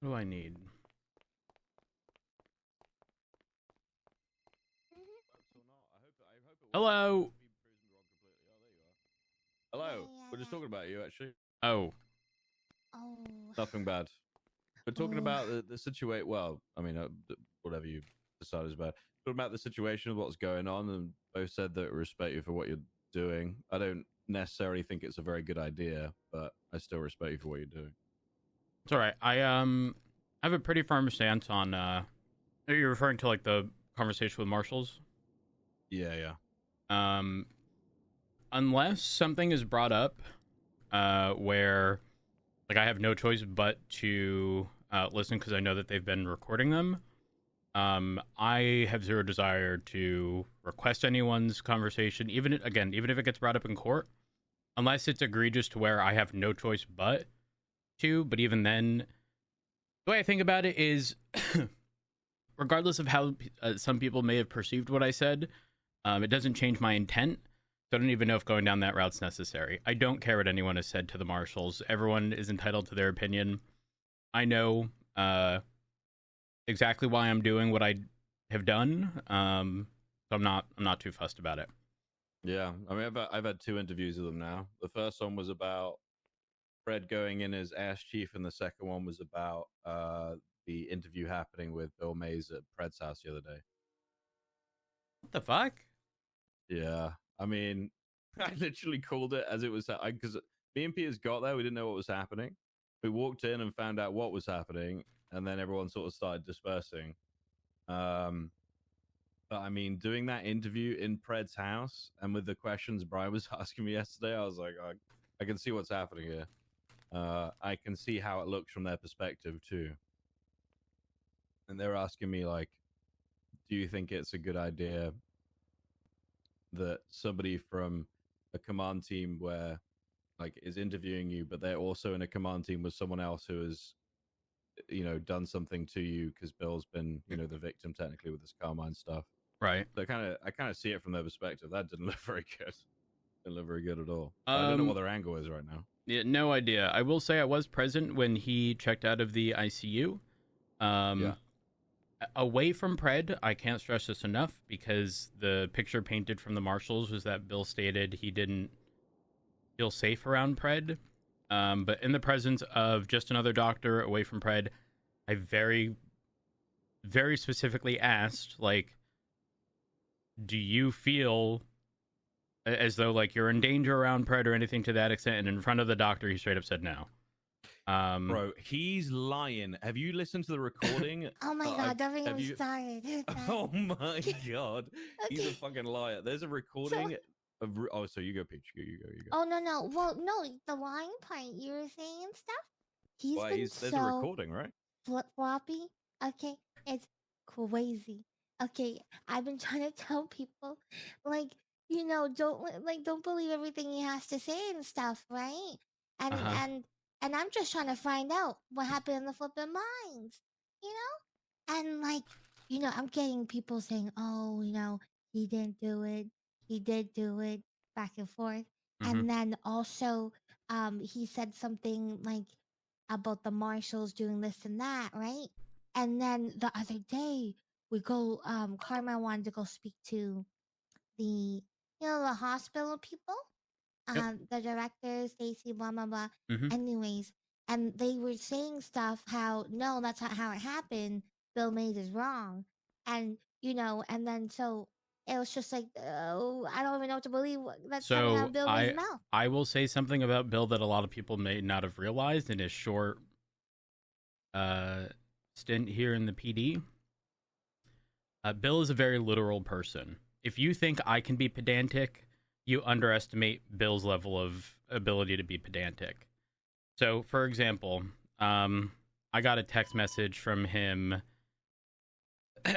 What do I need? Hello. Hello. Yeah, We're just yeah. talking about you, actually. Oh. Oh. Nothing bad. We're talking Oh. about the situation. Well, I mean, whatever you decide is bad. Talking about the situation of what's going on, and both said that we respect you for what you're doing. I don't necessarily think it's a very good idea, but I still respect you for what you're doing. It's all right. I have a pretty firm stance on are you referring to like the conversation with marshals? Yeah, yeah. Um unless something is brought up where like I have no choice but to listen because I know that they've been recording them. I have zero desire to request anyone's conversation, even if it gets brought up in court, unless it's egregious to where I have no choice but to. But even then, the way I think about it is, regardless of how some people may have perceived what I said, it doesn't change my intent. So I don't even know if going down that route's necessary. I don't care what anyone has said to the marshals. Everyone is entitled to their opinion. I know exactly why I'm doing what I have done. So I'm not too fussed about it. Yeah, I mean, I've had 2 interviews with them now. The first one was about Fred going in as Ash Chief, and the second one was about the interview happening with Bill Mays at Fred's house the other day. What the fuck? Yeah, I mean, I literally called it as it was because me and Peters got there. We didn't know what was happening. We walked in and found out what was happening, and then everyone sort of started dispersing. But I mean, doing that interview in Pred's house and with the questions Brian was asking me yesterday, I was like, I can see what's happening here. I can see how it looks from their perspective too. And they're asking me like, do you think it's a good idea that somebody from a command team where like is interviewing you, but they're also in a command team with someone else who has, done something to you because Bill's been, the victim technically with this Carmine stuff. Right. So I kind of see it from their perspective. That didn't look very good. Didn't look very good at all. I don't know what their angle is right now. Yeah, no idea. I will say I was present when he checked out of the ICU. Yeah. Away from Pred, I can't stress this enough because the picture painted from the marshals was that Bill stated he didn't feel safe around Pred. But in the presence of just another doctor away from Pred, I very, very specifically asked, like, do you feel as though like you're in danger around Pred or anything to that extent? And in front of the doctor, he straight up said no. Bro, he's lying. Have you listened to the recording? Oh my god, don't even get me started. Oh my god. He's a Okay. fucking liar. There's a recording of. Oh, so you go, Peach. You go. Oh no. Well, no, the lying part you were saying and stuff. He's Why? been There's a so recording, right? flip floppy. Okay, it's crazy. Okay, I've been trying to tell people, like, don't believe everything he has to say and stuff, right? And Uh-huh. and I'm just trying to find out what happened in the flipping minds, you know? And like, I'm getting people saying, "Oh, he didn't do it. He did do it." Back and forth. Mm-hmm. And then also, he said something like about the marshals doing this and that, right? And then the other day, we go. Carmen wanted to go speak to the hospital people, Yep. the director, Stacy, blah blah blah. Mm-hmm. Anyways, and they were saying stuff how no, that's not how it happened. Bill Mays is wrong, and and then so it was just like, oh, I don't even know what to believe that's coming out So of Bill Mays' mouth. I will say something about Bill that a lot of people may not have realized in his short stint here in the PD. Bill is a very literal person. If you think I can be pedantic, you underestimate Bill's level of ability to be pedantic. So, for example, I got a text message from him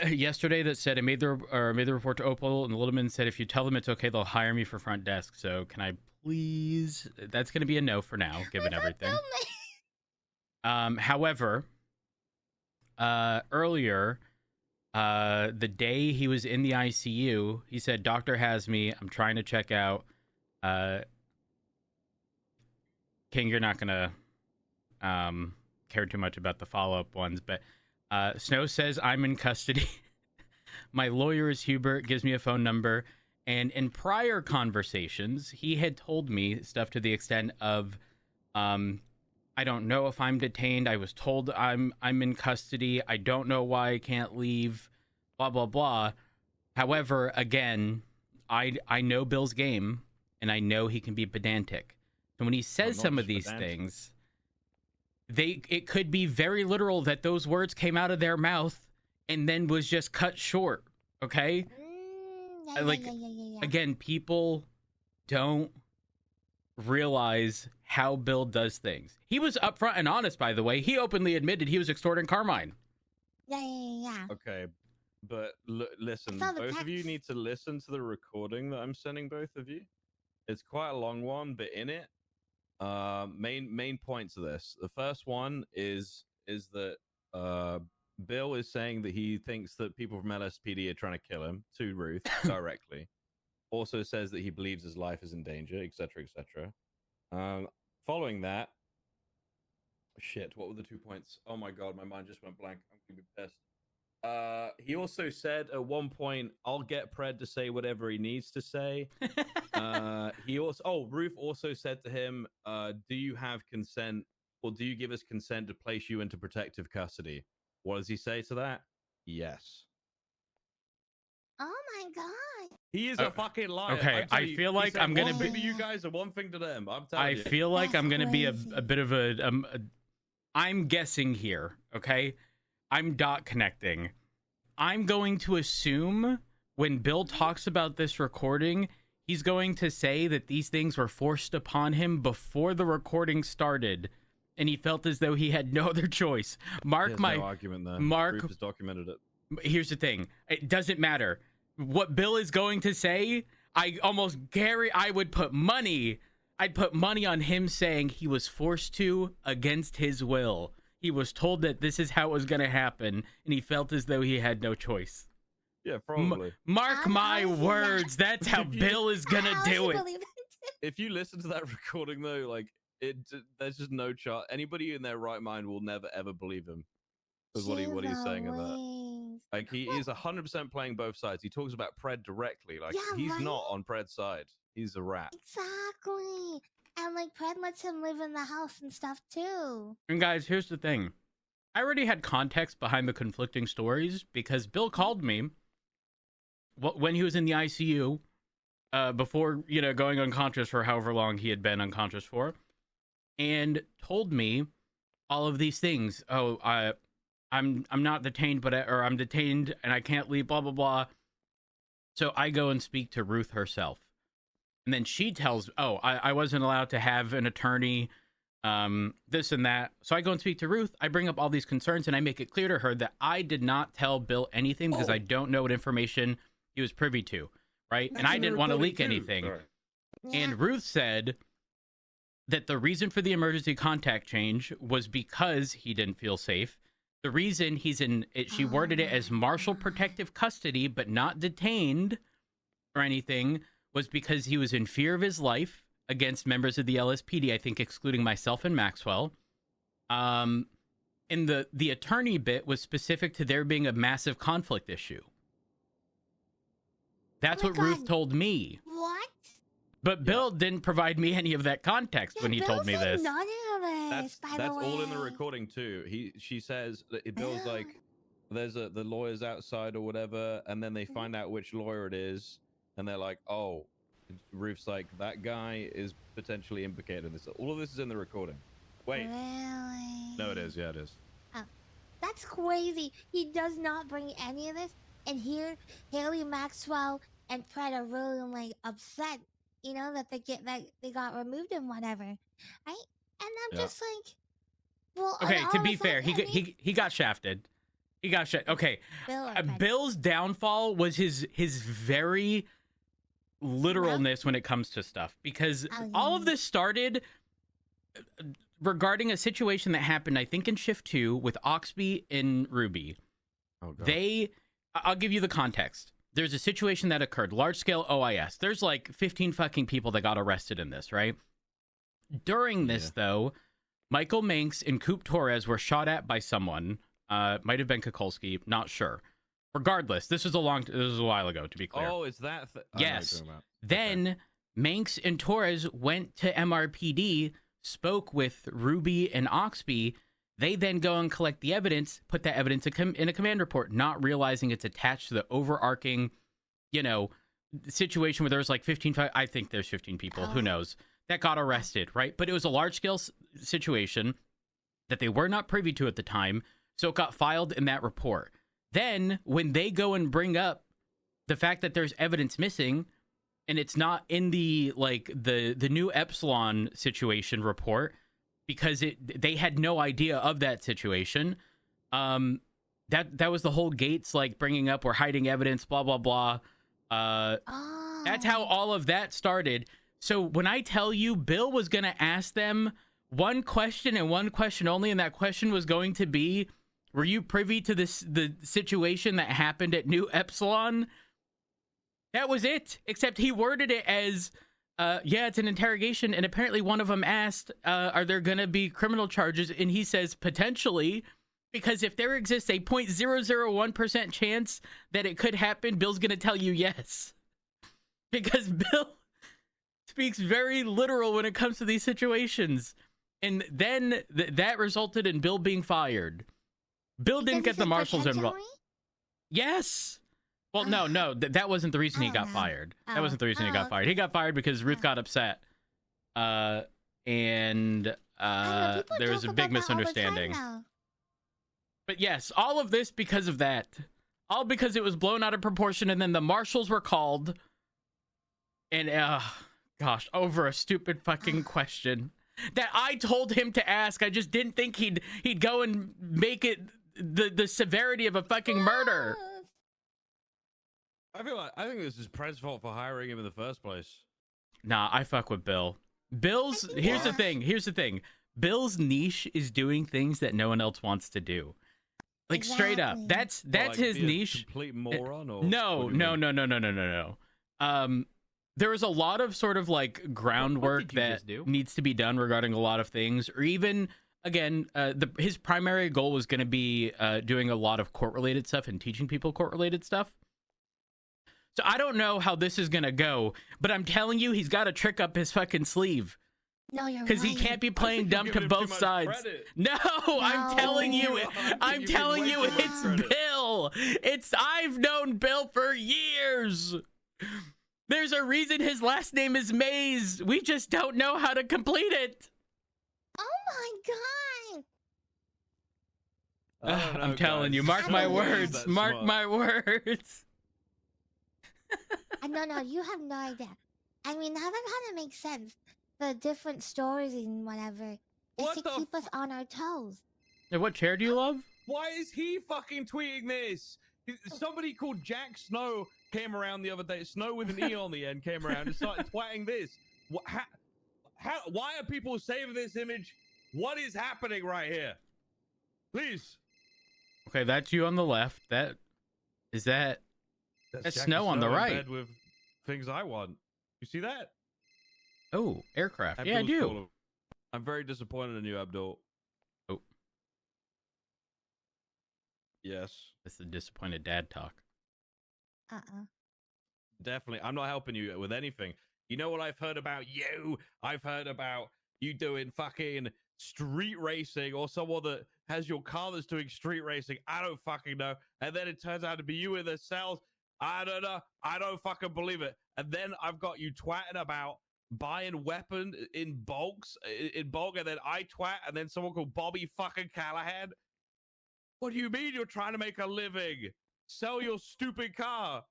yesterday that said I made the report to Opal, and the Littleman said if you tell them it's okay, they'll hire me for front desk. So, can I please? That's going to be a no for now, given everything. However, earlier, the day he was in the ICU, he said, "Doctor has me. I'm trying to check out." King, you're not gonna care too much about the follow-up ones, but Snow says, I'm in custody. My lawyer is Hubert, gives me a phone number. And in prior conversations, he had told me stuff to the extent of, I don't know if I'm detained. I was told I'm in custody. I don't know why I can't leave, blah, blah, blah. However, again, I know Bill's game, and I know he can be pedantic. So when he says some of these things, it could be very literal that those words came out of their mouth and then was just cut short. Okay? Again, people don't realize how Bill does things. He was upfront and honest, by the way. He openly admitted he was extorting Carmine. Yeah. Okay, but listen, both of you need to listen to the recording that I'm sending both of you. It's quite a long one, but in it, main points of this. The first one is that Bill is saying that he thinks that people from LSPD are trying to kill him to Ruth directly. Also says that he believes his life is in danger, etc., etc. Following that, shit, what were the 2 points? Oh my god, my mind just went blank. I'm gonna be pissed. He also said at one point, I'll get Pred to say whatever he needs to say. Ruth also said to him, do you have consent, or do you give us consent to place you into protective custody? What does he say to that? Yes. Oh my god. He is a fucking liar. Okay, I feel like I'm gonna be. One thing to you guys and one thing to them. I'm telling you. I feel like I'm gonna be a bit of a. I'm guessing here. Okay, I'm dot connecting. I'm going to assume when Bill talks about this recording, he's going to say that these things were forced upon him before the recording started, and he felt as though he had no other choice. There's no argument there. Mark Ruth has documented it. Here's the thing. It doesn't matter. What Bill is going to say, I would put money. I'd put money on him saying he was forced to against his will. He was told that this is how it was going to happen, and he felt as though he had no choice. Yeah, probably. Mark my words. That's how Bill is going to do it. If you listen to that recording, though, like, there's just no chance. Anybody in their right mind will never, ever believe him. Is what he's saying in that. Like, he is 100% playing both sides. He talks about Pred directly. Like, he's not on Pred's side. He's a rat. Exactly. And, like, Pred lets him live in the house and stuff, too. And, guys, here's the thing. I already had context behind the conflicting stories because Bill called me when he was in the ICU before, going unconscious for however long he had been unconscious for, and told me all of these things. Oh, I'm not detained, or I'm detained and I can't leave, blah, blah, blah. So I go and speak to Ruth herself. And then she tells, I wasn't allowed to have an attorney, this and that. So I go and speak to Ruth. I bring up all these concerns and I make it clear to her that I did not tell Bill anything because I don't know what information he was privy to, right? And I didn't want to leak anything. Yeah. And Ruth said that the reason for the emergency contact change was because he didn't feel safe. The reason he's in it, she worded it as martial protective custody, but not detained or anything, was because he was in fear of his life against members of the LSPD, I think excluding myself and Maxwell. And the attorney bit was specific to there being a massive conflict issue. That's what Ruth told me. What? But Bill didn't provide me any of that context when he told me this. None of this, that's all in the recording too. She says that Bill's like, there's the lawyer's outside or whatever, and then they find out which lawyer it is, and they're like, oh, Ruth's like, that guy is potentially implicated in this. All of this is in the recording. Wait. Really? No, it is. Yeah, it is. Oh, that's crazy. He does not bring any of this, and here Haley, Maxwell, and Pred are really like upset. That they got removed and whatever, right? And I'm just like, well, okay. To be fair, he got shafted. He got shafted. Okay, Bill's downfall was his very literalness when it comes to stuff, because all of this started regarding a situation that happened, I think, in Shift 2 with Oxby and Ruby. Oh, God. I'll give you the context. There's a situation that occurred, large-scale OIS. There's like 15 fucking people that got arrested in this, right? During this, though, Michael Manx and Coop Torres were shot at by someone. Might have been Kukulski, not sure. Regardless, this was a while ago, to be clear. Oh, is that? Yes. I know what you're talking about. Then Okay. Manx and Torres went to MRPD, spoke with Ruby and Oxby. They then go and collect the evidence, put that evidence in a command report, not realizing it's attached to the overarching, situation where there's like 15, I think there's 15 people, who knows, that got arrested, right? But it was a large-scale situation that they were not privy to at the time, so it got filed in that report. Then, when they go and bring up the fact that there's evidence missing, and it's not in the new Epsilon situation report, because they had no idea of that situation. That was the whole Gates bringing up, we're hiding evidence, blah blah blah. That's how all of that started. So when I tell you Bill was gonna ask them one question and one question only, and that question was going to be, were you privy to the situation that happened at New Epsilon? That was it. Except he worded it as, yeah, it's an interrogation. And apparently one of them asked, are there going to be criminal charges? And he says, potentially, because if there exists a 0.001% chance that it could happen, Bill's going to tell you yes. Because Bill speaks very literal when it comes to these situations. And then that resulted in Bill being fired. Bill didn't get the marshals involved. Yes. Well, no, that wasn't the reason he got fired. That wasn't the reason he got fired. He got fired because Ruth got upset. And there was a big misunderstanding. But yes, all of this because of that. All because it was blown out of proportion, and then the marshals were called. And, gosh, over a stupid fucking question that I told him to ask. I just didn't think he'd go and make it the severity of a fucking murder. I think this is Pred's fault for hiring him in the first place. Nah, I fuck with Bill. Here's the thing. Bill's niche is doing things that no one else wants to do. Straight up. That's his niche. Complete moron or No. There was a lot of sort of groundwork that needs to be done regarding a lot of things, or even again, his primary goal was going to be doing a lot of court-related stuff and teaching people court-related stuff. So I don't know how this is going to go, but I'm telling you, he's got a trick up his fucking sleeve. No, you're right. Because he can't be playing dumb to both sides. No, I'm telling you, it's Bill. I've known Bill for years. There's a reason his last name is Maze. We just don't know how to complete it. Oh my god. I'm telling you, mark my words. Mark my words. No, you have no idea. I mean, how that kind of makes sense. The different stories and whatever is to keep us on our toes. And what chair do you love? Why is he fucking tweeting this? Somebody called Jack Snow came around the other day. Snow with an E on the end came around and started twatting this. Why are people saving this image? What is happening right here? Please. Okay, that's you on the left. That's Snow on the right. In bed with things I want. You see that? Oh, aircraft. Abdul's yeah, I do. Cool. I'm very disappointed in you, Abdul. Oh. Yes. This is disappointed dad talk. Definitely. I'm not helping you with anything. You know what I've heard about you? I've heard about you doing fucking street racing, or someone that has your car that's doing street racing. I don't fucking know. And then it turns out to be you in the cells. I don't know. I don't fucking believe it. And then I've got you twatting about buying weapon in bulk, and then I twat, and then someone called Bobby fucking Callahan. What do you mean you're trying to make a living? Sell your stupid car.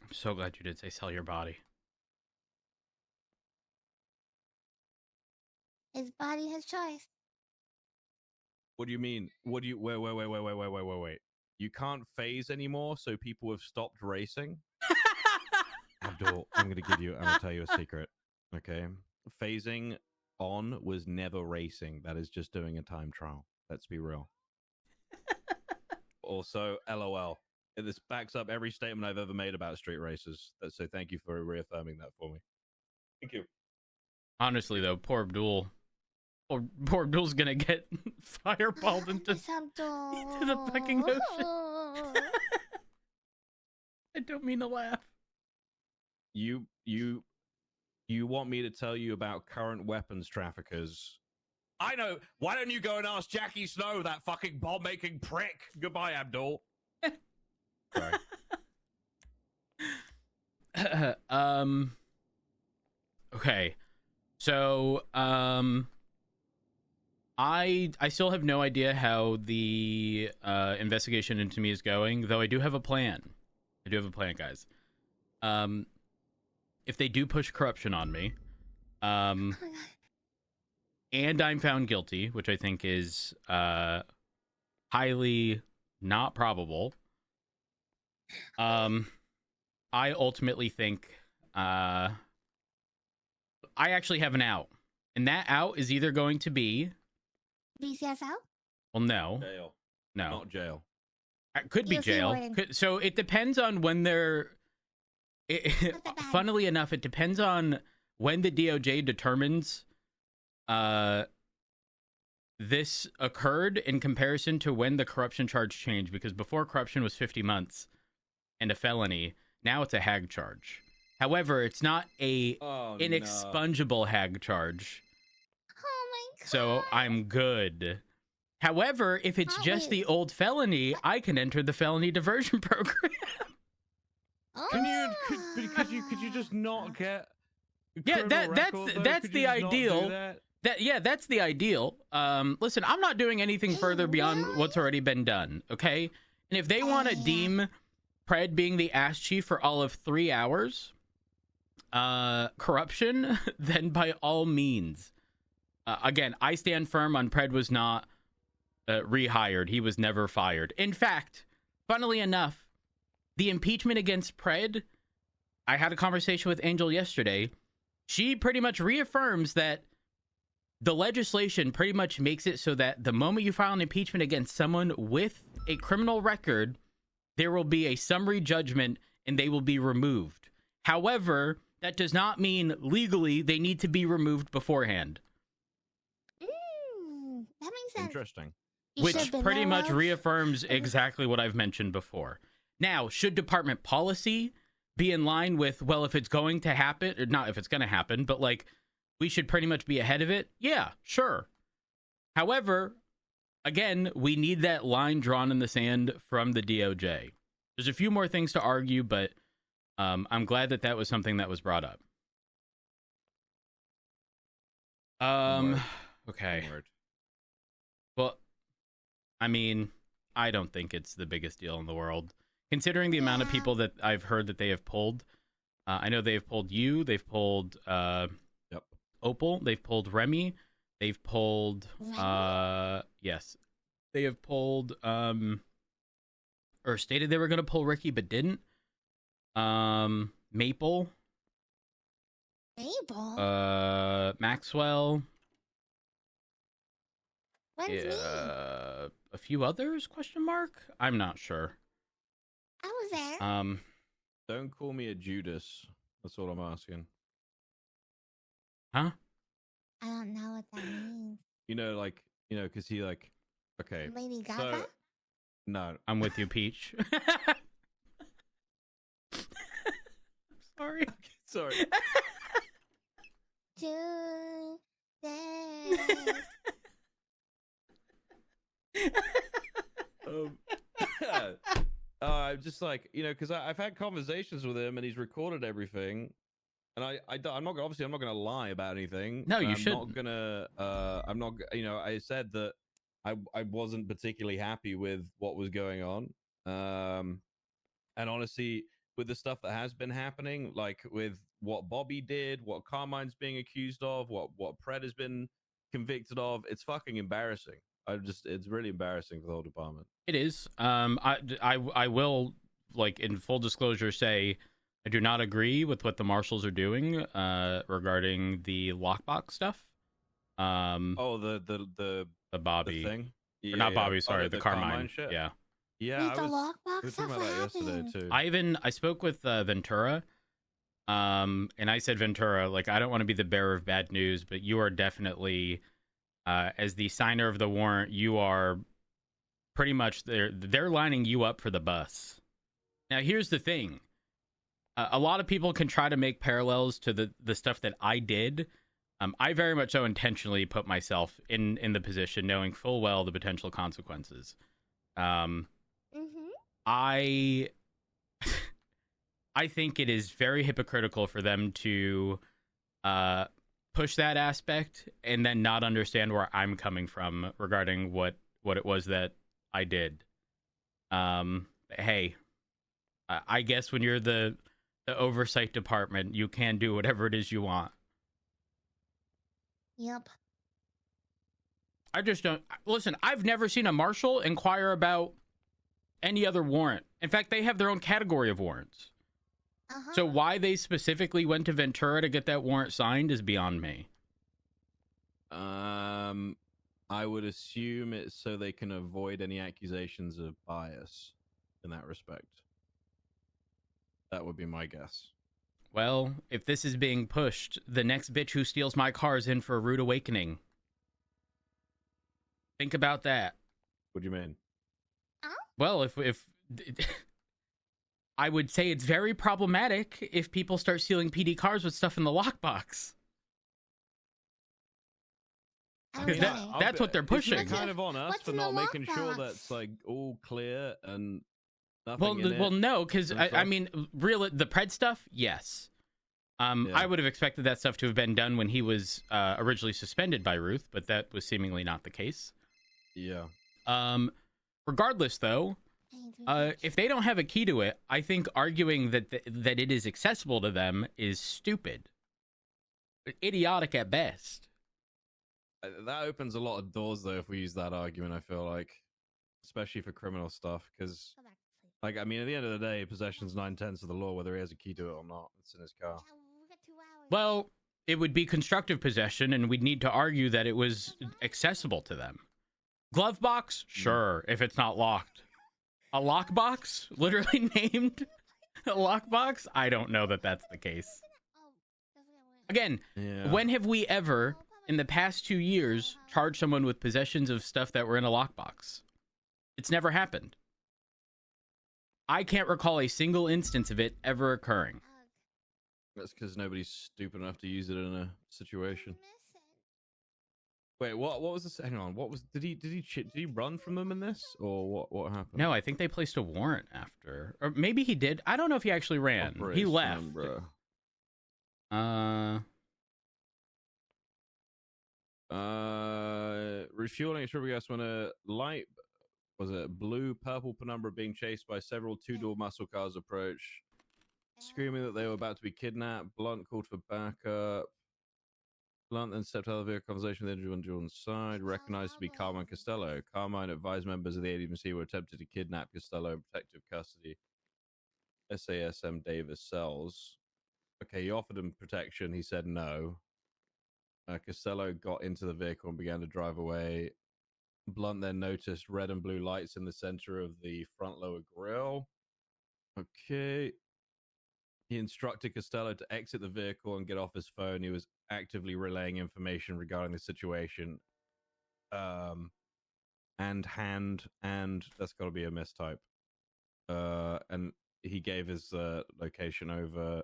I'm so glad you did say sell your body. His body, his choice. What do you mean? What do you wait. You can't phase anymore, so people have stopped racing? Abdul, I'm gonna tell you a secret. Okay? Phasing on was never racing. That is just doing a time trial. Let's be real. Also, LOL. This backs up every statement I've ever made about street races. So thank you for reaffirming that for me. Thank you. Honestly, though, poor Abdul. Poor Abdul's gonna get fireballed into the fucking ocean. I don't mean to laugh. You want me to tell you about current weapons traffickers? I know. Why don't you go and ask Jackie Snow, that fucking bomb-making prick? Goodbye, Abdul. Sorry. Okay. So, I still have no idea how the investigation into me is going, though I do have a plan. I do have a plan, guys. If they do push corruption on me, and I'm found guilty, which I think is highly not probable, I ultimately think I actually have an out. And that out is either going to be BCS out? Well, no. Jail. No. Not jail. It could be DOC jail. warning. So it depends on when they're... Not that bad. Funnily enough, it depends on when the DOJ determines this occurred in comparison to when the corruption charge changed. Because before, corruption was 50 months and a felony. Now it's a hag charge. However, it's not a inexpungible hag charge. Oh my god. So I'm good. However, if it's just the old felony, I can enter the felony diversion program. Could you just not get? Yeah, that's Could you the just not do ideal. that? That's the ideal. Listen, I'm not doing anything further beyond what's already been done. Okay, and if they want to deem Pred being the ass chief for all of 3 hours, corruption, then by all means. Again, I stand firm on Pred was not rehired. He was never fired. In fact, funnily enough, the impeachment against Pred, I had a conversation with Angel yesterday. She pretty much reaffirms that the legislation pretty much makes it so that the moment you file an impeachment against someone with a criminal record, there will be a summary judgment and they will be removed. However, that does not mean legally they need to be removed beforehand. That makes sense. Interesting. Which pretty much reaffirms exactly what I've mentioned before. Now, should department policy be in line with, well, if it's going to happen, or not if it's going to happen, but like, we should pretty much be ahead of it? Yeah, sure. However, again, we need that line drawn in the sand from the DOJ. There's a few more things to argue, but I'm glad that that was something that was brought up. Okay. Well, I mean, I don't think it's the biggest deal in the world. Considering the amount of people that I've heard that they have pulled, I know they've pulled you, they've pulled Opal, they've pulled Remy, they've pulled, yes, they have pulled, or stated they were going to pull Ricky but didn't. Maple, Maxwell, When's me? a few others, question mark? I'm not sure. I was there. Don't call me a Judas. That's all I'm asking. Huh? I don't know what that means. Because he okay. Lady Gaga? So, no. I'm with you, Peach. Sorry. Sorry. I'm just because I've had conversations with him and he's recorded everything, and I'm not gonna lie about anything. No, you shouldn't. I'm not. I said that I wasn't particularly happy with what was going on, and honestly, with the stuff that has been happening, like with what Bobby did, what Carmine's being accused of, what Pred has been convicted of, it's fucking embarrassing. It's really embarrassing for the whole department. It is. I will, like, in full disclosure, say I do not agree with what the marshals are doing regarding the lockbox stuff. The Bobby the thing, or not Bobby. Sorry, the Carmine shit. Yeah. Yeah, Wait, the we lockbox were stuff talking about that yesterday happened. too. I spoke with Ventura, And I said, Ventura, like, I don't want to be the bearer of bad news, but you are definitely, as the signer of the warrant, you are pretty much they're lining you up for the bus. Now, here's the thing. A lot of people can try to make parallels to the stuff that I did. I very much so intentionally put myself in the position, knowing full well the potential consequences. I I think it is very hypocritical for them to push that aspect and then not understand where I'm coming from regarding what it was that I did. Hey, I guess when you're the oversight department, you can do whatever it is you want. Yep. I just don't listen. I've never seen a marshal inquire about any other warrant. In fact, they have their own category of warrants. So why they specifically went to Ventura to get that warrant signed is beyond me. I would assume it's so they can avoid any accusations of bias in that respect. That would be my guess. Well, if this is being pushed, the next bitch who steals my car is in for a rude awakening. Think about that. What do you mean? Well, if I would say it's very problematic if people start stealing PD cars with stuff in the lockbox. That's what they're pushing. It's kind of on us for not making sure that's like all clear and nothing in it. Well, no, because I mean, the Pred stuff, yes. I would have expected that stuff to have been done when he was originally suspended by Ruth, but that was seemingly not the case. Yeah. Regardless, though, if they don't have a key to it, I think arguing that it is accessible to them is stupid, idiotic at best. That opens a lot of doors, though, if we use that argument, I feel like, especially for criminal stuff, because, like, I mean, at the end of the day, possession's 9/10 of the law, whether he has a key to it or not. It's in his car. Well, it would be constructive possession, and we'd need to argue that it was accessible to them. Glove box? Sure, if it's not locked. A lockbox? Literally named a lockbox? I don't know that that's the case. Again, when have we ever, in the past 2 years, charged someone with possessions of stuff that were in a lockbox? It's never happened. I can't recall a single instance of it ever occurring. That's because nobody's stupid enough to use it in a situation. Wait, what was this? Hang on, what was? Did he run from them in this, or what happened? No, I think they placed a warrant after, or maybe he did. I don't know if he actually ran. He left. Refueling a triple gas when a light was it blue purple penumbra being chased by several two-door muscle cars approach, screaming that they were about to be kidnapped. Blunt called for backup. Blunt then stepped out of the vehicle, conversation with the individual on Jordan's side, recognized to be Carmine Costello. Carmine advised members of the agency were attempted to kidnap Costello in protective custody. SASM Davis cells. Okay, he offered him protection. He said no. Costello got into the vehicle and began to drive away. Blunt then noticed red and blue lights in the center of the front lower grille. Okay. He instructed Costello to exit the vehicle and get off his phone. He was actively relaying information regarding the situation. And that's got to be a mistype. And he gave his location over.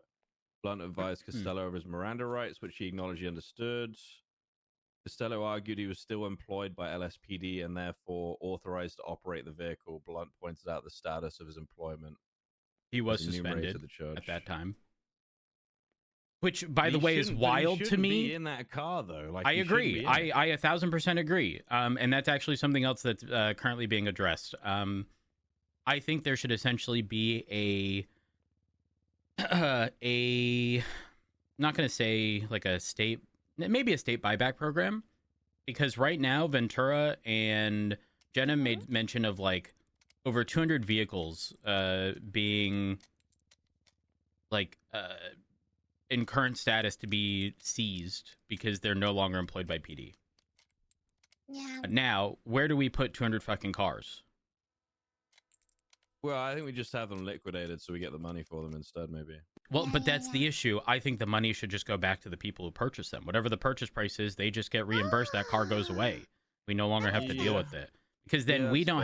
Blunt advised Costello of his Miranda rights, which he acknowledged he understood. Costello argued he was still employed by LSPD and therefore authorized to operate the vehicle. Blunt pointed out the status of his employment. He was suspended at that time. Which, by the way, is wild to me. Be in that car, though. Like, I agree. I 1,000% agree. And that's actually something else that's currently being addressed. I think there should essentially be not going to say like a state, maybe a state buyback program, because right now Ventura and Jenna made mention of like over 200 vehicles being like in current status to be seized because they're no longer employed by PD. Yeah. Now, where do we put 200 fucking cars? Well, I think we just have them liquidated so we get the money for them instead, maybe. Well, Yeah, but yeah, that's the issue. I think the money should just go back to the people who purchase them. Whatever the purchase price is, they just get reimbursed. That car goes away. We no longer have to deal Yeah. with it because then Yeah, we that's don't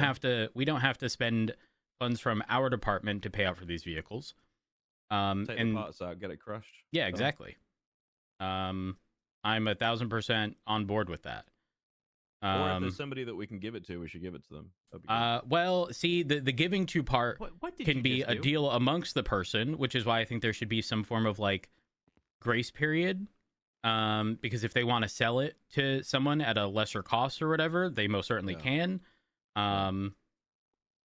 fair. have to spend funds from our department to pay out for these vehicles. Take the And parts out, get it crushed. yeah, Done. exactly. I'm 1,000% on board with that. Or if there's somebody that we can give it to, we should give it to them. That'd be good. Well, see, the giving to part What did can you be just a do? deal amongst the person, which is why I think there should be some form of like grace period. Because if they want to sell it to someone at a lesser cost or whatever, they most certainly Yeah. can.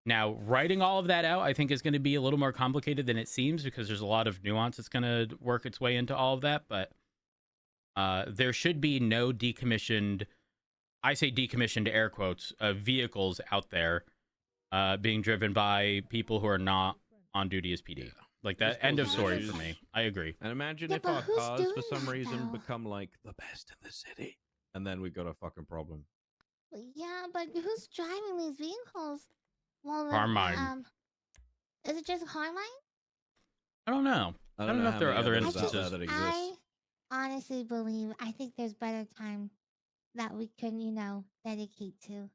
Now, writing all of that out, I think, is going to be a little more complicated than it seems because there's a lot of nuance that's going to work its way into all of that. But there should be no decommissioned, I say decommissioned air quotes, vehicles out there being driven by people who are not on duty as PD. Like that, Just end of causes story issues. for me. I agree. And imagine Yeah, if but our who's cars, for doing some that, reason, though? become like the best in the city, and then we've got a fucking problem. Yeah, but who's driving these vehicles? Well, Carmine. Is it just Carmine? I don't know. I don't know if how there are many other others out instances. there that exist. I honestly believe I think there's better time that we can, dedicate to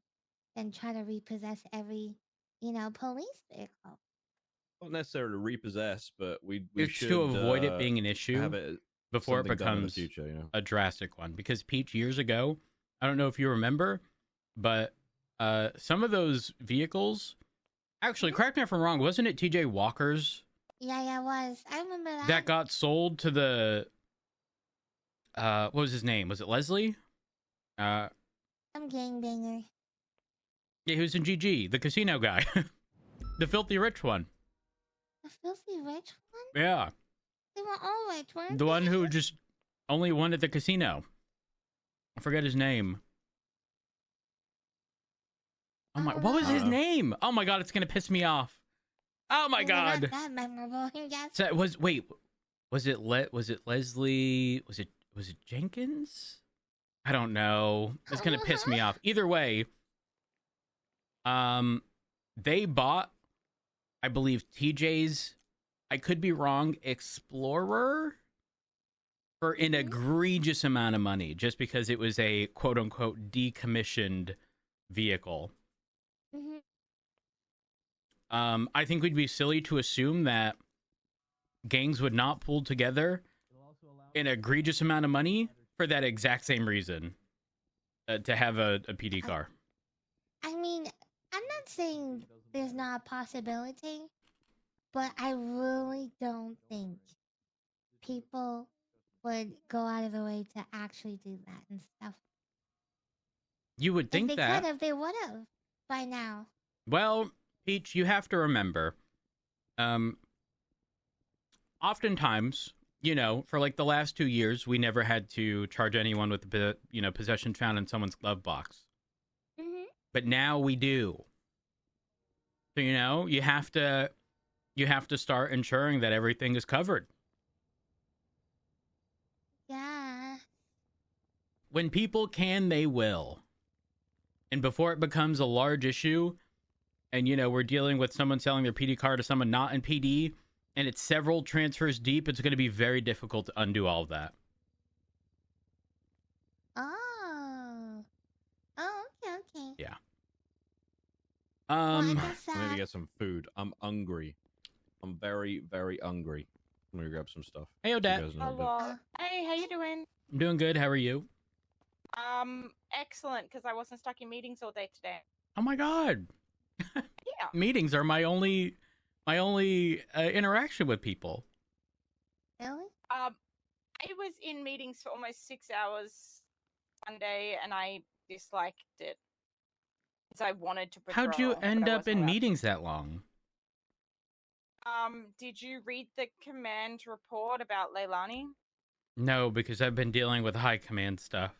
than try to repossess every, police vehicle. Not necessarily repossess, but we It's should to avoid it being an issue have it before it something done in the becomes future, a drastic one. Because Peach, years ago, I don't know if you remember, but some of those vehicles, actually, correct me if I'm wrong, wasn't it TJ Walker's Yeah, it was. I remember that. that got sold to the what was his name? Was it Leslie? Some gangbanger. Yeah, he was in GG, the casino guy. The filthy rich one. The filthy rich one? Yeah. They were all rich, weren't The they? one who just only won at the casino. I forget his name. Oh my, what was his name? Oh my god, it's gonna piss me off. Oh my god. Not that memorable, yes. So was it Leslie? Was it Jenkins? I don't know. It's gonna piss me off. Either way, they bought, I believe, TJ's, I could be wrong, Explorer for an egregious amount of money just because it was a quote unquote decommissioned vehicle. Mhm. I think we'd be silly to assume that gangs would not pull together an egregious amount of money for that exact same reason, to have a PD car. I mean, I'm not saying there's not a possibility, but I really don't think people would go out of their way to actually do that and stuff. You would think if they that. could have, they would have by now. Well, Peach, you have to remember, oftentimes, for like the last 2 years, we never had to charge anyone with the, possession found in someone's glove box. Mm-hmm. But now we do. So, you have to start ensuring that everything is covered. Yeah. When people can, they will. And before it becomes a large issue, and we're dealing with someone selling their PD card to someone not in PD, and it's several transfers deep, it's going to be very difficult to undo all of that. Oh. Oh, okay. Yeah. Well, I I guess, need to get some food. I'm hungry. I'm very, very hungry. I'm gonna grab some stuff. Hey, See you Odette. guys in a little bit. Hello. Hey, how you doing? I'm doing good. How are you? Excellent, because I wasn't stuck in meetings all day today. Oh my god. Yeah. Meetings are my only interaction with people. Really? I was in meetings for almost 6 hours one day, and I disliked it. Because I wanted to patrol. How'd you but end I up wasn't in allowed to. meetings that long? Did you read the command report about Leilani? No, because I've been dealing with high command stuff.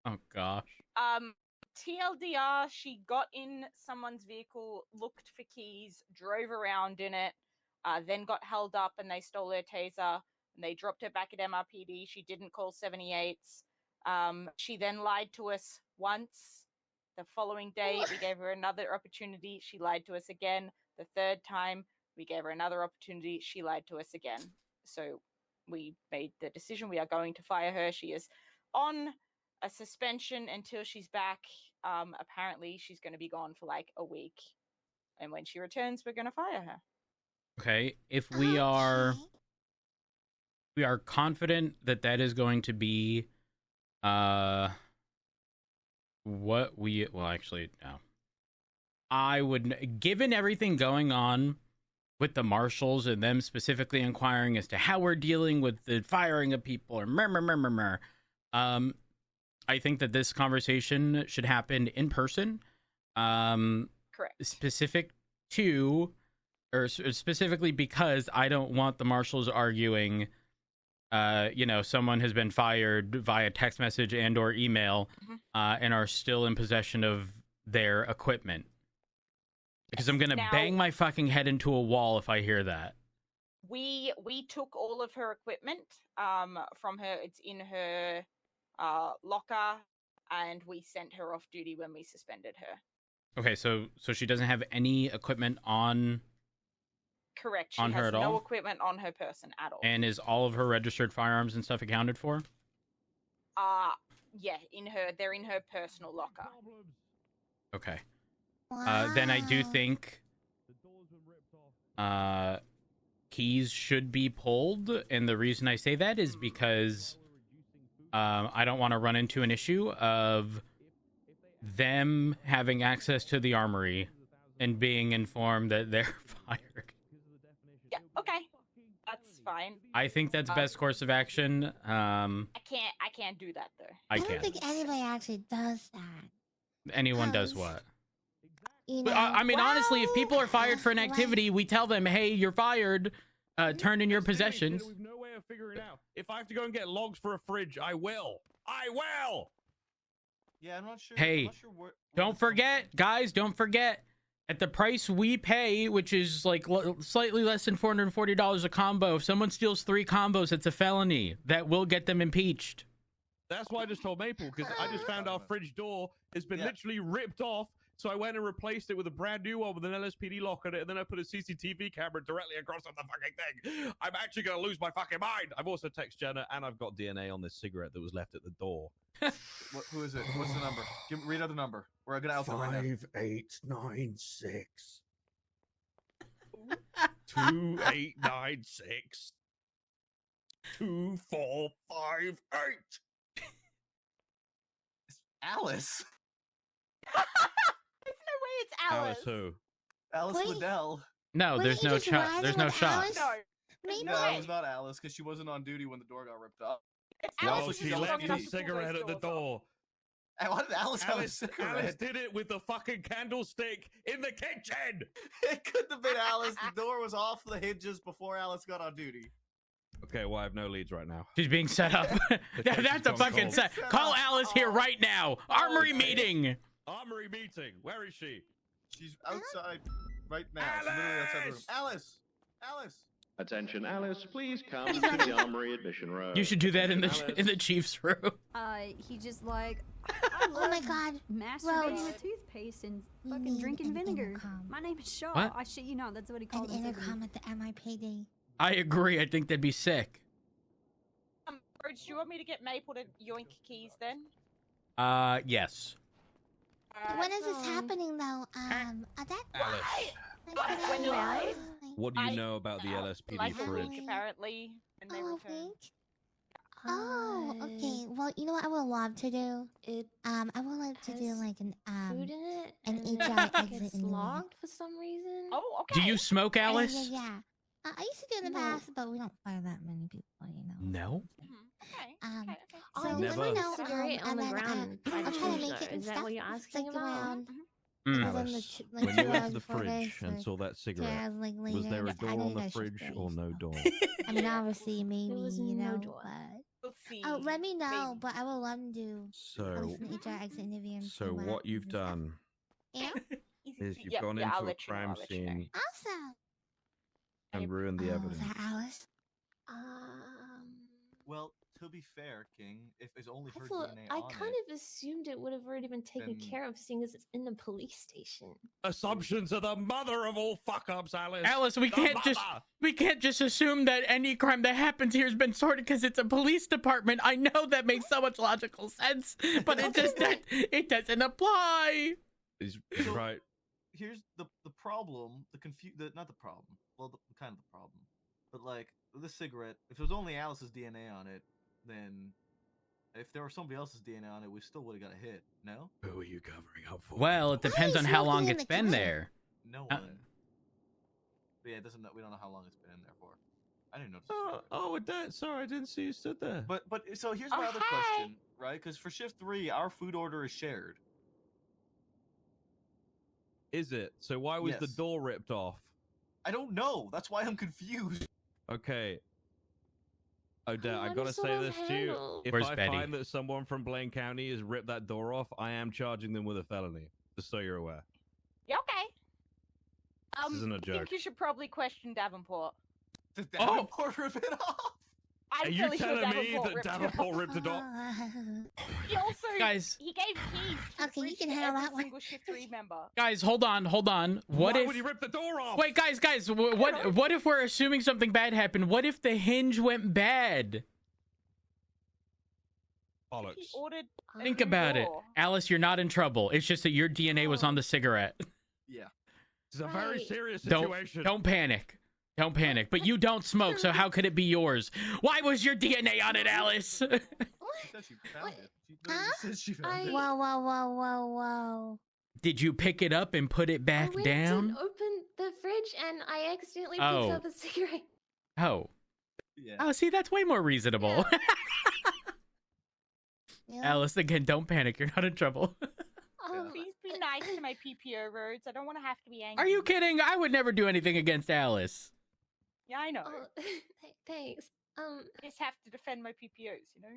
Oh gosh. TLDR, she got in someone's vehicle, looked for keys, drove around in it, then got held up and they stole her taser and they dropped her back at MRPD. She didn't call 78s. She then lied to us once. The following day, we gave her another opportunity. She lied to us again. The third time, We gave her another opportunity. She lied to us again. So we made the decision. We are going to fire her. She is on a suspension until she's back. Apparently, she's going to be gone for like a week. And when she returns, we're going to fire her. Okay, if we are confident that that is going to be what we actually no. I would, given everything going on with the marshals and them specifically inquiring as to how we're dealing with the firing of people or I think that this conversation should happen in person. Correct. Specifically because I don't want the marshals arguing, someone has been fired via text message and or email, and are still in possession of their equipment. Because I'm gonna bang my fucking head into a wall if I hear that. We took all of her equipment from her. It's in her locker, and we sent her off duty when we suspended her. Okay, so she doesn't have any equipment on. Correct. She on has her at no all? equipment on her person at all. And is all of her registered firearms and stuff accounted for? Yeah, they're in her personal locker. Okay. Wow. Then I do think keys should be pulled, and the reason I say that is because I don't want to run into an issue of them having access to the armory and being informed that they're fired. Yeah, okay. That's fine. I think that's best course of action. I can't do that though. I don't think anybody actually does that. Anyone does what? You know, I mean, honestly, if people are fired for an like- activity, we tell them, hey, you're fired. Turn in your possessions. We've no way of figuring out. If I have to go and get logs for a fridge, I will. I will. Yeah, I'm not sure. Hey, I'm not sure where don't forget, guys, don't forget. At the price we pay, which is like slightly less than $440 a combo, if someone steals 3 combos, it's a felony. That will get them impeached. That's why I just told Maple, because I just found our fridge door has been Yeah. literally ripped off. So I went and replaced it with a brand new one with an LSPD lock on it, and then I put a CCTV camera directly across on the fucking thing. I'm actually going to lose my fucking mind. I've also texted Jenna, and I've got DNA on this cigarette that was left at the door. who is it? What's the number? Read out the number. We're gonna out it right now. 5896 2896 2458. It's Alice. There's no way it's Alice. Alice who? Alice Wait. Liddell. No, Wait, there's you no just shot. ran There's in no with shot. Alice? No. Maybe No, way. it was not Alice because she wasn't on duty when the door got ripped up. It's Well, Alice Well, was she just left strong enough the to pull cigarette those at the doors off. door. And why did Alice have a Alice cigarette? did it with the fucking candlestick in the kitchen. It couldn't have been Alice. The door was off the hinges before Alice got on duty. Okay, well, I have no leads right now. She's being set up. That's a gone fucking cold. set. Call Alice here right now. Armory okay. meeting. Armory meeting. Where is she? She's outside right now. She's literally outside the room. Alice! Alice! Attention, Alice, please come to the Armory Admission Road. You should do that in Alice. the chief's room. He just like, Oh my god. masturbating Rose. with toothpaste and You fucking need drinking an vinegar. intercom. My name is Shaw. What? I shit you not, that's what he An called himself. intercom at the MIPD. I agree. I think that'd be sick. Rhodes, do you want me to get Maple to yoink keys then? Yes. When is this Um, happening though? That Alice. When do I- What do you I- know about the LSPD Like a fridge? week, apparently, when they Oh, return. week? Oh, okay. Well, you know what I would love to do? I would like to do has like an food in it, an and HR then exit it's interview. locked for some reason. Oh, okay. Do you smoke, Yeah, Alice? yeah. I used to do it in the No. past, but we don't fire that many people, you know. No. Mhm. Okay. Um, okay. Oh, So I Never. let me never know, cigarette on and the then, ground. by I'll the try to fridge, make though. it and Is that stuff. what you're It's asking like about? around. Mm. Because then Alice, the like when 2 you went hours to the before fridge this, and or saw that 2 cigarette, hours like was later. there a I door know on you the guys should fridge or raise. no door? I mean, obviously, maybe, was you no know, door. but... We'll see. Oh, let me know, Maybe. but I will love to do at So, least an HR exit interview and see so what happens you've and stuff. done Yeah? is you've Yeah, gone yeah, I'll into a let you know, crime I'll let you know. scene Awesome. and ruined the Oh, evidence. is that Alice? Um, Well, to be fair, King, if it's only her Also, DNA I on kind it, of assumed it would have already been taken then- care of, seeing as it's in the police station. Assumptions are the mother of all fuck-ups, Alice. Alice, we The can't just assume that any crime that happens here has been sorted because it's a police department. I know that makes so much logical sense, but it doesn't apply. He's So- right. here's the problem, not the problem. Well, kind of the problem. But like this cigarette, if it was only Alice's DNA on it, then if there were somebody else's DNA on it, we still would have got a hit. No, Who are you covering up for? Well, it depends Why on is how smoking long in it's the been kitchen? there. no Uh, one. But yeah, it doesn't. We don't know how long it's been in there for. I didn't notice. With that. Sorry, I didn't see you stood there. But so here's my Oh, other hi. question, right? Because for shift 3, our food order is shared. Is it? So why was the Yes. door ripped off? I don't know. That's why I'm confused. Okay. Odette, I How gotta does it say all this to you. handle? If Where's I Betty? find that someone from Blaine County has ripped that door off, I am charging them with a felony. Just so you're aware. Yeah, okay. This isn't a I joke. think you should probably question Davenport. Did Oh. Davenport rip it off? I'm Are you fairly sure telling me Davenport that ripped it Davenport off. ripped the door? He also, Guys. he gave keys to Okay, you fridge can to handle every that one. single shift 3 member. Guys, hold on. What Why if? would he rip the door off? Wait, guys, what if we're assuming something bad happened? What if the hinge went bad? He Bollocks. ordered. a Think new about it, door. Alice. You're not in trouble. It's just that your DNA was on the cigarette. Yeah. It's a very Right. serious Don't situation. don't panic. Don't panic. But you don't smoke, so how could it be yours? Why was your DNA on it, Alice? She said she found What? it. She literally Huh? said she found I- it. Whoa. Did you pick it up and put it I back went down? to open the fridge and I accidentally picked Oh. up a cigarette. Oh. Yeah. Oh, see, that's way more reasonable. Yeah. Alice, again, don't panic. You're not in trouble. Please be nice to my PPO roads. I don't want to have to be angry. Are you kidding? I would never do anything against Alice. Yeah, I know. Oh, thanks. I just have to defend my PPOs, you know?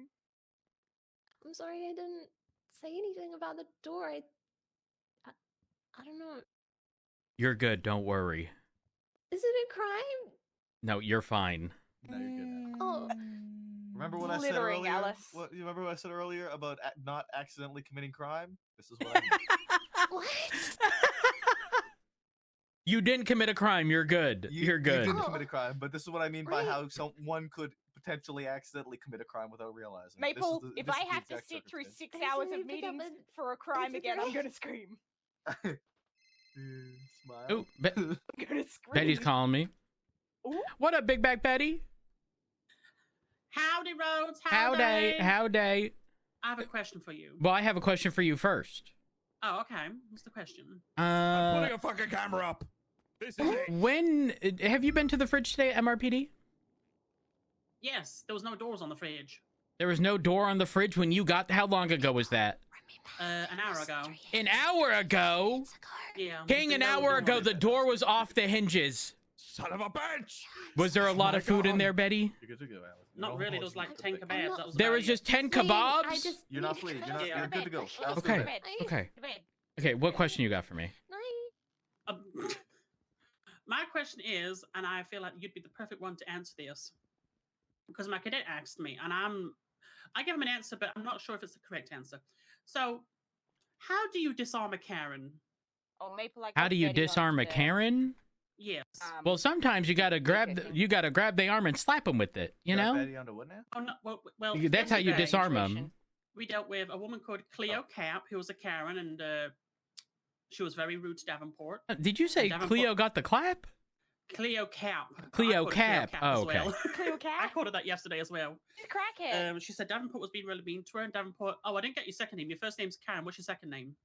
I'm sorry I didn't say anything about the door. I don't know. You're good. Don't worry. Is it a crime? No, you're fine. No, you're good. Oh. Remember what I said Glittering, earlier? Alice. You remember what I said earlier about not accidentally committing crime? This is what I mean. What? You didn't commit a crime. You're good. You're You good. didn't Oh. commit a crime, but this is what I mean by Right. how someone could potentially accidentally commit a crime without realizing. Maple, This is if this I is the have to exact sit through circumstance. 6 I hours of accidentally picked up meetings a for a crime again, I'm cigarette. gonna scream. Smile. Oh, I'm gonna scream. Betty's calling me. Ooh. What up, Big Back Betty? Howdy, Rhodes. Howdy. Howdy. I have a question for you. Well, I have a question for you first. Oh, okay. What's the question? I'm putting a fucking camera up. This is it. When have you been to the fridge today at MRPD? Yes, there was no doors on the fridge. There was no door on the fridge when you got. How long ago was that? An hour ago. An hour ago. Yeah. King, an no hour door. ago, the door was off the hinges. Son of a bitch. Was there a lot My of food in God. there, Betty? You're good to go, Alex. Not really. There was like 10 kebabs. That was There about was it. just 10 Fleeing, I kebabs? just You're not need fleeing. to You're not. Yeah. You're good to go. Okay. Alex, Okay. go to bed. Okay. To bed. Okay, what question you got for me? Um, my question is, and I feel like you'd be the perfect one to answer this, because my cadet asked me, and I give him an answer, but I'm not sure if it's the correct answer. So, how do you disarm a Karen? Oh, Maple, I How got do you Betty on disarm a today. Karen? Yes. Well, sometimes you gotta grab the arm and slap him with it. You Grab know, Betty onto what now? Oh, no, well, that's how you yesterday disarm them. situation. We dealt with a woman called Cleo Oh. Cap, who was a Karen, and she was very rude to Davenport. Did you say Davenport- Cleo got the clap? Cleo Cap. Cleo I called her Cap. as Oh, okay. well. Cleo I Cap? called her that yesterday as well. She's a crackhead. She said Davenport was being really mean to her, and Davenport, oh, I didn't get your second name. Your first name's Karen. What's your second name?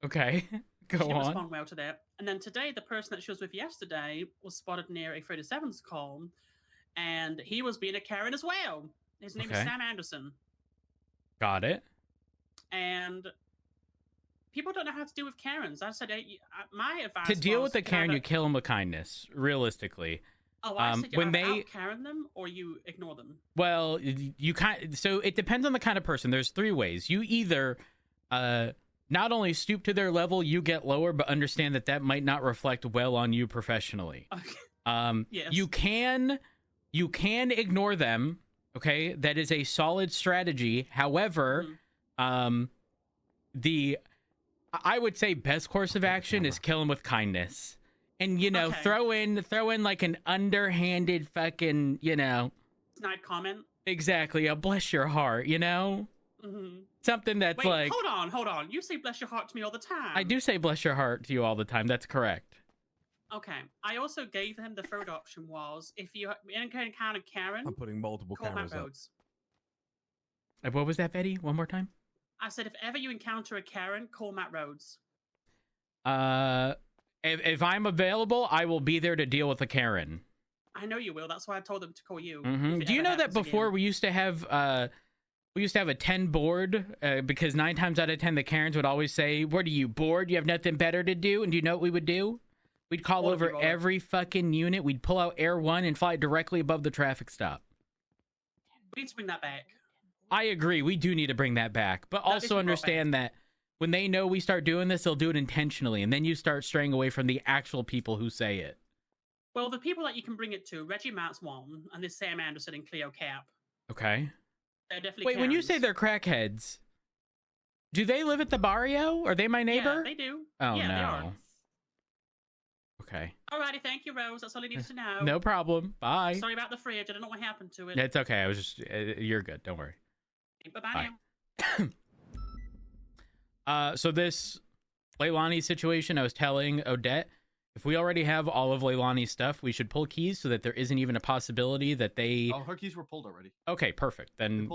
Okay, She go didn't on. respond well to that. And then today, the person that she was with yesterday was spotted near a 37's call, and he was being a Karen as well. His name is Okay. Sam Anderson. Got it. And people don't know how to deal with Karens. I said, my advice To deal was with the Karen, kinda- you kill them with kindness. Realistically, Oh, I um, said you when either they- out-Karen them or you ignore them. well, you kind. So it depends on the kind of person. There's three ways. You either, not only stoop to their level, you get lower, but understand that that might not reflect well on you professionally. Okay. Yes. You can ignore them, Okay, that is a solid strategy. However, the I would say best course of action is kill him with kindness, and Okay. throw in like an underhanded fucking Snide comment. exactly a bless your heart, Mm-hmm. something that's Wait, like hold on. You say bless your heart to me all the time. I do say bless your heart to you all the time. That's correct. Okay. I also gave him the third option was if you encounter Karen, I'm putting multiple call Matt cameras up. Rhodes. What was that, Betty? One more time. I said if ever you encounter a Karen, call Matt Rhodes. If I'm available, I will be there to deal with the Karen. I know you will. That's why I told them to call you. Mm-hmm. Do you know that before we used to have a 10 board because 9 times out of 10 the Karens would always say, "What are you, bored? You have nothing better to do?" And do you know what we would do? We'd call What over if you roll? every fucking unit. We'd pull out Air 1 and fly directly above the traffic stop. We need to bring that back. I agree. We do need to bring that back. But That needs to also be brought understand that when they know we start doing this, they'll do it intentionally. And then you start straying away from the actual people who say it. Well, the people that you can bring it to, Reggie Matt's one, and this Sam Anderson and Cleo Cap. Okay. They're definitely Wait, when you say Karens. they're crackheads, do they live at the barrio? Are they my neighbor? Yeah, they do. Oh, yeah, no. They are. Okay. Alrighty, thank you, Rose. That's all I needed to know. No problem. Bye. Sorry about the fridge. I don't know what happened to it. It's okay. I was just, you're good. Don't worry. Bye-bye Bye. now. So this Leilani situation, I was telling Odette, if we already have all of Leilani's stuff, we should pull keys so that there isn't even a possibility that they... Oh, her keys were pulled already. Okay, perfect. Then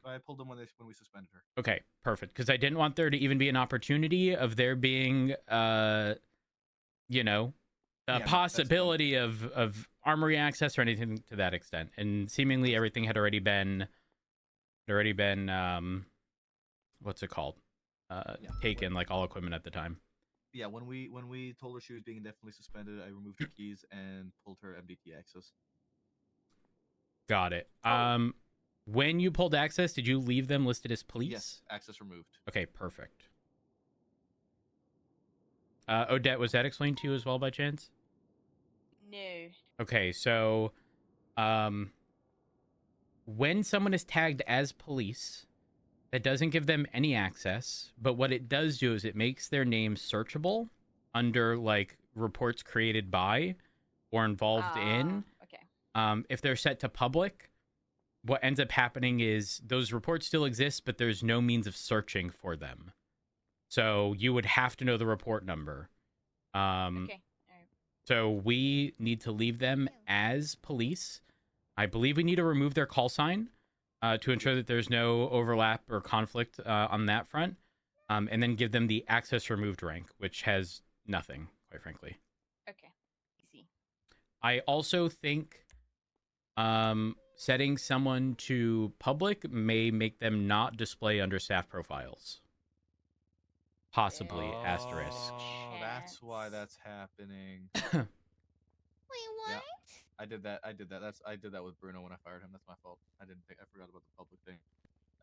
I pulled them when we suspended her. Okay, perfect. Because I didn't want there to even be an opportunity of there being, a that's possibility of armory access or anything to that extent. And seemingly everything had already been, what's it called? Taken, like all equipment at the time. Yeah, when we told her she was being indefinitely suspended, I removed her keys and pulled her MDT access. Got it. Oh. When you pulled access, did you leave them listed as police? Yes, access removed. Okay, perfect. Odette, was that explained to you as well by chance? No. Okay, so when someone is tagged as police, that doesn't give them any access, but what it does do is it makes their name searchable under like reports created by or involved in. Okay. If they're set to public, what ends up happening is those reports still exist, but there's no means of searching for them. So you would have to know the report number. Okay. All right. So we need to leave them as police. I believe we need to remove their call sign to ensure that there's no overlap or conflict on that front. And then give them the access removed rank, which has nothing, quite frankly. Okay. Easy. I also think setting someone to public may make them not display under staff profiles. Possibly, asterisk. Oh, that's why that's happening. Wait, what? Yeah. I did that. I did that with Bruno when I fired him. That's my fault. I forgot about the public thing.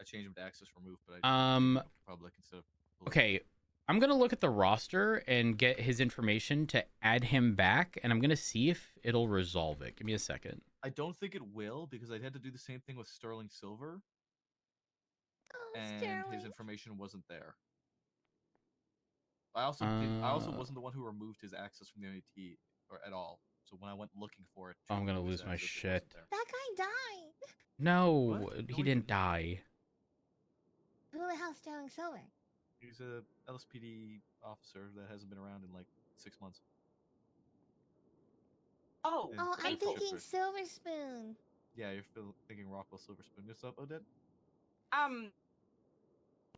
I changed him to access removed, but I changed him to public instead of police. Okay, I'm gonna look at the roster and get his information to add him back, and I'm gonna see if it'll resolve it. Give me a second. I don't think it will because I had to do the same thing with Sterling Silver, Oh, and Sterling. his information wasn't there. I also wasn't the one who removed his access from the NAT or at all. So when I went looking for it, to I'm gonna remove his lose my access, it shit. wasn't there. That guy died. No, What? No, he he didn't didn't. die. Who the hell's Sterling Silver? He's a LSPD officer that hasn't been around in like 6 months. Oh. And Oh, I'm April. thinking Silver Spoon. Yeah, you're thinking Rockwell Silver Spoon. What's up, Odette?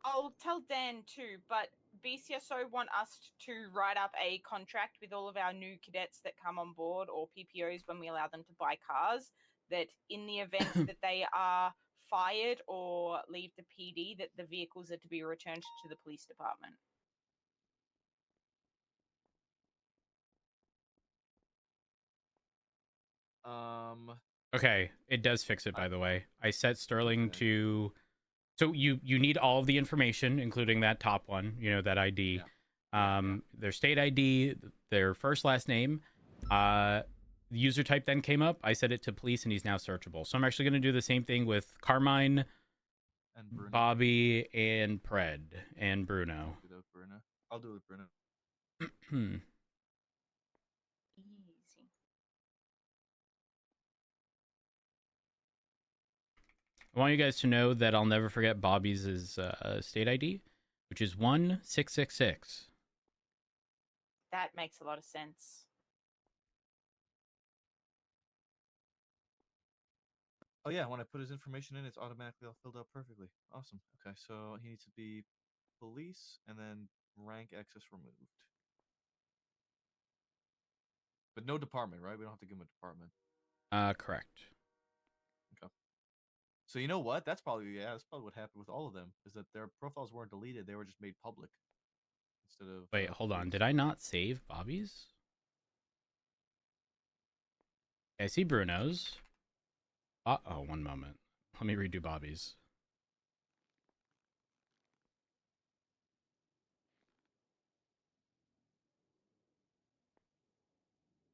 I'll tell Dan too, but BCSO want us to write up a contract with all of our new cadets that come on board or PPOs when we allow them to buy cars, that in the event that they are fired or leave the PD, that the vehicles are to be returned to the police department. Okay, it does fix it, by the way. I set Sterling Okay. to... So you need all of the information, including that top one, that ID. Yeah. Their state ID, their first, last name. user type then came up. I set it to police, and he's now searchable. So I'm actually going to do the same thing with Carmine, And Bruno. Bobby, and Pred, and Bruno. Do that with Bruno. I'll do it with Bruno. Easy. I want you guys to know that I'll never forget Bobby's state ID, which is 1666. That makes a lot of sense. Oh yeah, when I put his information in, it's automatically all filled out perfectly. Awesome. Okay, so he needs to be police and then rank access removed. But no department, right? We don't have to give him a department. Correct. Okay. So you know what? That's probably what happened with all of them, is that their profiles weren't deleted; they were just made public instead of. Wait, hold on. police. Did I not save Bobby's? Okay, I see Bruno's. Oh, one moment. Let me redo Bobby's.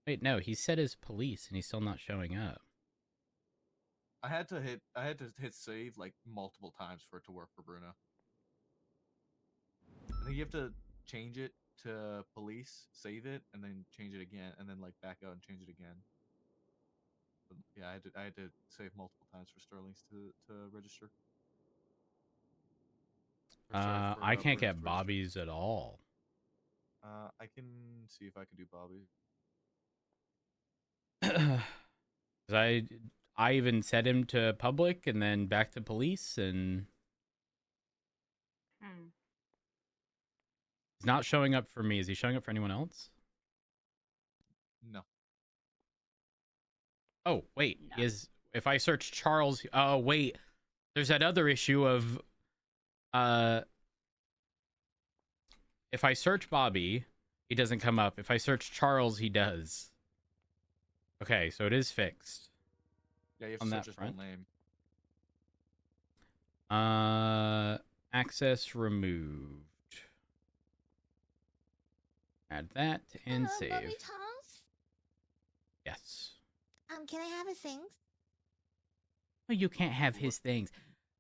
Wait, no, he said his police, and he's still not showing up. I had to hit save like multiple times for it to work for Bruno. I think you have to change it to police, save it, and then change it again, and then like back out and change it again. But yeah, I had to save multiple times for Sterling's to register. Or sorry, for, I can't Bruno's get to register. Bobby's at all. I can see if I can do Bobby. 'Cause I even set him to public and then back to police, and he's not showing up for me. Is he showing up for anyone else? No. Oh, wait. No. He is. If I search Charles, oh wait, there's that other issue of if I search Bobby, he doesn't come up. If I search Charles, he does. Okay, so it is fixed. Yeah, you have On to that search his full front? name. Access removed. Add that and Hello, save. Bobby Charles. Yes. Can I have his things? No, you can't have his things.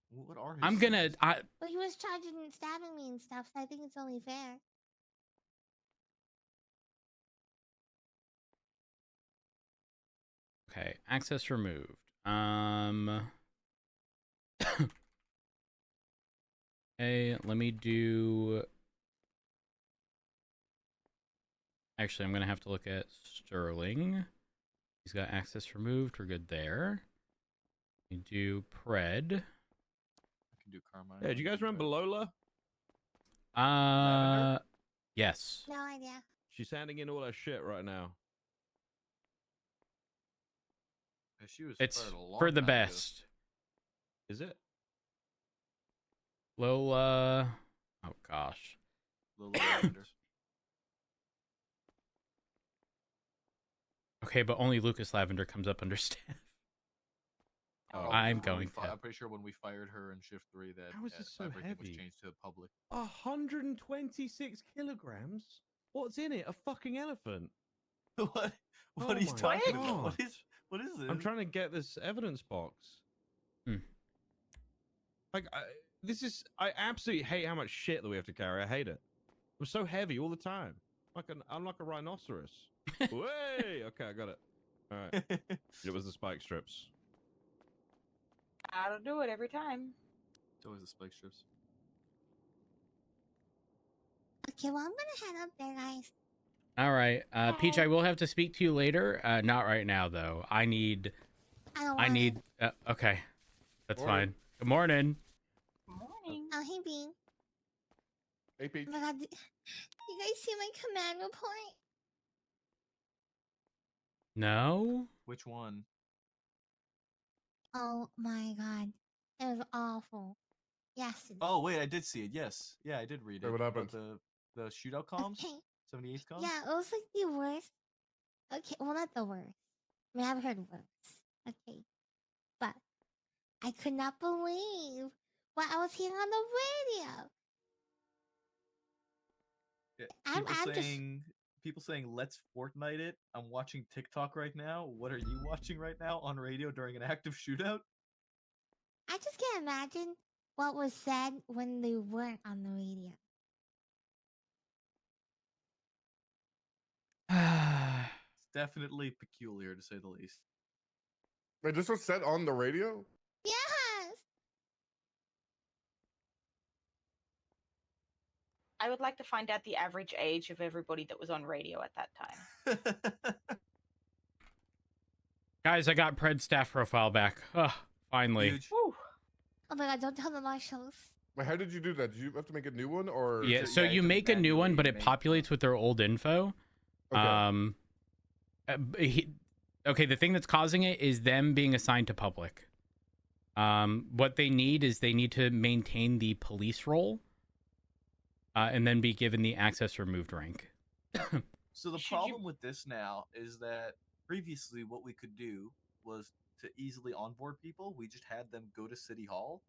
What are his I'm gonna. things? Well, he was charging and stabbing me and stuff, so I think it's only fair. Okay, access removed. Okay, let me do. Actually, I'm gonna have to look at Sterling. He's got access removed. We're good there. We do Pred. I can do Carmine. Yeah, do you guys remember Lola? Lavender? Yes. No idea. She's handing in all her shit right now. Yeah, she was It's fired a long for the time ago. best. Is it? Lola. Oh gosh. Lola Lavender. Okay, but only Lucas Lavender comes up under staff. Oh, I'm when we going fi- to. I'm pretty sure when we fired her in shift 3 that How is this so everything heavy? was changed to public. 126 kilograms? What's in it? A fucking elephant. What? Oh What are you my talking God. about? What is this? I'm trying to get this evidence box. Hmm. Like, I absolutely hate how much shit that we have to carry. I hate it. I'm so heavy all the time. I'm like a rhinoceros. Way! Okay, I got it. All right. It was the spike strips. I'll do it every time. It's always the spike strips. Okay, well, I'm gonna head up there, guys. All right, Peach. I will have to speak to you later. Not right now, though. I need. I don't I want need. it. Okay, that's Morning. fine. Good morning. Morning. Oh, hey, Bean. Hey, Peach. Oh my god, you guys see my command report? No. Which one? Oh my god, it was awful. Yesterday. Oh, wait, I did see it. Yes. Yeah, I did read it. Wait, what about happened? The shootout comms? Okay. 78 comms? Yeah, it was like the worst. Okay, well, not the worst. I mean, I've heard worse. Okay. But I could not believe what I was hearing on the radio. Yeah, I'm just- people saying let's Fortnite it. I'm watching TikTok right now. What are you watching right now on radio during an active shootout? I just can't imagine what was said when they weren't on the radio. It's definitely peculiar to say the least. Wait, this was said on the radio? Yes. I would like to find out the average age of everybody that was on radio at that time. Guys, I got Pred's staff profile back. Ugh, finally. Huge. Woo. Oh my god! Don't tell the marshals. Wait, how did you do that? Did you have to make a new one, or Yeah, Is it- so yeah, you you have to make a new one, but it manually make populates with their old info. Okay. Okay, the thing that's causing it is them being assigned to public. What they need is they need to maintain the police role, and then be given the access removed rank. So the Should you- problem with this now is that previously what we could do was to easily onboard people. We just had them go to City Hall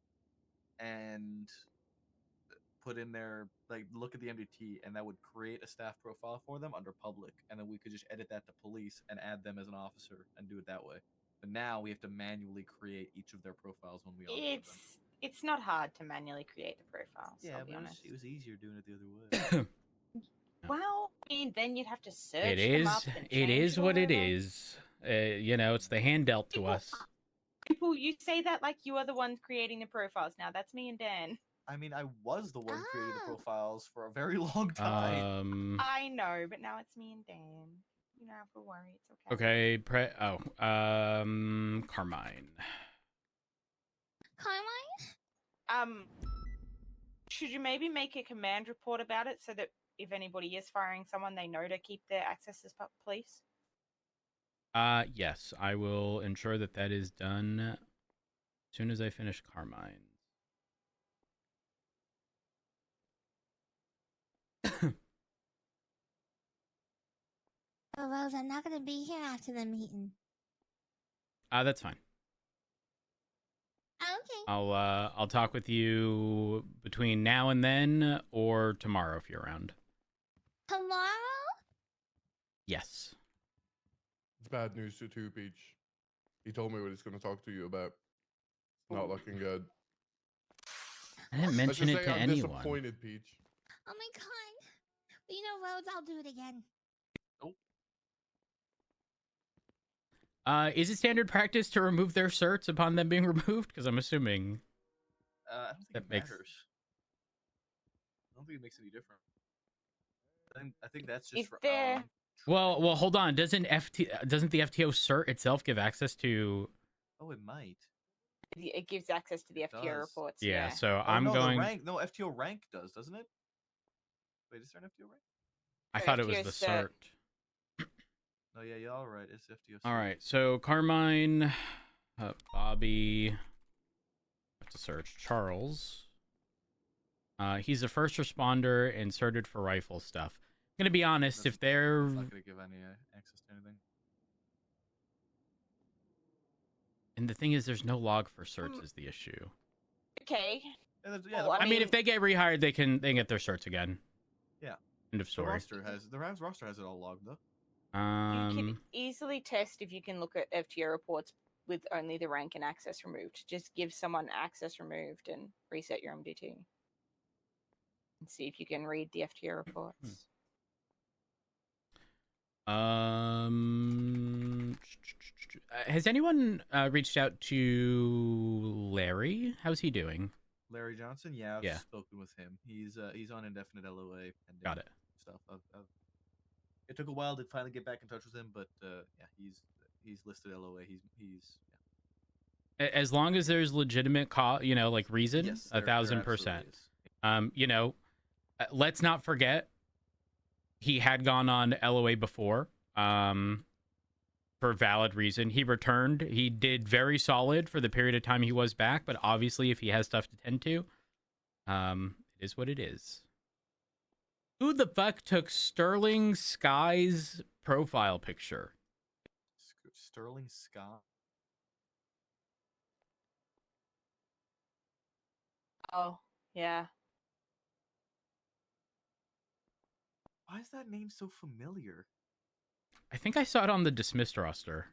and put in their look at the MDT, and that would create a staff profile for them under public, and then we could just edit that to police and add them as an officer and do it that way. But now we have to manually create each of their profiles when we onboard them. It's not hard to manually create the profiles. Yeah, I'll be but honest. it was easier doing it the other way. Well, I mean, then you'd have to search It them is. up and It is change what all it of them. is. It's the hand dealt to us. People, you say that like you are the ones creating the profiles now. That's me and Dan. I mean, I was the one creating the Oh. profiles for a very long time. I know, but now it's me and Dan. You don't have to worry. It's okay. Okay. Carmine. Carmine? Should you maybe make a command report about it so that if anybody is firing someone, they know to keep their access as police? Yes, I will ensure that that is done as soon as I finish Carmine. Oh, Rose, I'm not gonna be here after the meeting. That's fine. Okay. I'll talk with you between now and then, or tomorrow if you're around. Tomorrow? Yes. It's bad news to Two Peach. He told me what he's going to talk to you about. It's not looking good. I didn't Let's mention just it say to I'm anyone. disappointed, Peach. Oh my god. You know, Rose, I'll do it again. Is it standard practice to remove their certs upon them being removed? Because I'm assuming I don't think that it makes- matters. I don't think it makes any difference. I think that's just If for they're- Well, hold on. Doesn't the FTO cert itself give access to? Oh, it might. It gives access to the It FTO does. reports. Yeah. Yeah. So Oh, I'm no, going. The rank, no, FTO rank does, doesn't it? Wait, is there an FTO rank? I So thought it was FTO the cert. cert. Oh yeah, you're all right. It's FTO. All right. So Carmine, Bobby. I have to search Charles. He's a first responder inserted for rifle stuff. I'm gonna be honest. If they're It's not gonna give any access to anything. and the thing is, there's no log for certs is the issue. Okay. Yeah, yeah, Well, I mean, if they get rehired, they can get their certs again. Yeah. End of the story. Rams roster has it all logged up. You can Um. easily test if you can look at FTO reports with only the rank and access removed. Just give someone access removed and reset your MDT. And see if you can read the FTO reports. Has anyone reached out to Larry? How's he doing? Larry Johnson, yeah, I've Yeah. spoken with him. He's on indefinite LOA pending Got it. stuff. It took a while to finally get back in touch with him, but yeah, he's listed LOA. He's As long as there's legitimate like reason, yes, there 1,000%. absolutely is. Let's not forget he had gone on LOA before. For valid reason. He returned. He did very solid for the period of time he was back, but obviously if he has stuff to tend to, it is what it is. Who the fuck took Sterling Sky's profile picture? Sterling Scott. Oh, yeah. Why is that name so familiar? I think I saw it on the dismissed roster.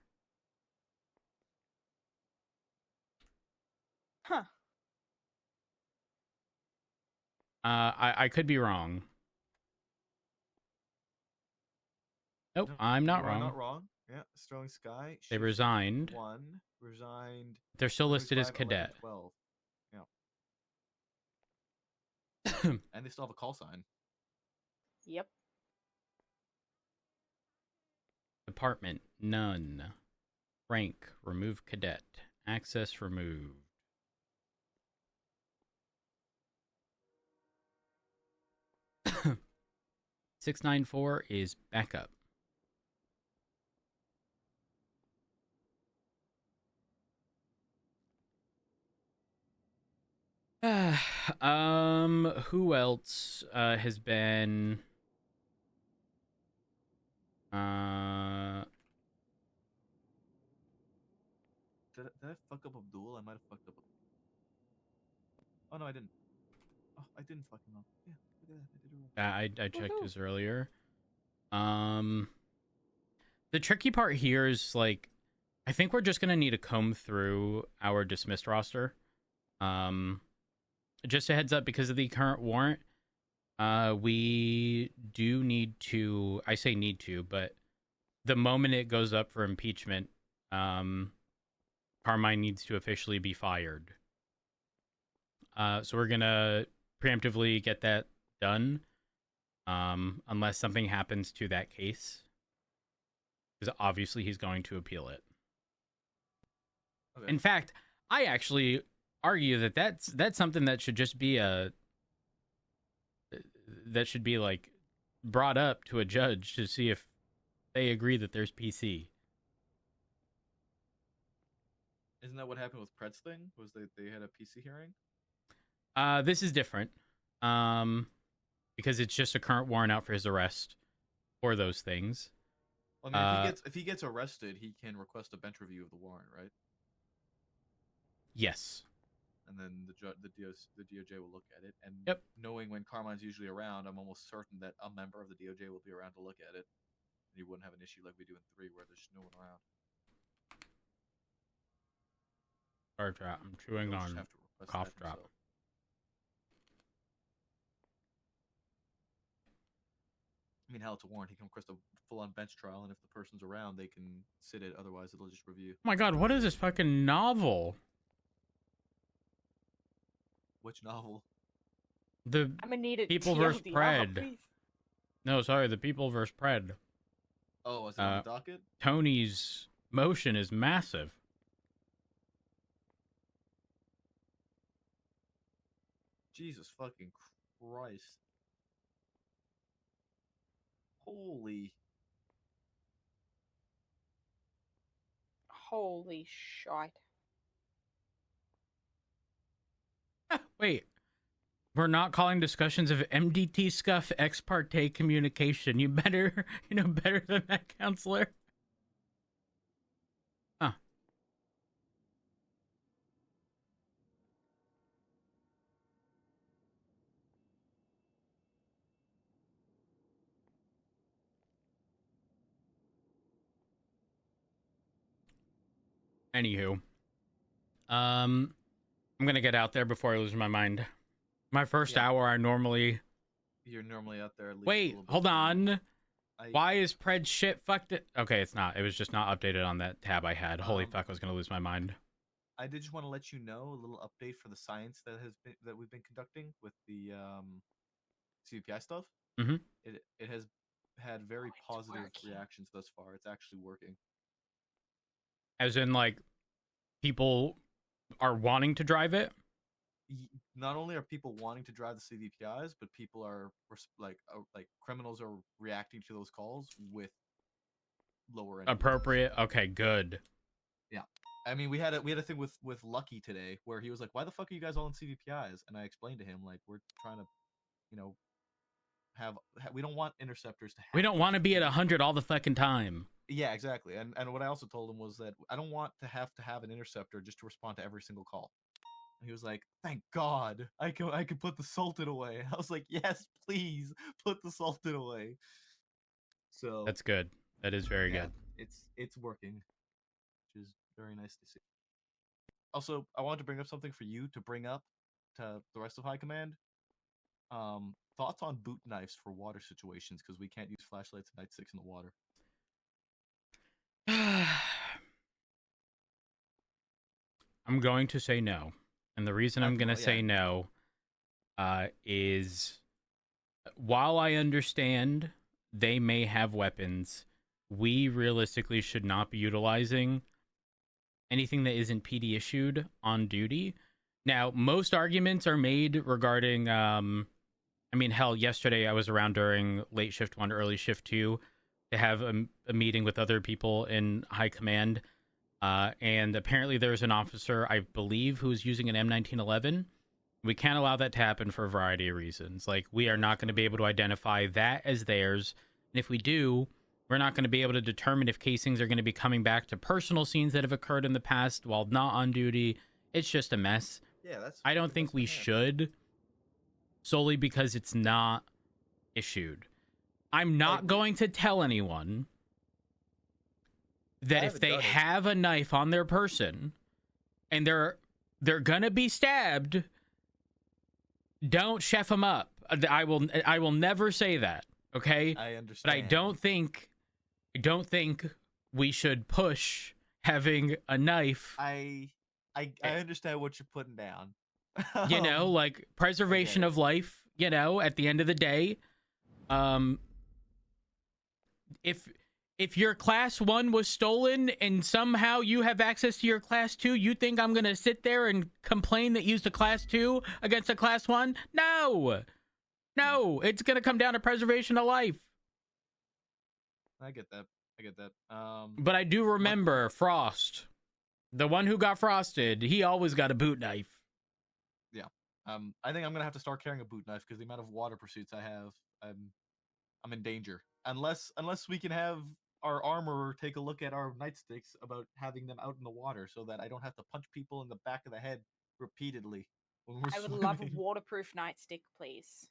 Huh. I could be wrong. Nope, No, I'm not you are wrong. not wrong. Yeah, Sterling Sky. They shift resigned. 1 resigned. They're still January listed as 5, 11, cadet. 12. And they still have a call sign. Yep. Department, none. Rank, remove cadet. Access removed. $694 is backup. Who else has been Did I fuck up Abdul? I might have fucked up. Oh no, I didn't. Oh, I didn't fuck him up. Yeah, look at that. I did it right. I checked his earlier. The tricky part here is like I think we're just gonna need to comb through our dismissed roster. Just a heads up, because of the current warrant, we do need to, I say need to, but the moment it goes up for impeachment, Carmine needs to officially be fired. So we're gonna preemptively get that done, unless something happens to that case, because obviously he's going to appeal it. Okay. In fact, I actually argue that that's something that should just be like brought up to a judge to see if they agree that there's PC. Isn't that what happened with Pred's thing? Was they had a PC hearing? This is different, because it's just a current warrant out for his arrest for those things. I mean, if he gets arrested, he can request a bench review of the warrant, right? Yes. And then the DOJ will look at it. And Yep. knowing when Carmine's usually around, I'm almost certain that a member of the DOJ will be around to look at it. And you wouldn't have an issue like we do in 3 where there's no one around. Sorry, drop. I'm chewing They'll just on have to request cough that drop. themselves. I mean, hell, it's a warrant. He can request a full-on bench trial, and if the person's around, they can sit it. Otherwise, it'll just review. Oh my god, what is this fucking novel? Which novel? The I'm gonna need it. People vs. TLDR, Pred. please. No, sorry, the People vs. Pred. Oh, is it on the docket? Tony's motion is massive. Jesus fucking Christ. Holy. Holy shite. Wait. We're not calling discussions of MDT scuff ex parte communication. You better, better than that, counselor. Huh. Anywho. I'm gonna get out there before I lose my mind. My first hour, I normally... You're normally out there at least. Wait, hold on. Why is Pred shit fucked it? Okay, it's not. It was just not updated on that tab I had. Holy fuck, I was gonna lose my mind. I did just want to let you know a little update for the science that we've been conducting with the CVPI stuff. Mm-hmm. It has had very positive reactions thus far. It's actually working. As in, like, people are wanting to drive it? Not only are people wanting to drive the CVPIs, but people are like criminals are reacting to those calls with lower end. Appropriate. Okay, good. Yeah, I mean we had a thing with Lucky today where he was like, "Why the fuck are you guys all in CVPIs?" And I explained to him like we're trying to, we don't want interceptors to. We don't want to be at 100 all the fucking time. Yeah, exactly. And what I also told him was that I don't want to have an interceptor just to respond to every single call. He was like, "Thank God, I can put the Sultan away." I was like, "Yes, please put the Sultan away." So That's good. That is very yeah, good. it's working, which is very nice to see. Also, I wanted to bring up something for you to bring up to the rest of High Command. Thoughts on boot knives for water situations, because we can't use flashlights and nightsticks in the water. I'm going to say no. And the reason I'm going to say no is while I understand they may have weapons, we realistically should not be utilizing anything that isn't PD issued on duty. Now, most arguments are made regarding, I mean, hell, yesterday I was around during late shift 1, early shift 2 to have a meeting with other people in high command. And apparently there's an officer, I believe, who's using an M1911. We can't allow that to happen for a variety of reasons. Like, we are not going to be able to identify that as theirs. And if we do, we're not going to be able to determine if casings are going to be coming back to personal scenes that have occurred in the past while not on duty. It's just a mess. Yeah, I don't think we should, solely because it's not issued. I'm not going to tell anyone that if they have a knife on their person and they're gonna be stabbed, don't chef them up. I will never say that. Okay, I understand, but I don't think we should push having a knife. I understand what you're putting down. You know, like preservation of life. You know, at the end of the day, if your class 1 was stolen and somehow you have access to your class 2, you think I'm going to sit there and complain that you used a class 2 against a class 1? No, it's going to come down to preservation of life. I get that. But I do remember Frost, the one who got frosted. He always got a boot knife. Yeah. I think I'm gonna have to start carrying a boot knife because the amount of water pursuits I have, I'm in danger. Unless we can have our armorer take a look at our nightsticks about having them out in the water so that I don't have to punch people in the back of the head repeatedly when we're I would swimming. love a waterproof nightstick, please.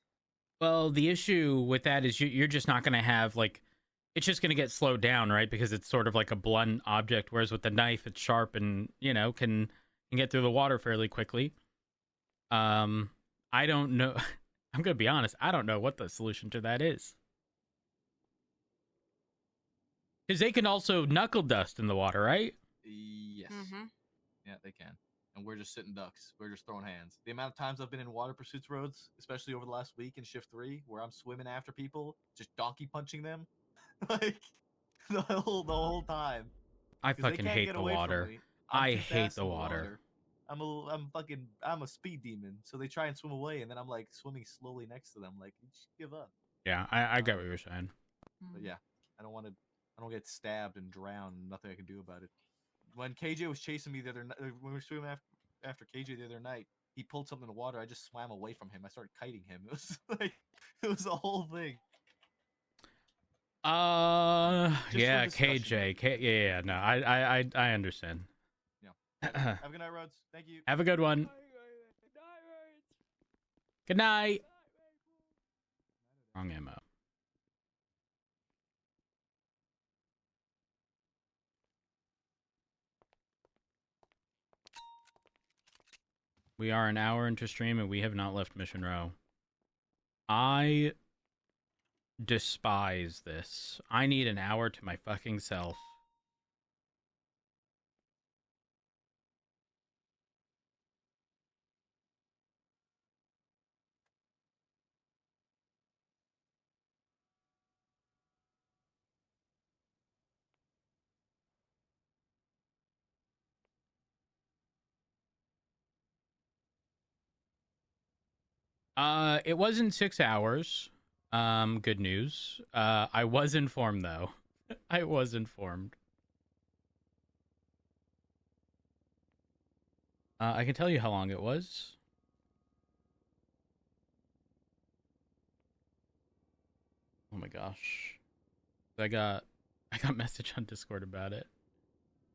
Well, the issue with that is you're just not going to have, like, it's just going to get slowed down, right? Because it's sort of like a blunt object, whereas with the knife, it's sharp and, you know, can get through the water fairly quickly. I don't know. I'm going to be honest. I don't know what the solution to that is. Because they can also knuckle dust in the water, right? Yes. Mm-hmm. Yeah, they can. And we're just sitting ducks. We're just throwing hands. The amount of times I've been in water pursuits roads, especially over the last week in shift 3, where I'm swimming after people, just donkey punching them, like the whole time. I fucking hate the water. I hate the water. I'm a speed demon. So they try and swim away, and then I'm like swimming slowly next to them. Like, just give up. Yeah, I get what you're saying. But yeah, I don't get stabbed and drowned. Nothing I can do about it. When KJ was chasing me the other night, when we were swimming after KJ the other night, he pulled something in the water. I just swam away from him. I started kiting him. It was like, it was a whole thing. Yeah, KJ. Yeah, no, I understand. Yeah. Have a good night, Rhodes. Thank you. Have a good one. Good night. Wrong ammo. We are an hour into stream and we have not left Mission Row. I despise this. I need an hour to my fucking self. It wasn't 6 hours. Good news. I was informed though. I was informed. I can tell you how long it was. Oh my gosh. I got message on Discord about it.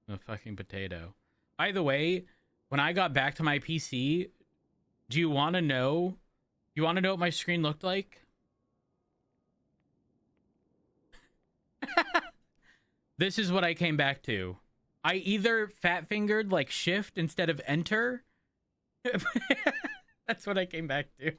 I'm a fucking potato. By the way, when I got back to my PC, do you want to know? You want to know what my screen looked like? This is what I came back to. I either fat fingered like shift instead of enter. That's what I came back to.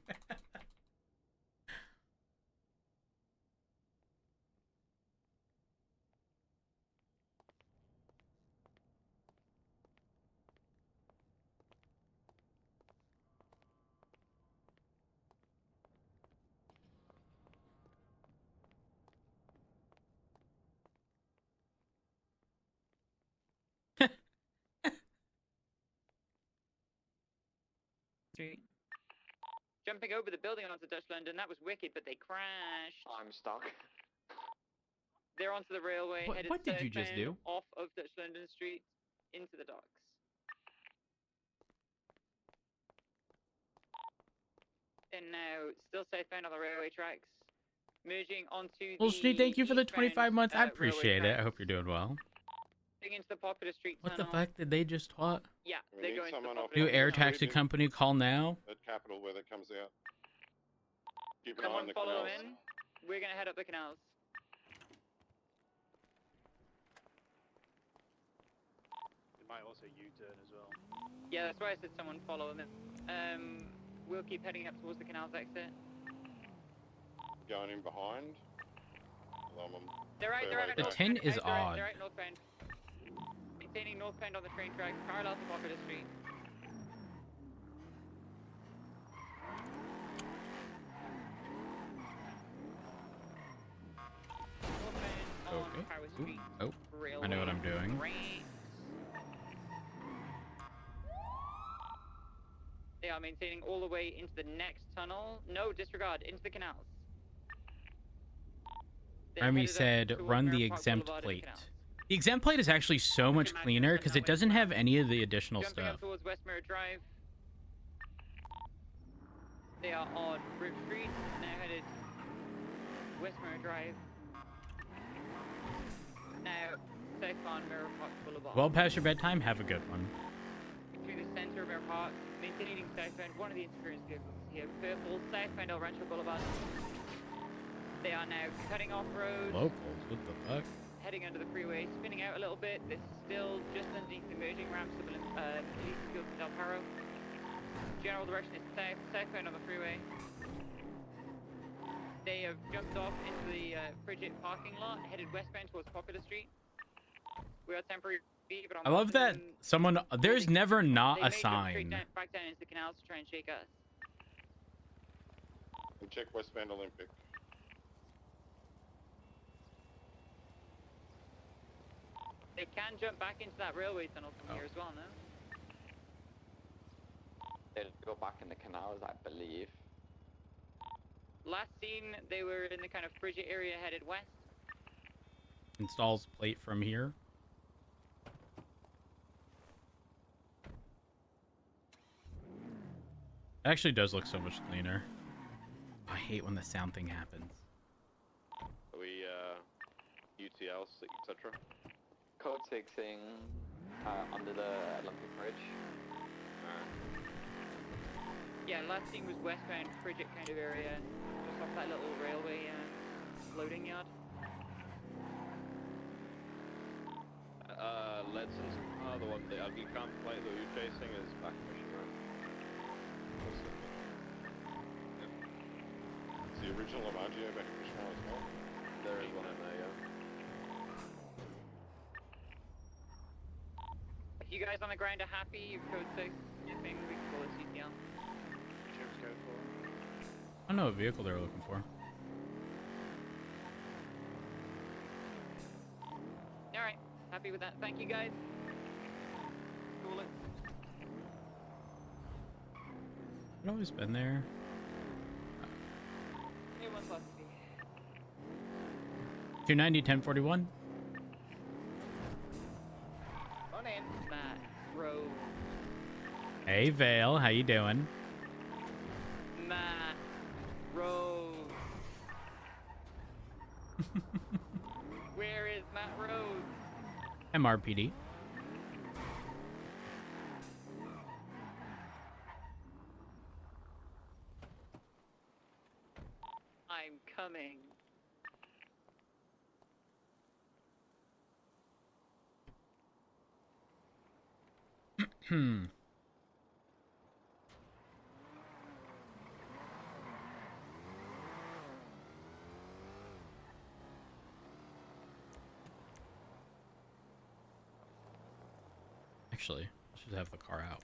Street. Jumping over the building onto Dutch London, that was wicked, but they crashed. I'm stuck. They're onto the railway, headed What did you just southbound do? off of Dutch London Street into the docks. And now, still southbound on the railway tracks. Merging onto Well, the Sneed, thank you for the eastbound, 25 months. I railway appreciate it. I tracks. hope you're doing well. Heading into the Popular Street What the tunnel. fuck did they just twat? Yeah, We they're need going to the someone off Popular New Street air tunnel. taxi company, call now. At Capital where that comes out. Keep an eye on Someone the follow canals. them in. We're going to head up the canals. It might also U-turn as well. Yeah, that's why I said someone follow them in. We'll keep heading up towards the canals exit. Going in behind. They're right, Fairway The back. tin is they're odd. They're right northbound. Maintaining northbound on the train track, parallel to Popular Street. Northbound on Okay. Power Ooh, Street. oh, I know what I'm doing. They are maintaining all the way into the next tunnel. No, disregard, into the canals. They're Remy headed up said, towards run the Mirror Park exempt Boulevard in the plate. canals. The exempt plate is actually so much cleaner because it doesn't have any of the additional Jumping stuff. up towards West Mirror Drive. They are on Rip Street, now headed West Mirror Drive. Now, south on Mirror Park Boulevard. Well past your bedtime, have a good one. Through the center of Mirror Park, maintaining southbound, one of the interference vehicles here, purple, southbound El Rancho Boulevard. They are now cutting off road, Locals, what the fuck? heading under the freeway, spinning out a little bit. This is still just underneath the merging ramps of Elise Field to Del Paro. General direction is south, southbound on the freeway. They have jumped off into the Frigid parking lot, headed westbound towards Popular Street. We are temporary, but on I love that someone, there's never not they a may jump straight sign. back down into the canals to try and shake us. And check Westbound Olympic. They can jump back into that railway tunnel from here as well, no? They'll go back in the canals, I believe. Last seen, they were in the kind of Frigid area headed west. Installs plate from here. It actually does look so much cleaner. I hate when the sound thing happens. Are we, UTLs, etc.? Code 6ing under the Olympic Bridge. Yeah, last seen was westbound Frigid kind of area, just off that little railway loading yard. Ledson's the one, the ugly camp plate that we were chasing is back in Mission Road. It's the original Amaggio back in Mission as well. There is one in there, yeah. If you guys on the ground are happy, you've code 6, you think we can call it CTL. Jim's code for. I don't know what vehicle they're looking for. Alright, happy with that. Thank you guys. Cool it. I've always been there. Hey, one's left to be. 290, 1041. On in. Matt, Rose. Hey, Vale, how you doing? Matt, Rose. Where is Matt Rose? MRPD. I'm coming. Actually, I should have the car out.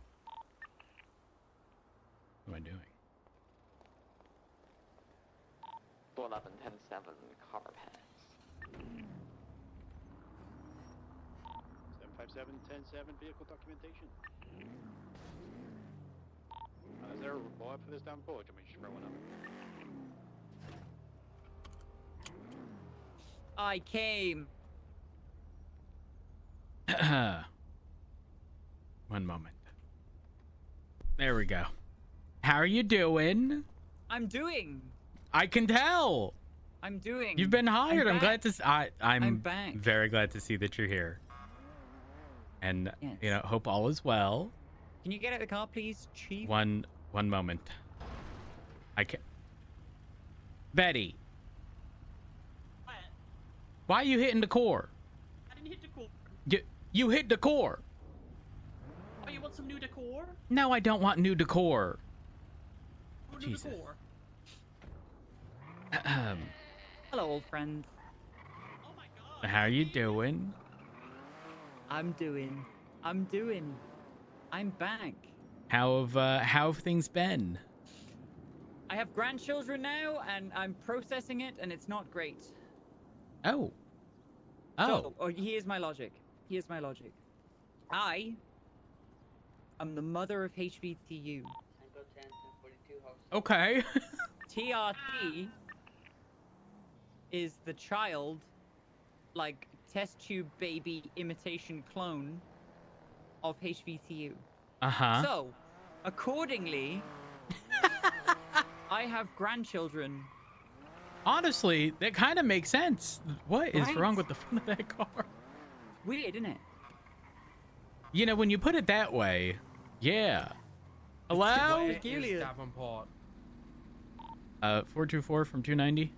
What am I doing? 411, 10-7, car repairs. 757, 10-7, vehicle documentation. Is there a report for this down forward? Can we just throw one up? I came. One moment. There we go. How are you doing? I'm doing. I can tell. I'm doing. You've been hired. I'm glad to. I'm back. very glad to see that you're here. And Yes. you know, hope all is well. Can you get out of the car, please, Chief? One moment. I can. Betty. What? Why are you hitting the core? I didn't hit the core. You hit the core. Oh, you want some new decor? No, I don't want new decor. Oh, new Jesus. decor. Hello, old friend. Oh my god. How are you doing? I'm doing. I'm back. How have things been? I have grandchildren now, and I'm processing it, and it's not great. Oh. So, here's my logic. I am the mother of HVTU. Okay. TRT is the child, like, test tube baby imitation clone of HVTU. Uh-huh. So, accordingly, I have grandchildren. Honestly, that kind of makes sense. What is Right? wrong with the front of that car? Weird, isn't it? You know, when you put it that way, yeah. Hello? Where is Davenport? 424 from 290.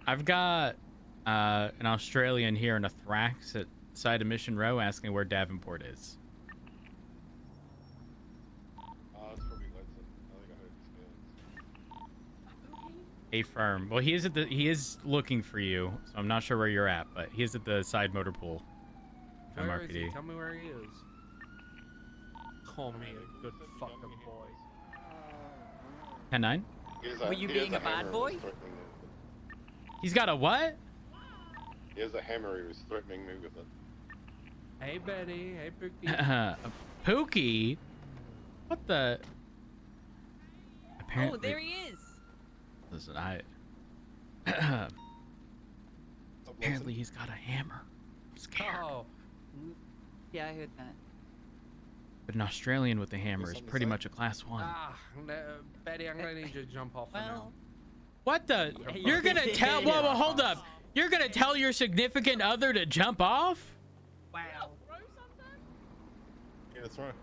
I've got an Australian here in a Thrax at side of Mission Row asking where Davenport is. It's probably Ledson. I think I heard his A firm. Well, he is looking for you, so I'm not sure where you're at, but he is at the side motor pool. Where is he? MRPD. Tell me where he is. Call me a good fucking boy. 10-9? Were you being a bad boy? He's got a what? He has a hammer. He was threatening me with it. Hey, Betty. Hey, Pookie. Pookie? What the? Apparently, Oh, there he is. Listen, apparently he's got a hammer. I'm scared. Oh. Yeah, I heard that. But an Australian with a hammer is pretty much a class 1. Ah, no, Betty, I'm gonna need you to jump off for now. What the? Yeah, You're gonna tell? Whoa, hold up. You're gonna tell your significant other to jump off? Wow. Yeah, that's right.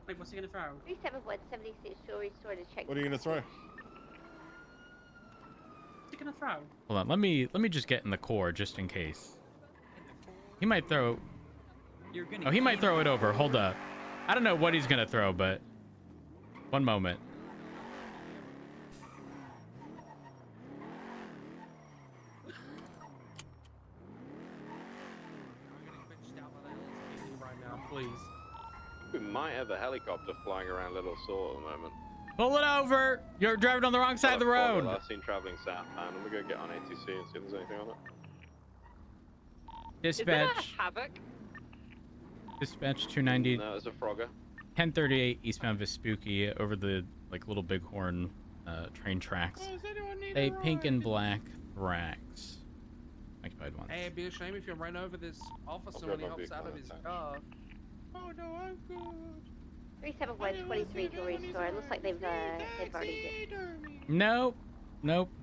Wait, what's he gonna throw? 37176 jewelry store to check. What are you gonna throw? What's he gonna throw? Hold on. Let me just get in the core just in case. He might throw. Oh, he might throw it over. Hold up. I don't know what he's gonna throw, but one moment. Right now, please. We might have a helicopter flying around Little Saw at the moment. Pull it over. You're driving on the wrong side of the road. I've seen traveling southbound. I'm gonna go get on ATC and see if there's anything on it. Dispatch. Havoc? Dispatch 290. No, it's a Frogger. 1038 eastbound Vespucci over the little bighorn train tracks. A pink and black Thrax. Occupied once. Hey, it'd be a shame if you ran over this officer when he hops out of his car. Oh no, I'm good. 37123 jewelry store. Looks like they've already did. Nope.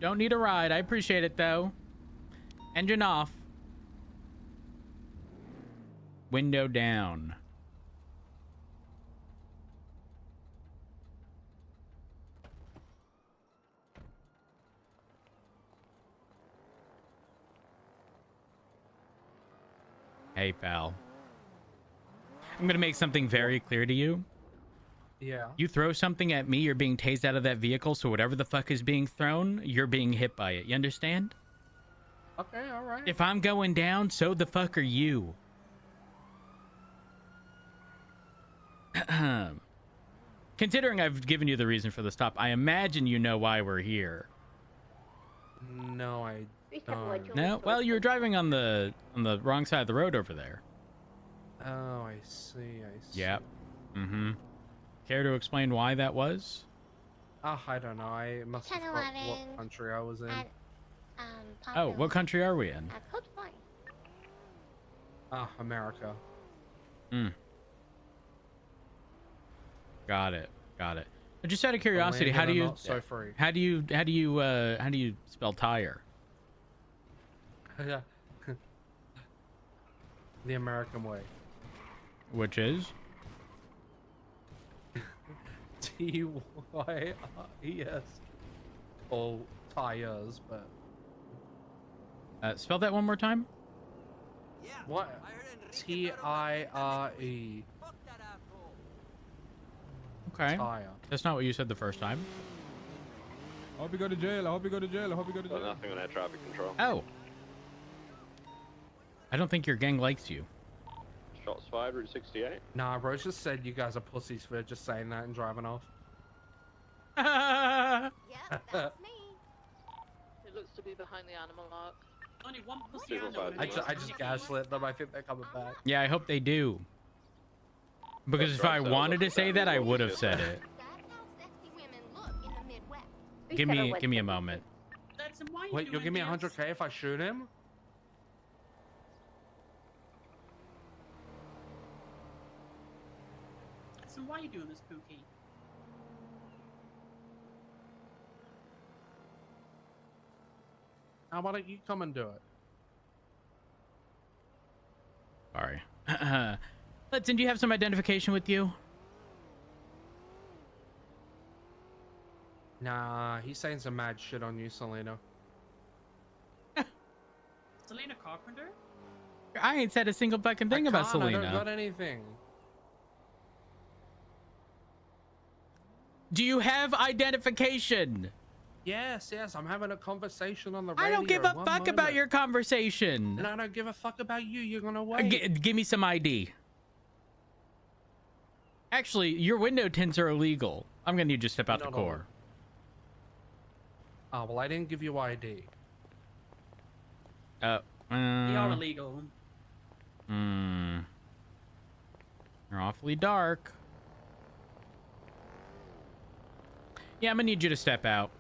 Don't need a ride. I appreciate it though. Engine off. Window down. Hey, pal. I'm gonna make something very clear to you. Yeah. You throw something at me, you're being tased out of that vehicle, so whatever the fuck is being thrown, you're being hit by it. You understand? Okay, all right. If I'm going down, so the fuck are you. Considering I've given you the reason for the stop, I imagine you know why we're here. No, I don't. No? Well, you were driving on the wrong side of the road over there. Oh, I see. Yep. Mm-hmm. Care to explain why that was? I don't know. I must have forgot what country I was in. Oh, what country are we in? America. Got it. Just out of curiosity, how do you spell tire? The American way. Which is T-Y-R-E-S. Or tires, but spell that one more time. what? T-I-R-E. Okay. Tire. That's not what you said the first time. I hope you go to jail. I hope you go to jail. I hope you go to jail. Got nothing on air traffic control. Oh. I don't think your gang likes you. Shots fired, Route 68. Nah, Rose just said you guys are pussies for just saying that and driving off. Yep, that's me. It looks to be behind the animal lock. Only one pussy I just gaslit them. I think they're coming back. Yeah, I hope they do. Because if I wanted to say that, I would have said it. Give me a moment. Wait, you'll give me 100K if I shoot him? So why are you doing this, Pookie? Why don't you come and do it? Sorry. Letson, do you have some identification with you? Nah, he's saying some mad shit on you, Selena. Selena Carpenter? I ain't said a single fucking thing about Selena. I don't got anything. Do you have identification? Yes, I'm having a conversation on the radio. I don't give a fuck about your conversation. And I don't give a fuck about you. You're gonna wait. Give me some ID. Actually, your window tints are illegal. I'm gonna need you to step out the core. Oh, well, I didn't give you ID. They are illegal. You're awfully dark. Yeah, I'm gonna need you to step out.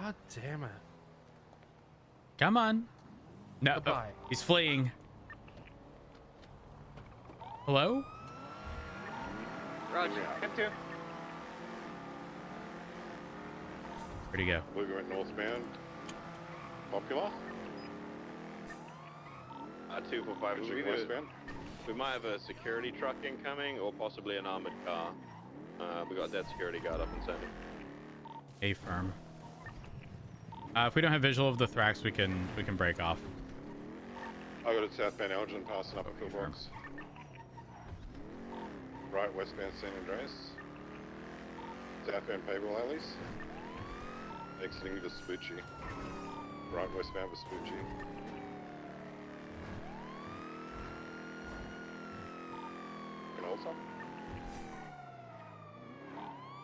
God damn it. Come on. No, Goodbye. He's fleeing. Hello? Roger. Him too. Where'd he go? We're going northbound. Popular. 245 westbound. We might have a security truck incoming or possibly an armored car. We got a dead security guard up in Sandy. A firm. If we don't have visual of the Thrax, we can break off. I got a southbound Elgin passing up a pillbox. Right, westbound San Andreas. Southbound Payball Alleys. Exiting Vespucci. Right, westbound Vespucci. In Alta.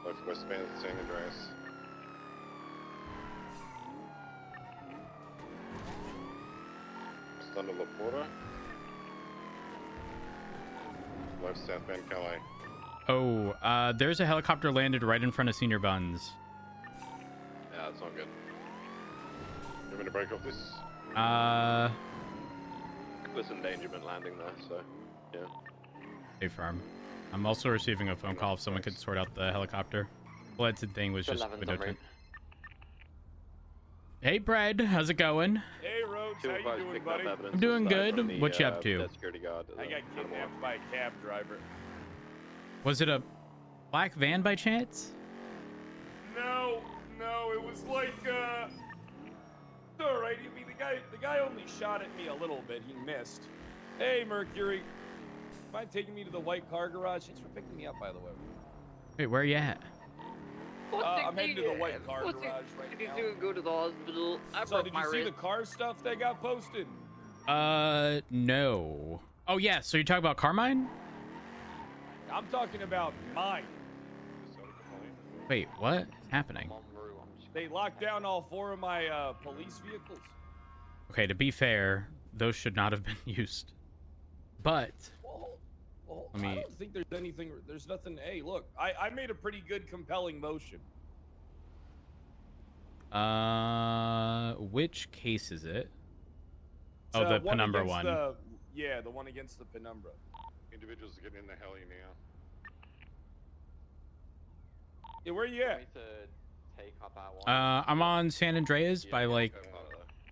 Left westbound San Andreas. Just under La Porta. Left southbound Calais. Oh, there's a helicopter landed right in front of Senior Buns. Yeah, that's not good. You want me to break off this? There's endangerment landing there, so yeah. A firm. I'm also receiving a phone call if someone could sort out the helicopter. Bledson thing was just window tint. Hey, Brad, how's it going? Hey, Rhodes, how you doing, buddy? I'm doing good. What you up to? I got kidnapped by a cab driver. Was it a black van by chance? No, it was like, it's all right. I mean, the guy only shot at me a little bit. He missed. Hey, Mercury. mind taking me to the white car garage? Thanks for picking me up, by the way. Wait, where you at? I'm heading to the white car garage right now. Go to the hospital. I So, broke did my you see wrist. the car stuff that got posted? No. Oh, yeah, so you're talking about Carmine? I'm talking about mine. Wait, what is happening? They locked down all 4 of my police vehicles. Okay, to be fair, those should not have been used. But let me. I don't think there's anything. There's nothing. Hey, look, I made a pretty good, compelling motion. Which case is it? It's, Oh, the one Penumbra against one. Yeah, the one against the Penumbra. Individuals are getting in the heli now. Yeah, where you at? I'm on San Andreas by like.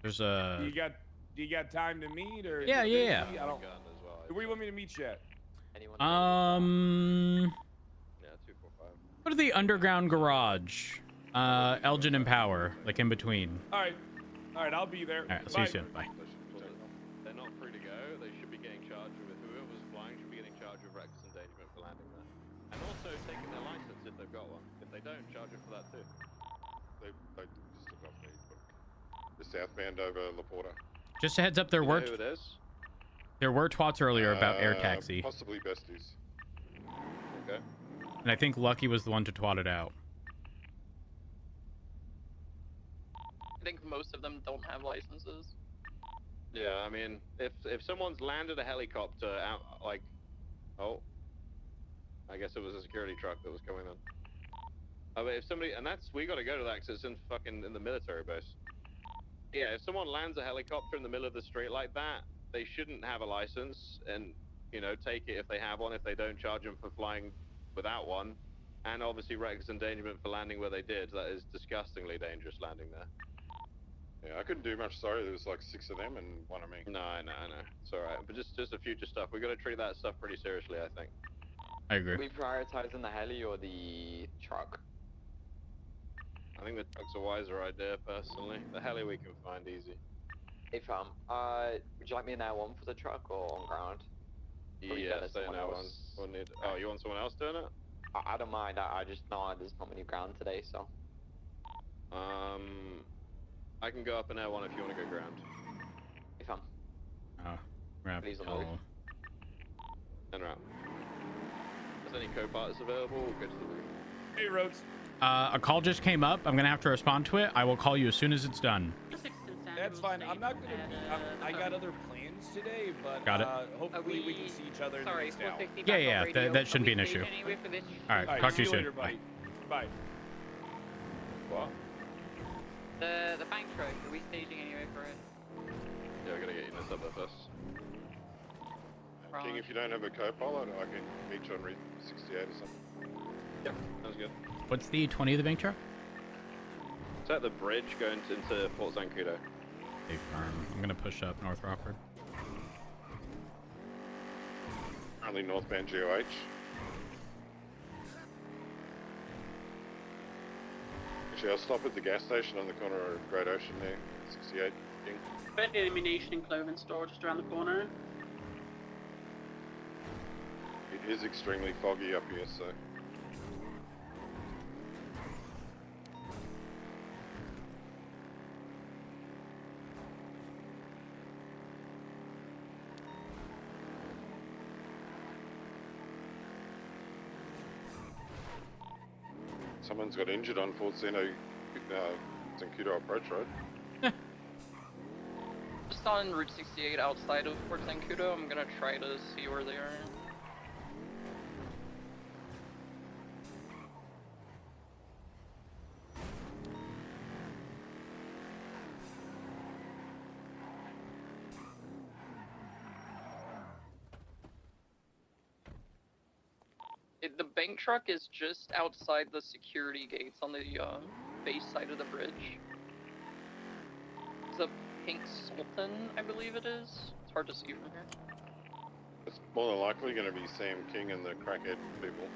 There's a. Do you got time to meet or? Yeah. I don't. Where do you want me to meet you at? What are the underground garage? Elgin and Power, like in between. All right, I'll be there. All right, I'll see you soon. Bye. They're not free to go. They should be getting charged with whoever's flying should be getting charged with reckless endangerment for landing there, and also taking their license if they've got one. If they don't, charge it for that too. They just took off the southbound over Laporta. Just a heads up, there were Who it is? there were twats earlier about air taxi, Possibly besties. Okay. and I think Lucky was the one to twat it out. I think most of them don't have licenses. Yeah, I mean, if someone's landed a helicopter out, like, oh, I guess it was a security truck that was coming in. But if somebody, and we got to go to that because it's in the military base. Yeah, if someone lands a helicopter in the middle of the street like that, they shouldn't have a license, and take it if they have one. If they don't, charge them for flying without one, and obviously reckless endangerment for landing where they did. That is disgustingly dangerous landing there. Yeah, I couldn't do much. Sorry, there was like 6 of them and 1 of me. No, I know. It's alright. But just the future stuff. We got to treat that stuff pretty seriously, I think. I agree. Are we prioritizing the heli or the truck? I think the truck's a wiser idea, personally. The heli we can find easy. Hey fam, would you like me in Air 1 for the truck or on ground? Probably Yeah, better stay in someone L1. else. We'll need. Oh, you want someone else doing it? I don't mind, I just know there's not many ground today, so. I can go up in L1 if you want to go ground. Hey fam. Oh, crap. Please on the Oh. roof. And around. Is any co-pilots available? We'll go to the roof. Hey, Rhodes. A call just came up. I'm gonna have to respond to it. I will call you as soon as it's done. That's fine. I'm not gonna be. I got other plans today, but Got it. Hopefully we can see each other in the next hour. Yeah. That shouldn't be an issue. All right. Talk to you see soon. later, buddy. Bye. What? The bank truck, are we staging anyway for it? Yeah, we gotta get Eunice up there first. King, if you don't have a co-pilot, I can meet you on Route 68 or something. Yep, sounds good. What's the 20 of the bank truck? It's at the bridge going into Fort Zancudo. Big farm. I'm gonna push up North Rockford. Currently northbound GOH. Actually, I'll stop at the gas station on the corner of Great Ocean there, 68 King. Better the ammunition and clothing store just around the corner. It is extremely foggy up here, so. Someone's got injured on Fort Zancudo Approach Road. Just on Route 68 outside of Fort Zancudo, I'm gonna try to see where they are. The bank truck is just outside the security gates on the base side of the bridge. It's a pink Sultan, I believe it is. It's hard to see from here. It's more than likely going to be Sam King and the crackhead people.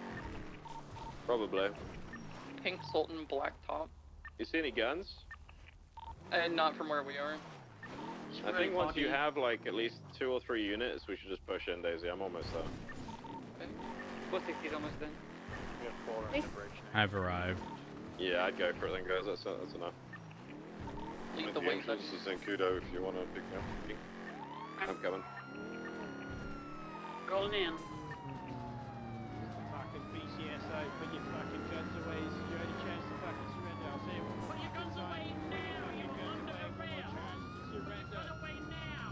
Probably. Pink Sultan, black top. You see any guns? Not from where we are. I think once you have like at least 2 or 3 units, we should just push in, Daisy. I'm almost there. 460's almost done. We have 4 on the bridge now. I've arrived. Yeah, I'd go for it then, guys. That's enough. Leave At the the wait entrance is Zancudo if you want to pick me up. I'm coming. Rolling in. Fucking BCSO, put your fucking guns away. This is your only chance to fucking surrender. I'll say it one more Put your guns away now! You're under arrest! Put your gun away now!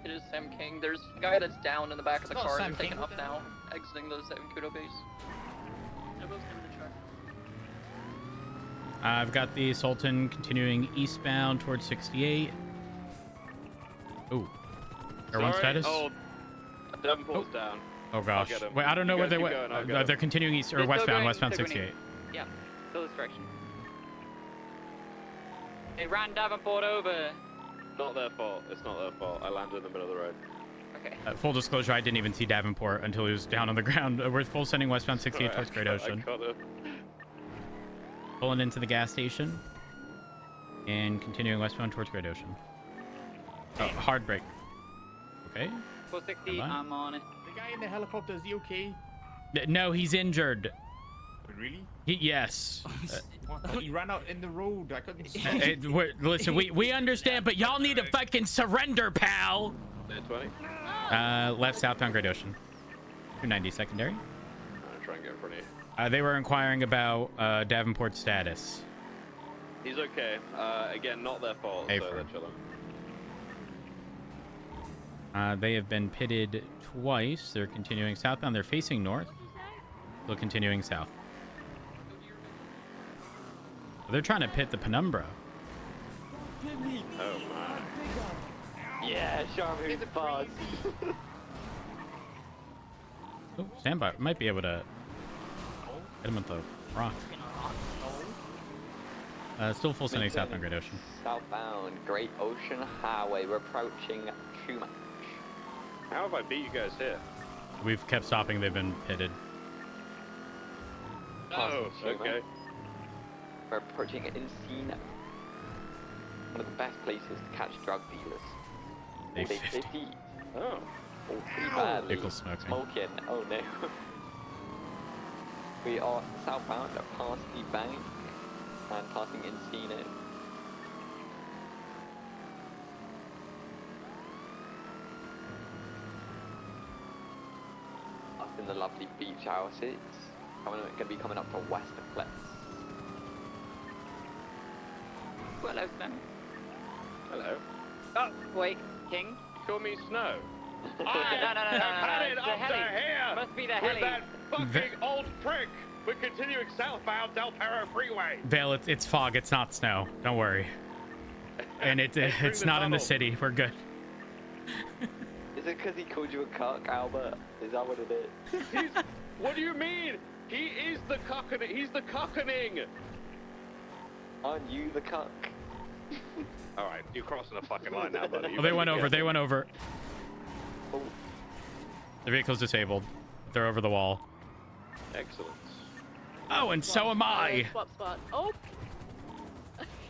It is Sam King. There's a guy that's down in the back of the It's not car. Sam They're taking King, up what the now, exiting the Zancudo base. I will stand in the truck. I've got the Sultan continuing eastbound towards 68. Ooh. Everyone status? Oh, Davenport's down. Oh gosh. I'll get 'em. Wait, I don't know You where guys they keep went. going, I'll get 'em. They're continuing east or They're still westbound, going- westbound still going 68. Yeah, still this direction. They ran Davenport over. Not their fault. It's not their fault. I landed in the middle of the road. Okay. Full disclosure, I didn't even see Davenport until he was down on the ground. We're full sending westbound 68 towards Great Ocean. I got it. Pulling into the gas station. And continuing westbound towards Great Ocean. Oh, hard brake. Okay. 460, Am I? I'm on it. The guy in the helicopter, is he okay? No, he's injured. Really? Yes. What? He ran out in the road. I couldn't see. Listen, we understand, but y'all need to fucking surrender, pal. 20. Left southbound Great Ocean. 290 secondary. I'll try and get in front of you. They were inquiring about Davenport's status. He's okay. Again, not their fault, Hey, so friend. they're chilling. They have been pitted twice. They're continuing southbound. They're facing north. Still continuing south. They're trying to pit the Penumbra. Oh my. Yeah, show him who's boss. Oh, standby. Might be able to hit him with the rock. Still full sending southbound Great Ocean. Southbound Great Ocean Highway. We're approaching Shumash. How have I beat you guys here? We've kept stopping. They've been pitted. Oh, okay. We're approaching Encino. One of the best places to catch drug dealers. Day 50. Oh. Pretty badly. Pickle smoking. Smoking. Oh no. We are southbound past the bank and passing Encino. Up in the lovely beach houses. Going to be coming up to west of Flex. Hello, Snow. Hello. Oh, wait, King. Call me Snow. No. Headed It's the up to heli. here Must be the with heli. that fucking old prick. We're continuing southbound Del Perro Freeway. Vale, it's fog. It's not snow. Don't worry. And it's not in the city. We're good. Is it because he called you a cuck, Albert? Is that what it is? What do you mean? He is the cockening. He's the cockening. Aren't you the cuck? All right, you're crossing the fucking line now, buddy. Oh, they went over. They went over. Oh. The vehicle's disabled. They're over the wall. Excellent. Oh, and so am I. Swap spot. Oh.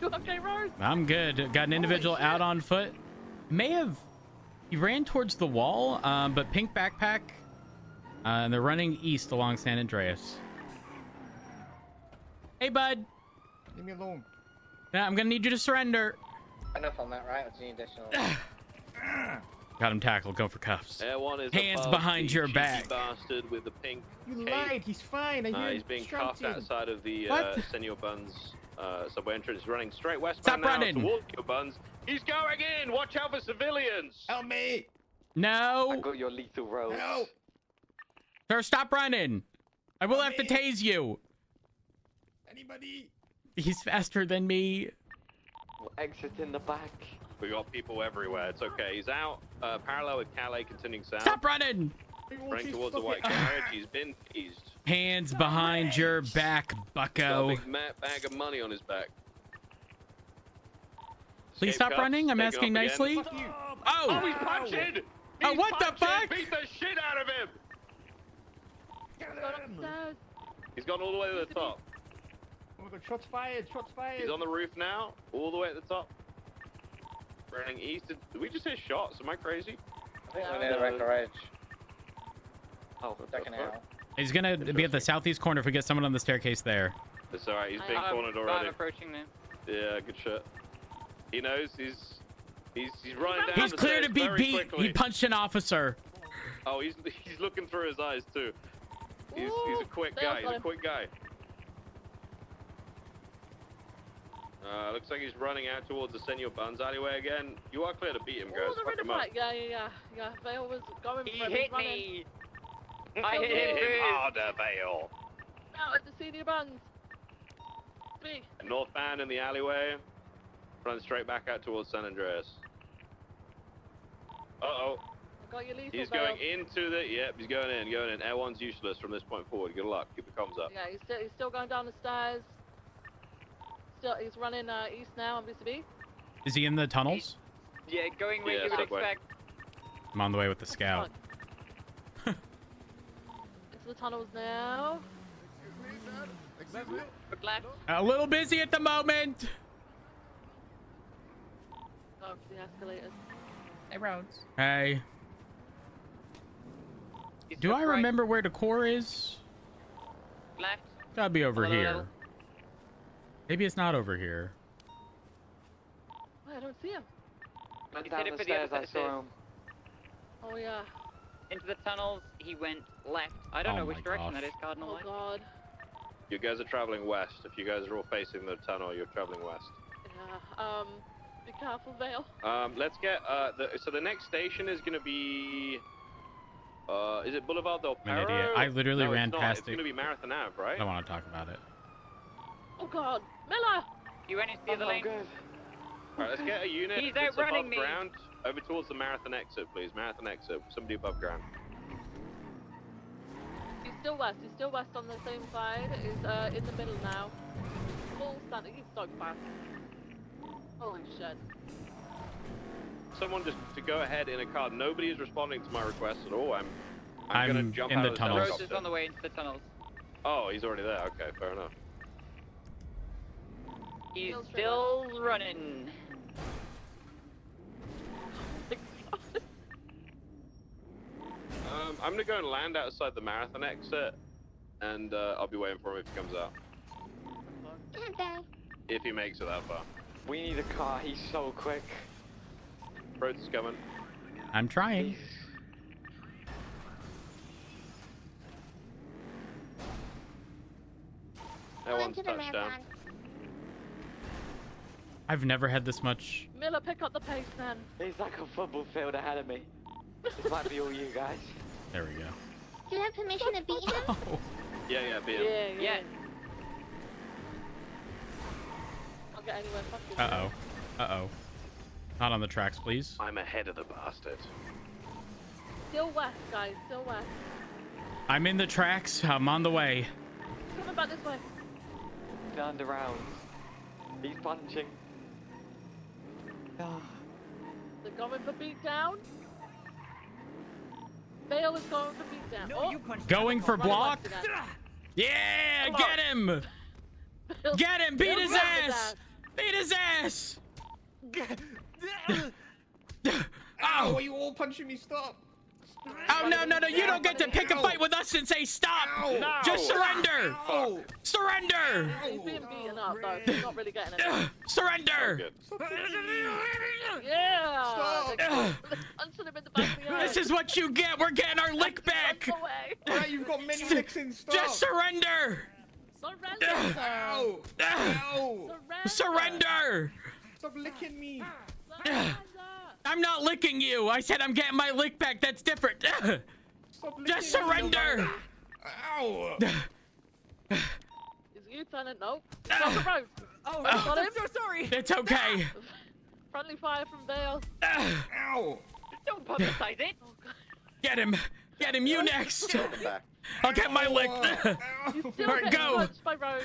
You okay, Rose? I'm good. Got an individual out on foot. He ran towards the wall, but pink backpack. And they're running east along San Andreas. Hey, bud. Leave me alone. I'm gonna need you to surrender. Enough on that, right? What's the additional? Got him tackled. Go for cuffs. Air one is Hands above behind the your cheeky back. bastard with the pink You cape. lied. He's fine. I hear He's being cuffed shouting. outside of the What? Senor Buns subway entrance. He's running straight westbound Stop now running. towards your Buns. He's going in. Watch out for civilians. Help me. No. I got your lethal rose. Help. Sir, stop running. I will have to tase you. Anybody? He's faster than me. We'll exit in the back. We got people everywhere. It's okay. He's out parallel with Calais, continuing south. Stop running. Running towards the white carriage. He's been teased. Hands behind your back, Got a bucko. big bag of money on his back. Please Escape stop cuffs, running. I'm taken asking off again. nicely. Oh, Oh. he's punching! Oh, He's what the punching! fuck? Beat the shit out of him! He's gone all the way to the top. Oh my god, shots fired, shots fired. He's on the roof now, all the way at the top. Running east. Did we just hear shots? Am I crazy? I think we're near the right garage. Oh, Second out. He's gonna be at the southeast corner if we get someone on the staircase there. It's alright, he's being cornered I'm already. approaching them. Yeah, good shit. He knows he's running down He's the clear to stairs be very beat. quickly. He punched an officer. Oh, he's looking through his eyes too. He's a quick guy. He's a quick guy. Looks like he's running out towards the Senor Buns alleyway again. You are clear to beat him, guys. Oh, Fuck him up. yeah. Vale was going He for hit running. me. I hit him harder, Vale. Out at the Senior Buns. Me. Northbound in the alleyway. Run straight back out towards San Andreas. Uh-oh. I got your lethal, He's Vale. going into the... Yep, he's going in. Air 1's useless from this point forward. Good luck. Keep the comms up. Yeah, he's still going down the stairs. He's running east now on BCB. Is he in the tunnels? Yeah, going where Yeah, you would subway. expect. I'm on the way with the scout. Into the tunnels now. Look left. A little busy at the moment. Oh, the escalators. Hey, Rhodes. Hey. Do I remember where the core is? Left. Gotta be over Hello, here. hello. Maybe it's not over here. I don't see him. Went He's down headed the for the other stairs, side I of saw him. Oh yeah. Into the tunnels, he went left. I don't Oh know which my direction gosh. that is, Cardinal. Oh Light. god. You guys are traveling west. If you guys are all facing the tunnel, you're traveling west. Yeah. Be careful, Vale. Let's get so the next station is gonna be is it Boulevard del I'm an Perro? idiot. I literally No, ran it's not. past It's it. gonna be Marathon Ave, I right? don't want to talk about it. Oh god, Miller. You went into the other lane. Alright, let's get a unit He's that's outrunning above me. ground over towards the Marathon exit, please. Marathon exit. Somebody above ground. He's still west. He's still west on the same side. He's in the middle now. Full standing. He's so fast. Holy shit. Someone just to go ahead in a car. Nobody is responding to my request at all. I'm I'm gonna jump in out the of the tunnels. Rhodes helicopter. is on the way into the tunnels. Oh, he's already there. Okay, fair enough. He's still running. I'm gonna go and land outside the Marathon exit, and I'll be waiting for him if he comes out. Okay. If he makes it that far. We need a car, he's so quick. Rhodes is coming. I'm trying. That one's to the touchdown. marathon. I've never had this much. Miller, pick up the pace, man. He's like a football field ahead of me. This might be all you guys. There we go. Do you have permission to beat him? Yeah, be him. Yeah. I'll get anywhere. Fuck you. Uh-oh. Not on the tracks, please. I'm ahead of the bastard. Still west, guys. Still west. I'm in the tracks. I'm on the way. Coming back this way. Turned around. He's punching. Oh. They're going for beatdown. Bale is going for beatdown. No, you punched Going for Running block? left to that. Yeah, Come on. get him! Get him! Beat Bale his running ass! Beat his ass! Ow, are you all punching me? Stop. Oh, no, you don't get to pick a fight with us and say stop! No. Just surrender! Ow. Surrender! He's being beaten up, though. He's not really getting it. Surrender! Yeah! Stop. Punching him in the back of the eye. This is what you get! We're getting our lick back! Away. Alright, you've got many licks in. Stop. Just surrender! Surrender! Ow. Ow. Surrender! Stop licking me. I'm not licking you! I said I'm getting my lick back, that's different! Stop licking Just surrender! Ow. Is you turning? Nope. Stop the road. Oh, Got him? I'm so sorry. It's okay! Friendly fire from Bale. Ow. Don't publicize it. Oh, God. Get him! Get him, you next! Back. I'll get my lick! He's still Alright, getting go! punched by Rose.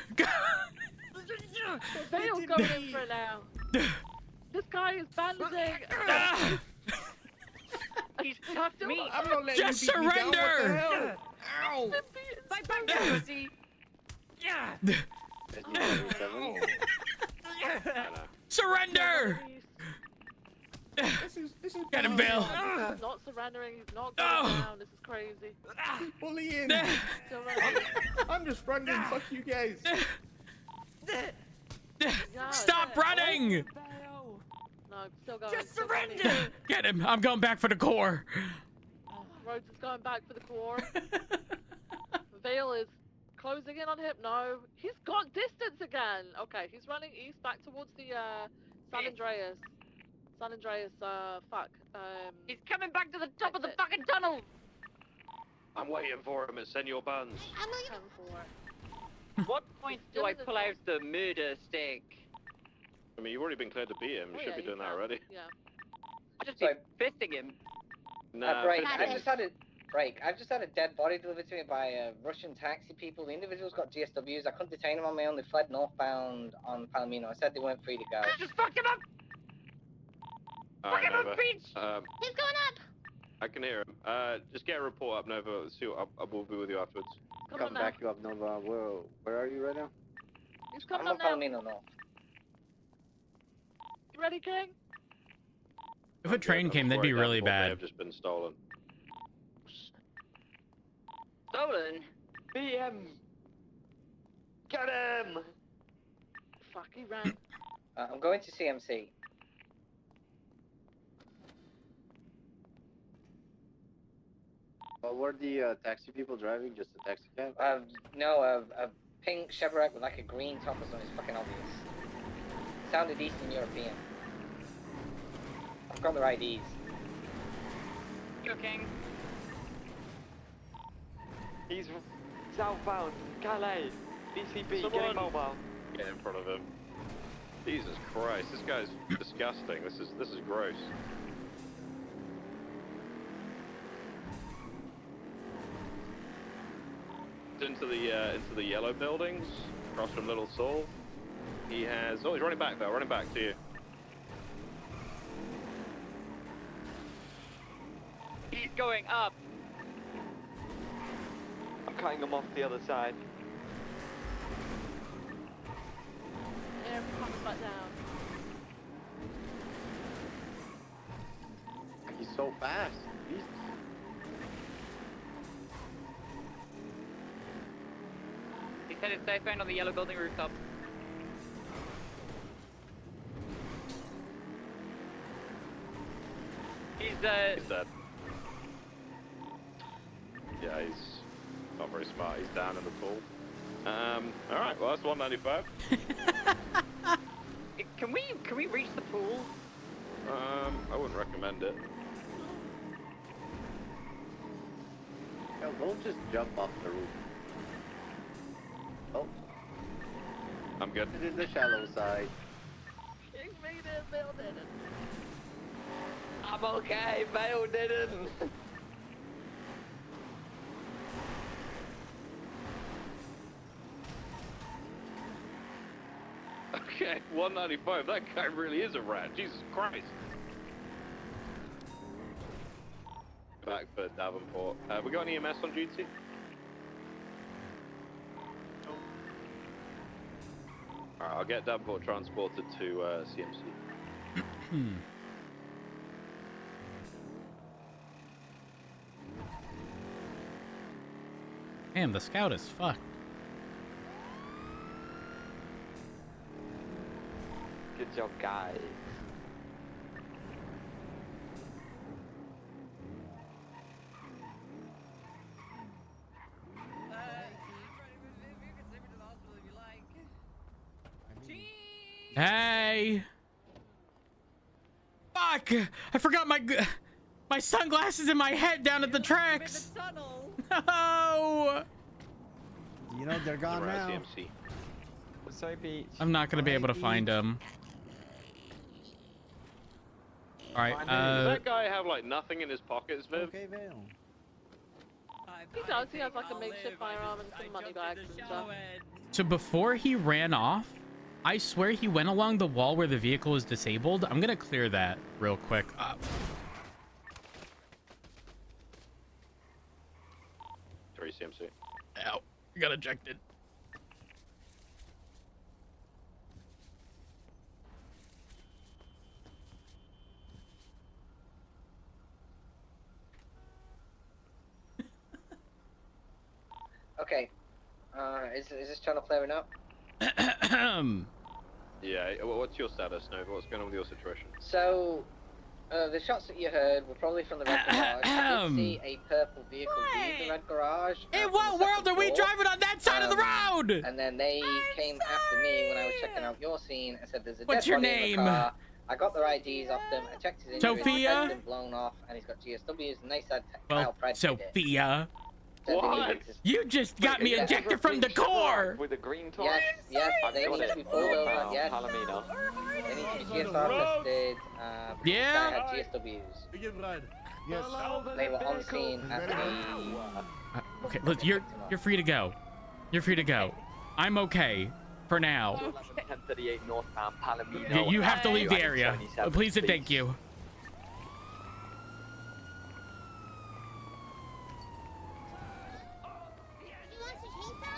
Bale's going in for it now. This guy is bandaging. He's cuffed me. I'm not letting Just you beat me down. What the surrender. hell? Ow. Fight back, pussy. Yeah. Surrender! This is Get him, Vale. He's not surrendering. He's not going down. This is crazy. Bullying. Still running. I'm just running. Fuck you guys. Stop running! No, still going. Just still going. surrender! Get him! I'm going back for the core. Rhodes is going back for the core. Vale is closing in on him. No, he's got distance again. Okay, he's running east back towards the San Andreas. San Andreas, fuck. He's coming back to the top of the fucking tunnel! I'm waiting for him at Senor Buns. What point do I pull out the murder stick? I mean, you've already been cleared to beat him. You should be doing that already. Yeah. I'll just be fisting him. Nah, break. fist I've him. just had a dead body delivered to me by Russian taxi people. The individuals got GSWs. I couldn't detain them on my own. They fled northbound on Palomino. I said they weren't free to go. Just fuck him up! Alright, Nova. He's going up! I can hear him. Just get a report up, Nova. See what I will be with you afterwards. Come back you up, Nova. Where are you right now? He's coming I'm up on now. Palomino North. You ready, King? If a train came, that'd be really They bad. have just been stolen. Stolen? BM! Get him! Fuck, he ran. I'm going to CMC. What were the taxi people driving? Just a taxi cab? No, a pink Chevrolet with like a green top or something. It's fucking obvious. Sounded Eastern European. I've got their IDs. You're king. He's southbound, Calais, DCP, getting mobile. Get in front of him. Jesus Christ, this guy's disgusting. This is gross. Into the yellow buildings, across from Little Seoul. He has. Oh, he's running back though. Running back to you. He's going up. I'm cutting him off the other side. Yeah, coming back down. He's so fast. Jesus. He's headed southbound on the yellow building rooftop. He's dead. Yeah, he's not very smart. He's down in the pool. All right. Well, that's 195. Can we reach the pool? I wouldn't recommend it. Yo, don't just jump off the roof. Oh. I'm good. This is the shallow side. King made it, Vale didn't. I'm okay, Vale didn't. Okay, 195. That guy really is a rat. Jesus Christ. Back for Davenport. We got an EMS on duty? Alright, I'll get Davenport transported to CMC. Damn, the scout is fucked. Good job, guys. Hey! Fuck! I forgot my sunglasses in my head down at the tracks. No! You know they're gone now. CMC. Sorry, Pete. I'm not gonna be able to find them. All right. Does that guy have like nothing in his pockets, Viv? Okay, Vale. He does. He has like a makeshift firearm and some money bags and stuff. So before he ran off, I swear he went along the wall where the vehicle was disabled. I'm gonna clear that real quick. Sorry, CMC. Ow! I got ejected. Okay. Is this channel flaring up? Yeah. What's your status, Nova? What's going on with your situation? So, the shots that you heard were probably from the red garage. I did see a purple vehicle leave the red garage. In what world are we driving on that side of the road? And then they came after me when I was checking out your scene and said, "There's a What's dead your body name? in the car." I got their IDs off them. I checked his injuries. His Sophia? head's been blown off, and he's got GSWs. And they said, Well, "Kyle Pratt did it." Sophia. What? You just got me ejected from the core. With a green top. Yes, they need to be pulled over. Yes, Palomino. they need to be GSR tested. Yeah. They had GSWs. Yes. They were on scene at the. Okay, look, you're free to go. You're free to go. I'm okay for now. 1038 northbound Palomino. You have to leave the area. Please and thank you.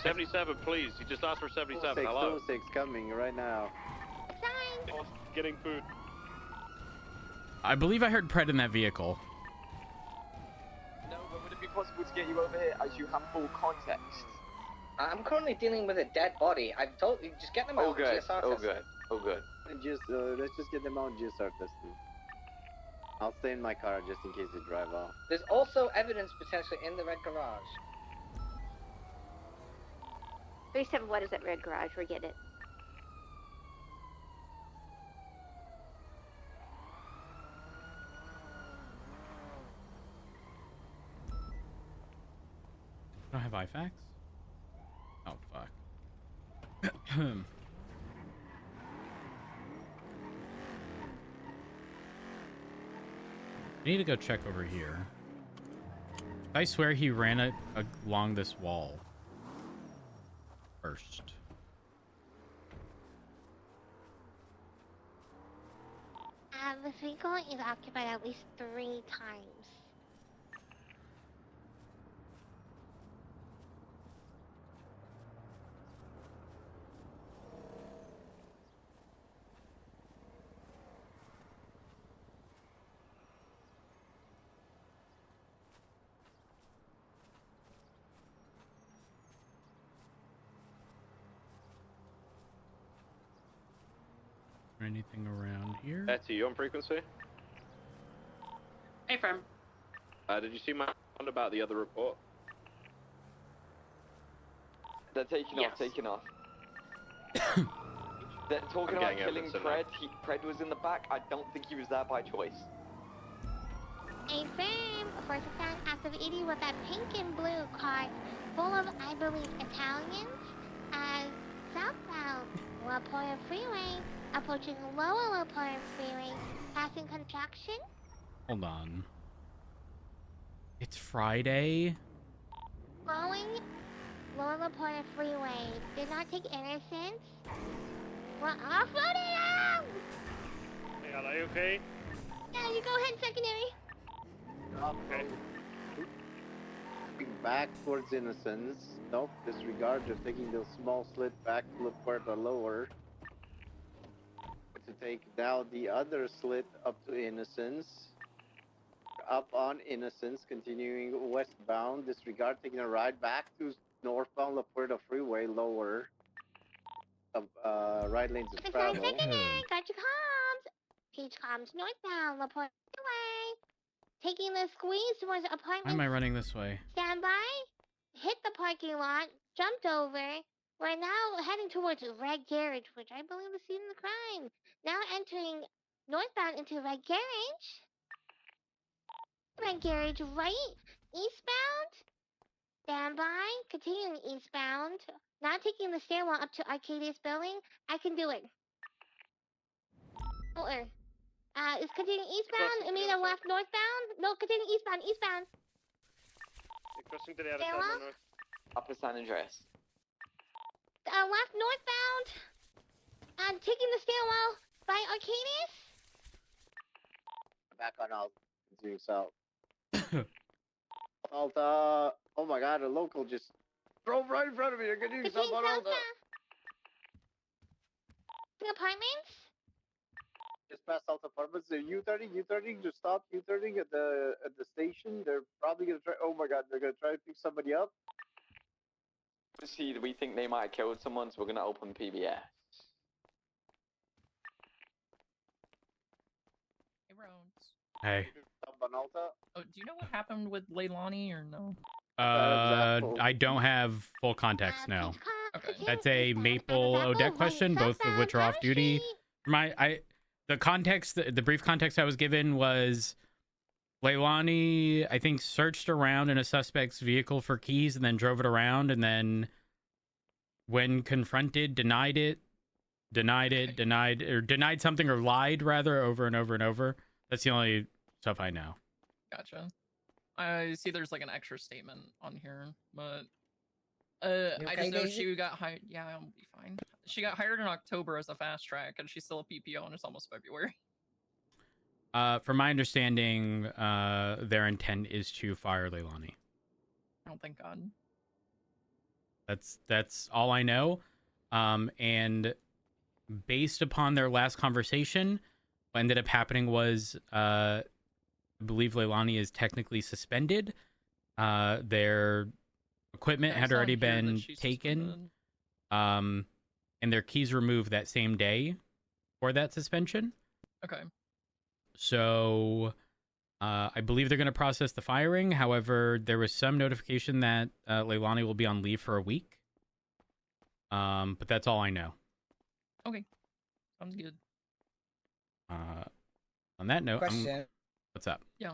'77, please. You just asked for '77. Hello. 6 coming right now. Getting food. I believe I heard Pred in that vehicle. No, but would it be possible to get you over here as you have full context? I'm currently dealing with a dead body. I've told you, just get them out. Good. GSR Oh, tested. good. Oh, good. Let's just get them out and GSR testing. I'll stay in my car just in case they drive off. There's also evidence potentially in the red garage. 37, what is that red garage? We're getting it. I don't have IFAX? Oh, fuck. I need to go check over here. I swear he ran along this wall first. The vehicle is occupied at least 3 times. Anything around here? Betty, you on frequency? Hey, firm. Did you see my one about the other report? They're taking off, taking off. They're talking about killing Pred. Pred was in the back. I don't think he was there by choice. A firm for success activity with that pink and blue car full of, I believe, Italians, southbound La Porta Freeway, approaching lower La Porta Freeway, passing construction. Hold on. It's Friday? Going lower La Porta Freeway. Did not take Innocence. We're off-roading them! Hey, are they okay? Yeah, you go ahead, secondary. Okay. Back towards Innocence. Nope, disregard. They're taking the small slit back to La Puerta lower. To take now the other slit up to Innocence. Up on Innocence, continuing westbound. Disregard, taking a ride back to northbound La Puerta Freeway lower. Right lanes of travel. Secondary, got your comms. Page comms northbound La Porta Freeway. Taking the squeeze towards apartment. Why am I running this way? Stand by. Hit the parking lot. Jumped over. We're now heading towards Red Garage, which I believe is scene of the crime. Now entering northbound into Red Garage. Red Garage right. Eastbound. Stand by. Continuing eastbound. Now taking the stairwell up to Arcadius building. I can do it. Or, is continuing eastbound. Amina left northbound. No, continuing eastbound. Eastbound. You're crossing to the other Stairwell? side, north. Upper San Andreas. Left northbound. Taking the stairwell by Arcadius. Back on Alt. Continuing south. Alta. Oh my god, a local just drove right in front of me. You're getting yourself on Alta. Apartments? Just past Alta Apartments. They're U-turning, just stop U-turning at the station. They're probably gonna try. Oh my god, they're gonna try to pick somebody up. See, we think they might have killed someone, so we're gonna open PBS. Hey, Roads. Hey. Oh, do you know what happened with Leilani or no? I don't have full context now. That's a Maple Odette question, both of which are off duty. The context, the brief context I was given was Leilani, I think, searched around in a suspect's vehicle for keys and then drove it around, and then when confronted, denied something, or lied rather, over and over and over. That's the only stuff I know. Gotcha. I see there's like an extra statement on here, but I just know she got hired. Yeah, I'll be fine. She got hired in October as a fast track, and she's still a PPO, and it's almost February. From my understanding, their intent is to fire Leilani. Oh, thank God. That's all I know. And based upon their last conversation, what ended up happening was, I believe Leilani is technically suspended. Their equipment had already been taken, and their keys removed that same day for that suspension. Okay. So I believe they're going to process the firing. However, there was some notification that Leilani will be on leave for a week. But that's all I know. Okay. Sounds good. On that note, Question. What's up? Yeah.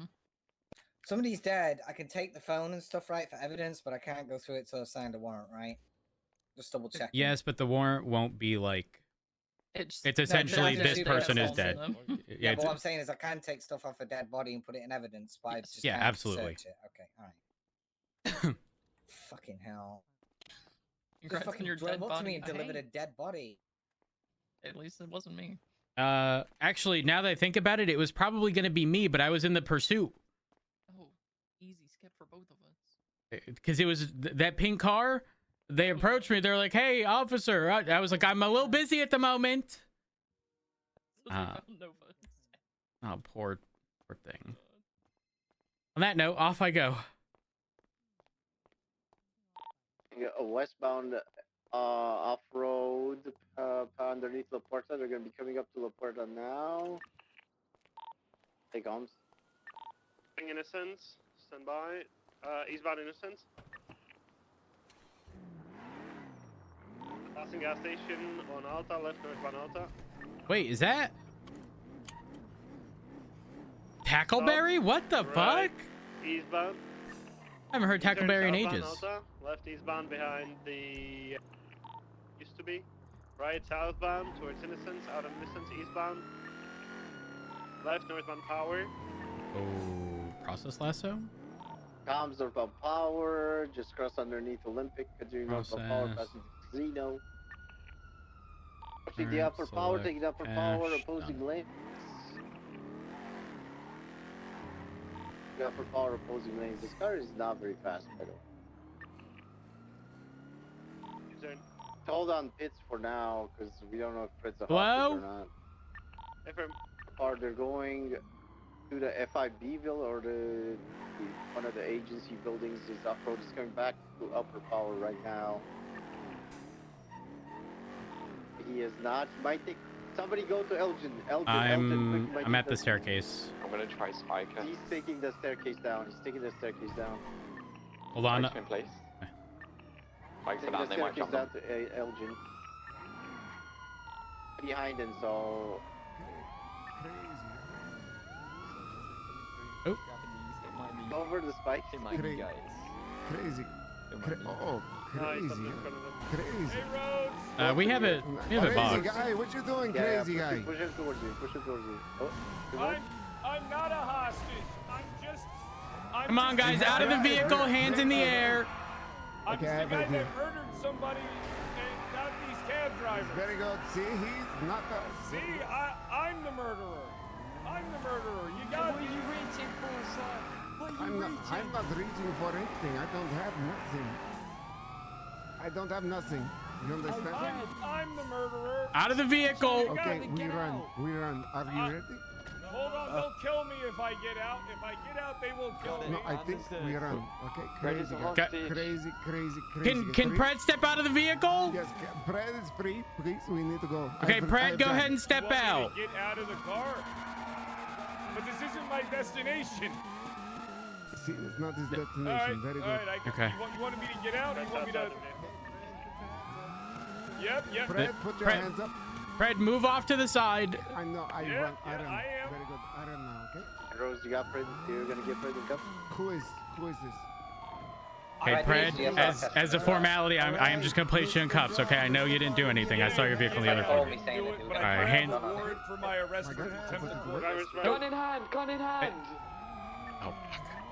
Somebody's dead. I can take the phone and stuff, right, for evidence, but I can't go through it till I've signed a warrant, right? Just double check. Yes, but the warrant won't be like... It's essentially this person is dead. Yeah, but what I'm saying is I can take stuff off a dead body and put it in evidence, but I just can't absolutely. search it. Okay, alright. Fucking hell. Just fucking drove up to me and delivered a dead body. At least it wasn't me. Actually, now that I think about it, it was probably going to be me, but I was in the pursuit. Oh, easy skip for both of us. Because it was that pink car. They approached me. They're like, "Hey, officer." I was like, "I'm a little busy at the moment." Oh, poor thing. On that note, off I go. A westbound off-road underneath La Puerta. They're going to be coming up to La Puerta now. Take arms. Innocence, stand by. Eastbound Innocence. Passing gas station on Alta, left northbound Alta. Wait, is that Tackleberry? What the fuck? Eastbound. I haven't heard Tackleberry in Southbound ages. Alta, left eastbound behind the used to be. Right southbound towards Innocence, out of Innocence, eastbound. Left northbound Power. Oh, process lasso? Comms northbound Power. Just cross underneath Olympic. Continuing northbound Power, passing Casino. Pushing the upper Power, taking the upper Power, opposing lanes. The upper Power, opposing lanes. This car is not very fast, by the way. Hold on pits for now, because we don't know if Fred's a hostage or not. Or they're going to the FIB-ville or one of the agency buildings. Is off-road is coming back to upper Power right now. He is not. Might take. Somebody go to Elgin. I'm at the staircase. I'm gonna try Spiker. He's taking the staircase down. He's taking the staircase down. Hold on. In place. Spikes are Taking down. the They might staircase jump down them. to Elgin. Behind him, so. Oh. Over the spike. Crazy. Crazy. Oh, crazy. Crazy. We have a box. Crazy guy, what you doing, crazy guy? Push him towards you. Push him towards you. Oh, I'm not a hostage. Come on, guys, out of the vehicle, hands in the air. I'm just the guy that murdered somebody and got these cab drivers. Very good. See, he's not the... See, I'm the murderer. I'm the murderer. You got me. What are you reaching for, son? I'm not reaching for anything. I don't have nothing. I don't have nothing. You understand? I'm the murderer. Out of the vehicle. Okay, we run. We run. Are you ready? Hold on, they'll kill me if I get out. If I get out, they will kill me. No, I think we run. Okay, crazy, crazy. Can Pred step out of the vehicle? Yes, Pred is free. Please, we need to go. Okay, Pred, go ahead and step out. Get out of the car. But this isn't my destination. See, it's not his destination. All right, Very good. all right, Okay. You wanted me to get out? Or you want me to? Yep. Pred, put your hands up. Pred, move off to the side. I know. I Yeah, run. yeah, I am. Very good. I run now. Okay. Rose, you got Pred? You're gonna get Pred and come? Who is this? Okay, Pred, as a formality, I am just going to place you in cuffs, okay? I know you didn't do anything. I saw your vehicle in the other car. All right, hand... Warrant for my arrest for attempted murder. Gun in hand, gun in hand. Oh,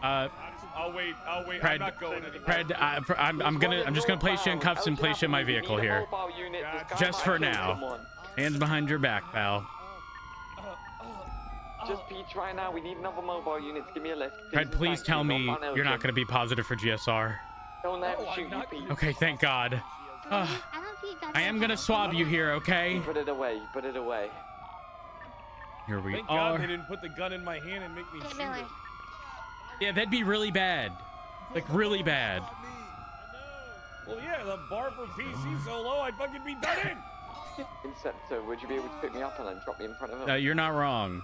I'll wait. Pred, I'm not going anywhere. Pred, I'm just gonna place you in cuffs and place you in my vehicle here. Just for now. Hands behind your back, pal. Just Peach right now. We need another mobile unit to give me a lift. Pred, please tell me you're not gonna be positive for GSR. Don't let him shoot you, Peach. Okay, thank God. I am gonna swab you here, okay? Put it away. Put it away. Here we Thank are. God they didn't put the gun in my hand and make me shoot it. Yeah, that'd be really bad. Like, really bad. Well, yeah, the bar for PC so low, I'd fucking be done in. Inceptor, would you be able to pick me up and then drop me in front of him? You're not wrong.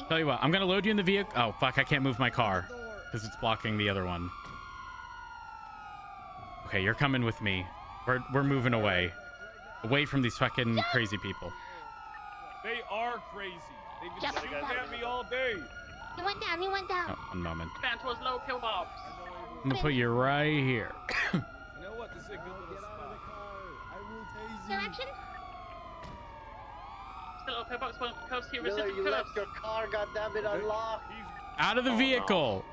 Tell you what, I'm gonna load you in the vehicle. Oh, fuck, I can't move my car because it's blocking the other one. Okay, you're coming with me. We're moving away. Away from these fucking crazy people. They are crazy. They've been shooting at me all day. He went down. Oh, one moment. Santa's low pillbox. I'm gonna put you right here. You know what? This is a good little spot. Direction? Still low pillbox when it comes to your Miller, resistant you curves. left your car, goddammit, unlocked. Out of the vehicle.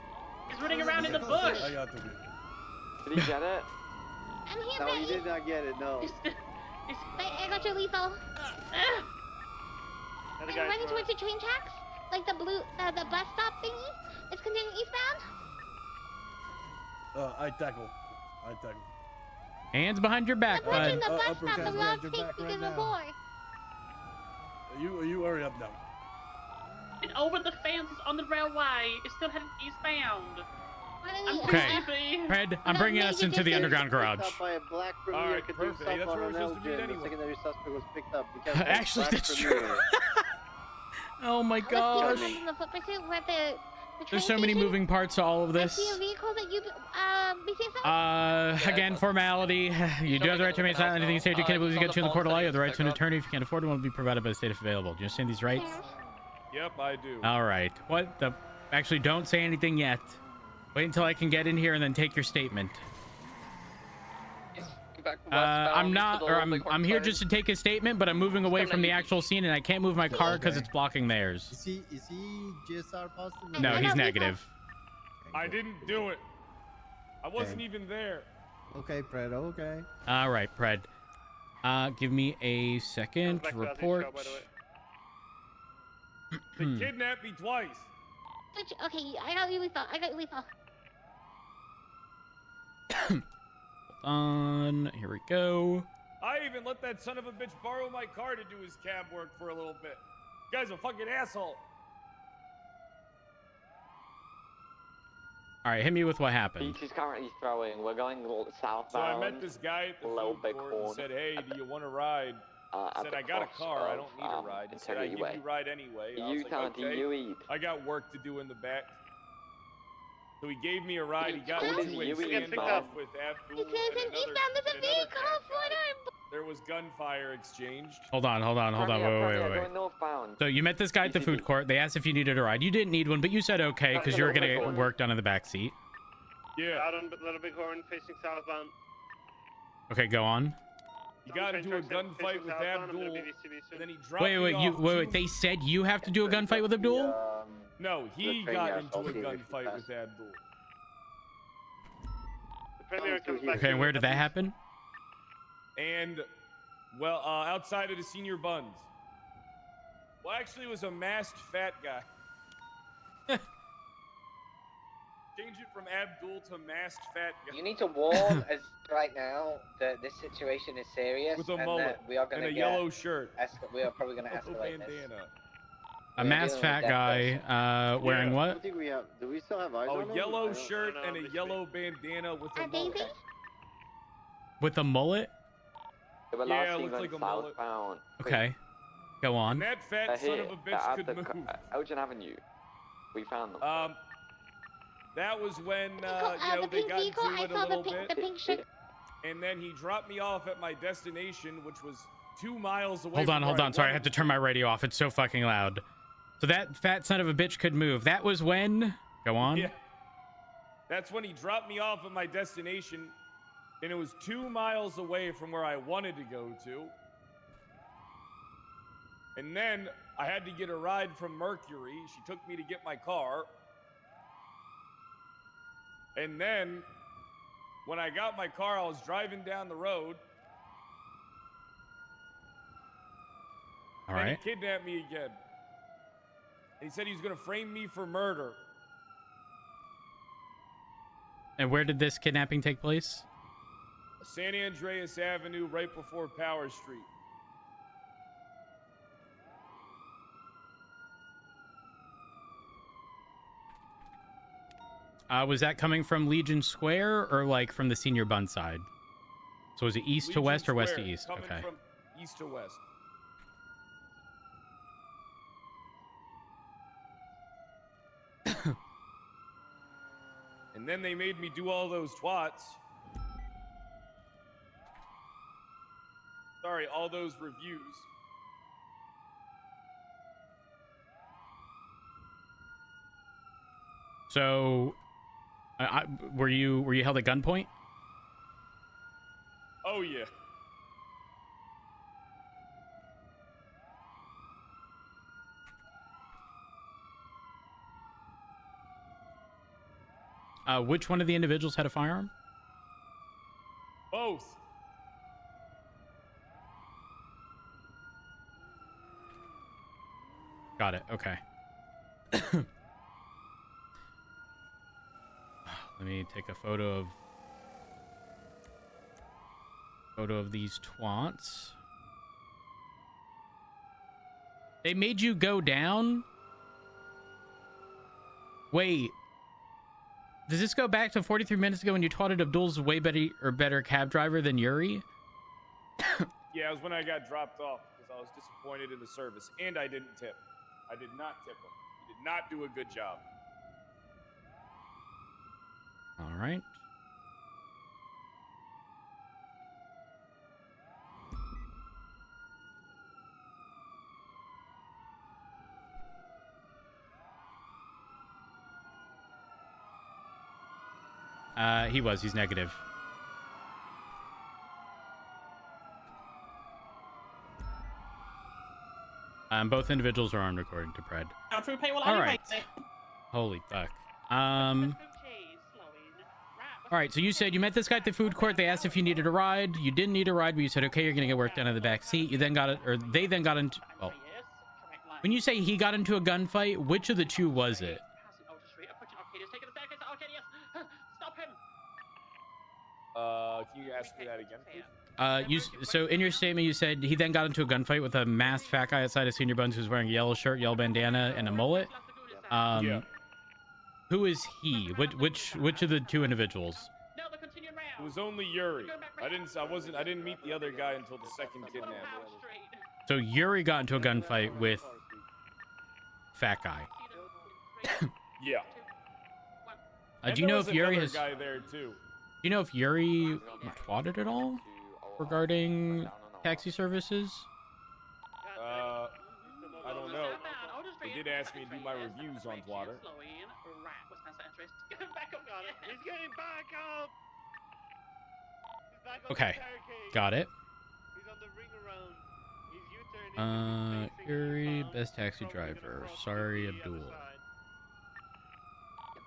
He's running around in the bush. Did he get it? I'm here, No, Betty. he did not get it, no. Wait, I got your lethal. I'm running towards the train tracks. Like the blue, the bus stop thingy. It's continuing eastbound. I tackle. Hands behind your back, I'm watching bud. the bus stop. The log takes because before. You hurry up now. And over the fence on the railway, it's still heading eastbound. Okay, Pred, I'm bringing us into the underground garage. Picked up by a black All Premier right, could perfect. do That's stuff where on we're an supposed to be Elgin. anyway. The secondary suspect was picked up because Actually, black that's Premier. true. Oh my Let's gosh. go in the foot pursuit. We're at the train There's so many station. moving parts to all of I this. see a vehicle that you BC Again, formality. You do have the right to remain silent. Anything you say you can't believe you get to the court of law. You have the right to an attorney. If you can't afford one, will be provided by the state if available. Do you understand these rights? Yep, I do. All right. What the? Actually, don't say anything yet. Wait until I can get in here and then take your statement. I'm not, or I'm here just to take a statement, but I'm moving away from the actual scene, and I can't move my car because it's blocking theirs. Is he GSR positive? No, he's negative. I didn't do it. I wasn't even there. Okay, Pred. Okay. All right, Pred. Give me a second to report. They kidnapped me twice. Okay, I got you lethal. Hold on. Here we go. I even let that son of a bitch borrow my car to do his cab work for a little bit. You guy's a fucking asshole. All right, hit me with what happened. Peach is currently throwing. We're going southbound. So I met this guy at the Low food court and said, "Hey, do you want to ride?" I said, "I got a car. I don't need a ride." He said, "I give you a ride anyway." I was like, "Okay." I got work to do in the back. So he gave me a ride. He got into a standoff with Abdul. There was gunfire exchanged. Hold on. Wait. Northbound. So you met this guy at the food court. They asked if you needed a ride. You didn't need one, but you said okay because you were gonna get work done in the back seat. Yeah. Out on Little Bighorn, facing southbound. Okay, go on. He got into a gunfight with Abdul, and then he dropped me Wait. off. Wait. They said you have to do a gunfight with Abdul? No, he got into a gunfight with Abdul. Okay, and where did that happen? And, well, outside of the senior buns. Well, actually, it was a masked fat guy. Change it from Abdul to masked fat guy. You need to warn us right now that this situation is serious With a and mullet that we are going and to a yellow shirt. We are probably going to Yellow escalate this. bandana. A masked fat guy wearing I what? don't think we have. Do we still have eyes on him? A yellow I don't- shirt and a yellow bandana with a mullet. baby? With a mullet? They were Yeah, last it seen looks going like a mullet. southbound. Okay. Go on. And that fat son of a bitch could move. Elgin Avenue. We found them. That was when the they pink got vehicle, into I it a saw little the bit. pink shirt. And then he dropped me off at my destination, which was 2 miles away. Hold on. Sorry, I have to turn my radio off. It's so fucking loud. So that fat son of a bitch could move. That was when? Go on. Yeah. That's when he dropped me off at my destination, and it was 2 miles away from where I wanted to go to. And then I had to get a ride from Mercury. She took me to get my car. And then when I got my car, I was driving down the road. All and right. he kidnapped me again. He said he was going to frame me for murder. And where did this kidnapping take place? San Andreas Avenue, right before Power Street. Was that coming from Legion Square or like from the Senior Bun side? So was it east to Legion west or west to Square, east? coming Okay. from east to west. And then they made me do all those twats. Sorry, all those reviews. So, were you held at gunpoint? Oh yeah. Which one of the individuals had a firearm? Both. Got it. Okay. Let me take a photo of these twats. They made you go down? Wait. Does this go back to 43 minutes ago when you twatted Abdul's way better cab driver than Yuri? Yeah, it was when I got dropped off because I was disappointed in the service, and I didn't tip. I did not tip him. He did not do a good job. All right. He's negative. Both individuals are on recording to Pred. All right. Holy fuck. All right, so you said you met this guy at the food court. They asked if you needed a ride. You didn't need a ride, but you said, okay, you're going to get work done in the back seat. You then got it, or they then got into, well, when you say he got into a gunfight, which of the two was it? Can you ask me that again, please? So in your statement, you said he then got into a gunfight with a masked fat guy outside of Senior Buns who's wearing a yellow shirt, yellow bandana, and a mullet. Yeah. Who is he? Which of the two individuals? It was only Yuri. I didn't meet the other guy until the second kidnapping. So Yuri got into a gunfight with fat guy. Yeah. Do you know if Yuri has? Guy there too. Do you know if Yuri twatted at all regarding taxi services? I don't know. They did ask me to do my reviews on Twatter. He's getting back up. He's back on Okay, the barricade. got it. He's on the ring around. He's U-turning. Yuri, best taxi driver. Sorry, Abdul.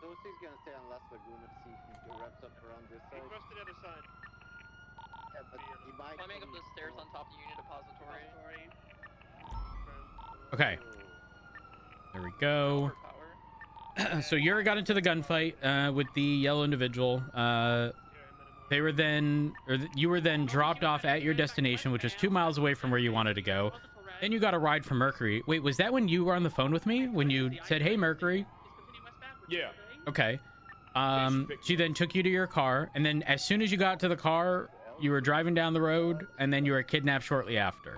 Those things gonna stay on Las Laguna to see if he wraps up around this He side. crossed to the other side. Yeah, but he might. Climbing up the stairs on top of Union Depository. Okay. There we go. So Yuri got into the gunfight with the yellow individual. They were then, you were then dropped off at your destination, which was 2 miles away from where you wanted to go. Then you got a ride from Mercury. Wait, was that when you were on the phone with me? When you said, "Hey, Mercury"? Yeah. Okay. She then took you to your car, and then as soon as you got to the car, you were driving down the road, and then you were kidnapped shortly after.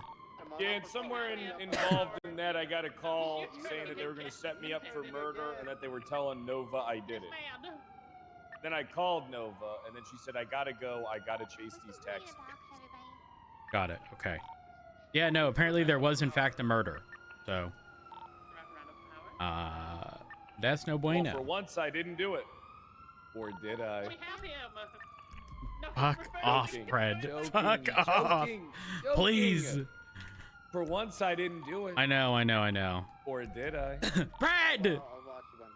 Yeah, and somewhere involved in that, I got a call saying that they were going to set me up for murder and that they were telling Nova I did it. Then I called Nova, and then she said, I got to go. I got to chase these taxis. Got it. Okay. Yeah, no, apparently there was, in fact, a murder. So, that's no bueno. Well, for once, I didn't do it. Or did I? Fuck off, Pred. Fuck off. Please. For once, I didn't do it. I know. Or did I? Brad!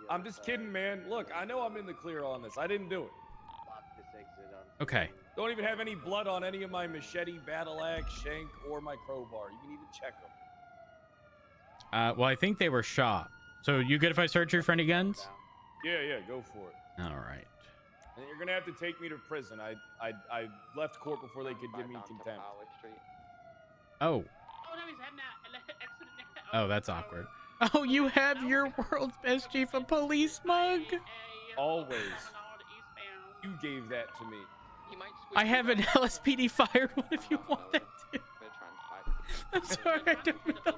I'm just kidding, man. Look, I know I'm in the clear on this. I didn't do it. Okay. Don't even have any blood on any of my machete, battle axe, shank, or my crowbar. You can even check them. Well, I think they were shot. So you good if I search your friendly guns? Yeah, go for it. All right. And you're gonna have to take me to prison. I left court before they could give me contempt. Oh. Oh, that's awkward. Oh, you have your world's best chief of police mug? Always. You gave that to me. I have an LSPD fired one if you want that too. I'm sorry, I don't know.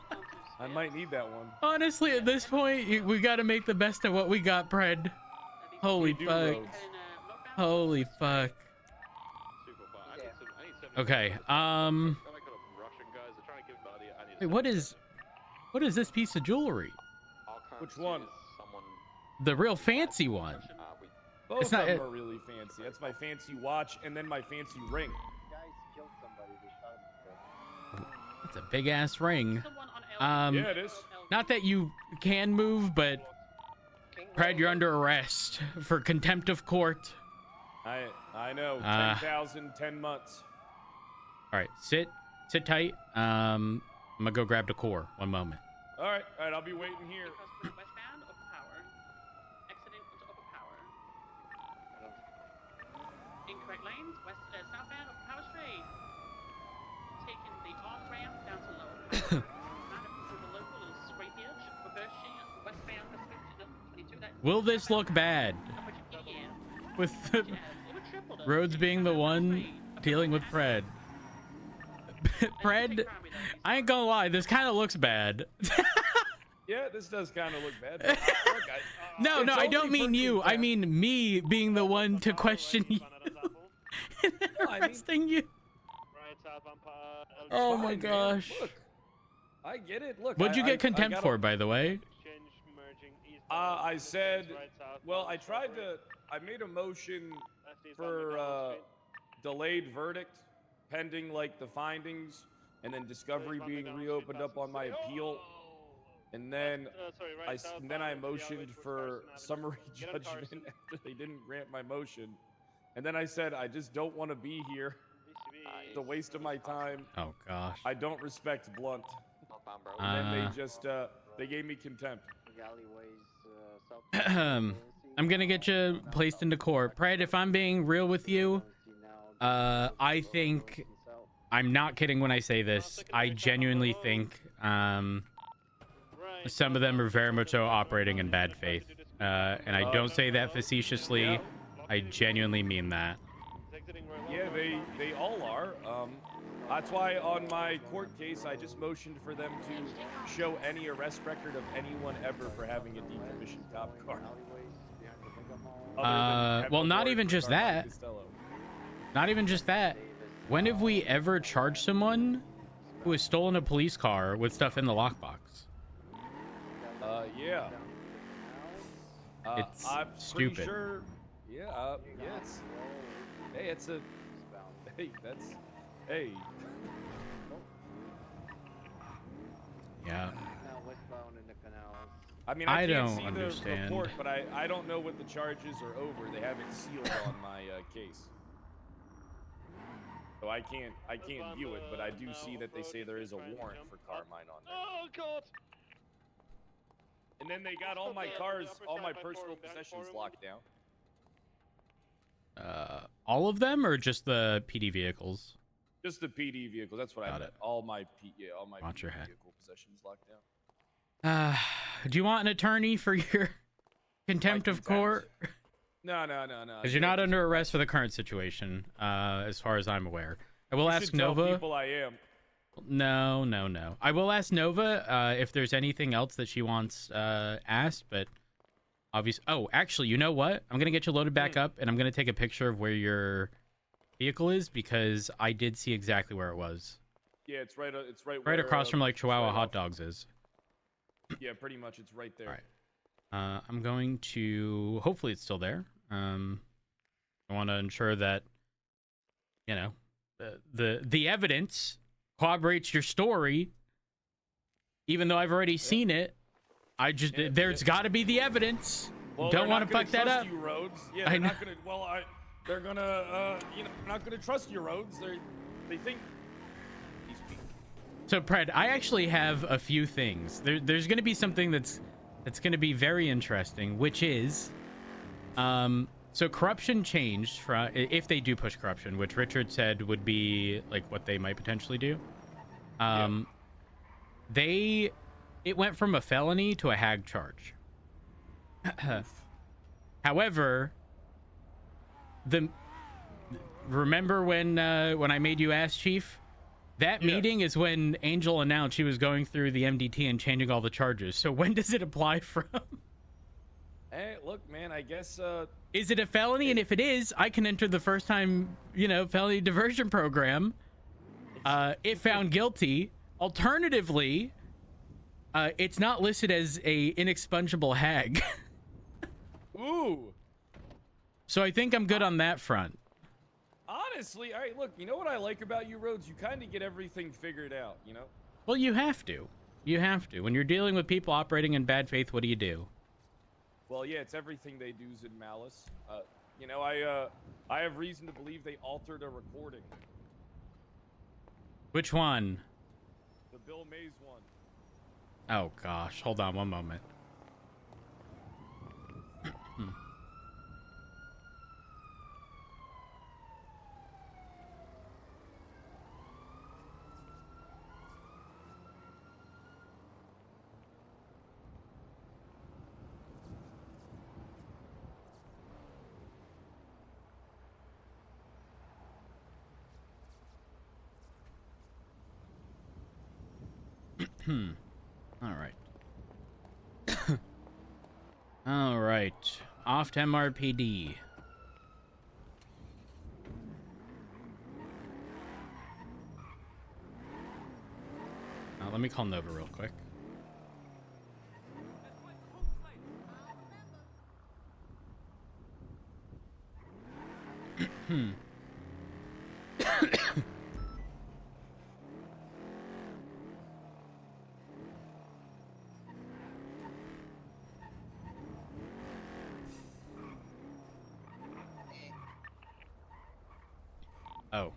I might need that one. Honestly, at this point, we gotta make the best of what we got, Pred. Holy fuck. Holy fuck. Okay, wait, what is this piece of jewelry? Which one? The real fancy one. Both It's not. of them are really fancy. That's my fancy watch and then my fancy ring. It's a big ass ring. Yeah, it is. Not that you can move, but Pred, you're under arrest for contempt of court. I know. 10,000, 10 months. All right, sit tight. I'm gonna go grab the core. One moment. All right, I'll be waiting here. Incorrect lanes, southbound up Power Street. Taking the off ramp down to Lower Power. The local is straight edge, reversing westbound to 22. Will this look bad? With the roads being the one dealing with Pred. Pred, I ain't gonna lie, this kind of looks bad. Yeah, this does kind of look bad. Look, No, I don't mean you. I mean me being the one to question you. And then arresting you. Oh my gosh. Look, I get it. Look, What'd you get contempt for, by the way? I said, well, I made a motion for delayed verdict pending like the findings and then discovery being reopened up on my appeal. And then I motioned for summary judgment after they didn't grant my motion. And then I said, I just don't want to be here. It's a waste of my time. Oh gosh. I don't respect Blunt. And then they just they gave me contempt. I'm gonna get you placed into court. Pred, if I'm being real with you, I think I'm not kidding when I say this. I genuinely think some of them are very much so operating in bad faith. And I don't say that facetiously. I genuinely mean that. Yeah, they all are. That's why on my court case, I just motioned for them to show any arrest record of anyone ever for having a decommissioned cop car. Well, not even just that. Not even just that. When have we ever charged someone who has stolen a police car with stuff in the lockbox? Yeah. It's I'm stupid. Pretty sure. Yeah. Yes. Hey, it's a. Hey, that's. Hey. Yeah. I mean, I can't don't see understand. the report, but I don't know what the charges are over. They haven't sealed on my case, so I can't view it. But I do see that they say there is a warrant for Carmine on there. Oh God! And then they got all my cars, all my personal possessions locked down. All of them, or just the PD vehicles? Just the PD vehicles. That's what I meant. All my Watch your PD head. vehicle possessions locked down. Do you want an attorney for your contempt of court? No. Because you're not under arrest for the current situation, as far as I'm aware. I will ask should tell Nova. people I am. No. I will ask Nova if there's anything else that she wants asked, but obviously. Oh, actually, you know what? I'm gonna get you loaded back up, and I'm gonna take a picture of where your vehicle is because I did see exactly where it was. Yeah, it's right. It's right. Right where, across from like Chihuahua right Hot off. Dogs is. Yeah, pretty much. It's right there. All right. I'm going to. Hopefully, it's still there. I want to ensure that, you know, the evidence corroborates your story. Even though I've already seen it, there's got to be the evidence. Well, Don't want to fuck that up. You, Rhodes. Yeah, they're not gonna. Well, they're gonna. They're not gonna trust you, Rhodes. They think. So, Pred, I actually have a few things. There's going to be something that's going to be very interesting, which is, so corruption changed from, if they do push corruption, which Richard said would be like what they might potentially do. It went from a felony to a hag charge. However, remember when I made you ass chief? That meeting is when Angel announced she was going through the MDT and changing all the charges. So when does it apply from? Hey, look, man, I guess... Is it a felony? And if it is, I can enter the first time, felony diversion program. If found guilty. Alternatively, it's not listed as a inexpungible hag. Ooh. So I think I'm good on that front. Honestly, all right, look, you know what I like about you, Rhodes? You kind of get everything figured out, you know? Well, you have to. You have to. When you're dealing with people operating in bad faith, what do you do? Well, yeah, it's everything they do's in malice. I have reason to believe they altered a recording. Which one? The Bill Mays one. Oh, gosh. Hold on one moment. All right. All right. Off to MRPD. Let me call Nova real quick. Oh.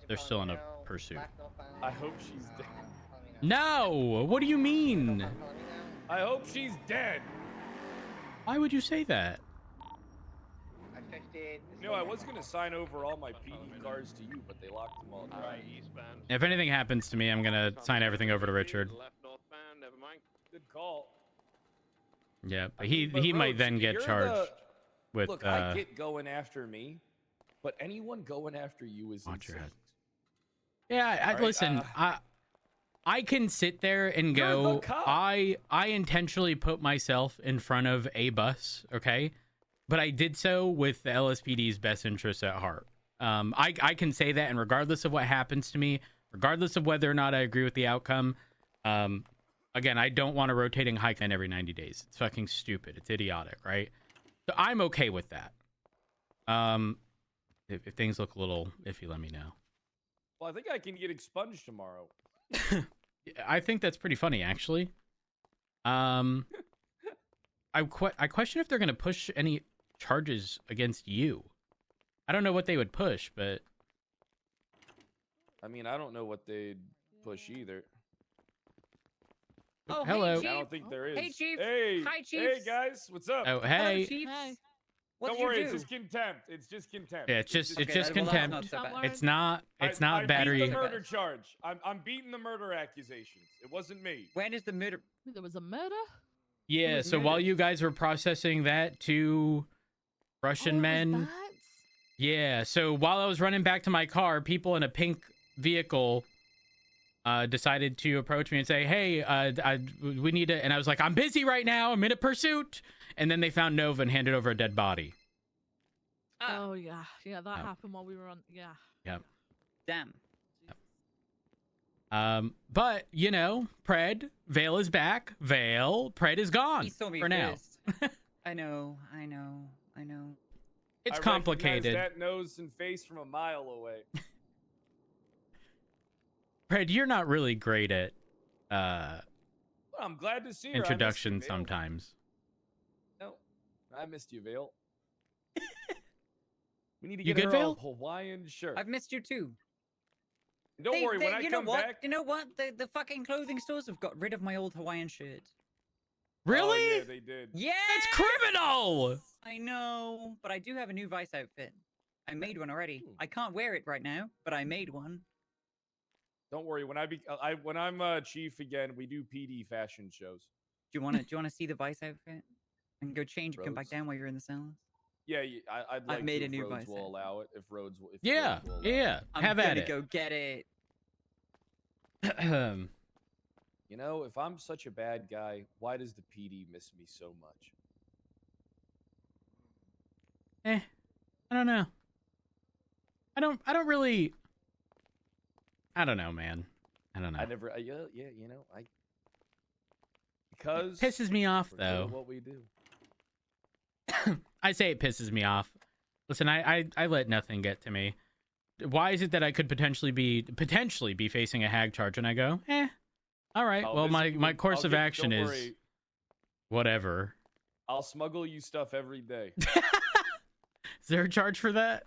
They're still in a pursuit. I hope she's dead. No! What do you mean? I hope she's dead. Why would you say that? You know, I was going to sign over all my PD cards to you, but they locked them all down. If anything happens to me, I'm going to sign everything over to Richard. Good call. Yeah, but he might then get charged with... Look, I get going after me, but anyone going after you is Watch your insane. head. Yeah, listen, I can sit there and go, I intentionally put myself in front of a bus, okay? But I did so with the LSPD's best interests at heart. I can say that, and regardless of what happens to me, regardless of whether or not I agree with the outcome, again, I don't want a rotating hike on every 90 days. It's fucking stupid. It's idiotic, right? So I'm okay with that. If things look a little iffy, let me know. Well, I think I can get expunged tomorrow. I think that's pretty funny, actually. I question if they're going to push any charges against you. I don't know what they would push, but... I mean, I don't know what they'd push either. Oh, hello. Hey, I don't think there is. Hey, Chief. Hey. Hi, Chief. Hey, guys. What's up? Oh, Hello, hey. Chiefs. Hey. What Don't did you worry, do? it's just contempt. It's just contempt. Yeah, it's just well, that's contempt. not so bad. It's not I battery. beat the murder charge. I'm beating the murder accusations. It wasn't me. When is the murder? There was a murder? Yeah, so while you guys were processing that, two Russian men. Yeah, so while I was running back to my car, people in a pink vehicle decided to approach me and say, "Hey, we need to." And I was like, "I'm busy right now. I'm in a pursuit." And then they found Nova and handed over a dead body. Oh yeah, that happened while we were on. Yeah. Yep. Damn. But you know, Pred, Vale is back. Vale, Pred is gone He saw me for now. first. I know. It's I complicated. recognize that nose and face from a mile away. Pred, you're not really great at Well, I'm glad to see her. introductions sometimes. No, I missed you, Vale. We need to You get good, her Vale? a Hawaiian shirt. I've missed you too. Don't worry, when I you come know what? back. You know what? The fucking clothing stores have got rid of my old Hawaiian shirt. Really? Oh, yeah, they did. Yeah. That's criminal. I know, but I do have a new Vice outfit. I made one already. I can't wear it right now, but I made one. Don't worry, when when I'm chief again, we do PD fashion shows. Do you want to see the Vice outfit? I can go change and come back down while you're in the cells. Yeah, I'd like made to a new if Rhodes Vice will outfit. allow it. If Rhodes will. Yeah, Rhodes will allow yeah. I'm Have at gonna it. go get it. You know, if I'm such a bad guy, why does the PD miss me so much? I don't know. I don't really. I don't know, man. I don't know. I never. You know, because Pisses me off we're good at though. what we do. I say it pisses me off. Listen, I let nothing get to me. Why is it that I could potentially be facing a hag charge, and I go, all right. I'll Well, visit you my with- course I'll of get- action don't is worry, whatever. I'll smuggle you stuff every day. Is there a charge for that?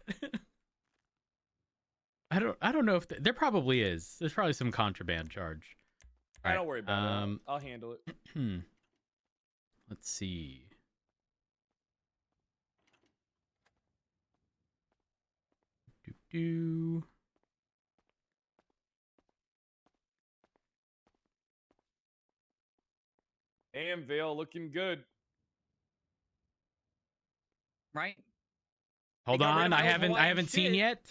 I don't know if there probably is. There's probably some contraband charge. All Don't worry about it. I'll handle it. Let's see. Do. Damn, Vale, looking good. Right? Hold got rid on, of I my haven't Hawaiian seen shit. yet.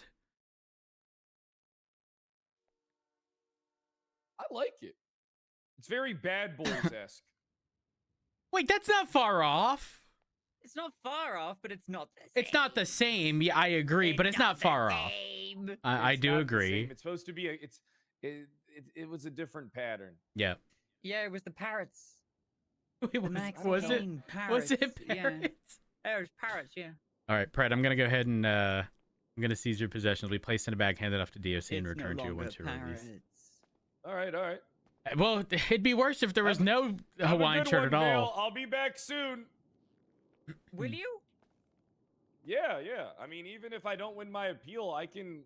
I like it. It's very Bad Boys-esque. Wait, that's not far off. It's not far off, but it's not the same. It's not the same. Yeah, I agree, but it's not far off. I It's do not the agree. same. It's supposed to be it was a different pattern. Yeah. Yeah, it was the parrots. Wait, The was Maxine it? Parrots. Was it Yeah. parrots? Oh, it was parrots, yeah. All right, Pred, I'm gonna go ahead and I'm gonna seize your possessions. Be placed in a bag, handed off to DOC, and It's no returned to you longer once you're released. parrots. All right. Well, it'd be worse if there was no Have a Hawaiian good shirt one, at Vale. all. I'll be back soon. Will you? Yeah. I mean, even if I don't win my appeal, I can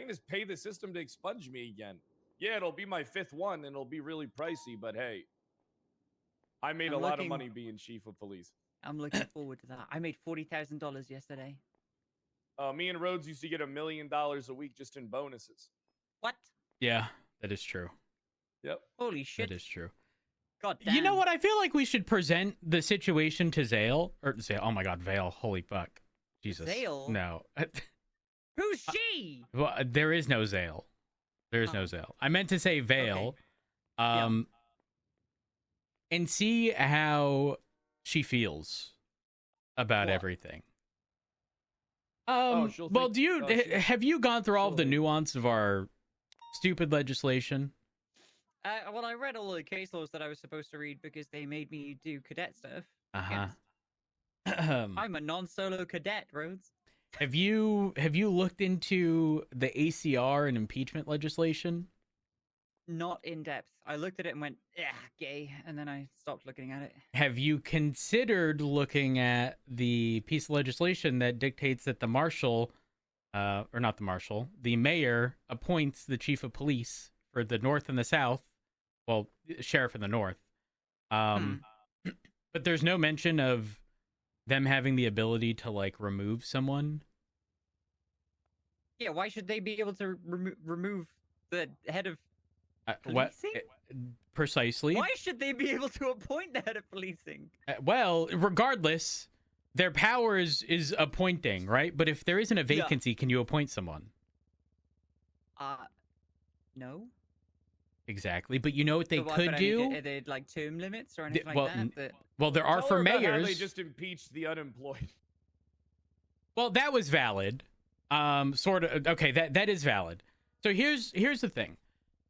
just pay the system to expunge me again. Yeah, it'll be my 5th one, and it'll be really pricey, but hey, I made a lot of money being chief of police. I'm looking forward to that. I made $40,000 yesterday. Me and Rhodes used to get $1 million a week just in bonuses. What? Yeah, that is true. Yep. Holy shit. That is true. God damn. You know what? I feel like we should present the situation to Zale. Or Zale. Oh my god, Vale. Holy fuck. Jesus. Zale? No. Who's she? Well, there is no Zale. There is no Zale. I meant to say Vale. Okay. And see how she feels about everything. Well, do you have you gone through all of the nuance of our stupid legislation? Well, I read all the case laws that I was supposed to read because they made me do cadet stuff. Uh-huh. I'm a non-solo cadet, Rhodes. Have you looked into the ACR and impeachment legislation? Not in depth. I looked at it and went, gay, and then I stopped looking at it. Have you considered looking at the piece of legislation that dictates that the marshal, or not the marshal, the mayor appoints the chief of police for the North and the South well, sheriff in the north. But there's no mention of them having the ability to like remove someone. Yeah, why should they be able to remove the head of What policing? Precisely? Why should they be able to appoint the head of policing? Well, regardless, their power is appointing, right? But if there isn't a vacancy, can you appoint someone? No. Exactly, but you know what they could do? Are they like term limits or anything like that? Well, there are Tell for her about how mayors. they just impeached the unemployed. Well, that was valid. Sort of. Okay, that is valid. So here's the thing.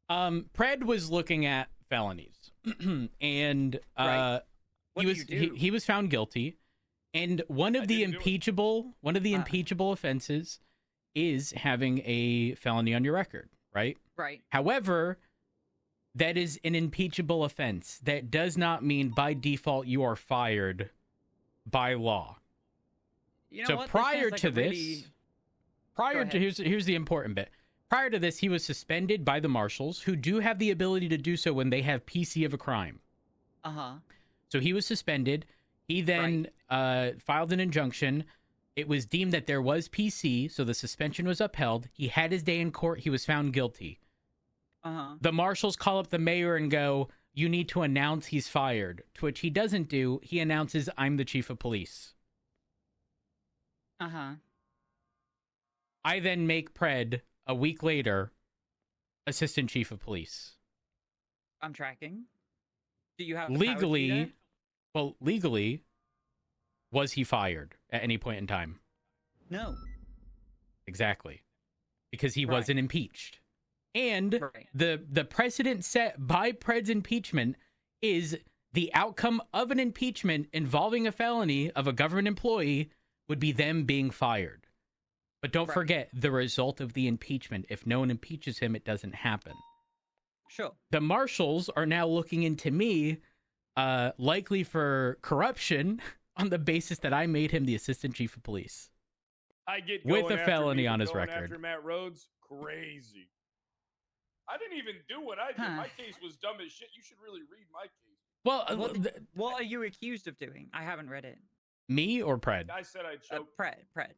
Pred was looking at felonies, and he was found guilty, and one of the impeachable offenses is having a felony on your record, right? Right. However, that is an impeachable offense. That does not mean by default you are fired by law. You know so what? prior This to sounds like this, here's the important bit. Prior to this, he was suspended by the marshals, who do have the ability to do so when they have PC of a crime. So he was suspended. He then filed an injunction. It was deemed that there was PC, so the suspension was upheld. He had his day in court. He was found guilty. The marshals call up the mayor and go, "You need to announce he's fired." To which he doesn't do. He announces, "I'm the chief of police." I then make Pred, a week later, assistant chief of police. I'm tracking. Do you have the power to do Legally, that? well, legally, was he fired at any point in time? No. Exactly. Because he wasn't impeached. And the precedent set by Pred's impeachment is the outcome of an impeachment involving a felony of a government employee would be them being fired. But don't forget the result of the impeachment. If no one impeaches him, it doesn't happen. Sure. The marshals are now looking into me, likely for corruption, on the basis that I made him the assistant chief of police. I get with going a after felony me, on his going record. After Matt Rhodes, crazy. I didn't even do what I did. My case was dumb as shit. You should really read my case. Well, what are you accused of doing? I haven't read it. Me or Pred? I said I choked. Pred.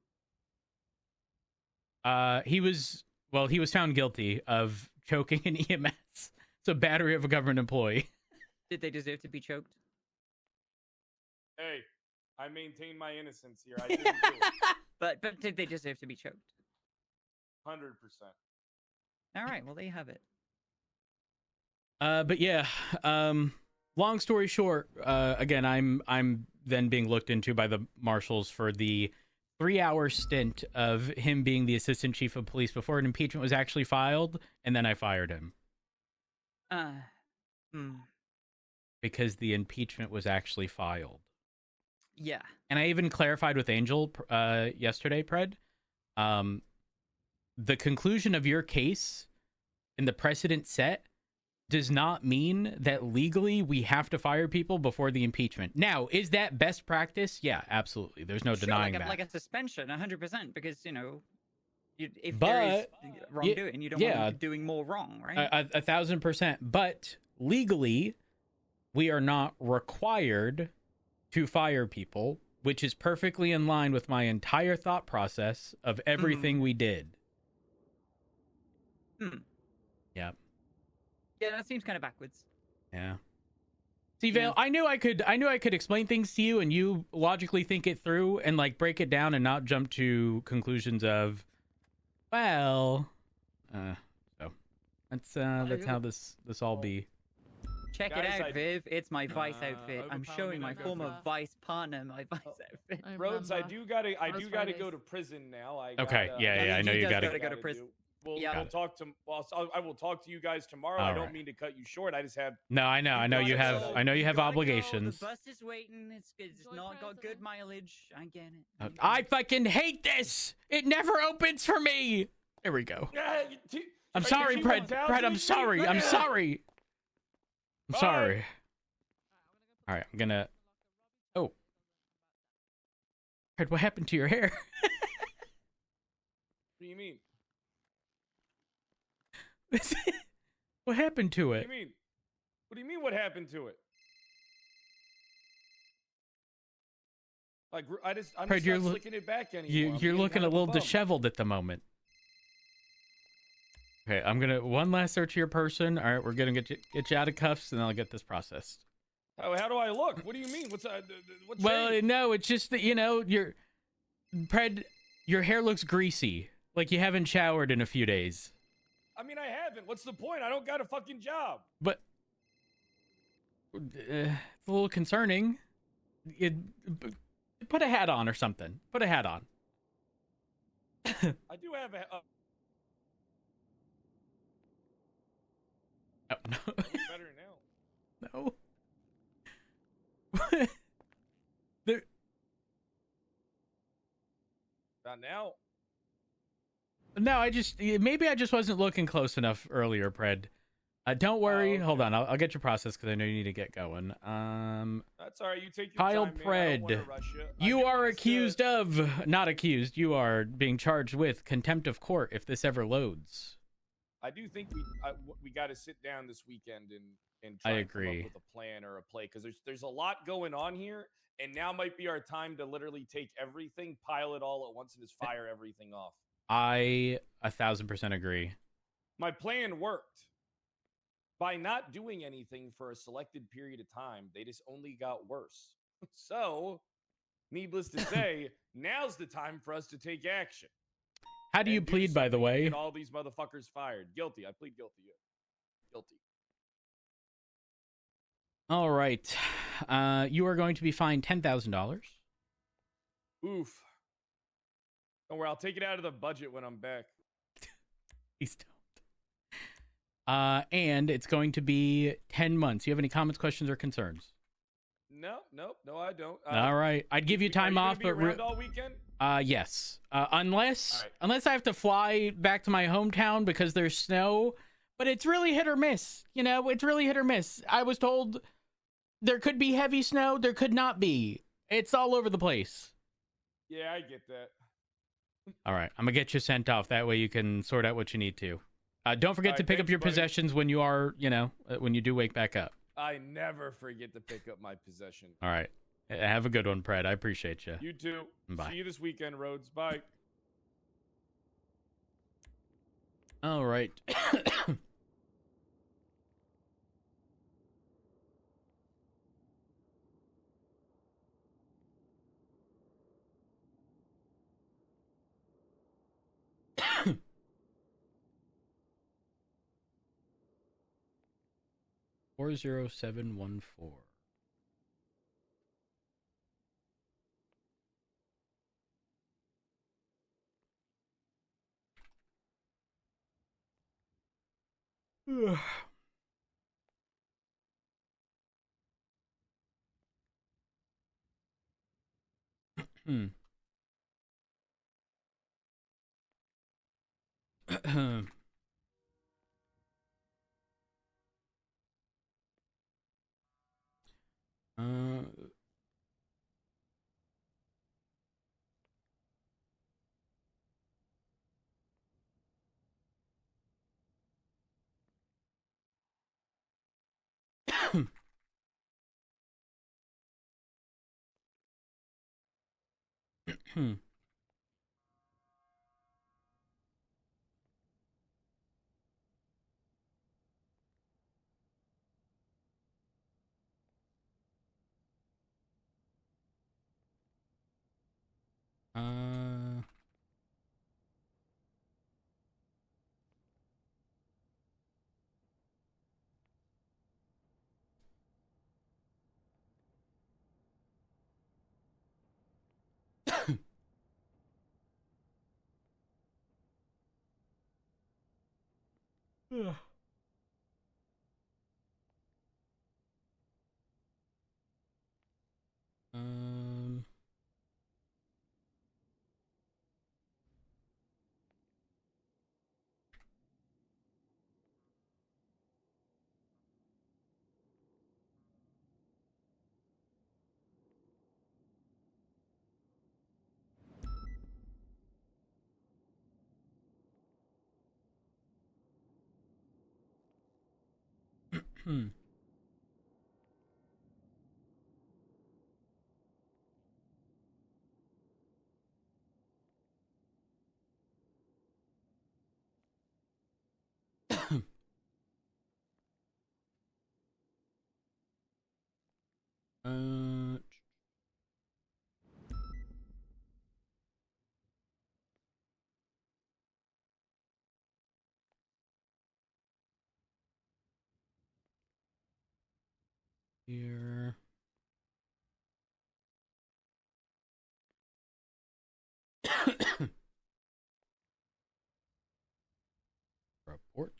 He was found guilty of choking an EMS. So battery of a government employee. Did they deserve to be choked? Hey, I maintain my innocence here. I didn't do it. But did they deserve to be choked? 100%. All right, well, there you have it. But yeah, long story short, again, I'm then being looked into by the marshals for the 3-hour stint of him being the assistant chief of police before an impeachment was actually filed, and then I fired him. Because the impeachment was actually filed. Yeah. And I even clarified with Angel yesterday, Pred. The conclusion of your case in the precedent set does not mean that legally we have to fire people before the impeachment. Now, is that best practice? Yeah, absolutely. There's no denying that. Like a suspension, 100%, because, you know, if there is wrongdoing, you don't want them doing more wrong, right? 1,000%. But legally, we are not required to fire people, which is perfectly in line with my entire thought process of everything we did. Yeah. Yeah, that seems kind of backwards. Yeah. See, Vale, I knew I could explain things to you and you logically think it through and like break it down and not jump to conclusions of, well, so that's how this all be. Check it out, Viv. It's my Vice outfit. I'm showing my former Vice partner my Vice outfit. Rhodes, I do gotta go to prison now. Okay, yeah, I know you gotta go to prison. We'll talk to. Well, I will talk to you guys tomorrow. All I don't right. mean to cut you short. I just have. No, I know you have obligations. The bus is waiting. It's not got good mileage. I get it. I fucking hate this. It never opens for me. There we go. I'm sorry, Pred. I'm sorry. I'm sorry. I'm sorry. All right, I'm gonna. Oh, Pred, what happened to your hair? What do you mean? What happened to it? What do you mean? What do you mean? What happened to it? Like I'm Pred, just not slicking it back anymore. You're looking a little disheveled at the moment. Okay, I'm gonna one last search of your person. All right, we're gonna get you out of cuffs, and then I'll get this processed. How do I look? What do you mean? What's Well, no, it's just that Pred, your hair looks greasy, like you haven't showered in a few days. I mean, I haven't. What's the point? I don't got a fucking job. But it's a little concerning. Put a hat on or something. Put a hat on. I do have a. Oh, no. Better now. No. Not now. No, maybe I just wasn't looking close enough earlier, Pred. Don't worry. Okay. Hold on. I'll get your process because I know you need to get going. That's all right. You take your Kyle time, man. I don't Pred, wanna rush you are accused of, not accused, you are being charged with contempt of court if this ever loads. I do think we got to sit down this weekend and try I and come agree. up with a plan or a play because there's a lot going on here, and now might be our time to literally take everything, pile it all at once, and just fire everything off. I 1000% agree. My plan worked. By not doing anything for a selected period of time, they just only got worse. So, needless to say, now's the time for us to take action. How do you plead, by the way? Get all these motherfuckers fired. Guilty. I plead guilty. Guilty. All right. You are going to be fined $10,000. Oof. Don't worry, I'll take it out of the budget when I'm back. Please don't. And it's going to be 10 months. You have any comments, questions, or concerns? No, I don't. All right. I'd give you time off, but around all weekend? Yes. Unless I have to fly back to my hometown because there's snow, but it's really hit or miss. It's really hit or miss. I was told there could be heavy snow, there could not be. It's all over the place. Yeah, I get that. All right. I'm going to get you sent off. That way you can sort out what you need to. Don't forget to pick up your possessions when you are, when you do wake back up. I never forget to pick up my possession. All right. Have a good one, Pred. I appreciate you. You too. Bye. See you this weekend, Rhodes. Bye. All right. Four 40714. Ugh. Here. Reports.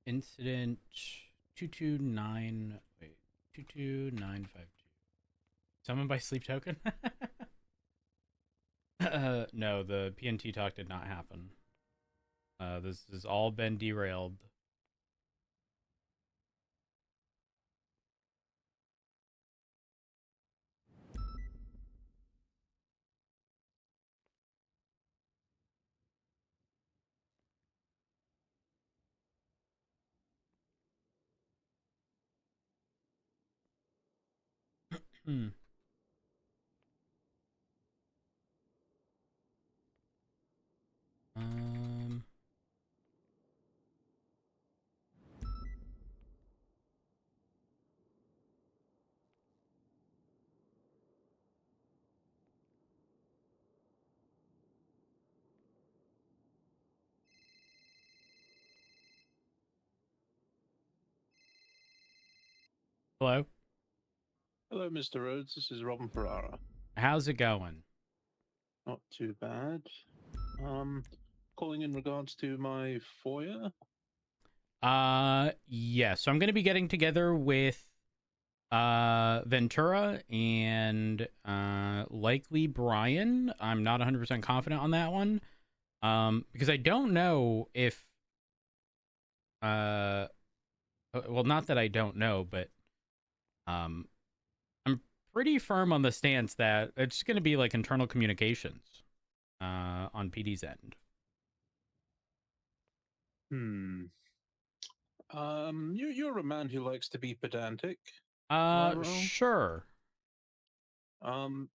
Incident 22952. Someone by sleep token? No, the PNT talk did not happen. This has all been derailed. Hmm. Hello? Hello, Mr. Rhodes. This is Robin Ferrara. How's it going? Not too bad. Calling in regards to my FOIA. Yeah, so I'm going to be getting together with Ventura and likely Brian. I'm not 100% confident on that one. Because I don't know if well, not that I don't know, but I'm pretty firm on the stance that it's going to be like internal communications on PD's end. You're a man who likes to be pedantic. Am I wrong? Sure.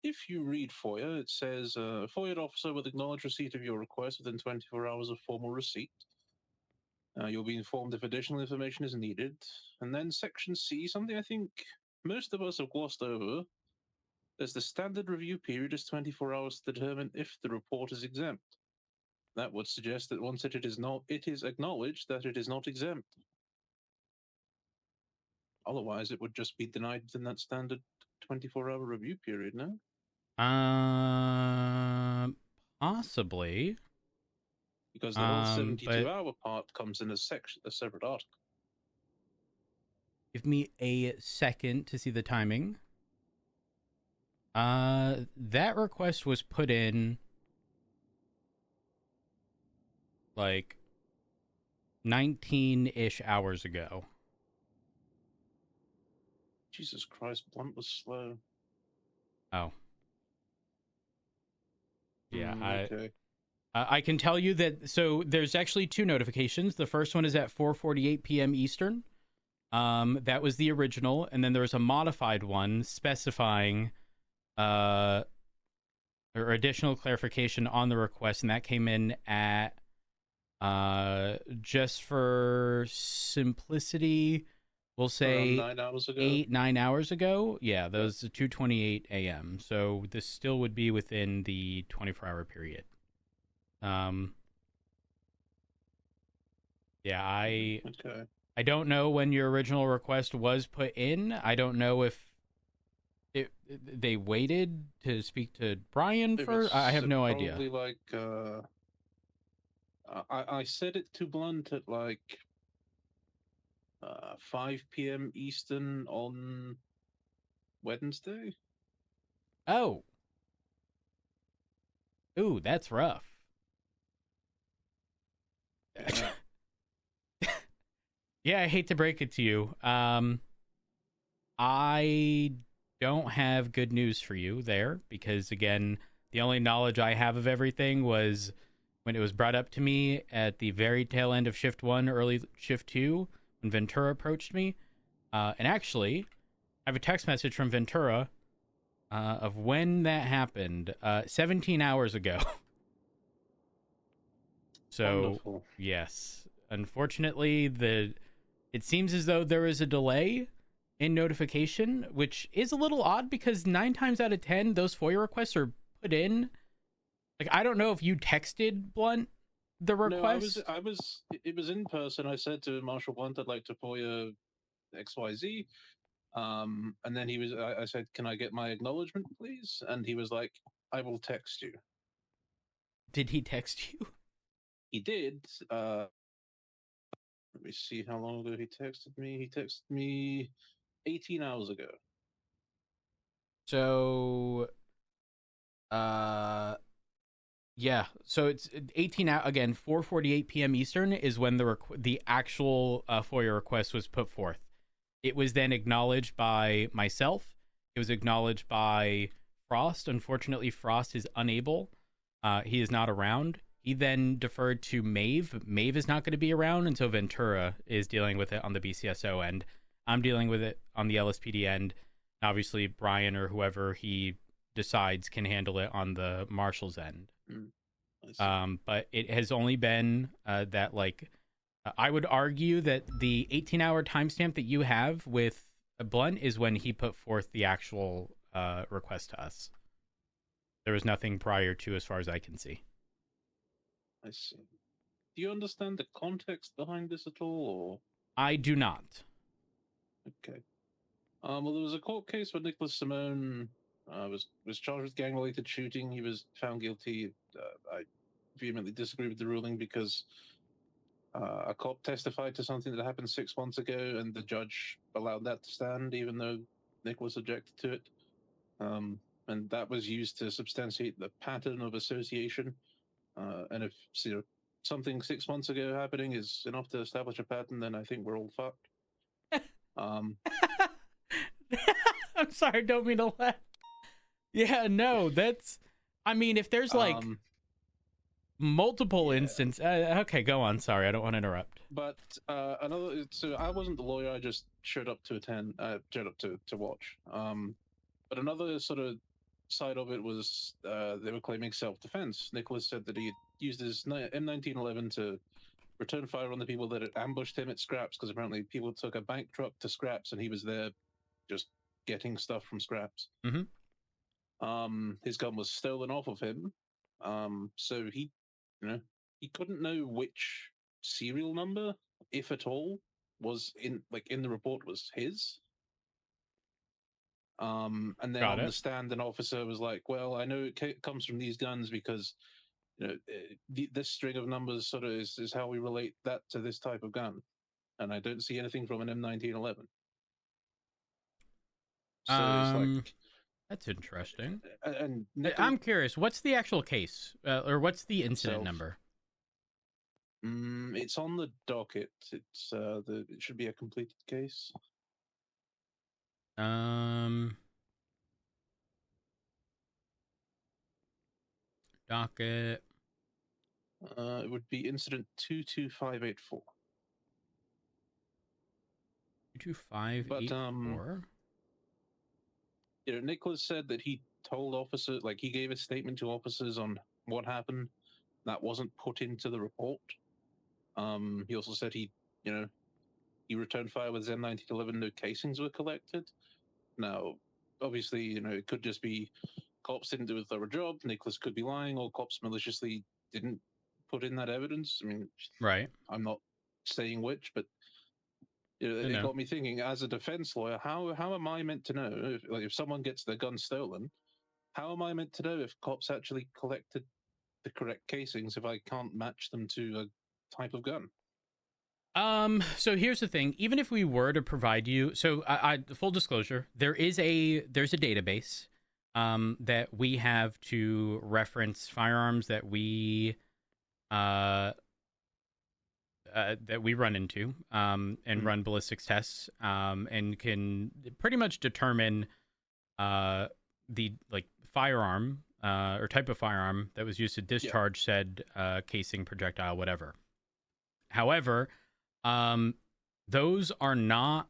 If you read FOIA, it says FOIA officer will acknowledge receipt of your request within 24 hours of formal receipt. You'll be informed if additional information is needed. And then Section C, something I think most of us have glossed over. There's the standard review period is 24 hours to determine if the report is exempt. That would suggest that once it is not, it is acknowledged that it is not exempt. Otherwise, it would just be denied within that standard 24-hour review period, no? Possibly. Because the whole 72-hour part comes in a separate article. Give me a second to see the timing. That request was put in like 19-ish hours ago. Jesus Christ, Blunt was slow. Oh. Yeah, okay. I can tell you that, so there's actually two notifications. The first one is at 4:48 p.m. Eastern. That was the original, and then there was a modified one specifying or additional clarification on the request, and that came in at just for simplicity, we'll say 9 hours ago. 9 hours ago. Yeah, those 2:28 a.m. So this still would be within the 24-hour period. Yeah, I don't know when your original request was put in. I don't know if they waited to speak to Brian first. I have no idea. Probably like I set it to Blunt at like 5 p.m. Eastern on Wednesday. Oh. Ooh, that's rough. Yeah. Yeah, I hate to break it to you. I don't have good news for you there because, again, the only knowledge I have of everything was when it was brought up to me at the very tail end of Shift 1, early Shift 2, when Ventura approached me. And actually, I have a text message from Ventura of when that happened, 17 hours ago. So, Wonderful. yes. Unfortunately, it seems as though there is a delay in notification, which is a little odd because 9 times out of 10, those FOIA requests are put in. Like, I don't know if you texted Blunt the request. No, it was in person. I said to Marshal Blunt, I'd like to FOIA XYZ. And then I said, can I get my acknowledgement, please? And he was like, I will text you. Did he text you? He did. Let me see how long ago he texted me. He texted me 18 hours ago. So, yeah. So it's 18 out again. 4:48 p.m. Eastern is when the actual FOIA request was put forth. It was then acknowledged by myself. It was acknowledged by Frost. Unfortunately, Frost is unable. He is not around. He then deferred to Maeve. Maeve is not going to be around, and so Ventura is dealing with it on the BCSO end. I'm dealing with it on the LSPD end. Obviously, Brian or whoever he decides can handle it on the Marshal's end. But it has only been that, like, I would argue that the 18-hour timestamp that you have with Blunt is when he put forth the actual request to us. There was nothing prior to, as far as I can see. I see. Do you understand the context behind this at all? Or? I do not. Okay. Well, there was a court case where Nicholas Simone was charged with gang-related shooting. He was found guilty. I vehemently disagree with the ruling because a cop testified to something that happened 6 months ago, and the judge allowed that to stand, even though Nicholas objected to it. And that was used to substantiate the pattern of association. And if something 6 months ago happening is enough to establish a pattern, then I think we're all fucked. I'm sorry, don't mean to laugh. Yeah, no, that's. I mean, if there's like multiple instances. Okay, go on. Sorry, I don't want to interrupt. But so I wasn't the lawyer. I just showed up to showed up to watch. But another sort of side of it was they were claiming self-defense. Nicholas said that he had used his M1911 to return fire on the people that had ambushed him at Scraps, because apparently people took a bank truck to Scraps and he was there just getting stuff from Scraps. His gun was stolen off of him, so he couldn't know which serial number, if at all, was in the report was his. And then on the stand, an officer was like, "Well, I know it comes from these guns because this string of numbers sort of is how we relate that to this type of gun, and I don't see anything from an M1911." So it's like, that's interesting. And I'm curious, what's the actual case, or what's the incident number? It's on the docket. It's it should be a completed case. Docket. It would be incident 22584. 22584. Nicholas said that he told officers, he gave a statement to officers on what happened. That wasn't put into the report. He also said he returned fire with his M1911. No casings were collected. Now, obviously, it could just be cops didn't do a thorough job. Nicholas could be lying, or cops maliciously didn't put in that evidence. I mean, right. I'm not saying which, but it got me thinking. As a defense lawyer, how am I meant to know if someone gets their gun stolen? How am I meant to know if cops actually collected the correct casings if I can't match them to a type of gun? So here's the thing. Even if we were to provide you, so full disclosure, there's a database that we have to reference firearms that we that we run into and run ballistics tests and can pretty much determine the firearm or type of firearm that was used to discharge said casing, projectile, whatever. However, those are not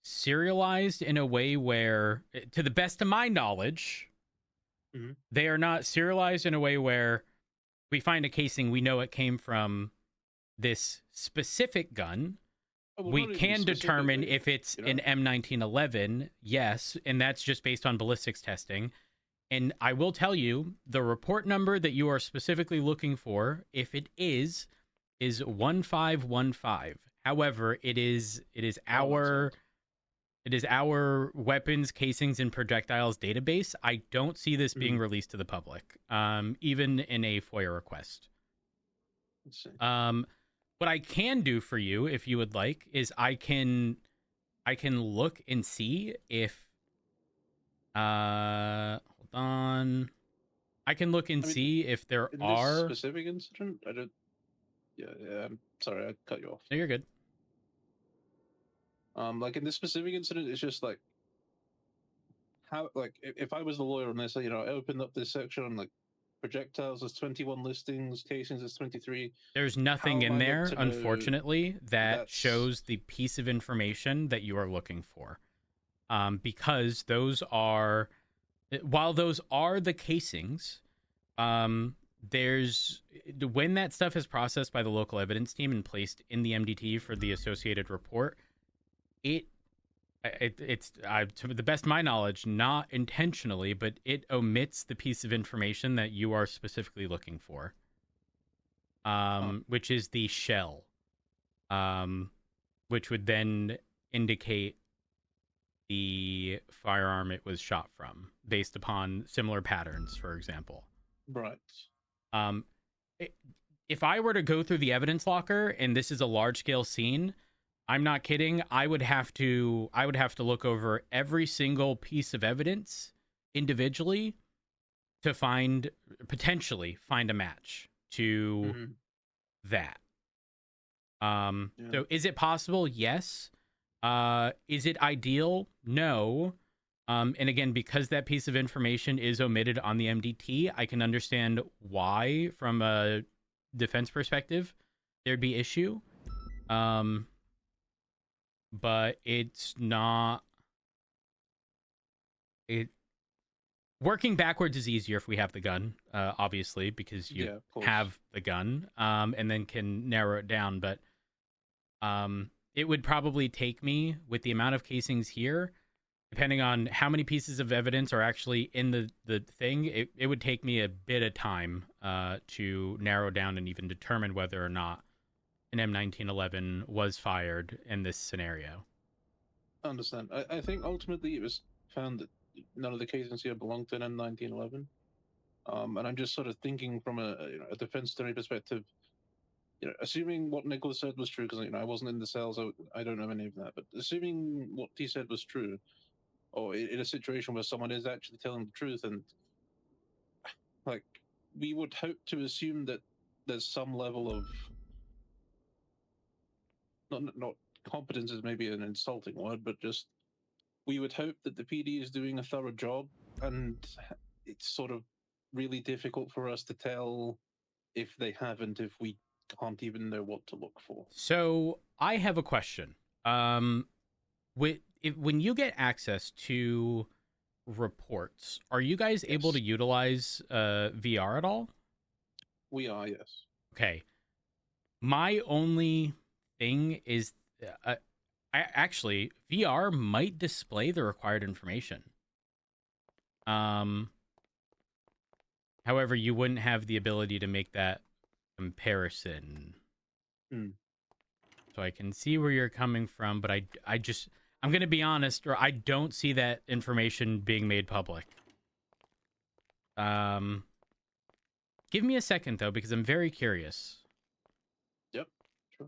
serialized in a way where, to the best of my knowledge, they are not serialized in a way where we find a casing, we know it came from this specific gun. We can determine if it's an M1911, yes, and that's just based on ballistics testing. And I will tell you, the report number that you are specifically looking for, if it is 1515. However, it is our weapons, casings, and projectiles database. I don't see this being released to the public, even in a FOIA request. What I can do for you, if you would like, is I can look and see if hold on. I can look and see if there in are this specific incident. I don't. Yeah. I'm sorry, I cut you off. No, you're good. Like in this specific incident, it's just like how, like, if I was the lawyer on this, I opened up this section on like projectiles, there's 21 listings, casings, there's 23. There's nothing in there, unfortunately, that shows the piece of information that you are looking for. Because those are, while those are the casings, there's, when that stuff is processed by the local evidence team and placed in the MDT for the associated report, it's to the best of my knowledge, not intentionally, but it omits the piece of information that you are specifically looking for, which is the shell, which would then indicate the firearm it was shot from, based upon similar patterns, for example. Right. If I were to go through the evidence locker and this is a large-scale scene, I'm not kidding, I would have to look over every single piece of evidence individually to potentially find a match to that. So is it possible? Yes. Is it ideal? No. And again, because that piece of information is omitted on the MDT, I can understand why, from a defense perspective, there'd be issue. But it's not. Working backwards is easier if we have the gun, obviously, because you have the gun, and then can narrow it down. But it would probably take me, with the amount of casings here, depending on how many pieces of evidence are actually in the thing, it would take me a bit of time to narrow down and even determine whether or not an M1911 was fired in this scenario. I understand. I think ultimately it was found that none of the casings here belonged to an M1911. And I'm just sort of thinking from a defense attorney perspective, assuming what Nicholas said was true, because I wasn't in the cell, so I don't know any of that, but assuming what he said was true, or in a situation where someone is actually telling the truth, and like, we would hope to assume that there's some level of not competence is maybe an insulting word, but just we would hope that the PD is doing a thorough job, and it's sort of really difficult for us to tell if they haven't, if we can't even know what to look for. So I have a question. When you get access to reports, are you guys able to utilize VR at all? We are, yes. Okay. My only thing is, actually, VR might display the required information. However, you wouldn't have the ability to make that comparison. So I can see where you're coming from, but I'm going to be honest, or I don't see that information being made public. Give me a second, though, because I'm very curious. Yep, sure.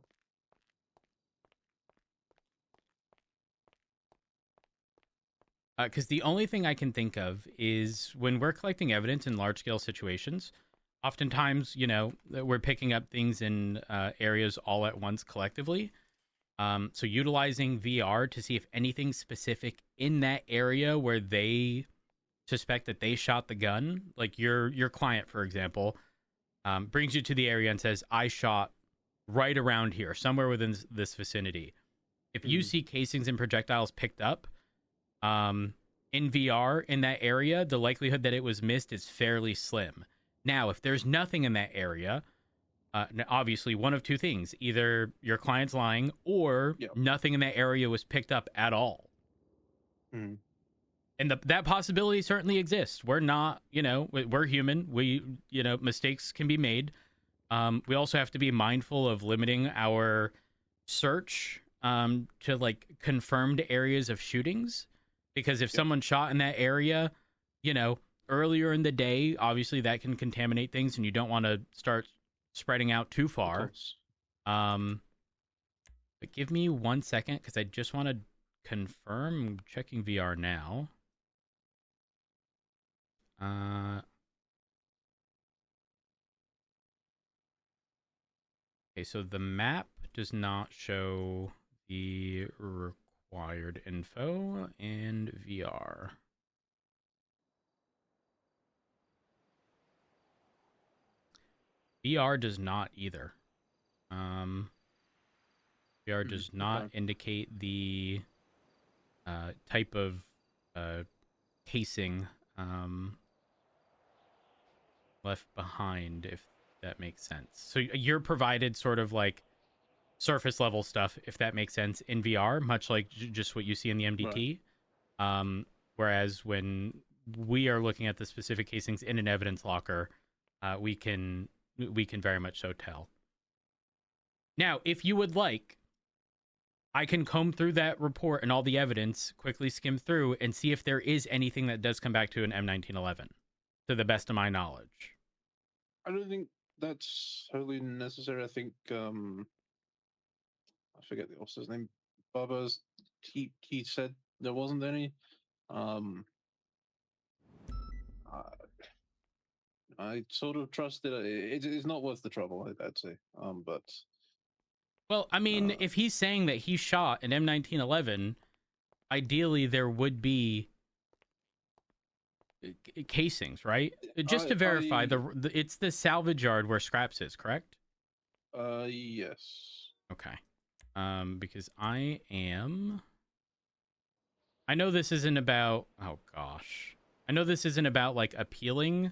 Because the only thing I can think of is when we're collecting evidence in large-scale situations, oftentimes, you know, we're picking up things in areas all at once collectively. So utilizing VR to see if anything specific in that area where they suspect that they shot the gun, like your client, for example, brings you to the area and says, I shot right around here, somewhere within this vicinity. If you see casings and projectiles picked up in VR in that area, the likelihood that it was missed is fairly slim. Now, if there's nothing in that area, obviously one of two things: either your client's lying, or nothing in that area was picked up at all. And that possibility certainly exists. We're not, you know, we're human. We, you know, mistakes can be made. We also have to be mindful of limiting our search to like confirmed areas of shootings, because if someone shot in that area, you know, earlier in the day, obviously that can contaminate things, and you don't want to start spreading out too far. But give me 1 second, because I just want to confirm. I'm checking VR now. Okay, so the map does not show the required info in VR. VR does not either. VR does not indicate the type of casing left behind, if that makes sense. So you're provided sort of like surface level stuff, if that makes sense, in VR, much like just what you see in the MDT. Right. Whereas when we are looking at the specific casings in an evidence locker, we can very much so tell. Now, if you would like, I can comb through that report and all the evidence, quickly skim through, and see if there is anything that does come back to an M1911, to the best of my knowledge. I don't think that's totally necessary. I think I forget the officer's name. Bubba's he said there wasn't any. I sort of trust that it's not worth the trouble, I'd say. But well, I mean, if he's saying that he shot an M1911, ideally there would be casings, right? Just to verify, it's the salvage yard where scraps is, correct? Yes. Okay. Because I know this isn't about, oh gosh. I know this isn't about like appealing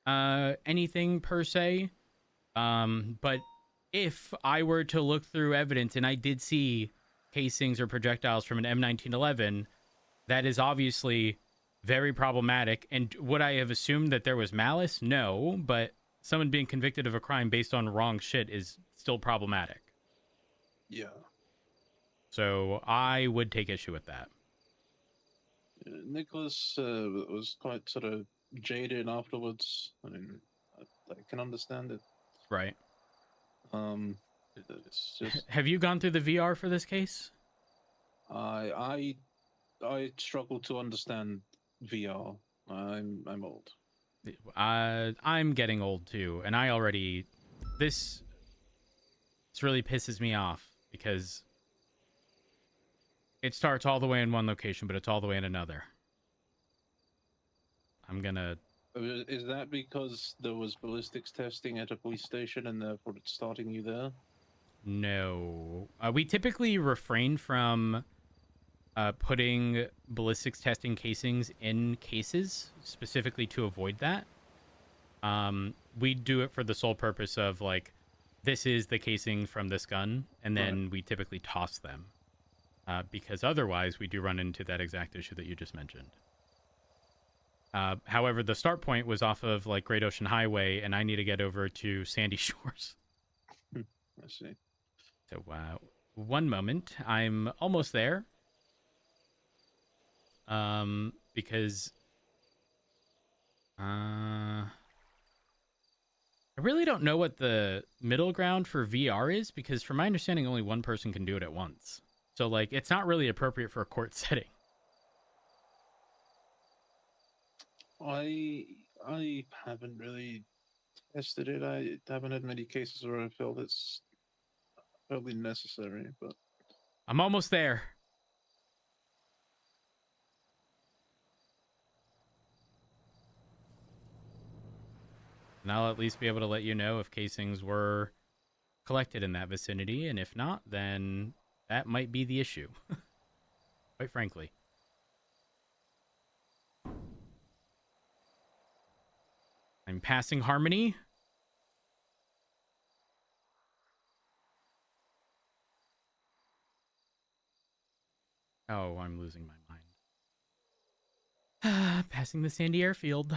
anything per se. But if I were to look through evidence and I did see casings or projectiles from an M1911, that is obviously very problematic. And would I have assumed that there was malice? No, but someone being convicted of a crime based on wrong shit is still problematic. Yeah. So I would take issue with that. Nicholas was quite sort of jaded afterwards. I mean, I can understand it. Right. It's just... Have you gone through the VR for this case? I struggle to understand VR. I'm old. I'm getting old too, and I already this really pisses me off because it starts all the way in one location, but it's all the way in another. I'm gonna. Is that because there was ballistics testing at a police station and therefore it's starting you there? No. We typically refrain from putting ballistics testing casings in cases specifically to avoid that. We do it for the sole purpose of like, this is the casing from this gun, and then we typically toss them. Because otherwise we do run into that exact issue that you just mentioned. However, the start point was off of like Great Ocean Highway, and I need to get over to Sandy Shores. I see. So, one moment. I'm almost there. Because I really don't know what the middle ground for VR is, because from my understanding, only one person can do it at once. So, like, it's not really appropriate for a court setting. I haven't really tested it. I haven't had many cases where I felt it's probably necessary, but I'm almost there. And I'll at least be able to let you know if casings were collected in that vicinity, and if not, then that might be the issue. Quite frankly. I'm passing Harmony. Oh, I'm losing my mind. Passing the Sandy Airfield.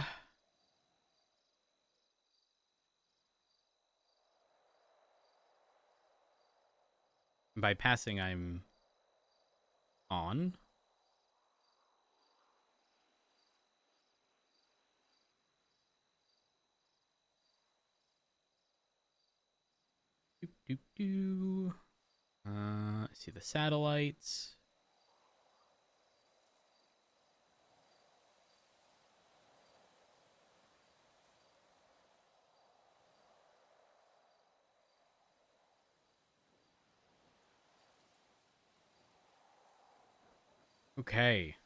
By passing, I'm on. I see the satellites. Okay.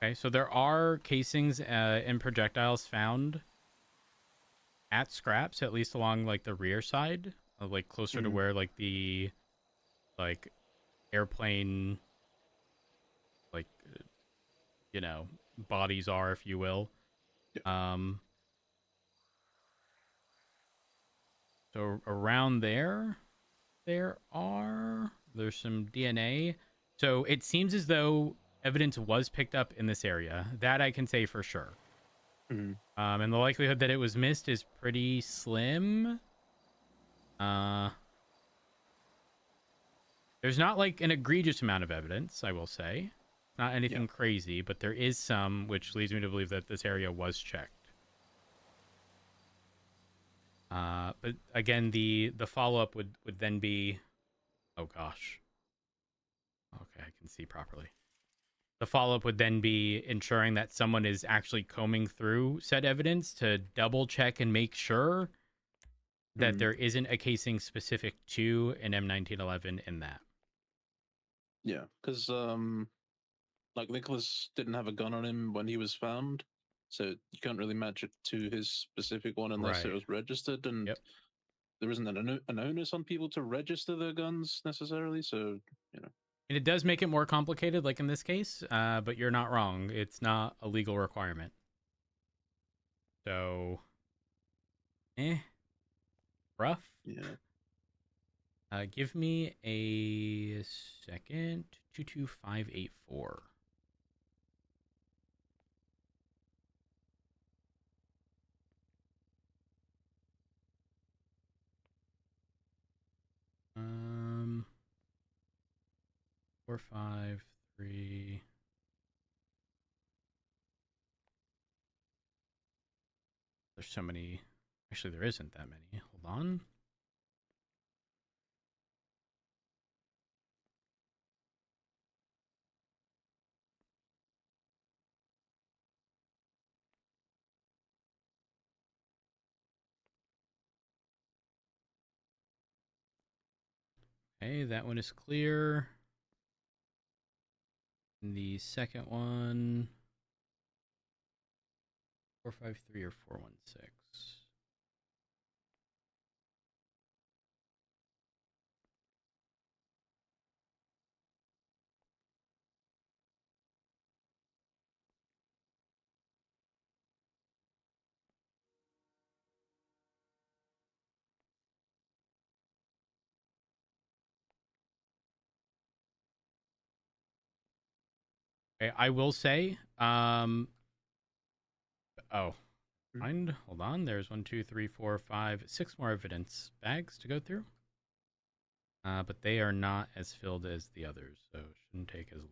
Okay, so there are casings and projectiles found at scraps, at least along like the rear side, like closer to where like the like airplane like you know bodies are, if you will. So around there's some DNA. So it seems as though evidence was picked up in this area. That I can say for sure. And the likelihood that it was missed is pretty slim. There's not like an egregious amount of evidence, I will say. Not anything crazy, but there is some, which leads me to believe that this area was checked. But again, the follow-up would then be... Oh, gosh. Okay, I can see properly. The follow-up would then be ensuring that someone is actually combing through said evidence to double-check and make sure that there isn't a casing specific to an M1911 in that. yeah, because like Nicholas didn't have a gun on him when he was found, so you can't really match it to his specific one unless it Right. was registered, and there isn't an onus on people to register their guns necessarily. So And it does make it more complicated, like in this case, but you're not wrong. It's not a legal requirement. So, rough. Yeah. Give me a second. 22584. Um, 453. There's so many. Actually, there isn't that many. Hold on. Okay, that one is clear. And the second one, 453 or 416. Okay, I will say, hold on. There's 1, 2, 3, 4, 5, 6 more evidence bags to go through. But they are not as filled as the others, so it shouldn't take as long.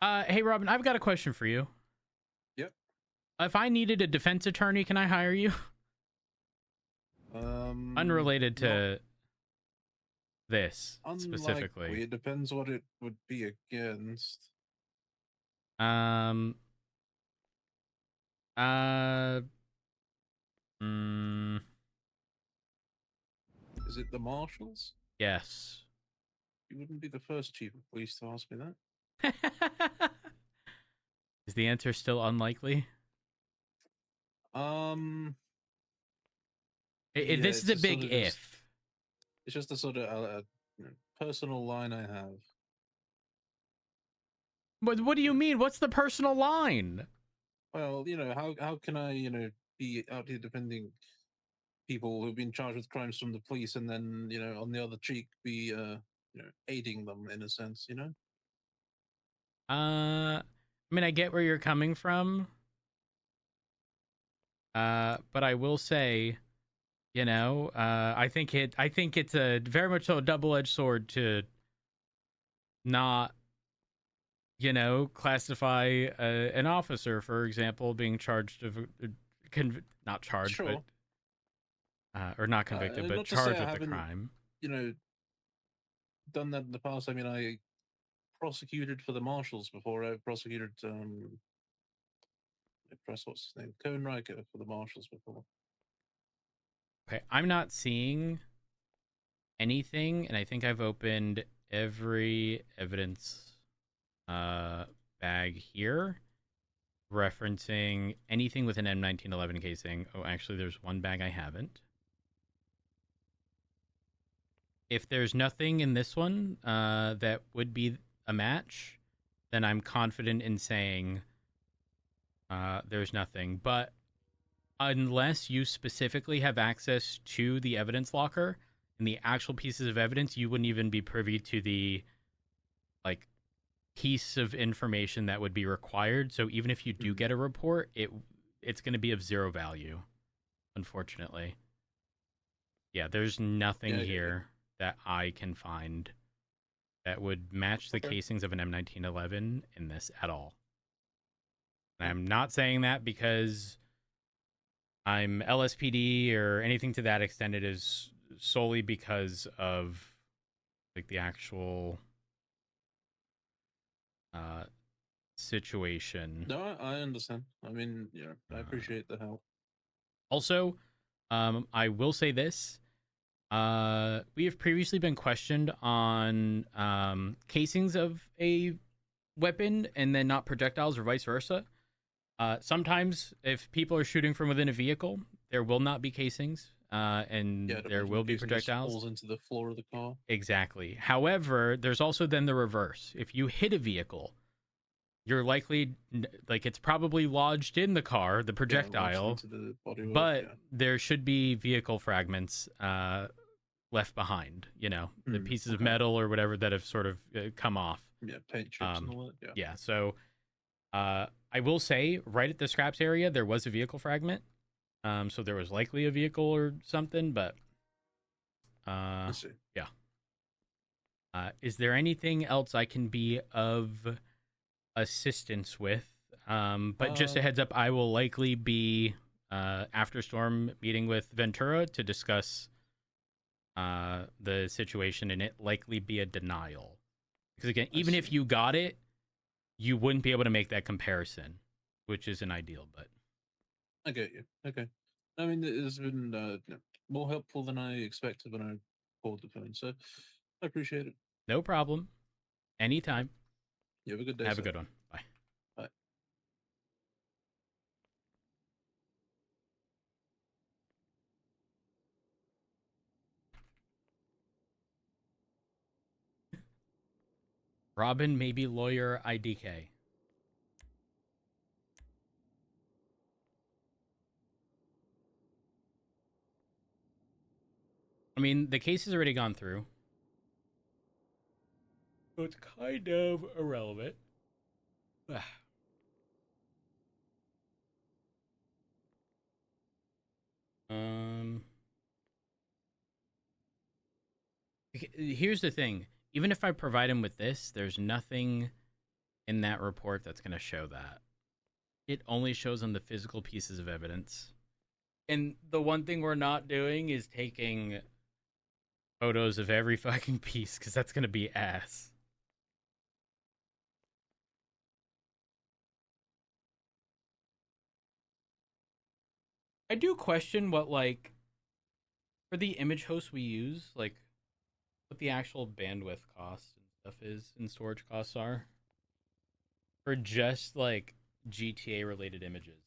Hey, Robin, I've got a question for you. Yep. If I needed a defense attorney, can I hire you? Unrelated to this specifically. It depends what it would be against. Is it the marshals? Yes. You wouldn't be the first chief of police to ask me that. Is the answer still unlikely? This is a big if. It's just a sort of personal line I have. But what do you mean? What's the personal line? Well, how can I, be out here defending people who've been charged with crimes from the police, and then, on the other cheek, be, aiding them in a sense, I mean, I get where you're coming from. But I will say, I think it's a very much so a double-edged sword to not, classify an officer, for example, being charged of, not charged, sure. but or not convicted, but not to charged say I with the haven't, crime. Done that in the past. I mean, I prosecuted for the marshals before. I prosecuted what's his name, Cohen Riker, for the marshals before. Okay, I'm not seeing anything, and I think I've opened every evidence bag here referencing anything with an M1911 casing. Oh, actually, there's one bag I haven't. If there's nothing in this one that would be a match, then I'm confident in saying there's nothing. But unless you specifically have access to the evidence locker and the actual pieces of evidence, you wouldn't even be privy to the piece of information that would be required. So even if you do get a report, it's going to be of zero value, unfortunately. Yeah, there's nothing here that I can find that would match the casings of an M1911 in this at all. And I'm not saying that because I'm LSPD or anything to that extent. It is solely because of the actual situation. No, I understand. I mean, I appreciate the help. Also, I will say this. We have previously been questioned on casings of a weapon and then not projectiles, or vice versa. Sometimes if people are shooting from within a vehicle, there will not be casings, and there will be projectiles. Falls into the floor of the car. Exactly. However, there's also then the reverse. If you hit a vehicle, you're likely, it's probably lodged in the car, the projectile, but there should be vehicle fragments left behind, the pieces of metal or whatever that have sort of come off. Yeah, paint chips and all that. Yeah, so I will say, right at the scraps area, there was a vehicle fragment. So there was likely a vehicle or something, but I see. Yeah. Is there anything else I can be of assistance with? But just a heads up, I will likely be after storm meeting with Ventura to discuss the situation, and it likely be a denial. Because again, even if you got it, you wouldn't be able to make that comparison, which isn't ideal, but I get you. Okay. I mean, it has been more helpful than I expected when I called the phone, so I appreciate it. No problem. Anytime. You have a good day. Have a good one. Bye. Bye. Robin, maybe lawyer IDK. I mean, the case has already gone through, so it's kind of irrelevant. Here's the thing. Even if I provide him with this, there's nothing in that report that's going to show that. It only shows on the physical pieces of evidence. And the one thing we're not doing is taking photos of every fucking piece, because that's going to be ass. I do question what, like, for the image hosts we use, like, what the actual bandwidth cost and stuff is and storage costs are for just, like, GTA related images.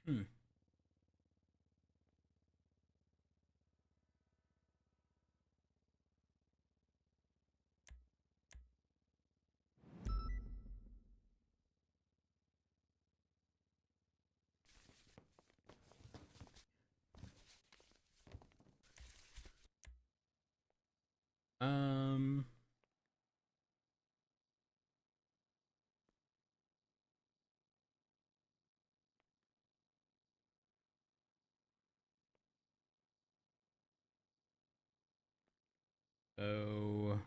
Hmm. Um... So...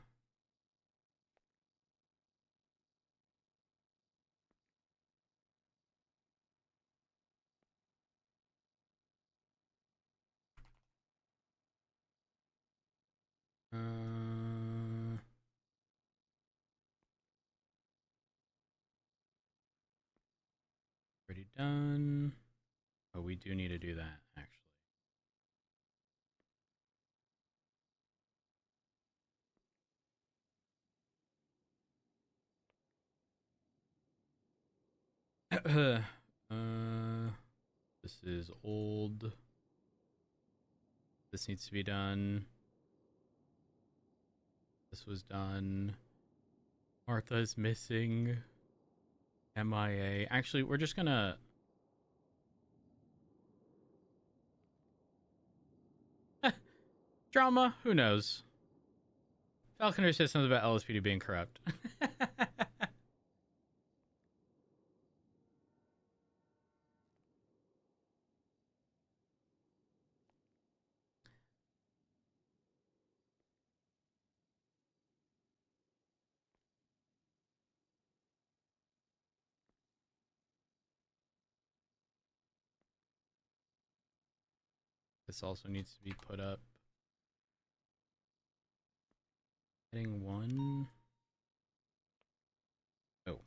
Already done. Oh, we do need to do that, actually. This is old. This needs to be done. This was done. Martha's missing. MIA. Actually, we're just gonna... Drama? Who knows? Falconer says something about LSPD being corrupt. This also needs to be put up. Heading 1. Oh.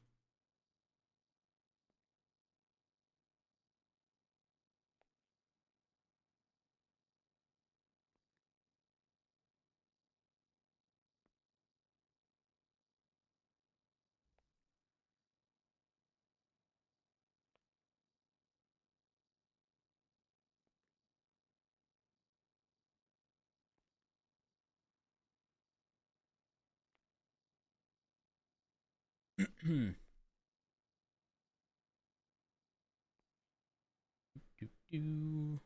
Do. Did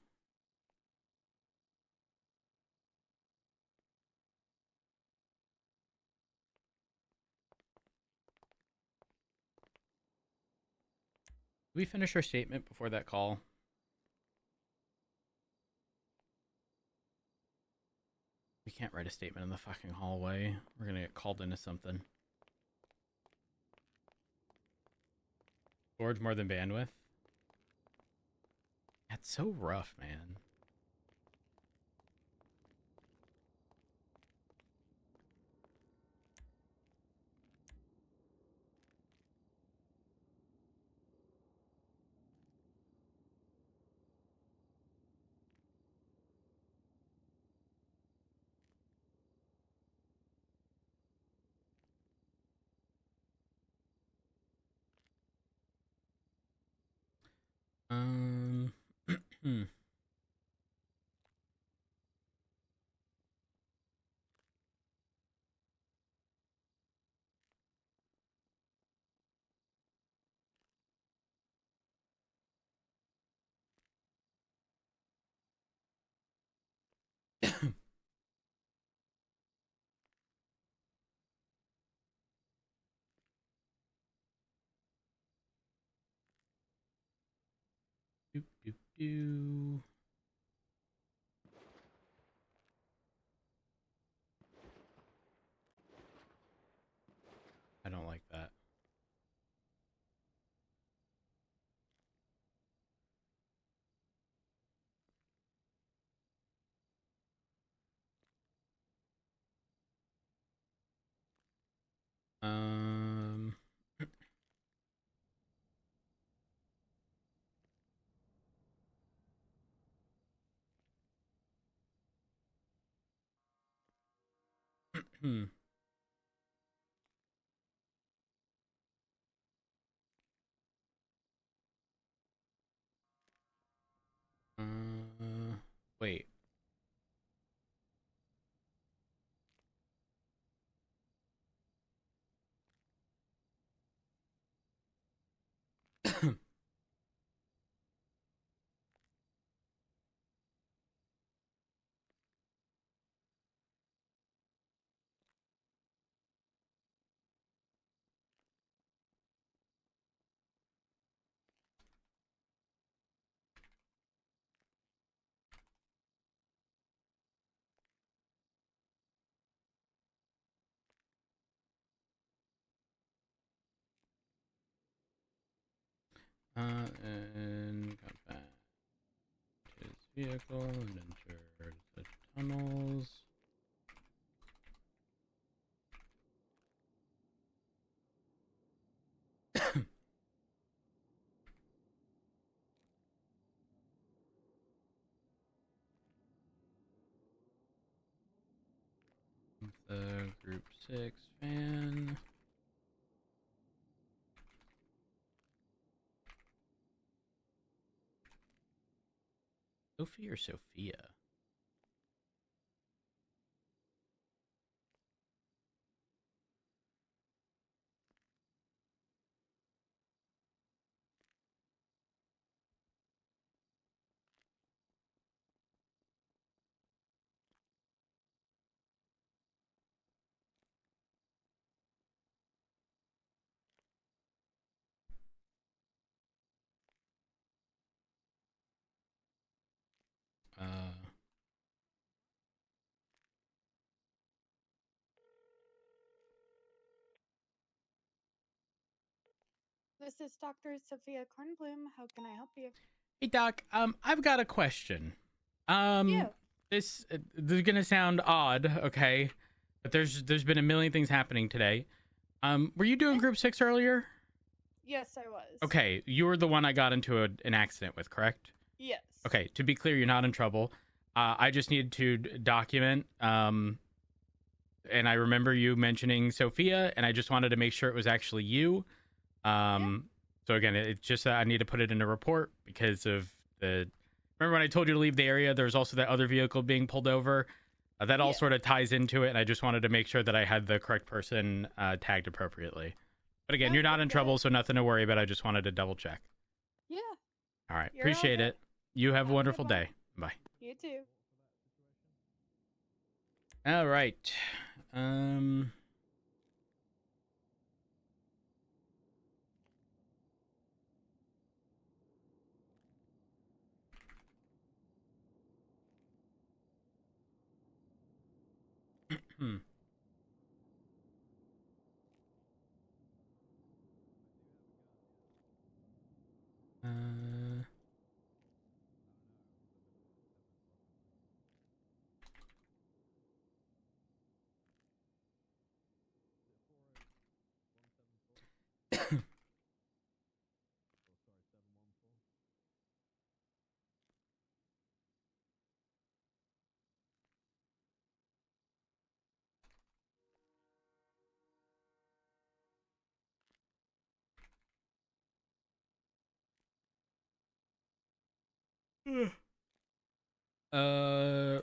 we finish our statement before that call? We can't write a statement in the fucking hallway. We're gonna get called into something. Storage more than bandwidth? That's so rough, man. do. I don't like that. Hmm. Wait. And got back to his vehicle and entered the tunnels. The Group 6 van. Sophie or Sophia? This is Dr. Sophia Kornblum. How can I help you? Hey Doc, I've got a question. This is gonna sound odd, okay? But there's been a million things happening today. Were you doing Group 6 earlier? Yes, I was. Okay, you were the one I got into an accident with, correct? Yes. Okay, to be clear, you're not in trouble. I just needed to document, and I remember you mentioning Sophia, and I just wanted to make sure it was actually you. So again, it's just that I need to put it in a report because of the... Remember when I told you to leave the area, there was also that other vehicle being pulled over? That all sort of ties into it, and I just wanted to make sure that I had the correct person tagged appropriately. But again, you're not in trouble, so nothing to worry about. I just wanted to double check. Yeah. All right, You're all appreciate good. it. You have a wonderful day. Bye. You too. All right. Hmm.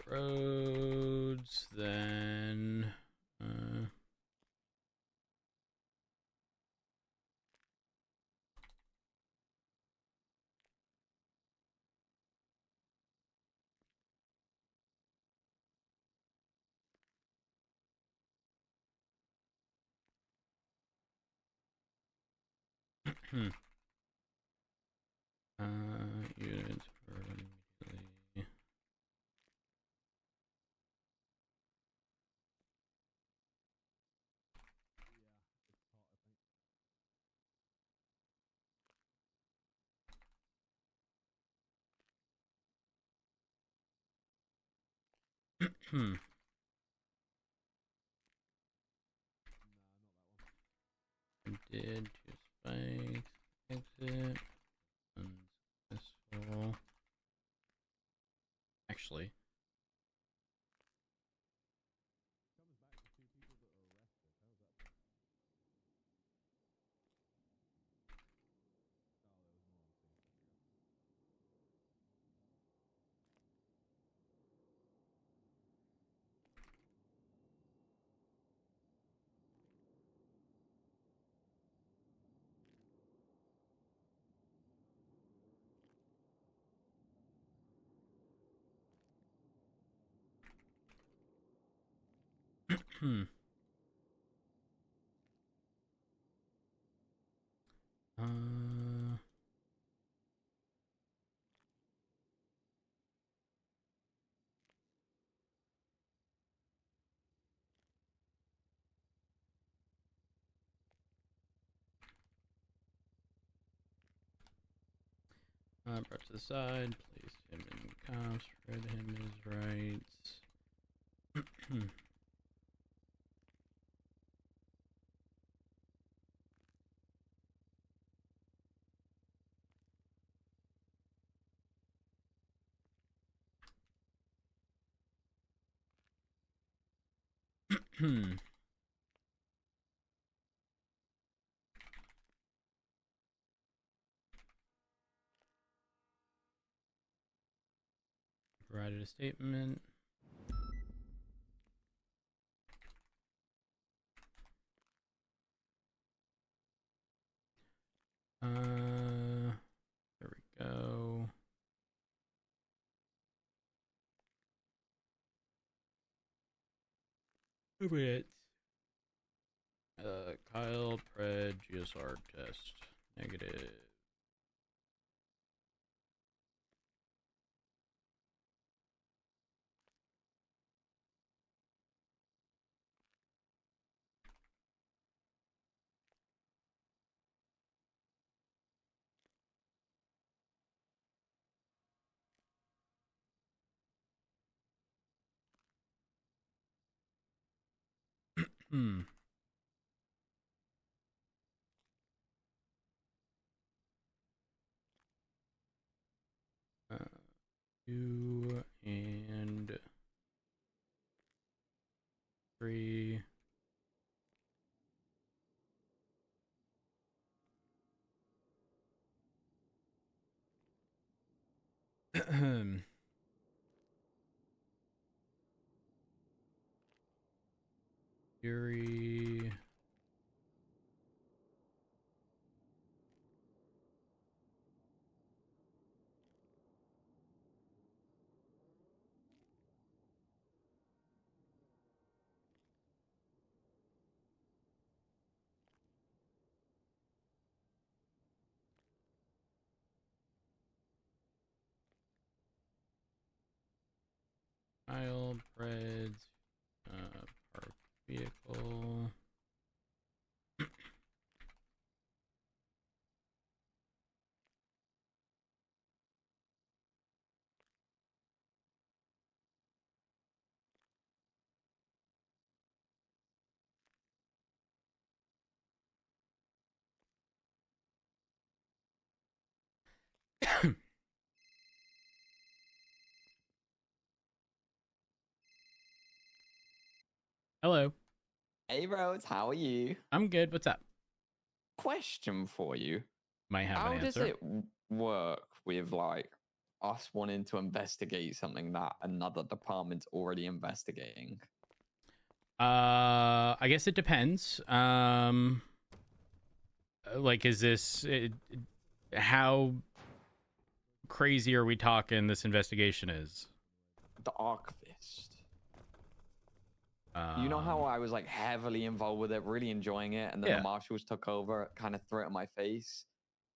Roads, then... units for Did 2 spikes. Exit. Unsuccessful. Actually. Uh, brought to the side, place him in cuffs, read him his rights. Provided a statement. There we go. Wait. Kyle, Pred, GSR test. Negative. Uh, 2 and 3. Fury. Kyle, Pred, park vehicle. Hello. Hey, Rhodes, how are you? I'm good. What's up? Question for you. Might have How an does answer. it work with like us wanting to investigate something that another department's already investigating? I guess it depends. Like, is this how crazy are we talking? This investigation is The archivist. You know how I was like heavily involved with it, really enjoying it, and then Yeah. the marshals took over, kind of threw it in my face.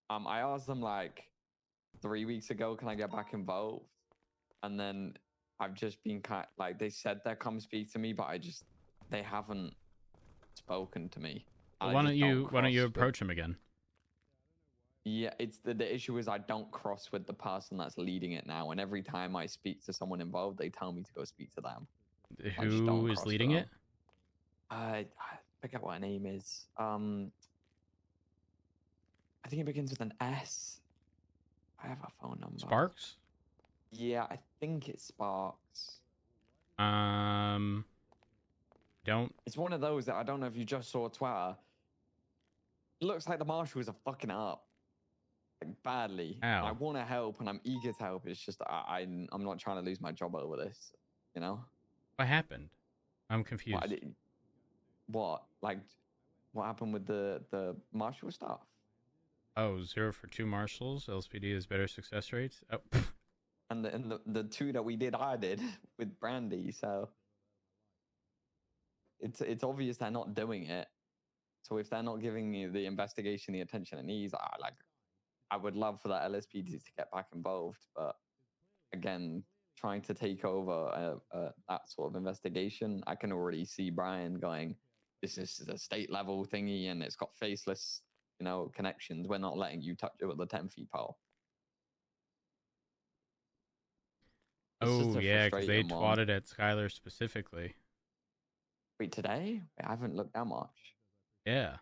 I asked them like 3 weeks ago, can I get back involved? And then I've just been like, they said they'll come speak to me, but they haven't spoken to me. Well, why don't you approach him again? Yeah, it's the issue is I don't cross with the person that's leading it now, and every time I speak to someone involved, they tell me to go speak to them. Who is leading it? I forget what her name is. I think it begins with an S. I have a phone number. Sparks? Yeah, I think it's Sparks. Don't. It's one of those that I don't know if you just saw Twitter. It looks like the marshals are fucking up, like badly. Ow. I want to help and I'm eager to help. It's just I'm not trying to lose my job over this. You know? What happened? I'm confused. What? Like, what happened with the marshal stuff? Oh, 0 for 2 marshals. LSPD has better success rates. Oh. And the 2 that we did, I did with Brandy. So it's obvious they're not doing it. So if they're not giving you the investigation the attention it needs, I would love for that LSPD to get back involved. But again, trying to take over that sort of investigation, I can already see Brian going, this is a state level thingy and it's got faceless, connections. We're not letting you touch it with the 10 feet pole. Oh, yeah, because they twatted at Skylar specifically. Wait, today? I haven't looked that much. Yeah.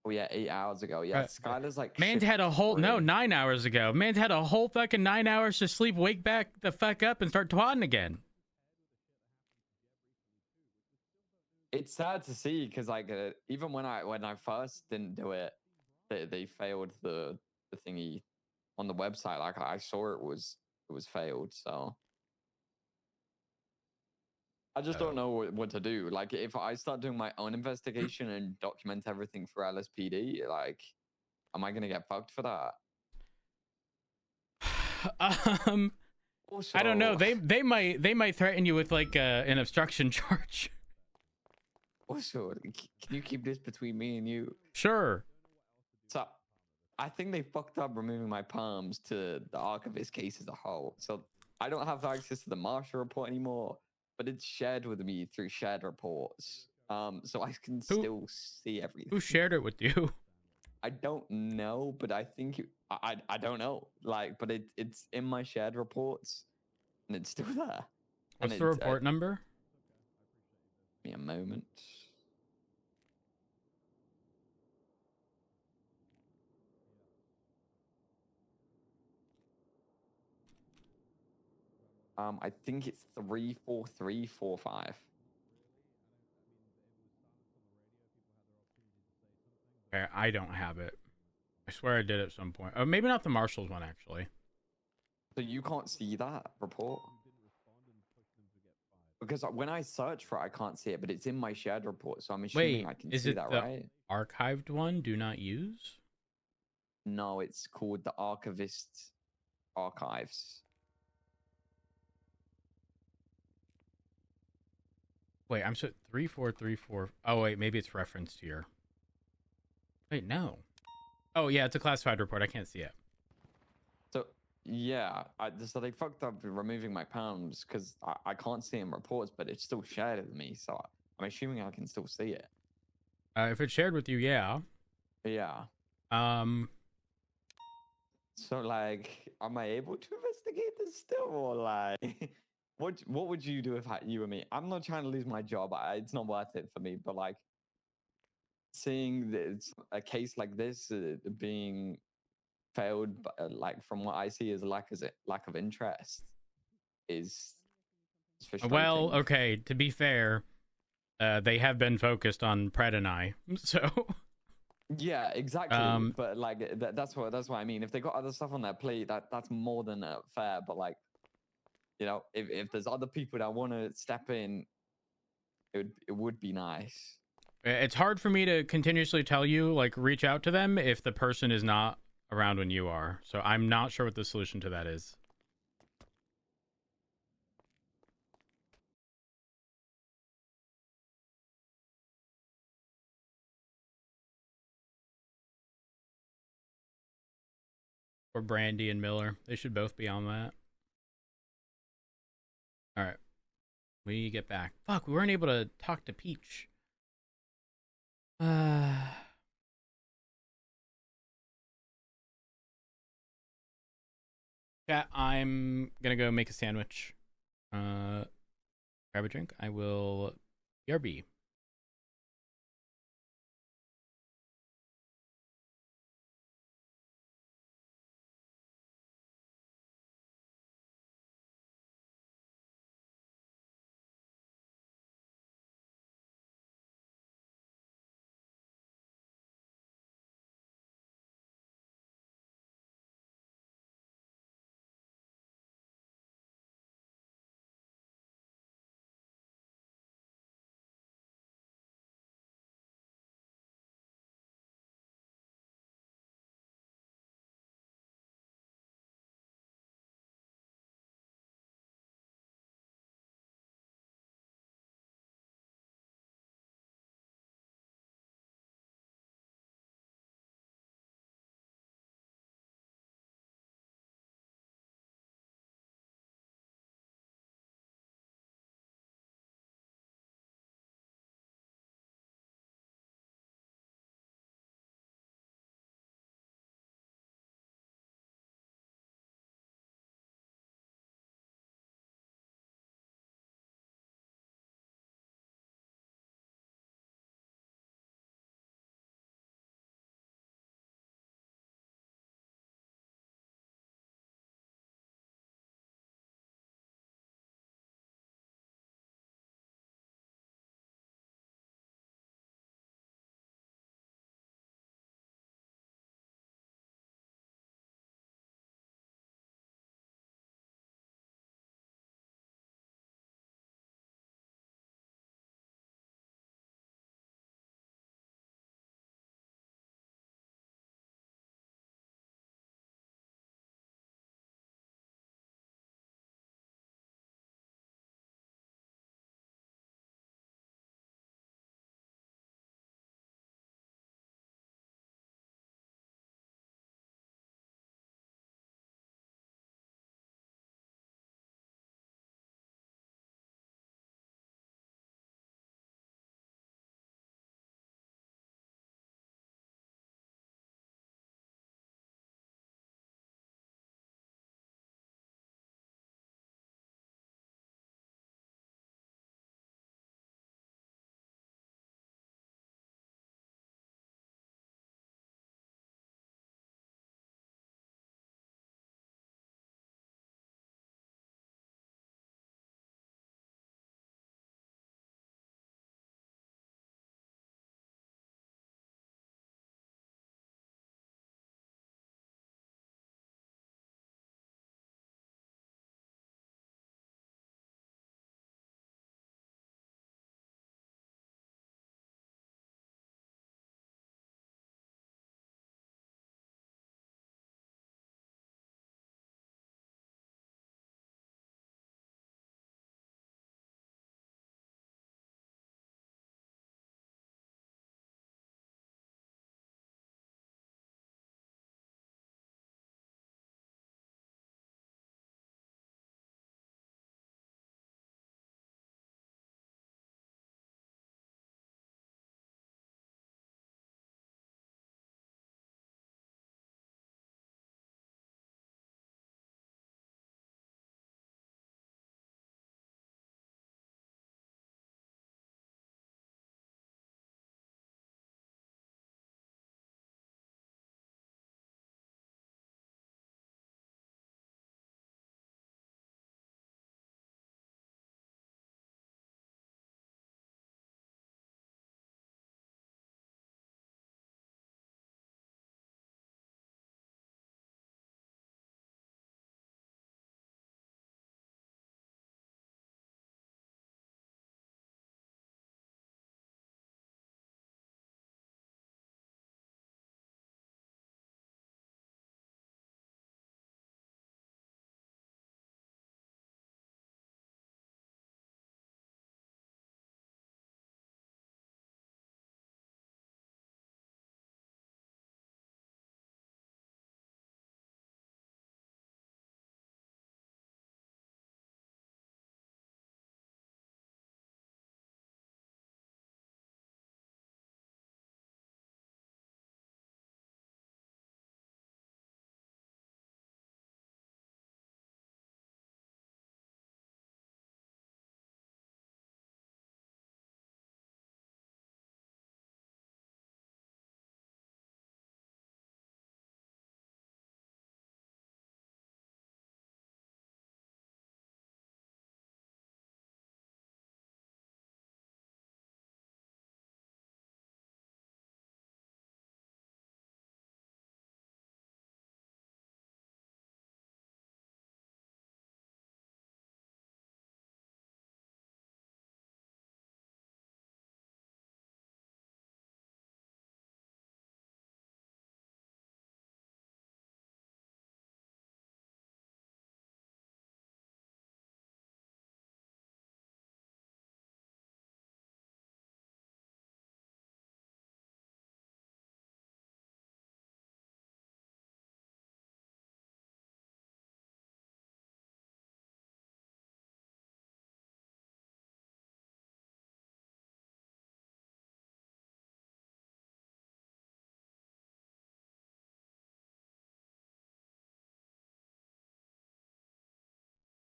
Oh, yeah, 8 hours ago. Yeah, Skylar's like... Man's had a whole... No, 9 hours ago. Man's had a whole fucking 9 hours to sleep, wake back the fuck up, and start twatting again. It's sad to see, because, like, even when I first didn't do it, they failed the thingy on the website. Like, I saw it was failed, so... I just don't know what to do. Like, if I start doing my own investigation and document everything for LSPD, like, am I gonna get fucked for that? I don't know. They might threaten you with like an obstruction charge. Also, can you keep this between me and you? Sure. So, I think they fucked up removing my palms to the archivist case as a whole. So I don't have access to the marshal report anymore. But it's shared with me through shared reports. So I can still see everything. Who shared it with you? I don't know, but I think I don't know. Like, but it's in my shared reports, and it's still there. What's the report number? Give me a moment. I think it's 34345. Okay, I don't have it. I swear I did at some point. Oh, maybe not the Marshall's one, actually. So you can't see that report? Because when I search for it, I can't see it, but it's in my shared report, so I'm assuming I can see that, right? Archived one, do not use? No, it's called the Archivist Archives. Wait, I'm so 3434. Oh wait, maybe it's referenced here. Wait, no. Oh yeah, it's a classified report. I can't see it. So yeah, so they fucked up removing my palms because I can't see in reports, but it's still shared with me. So I'm assuming I can still see it. If it's shared with you, yeah. Yeah. So like, am I able to investigate this still, or like? What would you do if you were me? I'm not trying to lose my job. It's not worth it for me. But like, seeing a case like this being failed, like from what I see as lack of interest, is frustrating. Well, okay. To be fair, they have been focused on Pred and I, so. Yeah, exactly. But like, that's what I mean. If they got other stuff on their plate, that's more than fair. But like. If there's other people that want to step in, it would be nice. It's hard for me to continuously tell you, like, reach out to them if the person is not around when you are. So I'm not sure what the solution to that is. Or Brandy and Miller. They should both be on that. All right. We get back. Fuck, we weren't able to talk to Peach. Chat, I'm gonna go make a sandwich. Grab a drink. I will BRB.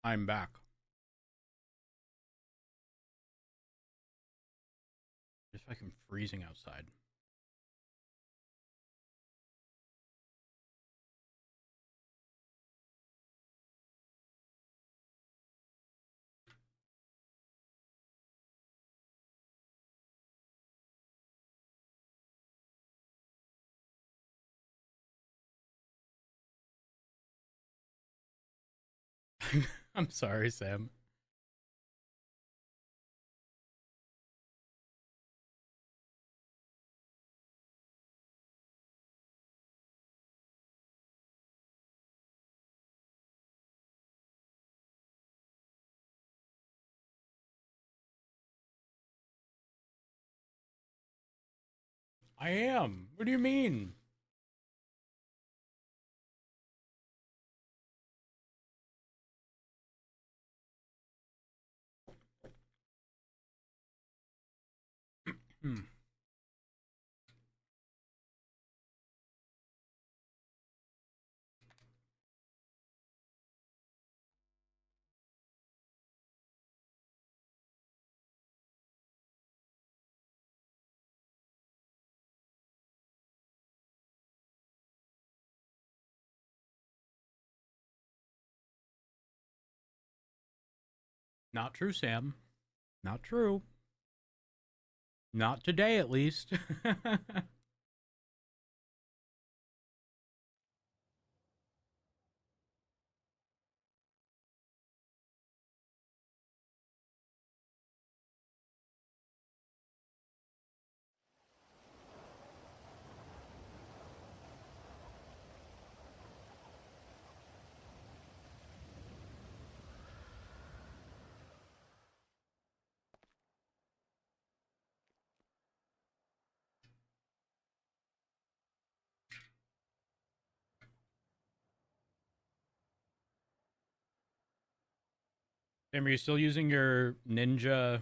I'm back. Just fucking freezing outside. I'm sorry, Sam. I am. What do you mean? Hmm. Not true, Sam. Not true. Not today, at least. Sam, are you still using your ninja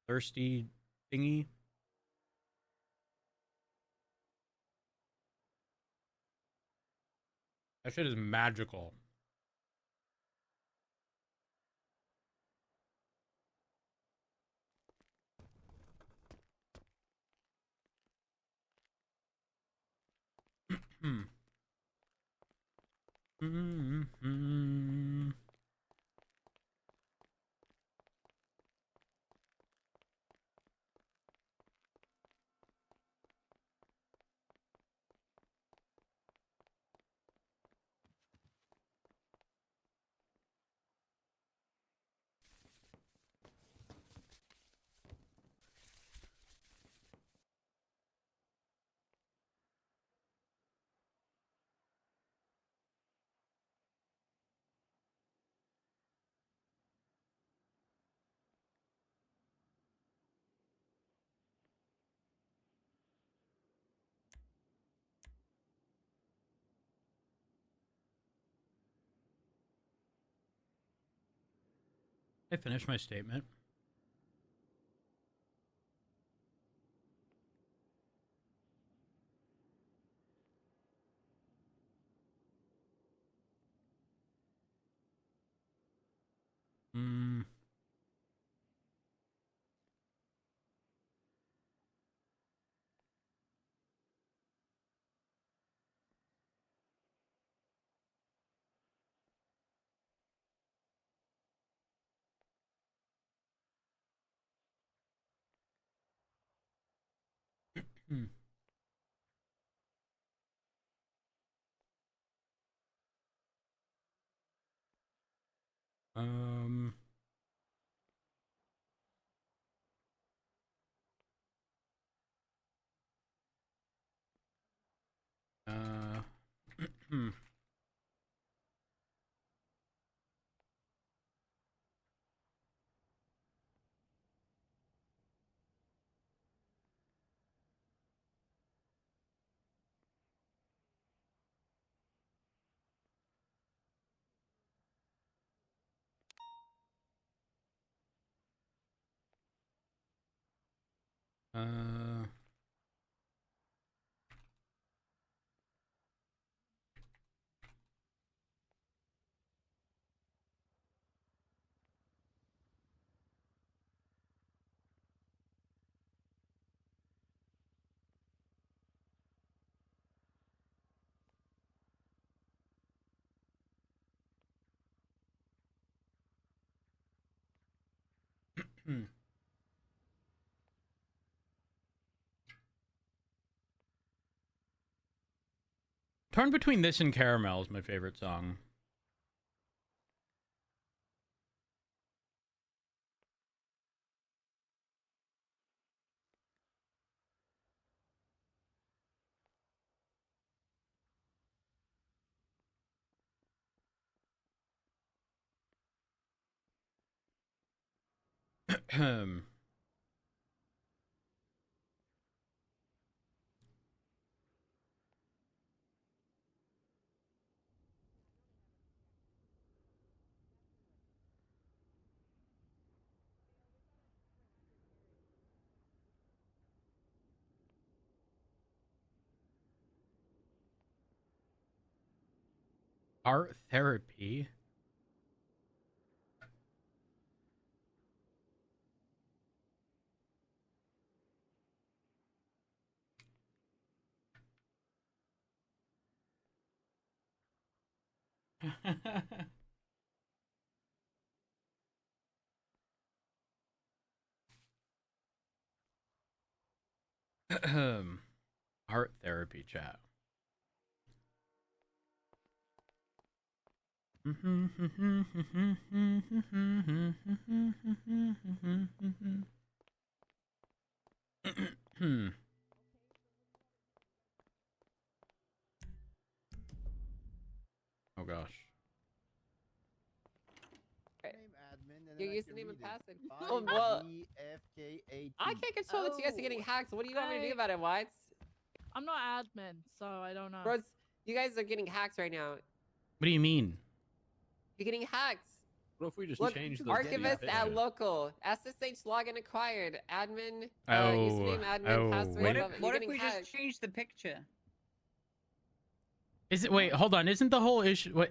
thirsty thingy? That shit is magical. Hmm. Mm-hmm. I finished my statement. Hmm. Hmm. Um. Hmm. Uh. Torn between this and Caramel is my favorite song. Art therapy. Art therapy chat. Oh gosh. Your username and password. Oh, well, I can't control that you guys are getting hacked. So what do you want me to do about it, Whites? I'm not admin, so I don't know. Bros, you guys are getting hacked right now. What do you mean? You're getting hacked. What if we just Look, change the archivist at local, SSH login acquired, admin, Oh, username, admin, password. What if we just change the picture? Is it? Wait, hold on. Isn't the whole issue? Wait.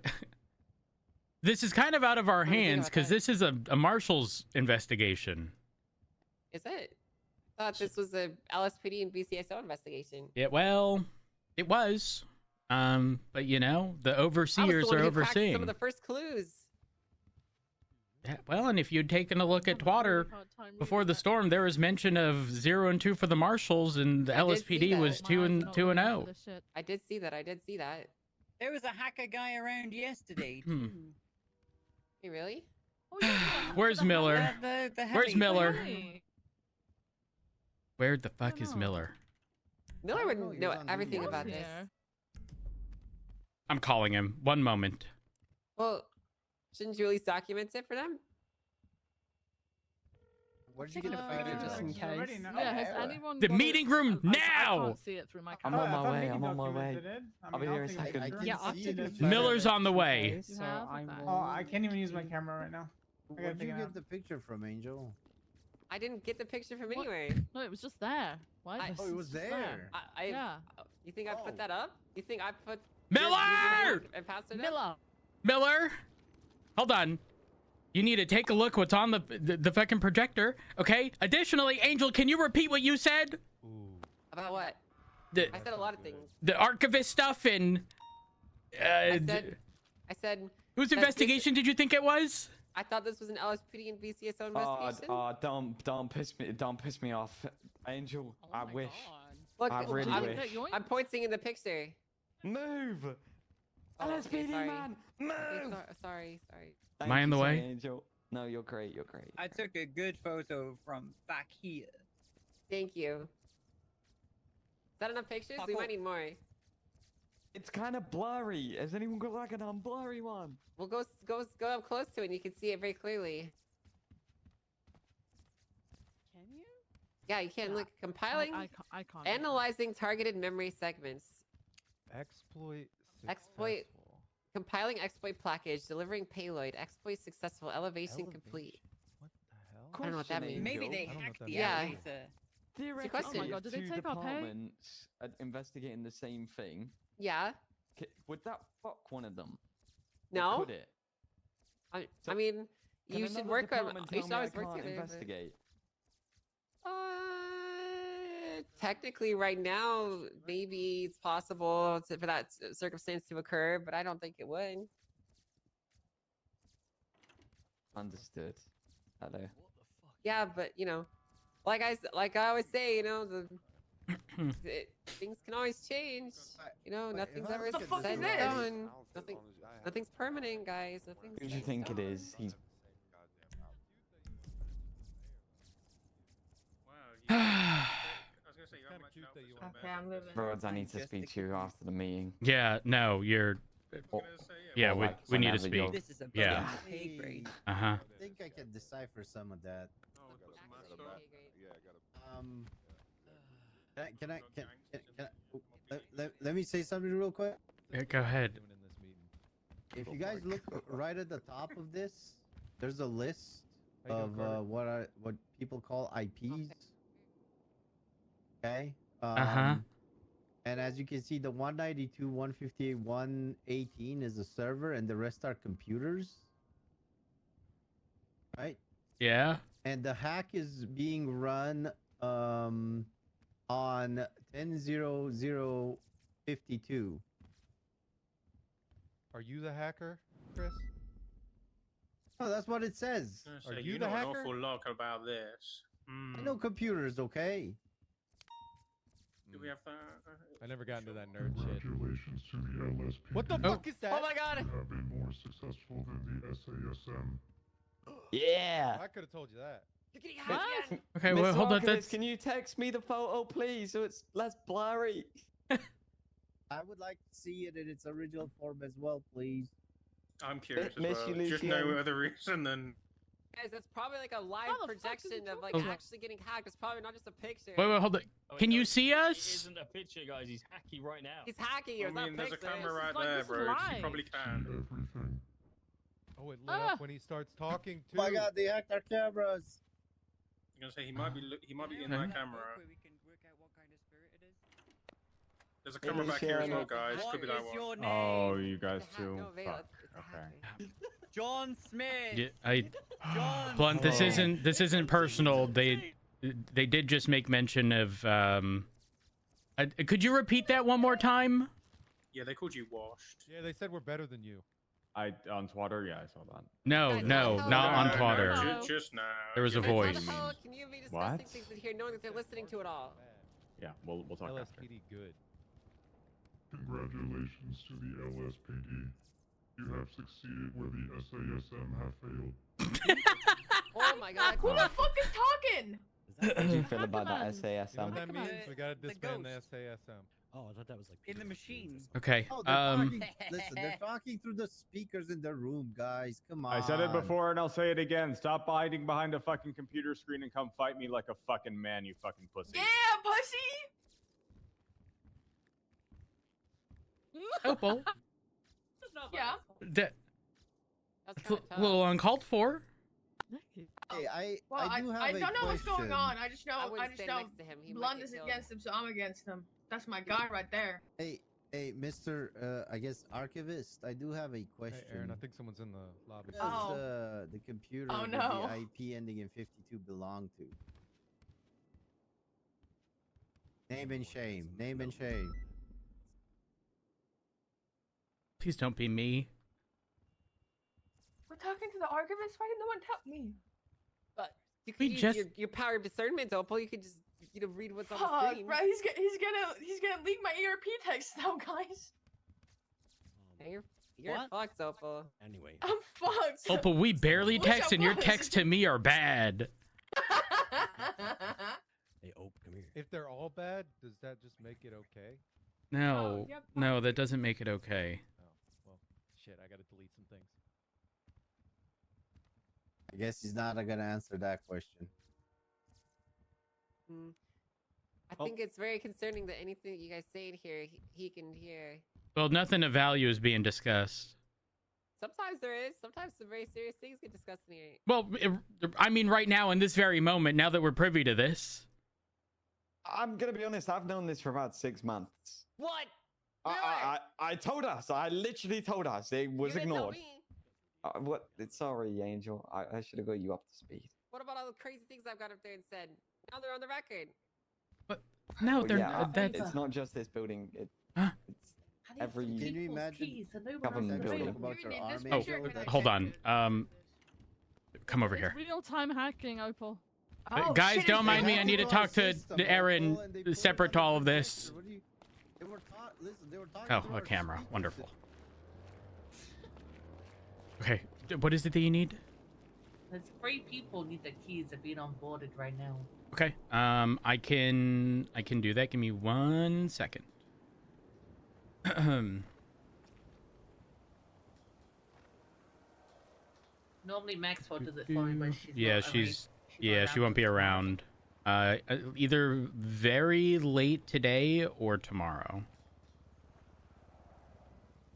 This is kind of out of our hands because this is a Marshall's investigation. Is it? I thought this was a LSPD and BCSO investigation. Yeah, well, it was. But you know, the overseers are overseeing. Some of the first clues. Yeah, well, and if you'd taken a look at Twitter before the storm, there was mention of 0 and 2 for the Marshals, and the LSPD was 2 and 0. I did see that. I did see that. There was a hacker guy around yesterday. Hey, really? Where's Miller? Where's Miller? Really? Where the fuck is Miller? Miller would know everything about this. I'm calling him. One moment. Well, shouldn't you at least document it for them? Where did you get a photo just in case? Yeah, has anyone The got meeting it? room I now! can't see it through my I'm camera. on my way. I'm on my way. I'll be there in a second. Yeah, I've taken a photo. Miller's on the way. You have? Okay. I can't even use my camera right now. Where did you get the picture from, Angel? I didn't get the picture from anywhere. No, it was just there. Why? Oh, it was there. Yeah. You think I put that up? You think I put Miller! And passed it Miller. Miller! Hold on. You need to take a look what's on the fucking projector, okay? Additionally, Angel, can you repeat what you said? About what? I said a lot of things. The archivist stuff and... I said... Whose investigation did you think it was? I thought this was an LSPD and BCSO investigation. Don't piss me off, Angel. I wish. Look, I really wish. I'm pointing in the picture. Move. Oh, LSPD sorry. man, move. Okay, sorry. Am I in the way? Angel. No, you're great. You're great. I took a good photo from back here. Thank you. Is that enough pictures? We might need more. It's kind of blurry. Has anyone got like an unblurry one? Well, go up close to it and you can see it very clearly. Can you? Yeah, you can. Look, compiling, I can't. analyzing targeted memory segments. Exploit. Compiling exploit package, delivering payload, exploit successful, elevation complete. What the hell? I don't know what that means. Maybe they hacked the Yeah. elevator. Theoretically, Oh my God, did they two take our pay? departments are investigating the same thing. Yeah. Would that fuck one of them? Or No. Could it? I mean, Can you should another work on. department You tell should me I always work can't together. but- investigate. Technically, right now, maybe it's possible for that circumstance to occur, but I don't think it would. Understood. Hello. Yeah, but you know, like I always say, you know, things can always change. You know, nothing's ever look at set this in right- stone. Nothing's permanent, guys. Nothing's Who do set you in think it stone. is? He's. Okay, I'm moving. Rhodes, I need to speak to you after the meeting. Yeah, no, you're. Yeah, Or, we, like, we need to whenever you're- speak. This is a Yeah. pay grade. Uh huh. I think I can decipher some of that. Can I let me say something real quick? Yeah, go ahead. If you guys look right at the top of this, there's a list of what people call IPs. Okay. Uh-huh. And as you can see, the 192, 158, 118 is a server, and the rest are computers. Right? Yeah. And the hack is being run on 10.00.52. Are you the hacker, Chris? Oh, that's what it says. Are you you know the an hacker? awful lot about this. I know computers, okay? Do we have that? I never got into that nerd shit. Congratulations to the LSPD. What the fuck is that? Oh my god! You have been more successful than the SASM. Yeah. I could have told you that. You're getting hacked again. Okay, well, Mr. hold on. Archivist, That's. Can you text me the photo, please, so it's less blurry? I would like to see it in its original form as well, please. I'm curious as Miss well. you, Just no Lucian. other reason than. Guys, that's probably like a live How the fuck projection of like Oh. actually getting hacked. It's probably not just a picture. Wait, hold on. Can you see It us? isn't a picture, guys. He's hacky right now. He's hacking you. I It's not mean, there's a pictures. camera right like there, this is bro. You live. probably can. Everything. Oh, it lit up when he starts talking too. Oh my god, they hacked our cameras. I'm gonna say he might be in that camera. There's a camera back here as well, guys. Could be that one. Oh, you guys too. No, Vale, Fuck. it's a Okay. hacker. John Smith. Yeah, Blunt, this isn't personal. They did just make mention of. Could you repeat that one more time? Yeah, they called you washed. Yeah, they said we're better than you. On Twitter, yeah, I saw that. No, Guys, no, how the not hell- on Twitter. Just now. There was a Guys, how the voice. hell can you be discussing What? things in here knowing that they're listening to it all? Yeah, we'll talk after. LSPD good. Congratulations to the LSPD. You have succeeded where the SASM have failed. Oh my god. Who the fuck is talking? How do you feel about that You know what SASM? that means? We gotta disband the ghost. SASM. Oh, I thought that was like in the machine. Okay. Oh, they're talking, listen, they're talking through the speakers in the room, guys. Come on. I said it before and I'll say it again. Stop hiding behind a fucking computer screen and come fight me like a fucking man, you fucking pussy. Yeah, pussy. Opal. Yeah. That. That's A kinda tough. little uncalled for. Hey, I Well, do have I a don't know what's going question. on. I just know. I I wouldn't just stand know. next to him. He might Blunt get is killed. against him, so I'm against him. That's my guy right there. Hey, Mr. I guess archivist. I do have a question. Hey, Aaron, I think someone's in the lobby. Who does Oh. the computer Oh, with no. the IP ending in 52 belong to? Name and shame. Name and shame. Please don't be me. We're talking to the archivist. Why did no one tell me? But you We could use just- your power of discernment, Opal. You could just read what's on the Fuck, screen. right? He's gonna leak my ERP text now, guys. Hey, you're What? fucked, Opal. Anyway. I'm fucked. Opal, we barely Wish I text, and your was. texts to me are bad. Hey, Ope, come here. If they're all bad, does that just make it okay? No, yep. no, that doesn't make it okay. Oh, well, shit, I gotta delete some things. I guess he's not gonna answer that question. I think it's very concerning that anything you guys say in here, he can hear. Well, nothing of value is being discussed. Sometimes there is. Sometimes some very serious things get discussed in here. Well, I mean, right now, in this very moment, now that we're privy to this. I'm gonna be honest. I've known this for about 6 months. What? I told us. I literally told us. It was You didn't tell ignored. me. What? Sorry, Angel. I should have got you up to speed. What about all the crazy things I've got up there and said? Now they're on the record. No, Well, they're yeah, that. it's not just this building. It's every Can you imagine? government building. About your army? Oh, hold on. Come over here. Real-time hacking, Opal. Oh, Guys, shit, don't it's mind me. I like- need to talk to Aaron separate to all of this. They were listen, they were talking Oh, through a our camera. speakers. Wonderful. Okay, what is it that you need? There's 3 people need the keys if you're onboarded right now. Okay, I can do that. Give me 1 second. Normally Maxwell does it for me, but she's Yeah, not she's not yeah, she won't be around. Either very late today or tomorrow.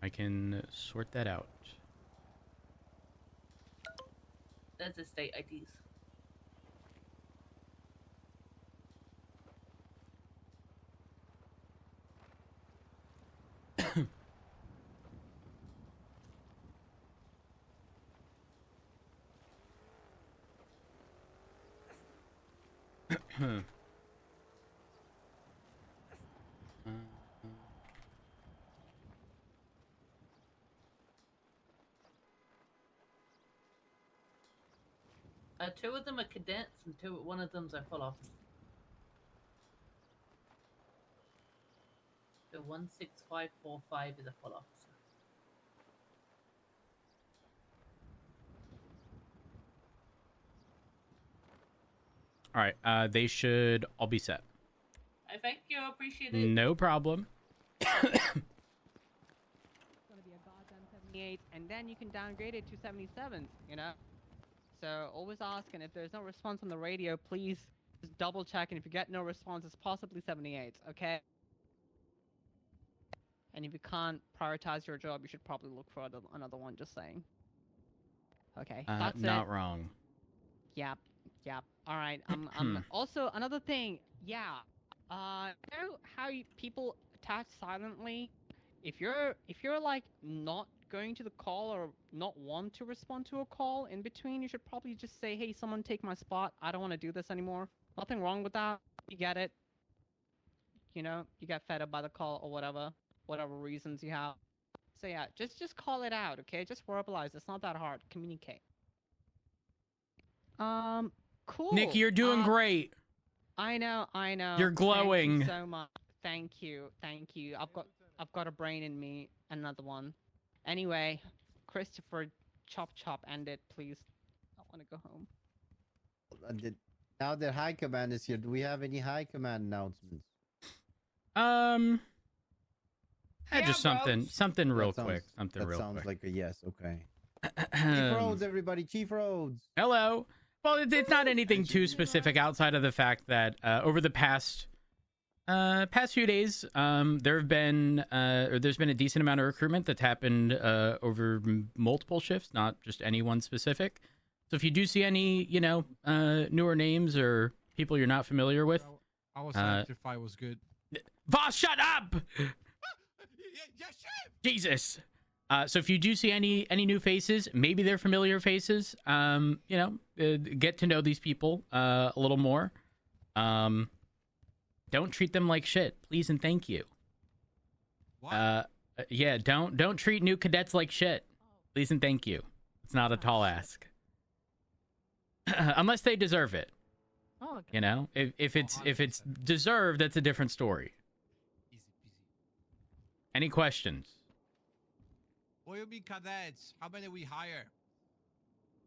I can sort that out. That's the state IDs. Two of them are cadets and one of them's a full officer. So 16545 is a full officer. All right, they should all be set. I thank you, appreciate it. No problem. It's gonna be a goddamn 78, and then you can downgrade it to 77. You know. So always ask, and if there's no response on the radio, please just double check. And if you get no response, it's possibly 78. Okay. And if you can't prioritize your job, you should probably look for another one. Just saying. Okay, that's not it. wrong. Yep. All right. Also another thing. Yeah. You know how people attach silently? If you're like not going to the call or not want to respond to a call in between, you should probably just say, "Hey, someone take my spot. I don't want to do this anymore." Nothing wrong with that. You get it. You know, you get fed up by the call or whatever reasons you have. So yeah, just call it out, okay? Just verbalize. It's not that hard. Communicate. Cool. Nick, you're doing great. I know. You're glowing. Thank you so much. Thank you. I've got a brain in me. Another one. Anyway, Christopher, chop ended, please. I want to go home. Now that High Command is here, do we have any High Command announcements? Just something real quick. Something real sounds quick. like a yes. Okay. Chief Rhodes, everybody. Chief Rhodes. Hello. Well, it's not anything too specific outside of the fact that over the past few days, there's been a decent amount of recruitment that's happened over multiple shifts, not just any one specific. So if you do see any, newer names or people you're not familiar with, I was sanctified was good. Voss, shut up! Jesus. So if you do see any new faces, maybe they're familiar faces, get to know these people a little more. Don't treat them like shit, please and thank you. What? Yeah, don't treat new cadets like shit, please and thank you. It's not a tall ask, unless they deserve it. Oh, okay. You know, if it's deserved, that's a different story. Easy peasy. Any questions? What do you mean cadets? How many we hire?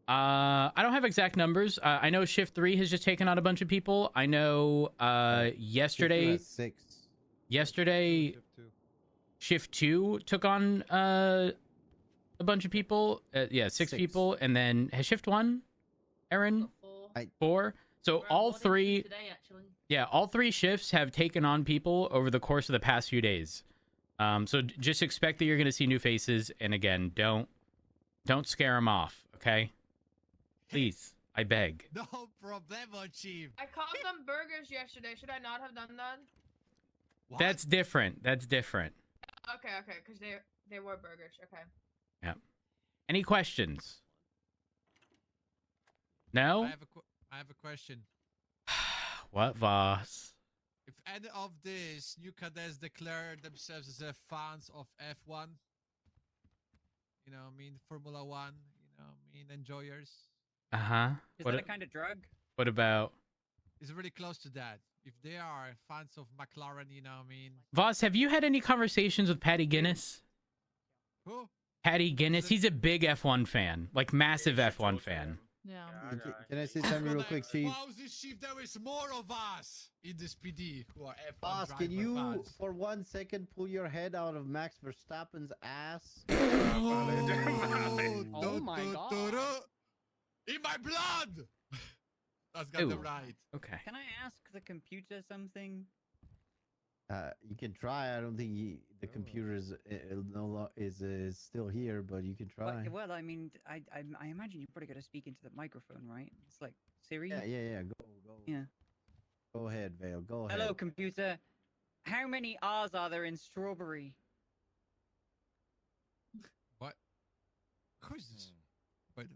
I don't have exact numbers. I know Shift 3 has just taken on a bunch of people. I know yesterday... Yesterday, Shift 2 took on a bunch of people. Six people. And then has Shift 1, Aaron? 4. So all three... Today, actually. Yeah, all 3 shifts have taken on people over the course of the past few days. So just expect that you're going to see new faces. And again, don't scare them off, okay? Please, I beg. No problemo, Chief. I caught them burgers yesterday. Should I not have done that? What? That's different. Okay, because they were burgers. Okay. Yeah. Any questions? No? I have a question. What, Voss? If any of these new cadets declare themselves as fans of F1, Formula 1, enjoyers. Uh-huh. Is that a kind of drug? What about... is really close to that. If they are fans of McLaren, you know what I mean? Voss, have you had any conversations with Patty Guinness? Who? Patty Guinness. He's a big F1 fan, like massive F1 fan. Yeah. Can I say something real quick, Chief? Wow, this Chief, there is more of us in this PD who are F1 Boss, driver can you, fans. for 1 second, pull your head out of Max Verstappen's ass? Oh my god. In my blood! That's got Ooh. the right. Okay. Can I ask the computer something? You can try. I don't think the computer is still here, but you can try. Well, I mean, I imagine you probably got to speak into the microphone, right? It's like Siri. Yeah. Go. Yeah. Go ahead, Vale. Go ahead. Hello, computer. How many R's are there in strawberry? What? Who's this? Wait.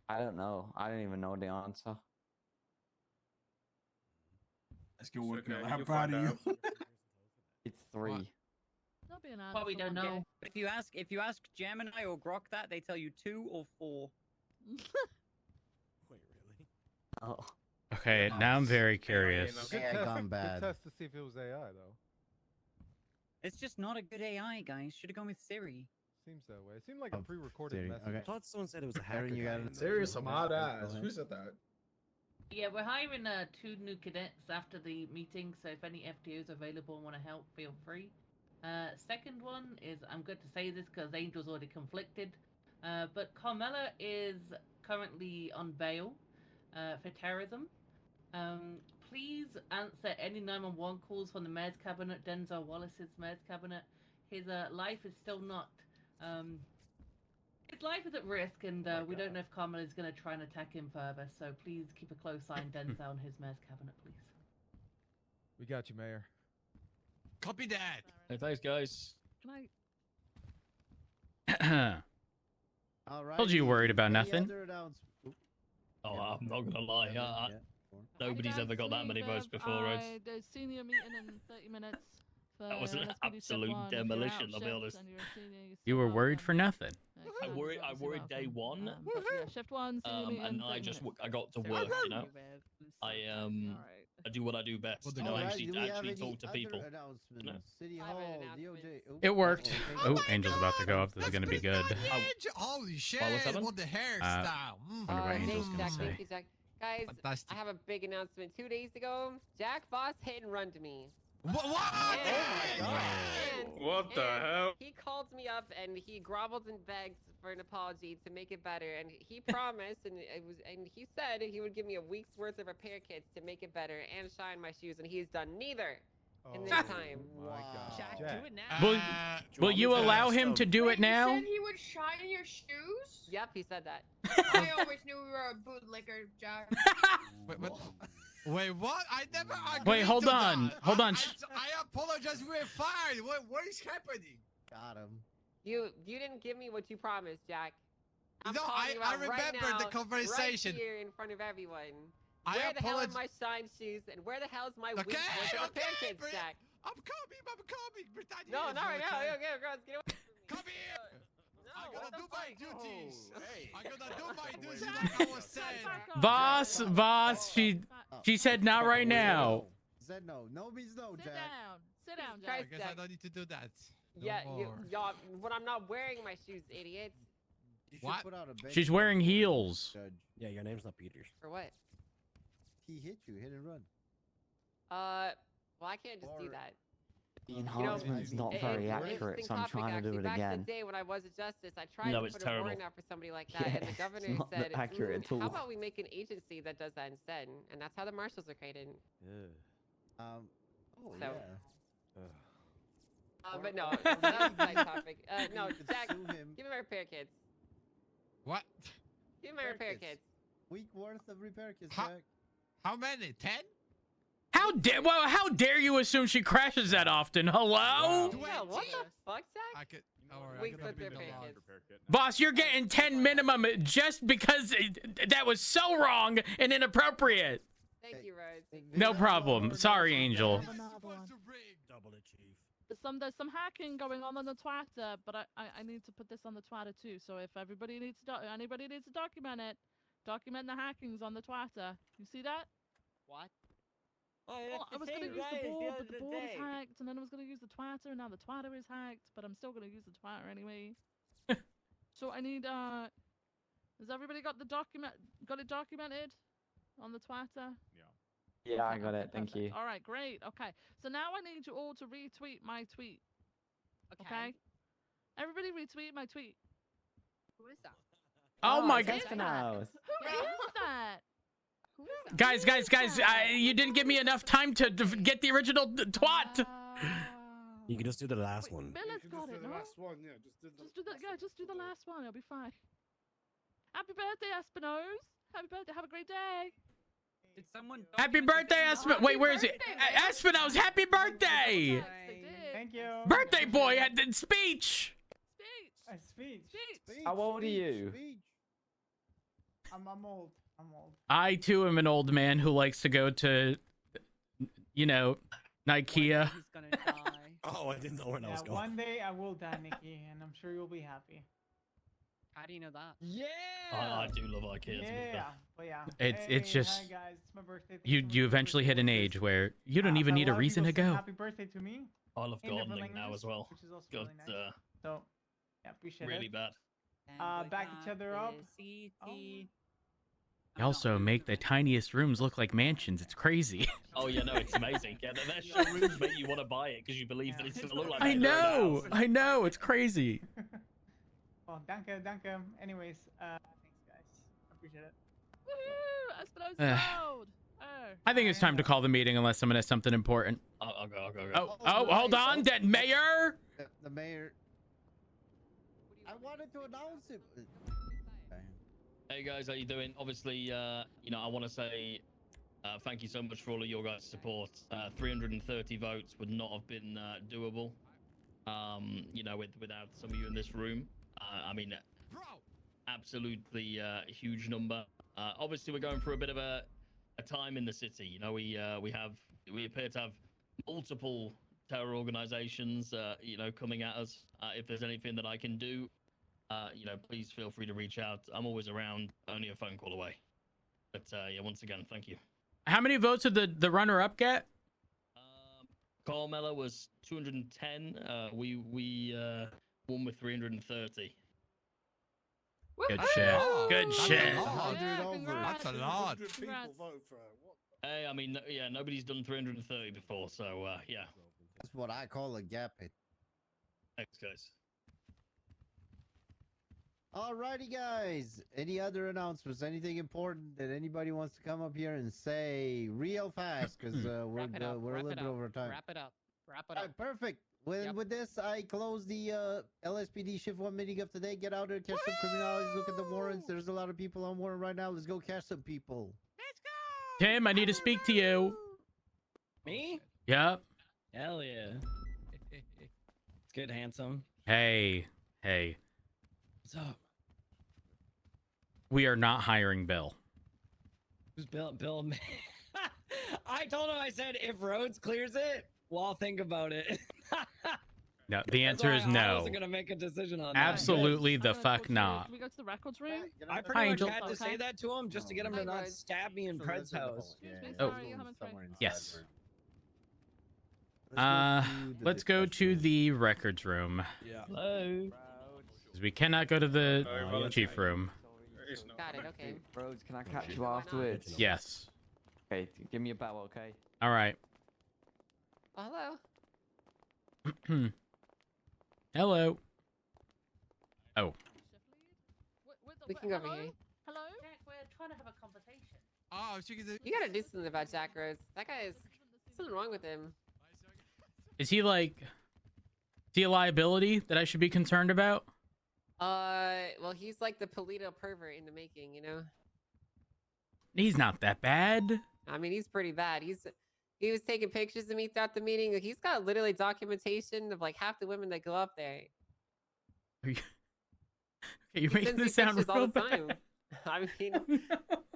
I don't know. I don't even know the answer. Let's get working. okay, How you'll proud find of you? It's 3. Not being What we don't know. If you ask Gemini or Grok that, they tell you 2 or 4. Wait, really? Oh. Okay, now I'm very curious. Good test to see if it was AI though. It's just not a good AI, guys. Should have gone with Siri. Seems that way. It seemed like a pre-recorded Siri, message. okay. I thought someone said it was a Aaron, you got it. Serious, some hot ass. Who said that? Yeah, we're hiring 2 new cadets after the meeting, so if any FTOs are available and want to help, feel free. Second one is, I'm good to say this because Angel's already conflicted, but Carmela is currently on bail for terrorism. Please answer any 911 calls from the mayor's cabinet, Denzel Wallace's mayor's cabinet. His life is still not... his life is at risk, and we don't know if Carmel is going to try and attack him further. So please keep a close eye on Denzel and his mayor's cabinet, please. We got you, Mayor. Copy that. Hey, thanks, guys. Can I? All right. Told you worried about nothing. Oh, I'm not gonna lie. Nobody's ever got that many votes before, Rhodes. There's senior meeting in 30 minutes. That was an absolute demolition, I'll be honest. You were worried for nothing. I worried day one. Shift 1, senior meeting. And I just I got to work, you know. I do what I do best. You know, I actually talk to people. You know? City Hall, DOJ. It worked. Oh, Angel's about to go up. This is gonna be good. Holy shit! happened? What the hairstyle? Wonder what Angel's gonna Jack, say. thank you, Jack. Guys, Fantastic. I have a big announcement. 2 days ago, Jack Voss hit and run to me. What? And, What the hell? He called me up and he groveled and begged for an apology to make it better. And he promised, and he said he would give me a week's worth of repair kits to make it better and shine my shoes. And he's done neither in this time. My God. Jack, Jack. do it now. Will you allow him to do it now? He said he would shine your shoes? Yep, he said that. I always knew we were a bootlicker, Jack. Wait, what? I never agreed Wait, hold to on. that. Hold on. I apologize. We're fine. What is happening? Got him. You didn't give me what you promised, Jack. I'm No, calling you I out right remember the now, conversation. right here in front of everyone. I Where the hell are apologize. my shine shoes, and where the hell's my Okay, week's worth of repair okay, kits, Jack? I'm coming, Britannia. No, not right now. okay. Okay, girls, get away from me. Come here. I'm what gonna the do my fuck? duties. Hey. I'm gonna do my duties like I was saying. Voss, she said not right now. Said no. No means no, Sit Jack. down. Sit down, Try Jack. I guess I don't need to do that. No Yeah, more. y'all. When I'm not wearing my shoes, idiots. You should What? put out a bench She's warrant wearing for heels. Judge. Yeah, your name's not Peters. For what? He hit you. Hit and run. Well, I can't just do Or- that. The enhancement's not very accurate, so I'm trying to do it Back in again. the day when I was a justice, I tried No, to it's put terrible. a warrant out for somebody like that, Yeah, and the governor it's not said, accurate at all. "How about we make an agency that does that instead?" And that's how the marshals are created. Oh So- yeah. But no, that was a side topic. No, You could Jack, sue him. give me my repair kits. What? Give me my repair Repair kits. Week worth of repair kits, How- Jack. How many? 10? How dare you assume she crashes that often? Hello? Yeah, what the fuck, Jack? I could. Week worth of repair kits. Boss, you're getting 10 minimum just because that was so wrong and inappropriate. Thank you, Rose. No problem. Sorry, Angel. Double it, Chief. There's some hacking going on the Twitter, but I need to put this on the Twitter too. So if anybody needs to document it, document the hackings on the Twitter. You see that? What? Well, I was going to use the board, but the board is hacked, and then I was going to use the Twitter, and now the Twitter is hacked, but I'm still going to use the Twitter anyway. So I need, has everybody got it documented on the Twitter? Yeah, I Okay, got okay, it. Thank you. perfect. All right, great. Okay, so now I need you all to retweet my tweet. Okay? Everybody retweet my tweet. Who is that? Oh my Who god. is that? Who is that? Guys, you didn't give me enough time to get the original twat. You can just do the last one. Miller's got it, no? Last one, yeah. Just do the last one. It'll be fine. Happy birthday, Espinoz. Happy birthday. Have a great day. Did someone? Happy birthday, Espinoz. Wait, where is it? Espinoz, happy birthday. Thank you. Birthday boy had the speech. Speech. How old are you? I'm old. I too am an old man who likes to go to, Ikea. He's gonna die. Oh, I didn't know where I was going. One day I will die, Nikki, and I'm sure you'll be happy. How do you know that? Yeah. I do love IKEA. To be fair. Yeah, but yeah. It's just Hi guys, it's my birthday. you eventually hit an age where you don't even need a reason to go. Happy birthday to me. I love in different gardening now languages, as well. which is also Got really nice. So, yeah, appreciate really it. bad. Back each other up. They also make the tiniest rooms look like mansions. It's crazy. Oh yeah, no, it's amazing. Yeah, their showrooms make you want to buy it because you believe that it's gonna look like. I know, it's crazy. Oh, danke. Anyways, thanks guys. Appreciate it. Woohoo! Espino's proud. I think it's time to call the meeting unless someone has something important. I'll go. Hold on, that mayor. The mayor. I wanted to announce it. Hey guys, how you doing? Obviously, I want to say thank you so much for all of your guys' support. 330 votes would not have been doable, without some of you in this room. Absolutely huge number. Obviously, we're going through a bit of a time in the city. We appear to have multiple terror organizations, coming at us. If there's anything that I can do, please feel free to reach out. I'm always around, only a phone call away. But once again, thank you. How many votes did the runner-up get? Carmela was 210. We won with 330. Good shit. Good shit. That's a lot. Hey, nobody's done 330 before, so yeah. That's what I call a gap hit. Thanks, guys. Alrighty, guys. Any other announcements? Anything important that anybody wants to come up here and say real fast? Because we're a little bit over time. Wrap it up. Alright, perfect. With this, I close the LSPD Shift 1 meeting of today. Get out there, catch some criminalities, look at the warrants. There's a lot of people on warrant right now. Let's go catch some people. Tim, I need to speak to you. Me? Yep. Hell yeah. It's good, handsome. Hey. What's up? We are not hiring Bill. Who's Bill? Bill. I told him, I said, if Rhodes clears it, well, I'll think about it. No, the answer is I no. wasn't going to make a decision on Absolutely the fuck not. Can we go to the records room? I pretty much had to say that to him just to get him to not stab me in Pred's house. Oh. Yes. Let's go to the records room. Yeah. Hello. Because we cannot go to the chief room. Got it, okay. Rhodes, can I catch you afterwards? Yes. Okay, give me a bell, okay? All right. Oh, hello. Hello. Oh. We can go over here. Hello? Jack, we're trying to have a conversation. Oh, You gotta do something about Jack Rhodes. That guy is something wrong with him. Is he a liability that I should be concerned about? Well, he's like the Polito pervert in the making, you know? He's not that bad. I mean, he's pretty bad. He was taking pictures of me throughout the meeting. He's got literally documentation of like half the women that go up there. You're making this sound real all the bad. time.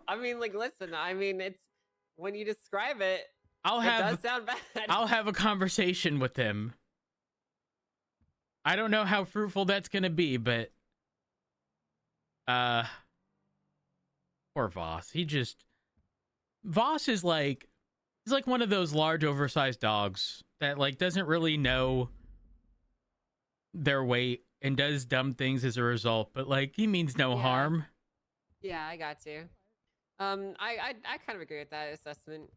I mean, like, listen. I mean, it's when you describe it, it does sound bad. I'll have a conversation with him. I don't know how fruitful that's gonna be, but poor Voss. He just Voss is like, he's like one of those large, oversized dogs that like doesn't really know their weight and does dumb things as a result, but like he means no harm. Yeah, I got you. I kind of agree with that assessment.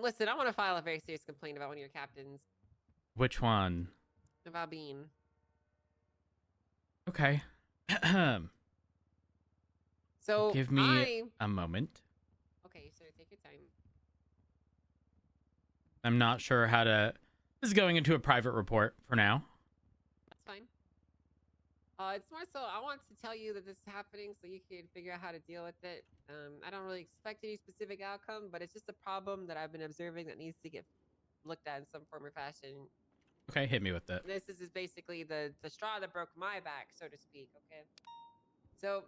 Listen, I want to file a very serious complaint about one of your captains. Which one? About Bean. Okay. So give me a moment. Okay, so take your time. I'm not sure how to. This is going into a private report for now. That's fine. It's more so I want to tell you that this is happening so you can figure out how to deal with it. I don't really expect any specific outcome, but it's just a problem that I've been observing that needs to get looked at in some form or fashion. Okay, hit me with that. This is basically the straw that broke my back, so to speak. Okay. So,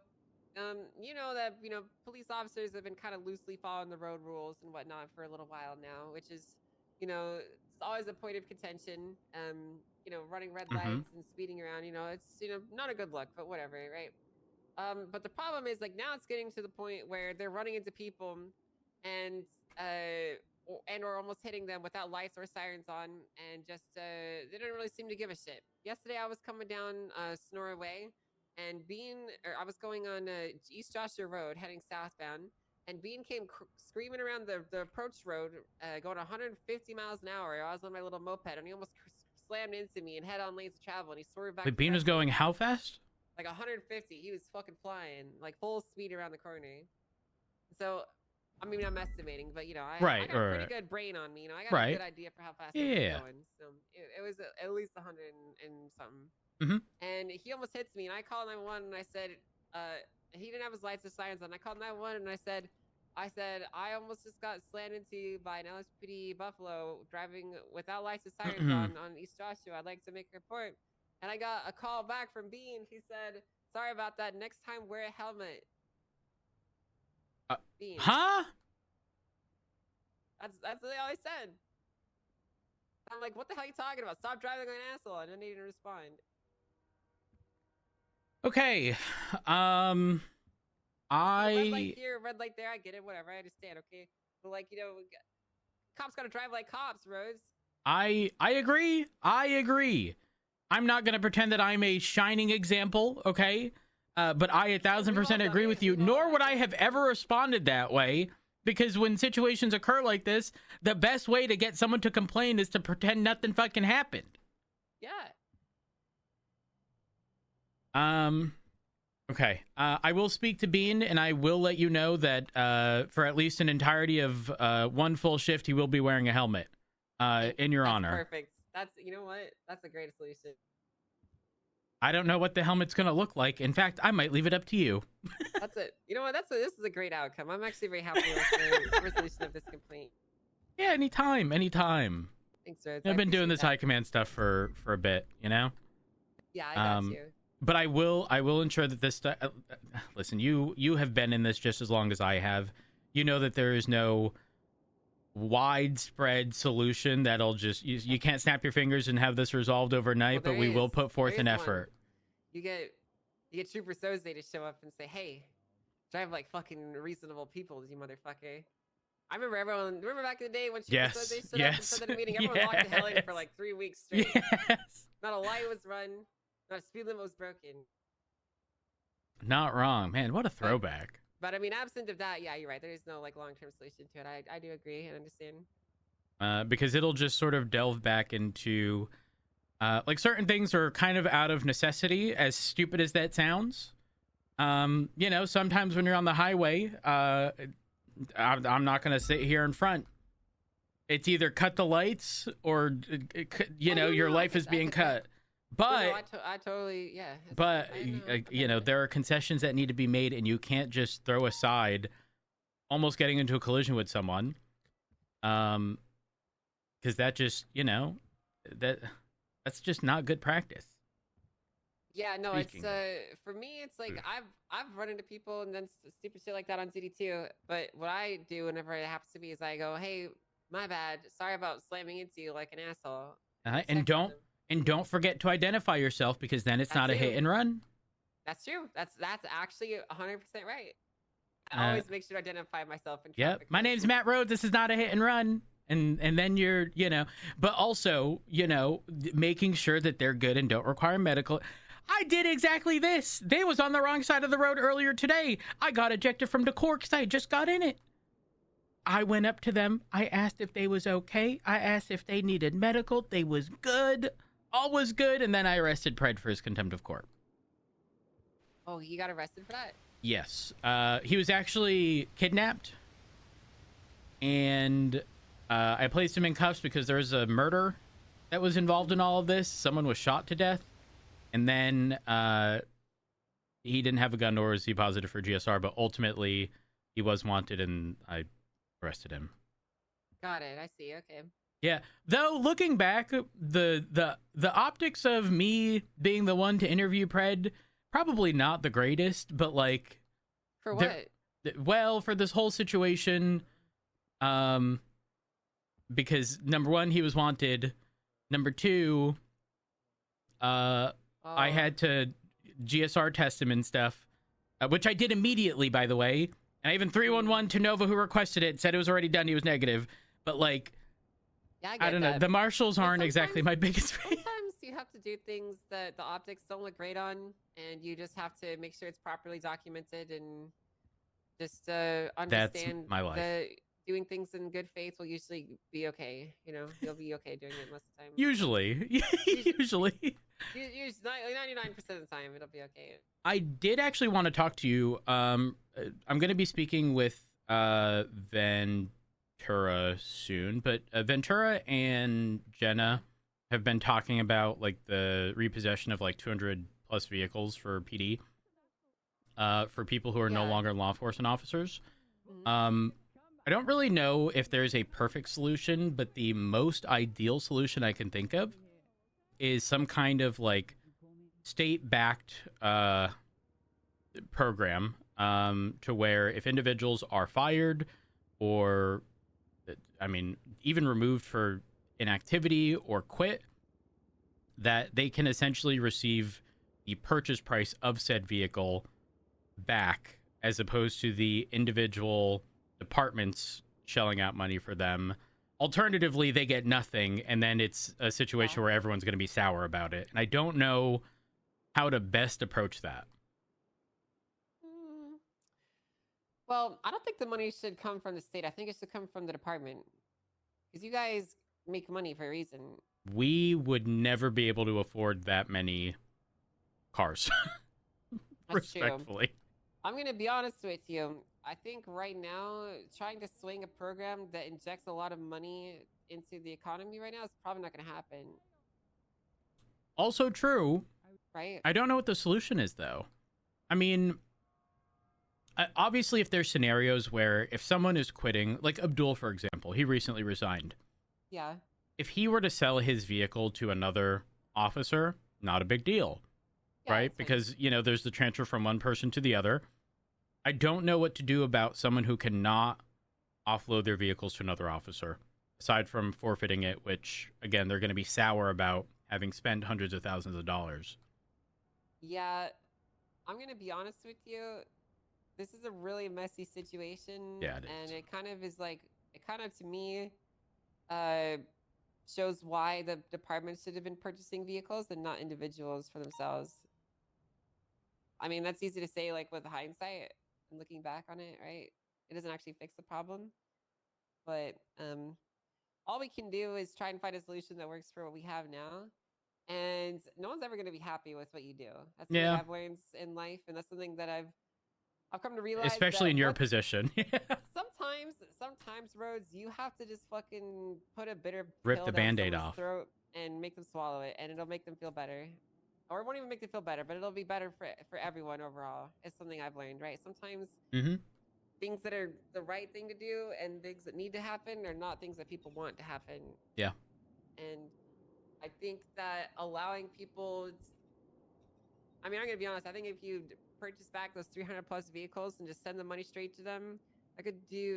you know that police officers have been kind of loosely following the road rules and whatnot for a little while now, which is, it's always a point of contention. Running red lights and speeding around, it's not a good look, but whatever, right? But the problem is like now it's getting to the point where they're running into people and or almost hitting them without lights or sirens on, and just they don't really seem to give a shit. Yesterday I was coming down Sonora Way, and I was going on East Joshua Road heading southbound, and Bean came screaming around the approach road, going 150 miles an hour. I was on my little moped, and he almost slammed into me and head-on lanes of travel, and he swerved back. Wait, Bean was going how fast? Like 150. He was fucking flying, like full speed around the corner. So, I mean, I'm estimating, but I got a pretty good brain on me. I got a good idea for how fast he was going. So it was at least 100 and something. And he almost hits me, and I called 911, and I said, he didn't have his lights or sirens on. I called 911, and I said, I almost just got slammed into by an LSPD Buffalo driving without lights or sirens on East Joshua. I'd like to make a report. And I got a call back from Bean. He said, sorry about that. Next time, wear a helmet. Bean. Huh? That's all I said. I'm like, what the hell are you talking about? Stop driving like an asshole. I didn't even respond. Okay. Red light here, red light there. I get it. Whatever. I understand. Okay. But like, cops gotta drive like cops, Rose. I agree. I agree. I'm not going to pretend that I'm a shining example, okay? But I 1000% agree with you, nor would I have ever responded that way, because when situations occur like this, the best way to get someone to complain is to pretend nothing fucking happened. Yeah. Okay. I will speak to Bean, and I will let you know that for at least an entirety of one full shift, he will be wearing a helmet in your honor. Perfect. You know what? That's a great solution. I don't know what the helmet's going to look like. In fact, I might leave it up to you. That's it. You know what? This is a great outcome. I'm actually very happy with the resolution of this complaint. Yeah, anytime. Thanks, Rose. I've been doing this high command stuff for a bit, Yeah, I got you. But I will ensure that this stuff. Listen, you have been in this just as long as I have. You know that there is no widespread solution that'll just you can't snap your fingers and have this resolved overnight, but we will put forth an effort. You get Trooper Soze to show up and say, hey, drive like fucking reasonable people, you motherfucker. I remember back in the day when Trooper Soze stood up and said at a meeting, everyone locked the hell in for like 3 weeks straight. Not a light was run, not a speed limit was broken. Not wrong, man. What a throwback. But I mean, absent of that, yeah, you're right. There is no like long-term solution to it. I do agree and understand. Because it'll just sort of delve back into, like certain things are kind of out of necessity, as stupid as that sounds. Sometimes when you're on the highway, I'm not going to sit here in front. It's either cut the lights or, your life is being cut. But I totally, yeah. But there are concessions that need to be made, and you can't just throw aside almost getting into a collision with someone, because that just that's just not good practice. Yeah, no, it's for me, it's like I've run into people and then stupid shit like that on CD2. But what I do whenever it happens to me is I go, "Hey, my bad. Sorry about slamming into you like an asshole." And don't forget to identify yourself, because then it's not a hit and run. That's true. That's actually 100% right. I always make sure to identify myself in Yep. traffic. My name's Matt Rhodes. This is not a hit and run. And then you're, but also, making sure that they're good and don't require medical. I did exactly this. They was on the wrong side of the road earlier today. I got ejected from the court because I just got in it. I went up to them. I asked if they was okay. I asked if they needed medical. They was good. All was good. And then I arrested Pred for his contempt of court. Oh, he got arrested for that? Yes. He was actually kidnapped. And I placed him in cuffs because there was a murder that was involved in all of this. Someone was shot to death. And then he didn't have a gun, nor was he positive for GSR. But ultimately, he was wanted, and I arrested him. Got it. I see. Okay. Yeah. Though, looking back, the optics of me being the one to interview Pred, probably not the greatest, but like... For what? Well, for this whole situation, because number one, he was wanted. Number two, I had to GSR test him and stuff, which I did immediately, by the way. And I even 311 to Nova, who requested it, said it was already done. He was negative. But, like, yeah, I don't know. The marshals aren't exactly my biggest fan. Sometimes you have to do things that the optics don't look great on, and you just have to make sure it's properly documented and just understand That's my life. that doing things in good faith will usually be okay. You'll be okay doing it most of the time. Usually. 99% of the time, it'll be okay. I did actually want to talk to you. I'm going to be speaking with Ventura soon, but Ventura and Jenna have been talking about like the repossession of like 200 plus vehicles for PD for people who are no longer law enforcement officers. I don't really know if there's a perfect solution, but the most ideal solution I can think of is some kind of like state-backed program to where if individuals are fired or, I mean, even removed for inactivity or quit, that they can essentially receive the purchase price of said vehicle back as opposed to the individual departments shelling out money for them. Alternatively, they get nothing, and then it's a situation where everyone's going to be sour about it. And I don't know how to best approach that. Well, I don't think the money should come from the state. I think it should come from the department. Because you guys make money for a reason. We would never be able to afford that many cars. That's respectfully. True. I'm going to be honest with you. I think right now, trying to swing a program that injects a lot of money into the economy right now is probably not going to happen. Also true. Right. I don't know what the solution is, though. I mean, obviously, if there's scenarios where if someone is quitting, like Abdul, for example, he recently resigned. Yeah. If he were to sell his vehicle to another officer, not a big deal, right? Because, there's the transfer from one person to the other. I don't know what to do about someone who cannot offload their vehicles to another officer, aside from forfeiting it, which, again, they're going to be sour about having spent hundreds of thousands of dollars. Yeah, I'm going to be honest with you. This is a really messy situation. Yeah, it is. And it kind of is like, to me, shows why the department should have been purchasing vehicles and not individuals for themselves. I mean, that's easy to say, like, with hindsight and looking back on it, right? It doesn't actually fix the problem. But all we can do is try and find a solution that works for what we have now. And no one's ever going to be happy with what you do. That's something I've learned in life, and that's something that I've come to realize. Especially in your position. Sometimes, Rhodes, you have to just fucking put a bitter rip pill the down Band-Aid someone's off throat and make them swallow it, and it'll make them feel better. Or it won't even make them feel better, but it'll be better for everyone overall. It's something I've learned, right? Sometimes things that are the right thing to do and things that need to happen are not things that people want to happen. Yeah. And I think that allowing people, I'm going to be honest, I think if you purchase back those 300 plus vehicles and just send the money straight to them,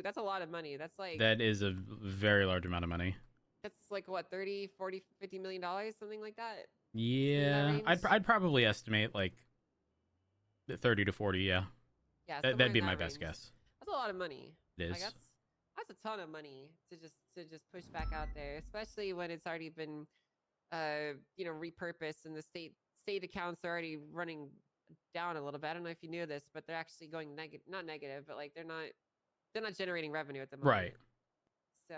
that's a lot of money. That's like... That is a very large amount of money. That's like, what, 30, 40, $50 million, something like that? Yeah, I'd probably estimate like 30 to 40, yeah. Yeah, that'd be my best guess. That's a lot of money. It is. Like that's a ton of money to just push back out there, especially when it's already been repurposed and the state accounts are already running down a little bit. I don't know if you knew this, but they're actually going not negative, but like they're not generating revenue at the moment. Right. So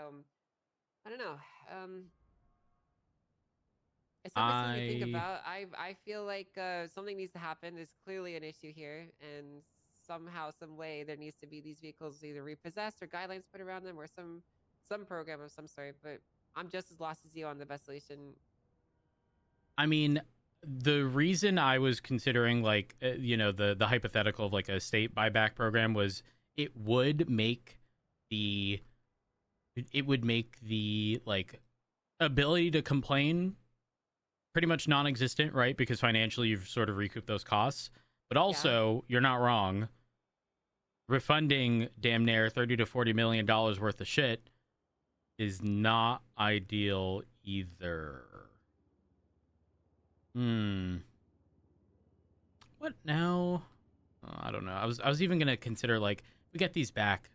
I don't know. It's something to think about. I feel like something needs to happen. There's clearly an issue here, and somehow, some way, there needs to be these vehicles either repossessed or guidelines put around them, or some program of some sort. But I'm just as lost as you on the best solution. I mean, the reason I was considering like the hypothetical of like a state buyback program was it would make the like ability to complain pretty much non-existent, right? Because financially you've sort of recouped those costs. But also, you're not wrong. Refunding damn near $30 to $40 million worth of shit is not ideal either. What now? Oh, I don't know. I was even gonna consider like we get these back.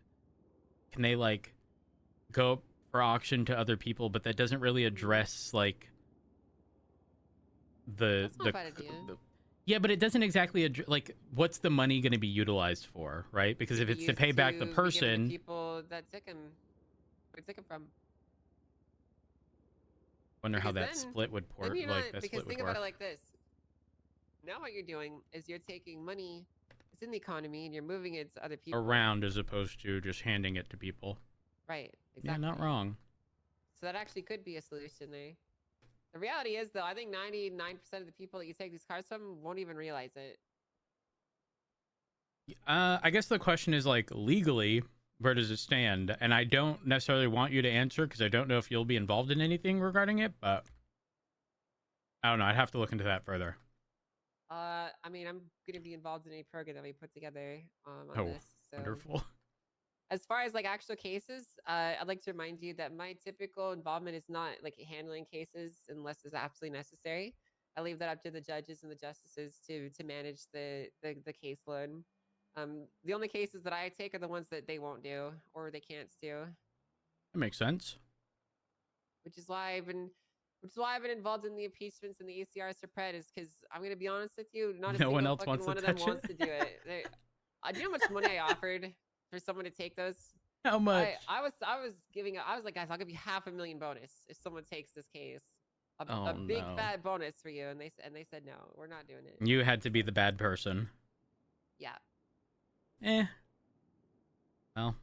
Can they like go up for auction to other people? But that doesn't really address like the yeah, but it doesn't exactly like what's the money going to be utilized for, right? Because if it's to pay back the person, people that took him, where took him from. Wonder how that split would work. Because think about it like this. Now what you're doing is you're taking money that's in the economy and you're moving it to other people around, as opposed to just handing it to people. Right. Exactly. Yeah, not wrong. So that actually could be a solution there. The reality is, though, I think 99% of the people that you take these cars from won't even realize it. I guess the question is, like, legally, where does it stand? And I don't necessarily want you to answer because I don't know if you'll be involved in anything regarding it, but I don't know. I'd have to look into that further. I mean, I'm going to be involved in a program that we put together on this. So. Wonderful. As far as like actual cases, I'd like to remind you that my typical involvement is not like handling cases unless it's absolutely necessary. I leave that up to the judges and the justices to manage the caseload. The only cases that I take are the ones that they won't do or they can't do. That makes sense. Which is why I've been involved in the impeachments and the ACRs for Pred, is because I'm gonna be honest with you, not a single one else fucking wants one to of them touch wants it. to do it. Do you know how much money I offered for someone to take those? How much? I was like, guys, I'll give you $500,000 bonus if someone takes this case. A big fat bonus for you, and they said no, we're not doing it. You had to be the bad person. Yeah. Well,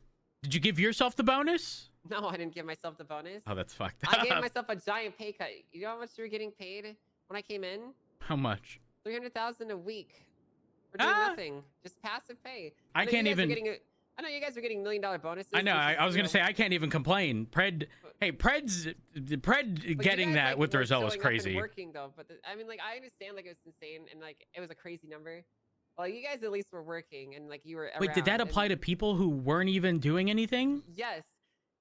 did you give yourself the bonus? No, I didn't give myself the bonus. Oh, that's fucked up. I gave myself a giant pay cut. You know how much we were getting paid when I came in? How much? $300,000 a week for doing nothing, just passive pay. I can't even. I know you guys are getting $1 million bonuses. I know. I was gonna say I can't even complain. Pred getting that with the result was crazy. Working though, but I mean, like, I understand, like, it was insane and like it was a crazy number. Well, you guys at least were working and like you were. Wait, did that apply to people who weren't even doing anything? Yes.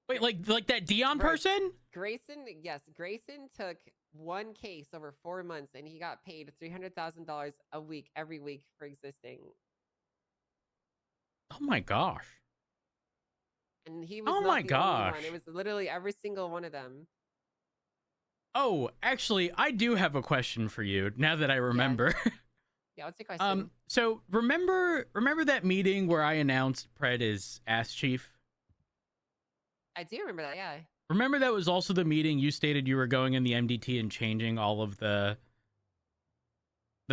Wait, like that Dion person? Grayson, yes. Grayson took one case over 4 months and he got paid $300,000 a week every week for existing. Oh my gosh. And he was oh not my the gosh. only one. It was literally every single one of them. Oh, actually, I do have a question for you now that I remember. Yeah, what's your question? So remember that meeting where I announced Pred is ass chief? I do remember that, yeah. Remember that was also the meeting you stated you were going in the MDT and changing all of the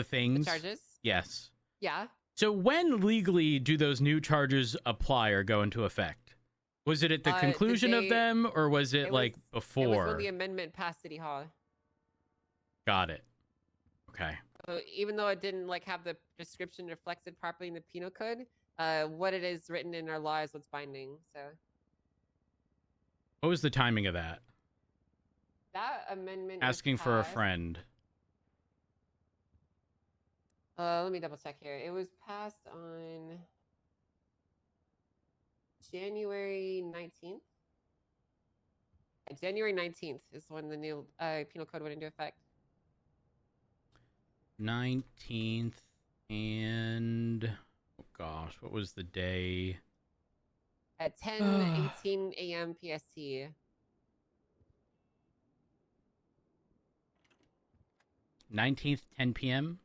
things? The charges? Yes. Yeah. So when legally do those new charges apply or go into effect? Was it at the conclusion of them, or was it like before? It was when the amendment passed City Hall. Got it. Okay. So even though it didn't like have the description reflected properly in the penal code, what it is written in our law is what's binding. So. What was the timing of that? That amendment. Asking for a friend. Let me double check here. It was passed on January 19th. January 19th is when the new penal code went into effect. 19th, and oh gosh, what was the day? at 10:18 a.m. PST. 19th, 10 p.m.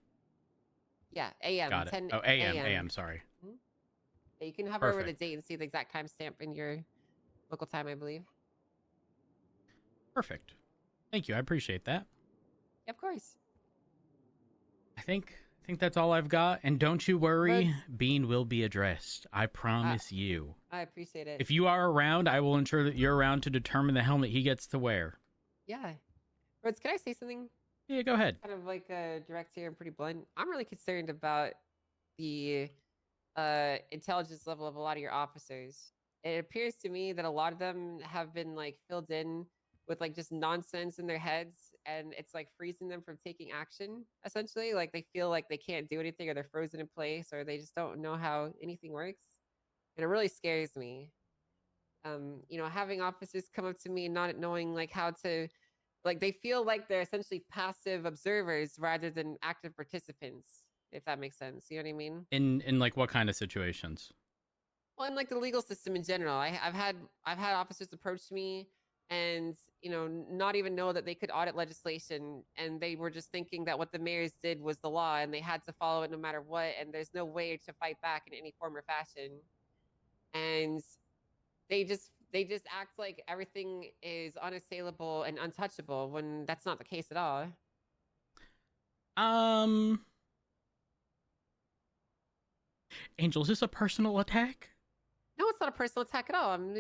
Yeah, a.m. Got it. 10 Oh, a.m. Sorry. Yeah, you can hover over the Perfect. date and see the exact timestamp in your local time, I believe. Perfect. Thank you. I appreciate that. Of course. I think that's all I've got. And don't you worry, Bean will be addressed. I promise you. I appreciate it. If you are around, I will ensure that you're around to determine the helmet he gets to wear. Yeah. Rhodes, can I say something? Yeah, go ahead. Kind of like direct here and pretty blunt. I'm really concerned about the intelligence level of a lot of your officers. It appears to me that a lot of them have been like filled in with like just nonsense in their heads, and it's like freezing them from taking action. Essentially, like they feel like they can't do anything, or they're frozen in place, or they just don't know how anything works, and it really scares me. You know, having officers come up to me not knowing like how to, like they feel like they're essentially passive observers rather than active participants. If that makes sense, you know what I mean? In like what kind of situations? Well, in like the legal system in general, I've had officers approach me and not even know that they could audit legislation, and they were just thinking that what the mayors did was the law and they had to follow it no matter what, and there's no way to fight back in any form or fashion, and they just act like everything is unassailable and untouchable when that's not the case at all. Angel, is this a personal attack? No, it's not a personal attack at all. I'm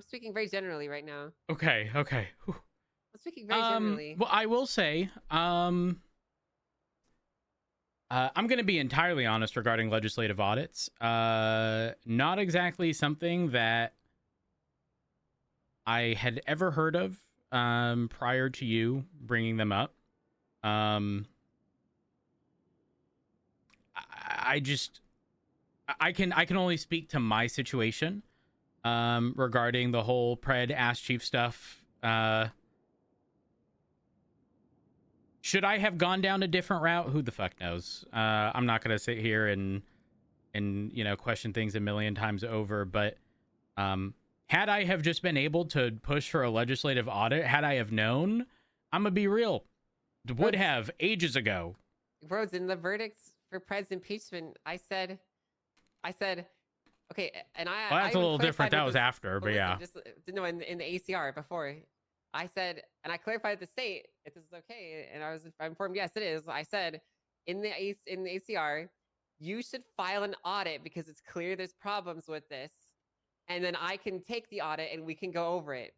speaking very generally right now. Okay. I'm speaking very generally. Well, I will say, I'm going to be entirely honest regarding legislative audits. Not exactly something that I had ever heard of prior to you bringing them up. I can only speak to my situation regarding the whole Pred Ask Chief stuff. Should I have gone down a different route? Who the fuck knows? I'm not gonna sit here and question things a million times over, but had I have just been able to push for a legislative audit, had I have known, I'm gonna be real, would have ages ago. Rhodes, in the verdicts for Pred's impeachment, I said, okay, and I. Well, that's a little different. That was after, but yeah. In the ACR before, I said, and I clarified the state if this is okay, and I was informed, yes, it is. I said in the ACR, you should file an audit because it's clear there's problems with this, and then I can take the audit and we can go over it.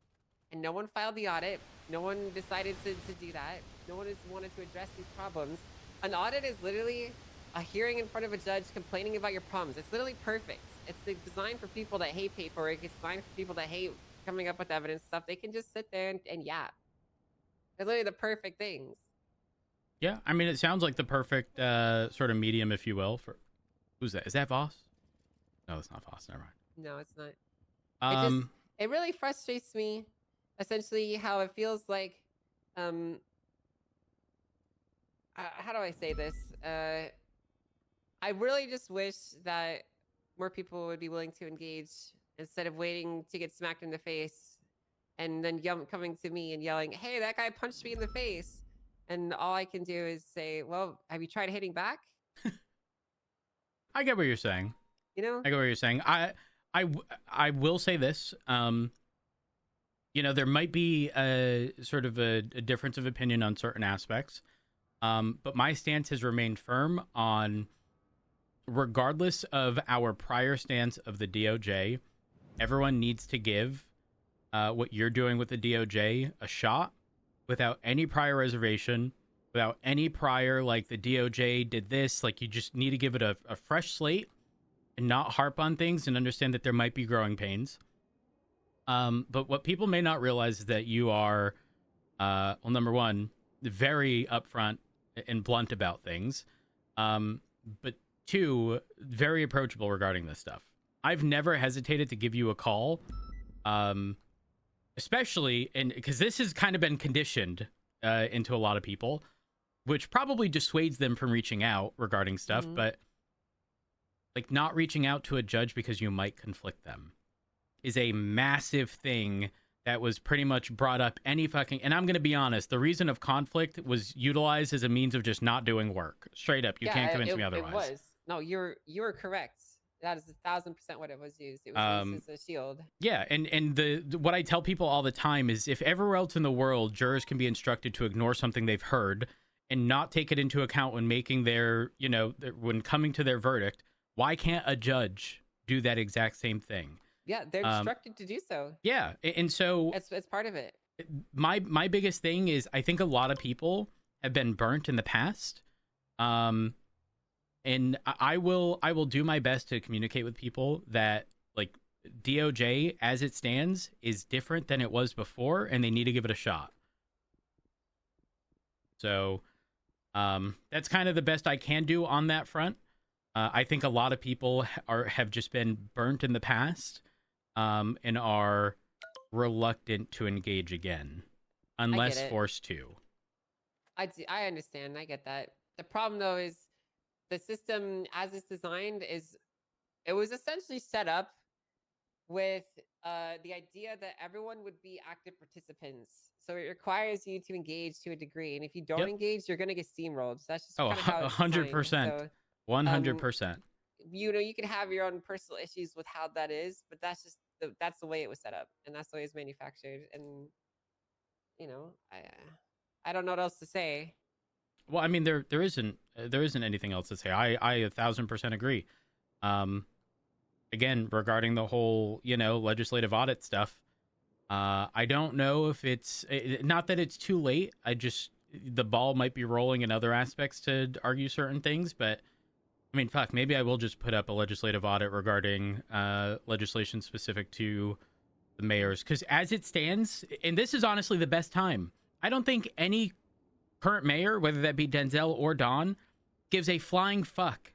And no one filed the audit. No one decided to do that. No one has wanted to address these problems. An audit is literally a hearing in front of a judge complaining about your problems. It's literally perfect. It's designed for people that hate paperwork. It's designed for people that hate coming up with evidence stuff. They can just sit there and yap. They're literally the perfect things. Yeah, I mean, it sounds like the perfect sort of medium, if you will. For who's that? Is that Voss? No, it's not Voss. Never mind. No, it's not. It really frustrates me, essentially, how it feels like. How do I say this? I really just wish that more people would be willing to engage instead of waiting to get smacked in the face and then coming to me and yelling, "Hey, that guy punched me in the face." And all I can do is say, "Well, have you tried hitting back?" I get what you're saying. I get what you're saying. I will say this. There might be a sort of a difference of opinion on certain aspects. But my stance has remained firm on, regardless of our prior stance of the DOJ, everyone needs to give what you're doing with the DOJ a shot without any prior reservation, without any prior, like, the DOJ did this. Like, you just need to give it a fresh slate and not harp on things and understand that there might be growing pains. But what people may not realize is that you are, number one, very upfront and blunt about things, but two, very approachable regarding this stuff. I've never hesitated to give you a call, especially because this has kind of been conditioned into a lot of people, which probably dissuades them from reaching out regarding stuff. But like, not reaching out to a judge because you might conflict them. is a massive thing that was pretty much brought up any fucking... And I'm going to be honest, the reason of conflict was utilized as a means of just not doing work. Straight up, you can't convince me otherwise. It was. No, you're correct. That is 1,000% what it was used. It was used as a shield. Yeah, and the what I tell people all the time is if everywhere else in the world, jurors can be instructed to ignore something they've heard and not take it into account when making their, when coming to their verdict, why can't a judge do that exact same thing? Yeah, they're instructed to do so. Yeah, and so it's part of it. My biggest thing is I think a lot of people have been burnt in the past, and I will do my best to communicate with people that like DOJ as it stands is different than it was before, and they need to give it a shot. So that's kind of the best I can do on that front. I think a lot of people have just been burnt in the past. And are reluctant to engage again, unless forced to. I understand. I get that. The problem, though, is the system, as it's designed, it was essentially set up with the idea that everyone would be active participants. So it requires you to engage to a degree, and if you don't engage, you're going to get steamrolled. So that's just kind of how it's 100%, 100%. You can have your own personal issues with how that is, but that's the way it was set up, and that's the way it's manufactured. And I don't know what else to say. Well, I mean, there isn't anything else to say. I 1,000% agree. Again, regarding the whole legislative audit stuff, I don't know if it's not that it's too late. The ball might be rolling in other aspects to argue certain things, but. I mean, fuck, maybe I will just put up a legislative audit regarding legislation specific to the mayors. Because as it stands, and this is honestly the best time, I don't think any current mayor, whether that be Denzel or Don, gives a flying fuck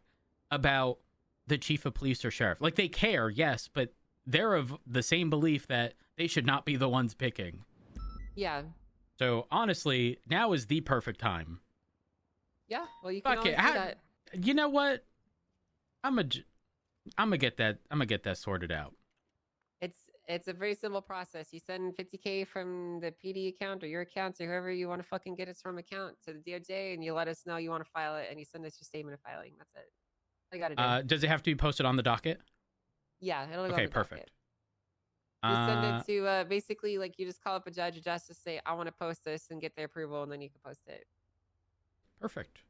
about the chief of police or sheriff. Like, they care, yes, but they're of the same belief that they should not be the ones picking. Yeah. So, honestly, now is the perfect time. Yeah, well, you can always do that. You know what? I'm gonna get that sorted out. It's a very simple process. You send 50K from the PD account or your account to whoever you want to fucking get it from account to the DOJ, and you let us know you want to file it, and you send us your statement of filing. That's it. I gotta do. Does it have to be posted on the docket? Yeah, it'll go on okay, the perfect. Docket. You send it to basically like you just call up a judge or justice, say I want to post this, and get their approval, and then you can post it. Perfect.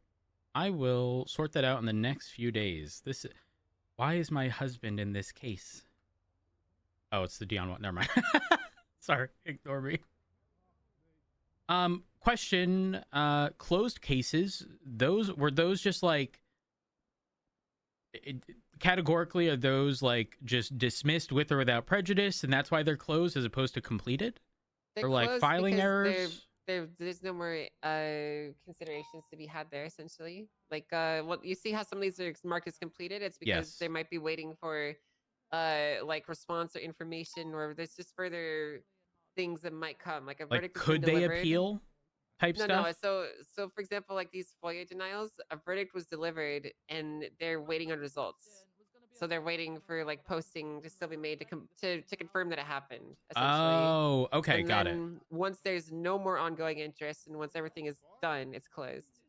I will sort that out in the next few days. Why is my husband in this case? Oh, it's the Dion one. Never mind. Sorry, ignore me. Question, closed cases, were those just like categorically are those like just dismissed with or without prejudice and that's why they're closed as opposed to completed? They're or like filing errors? There's no more considerations to be had there, essentially. Like, you see how some of these are marked as completed? It's because they might be waiting for, like, response or information, or there's just further things that might come. Like, a verdict could they appeal type stuff? No, so, for example, like these FOIA denials, a verdict was delivered, and they're waiting on results. So they're waiting for like posting to still be made to confirm that it happened. Oh, okay, and got it. Once there's no more ongoing interest and once everything is done, it's closed.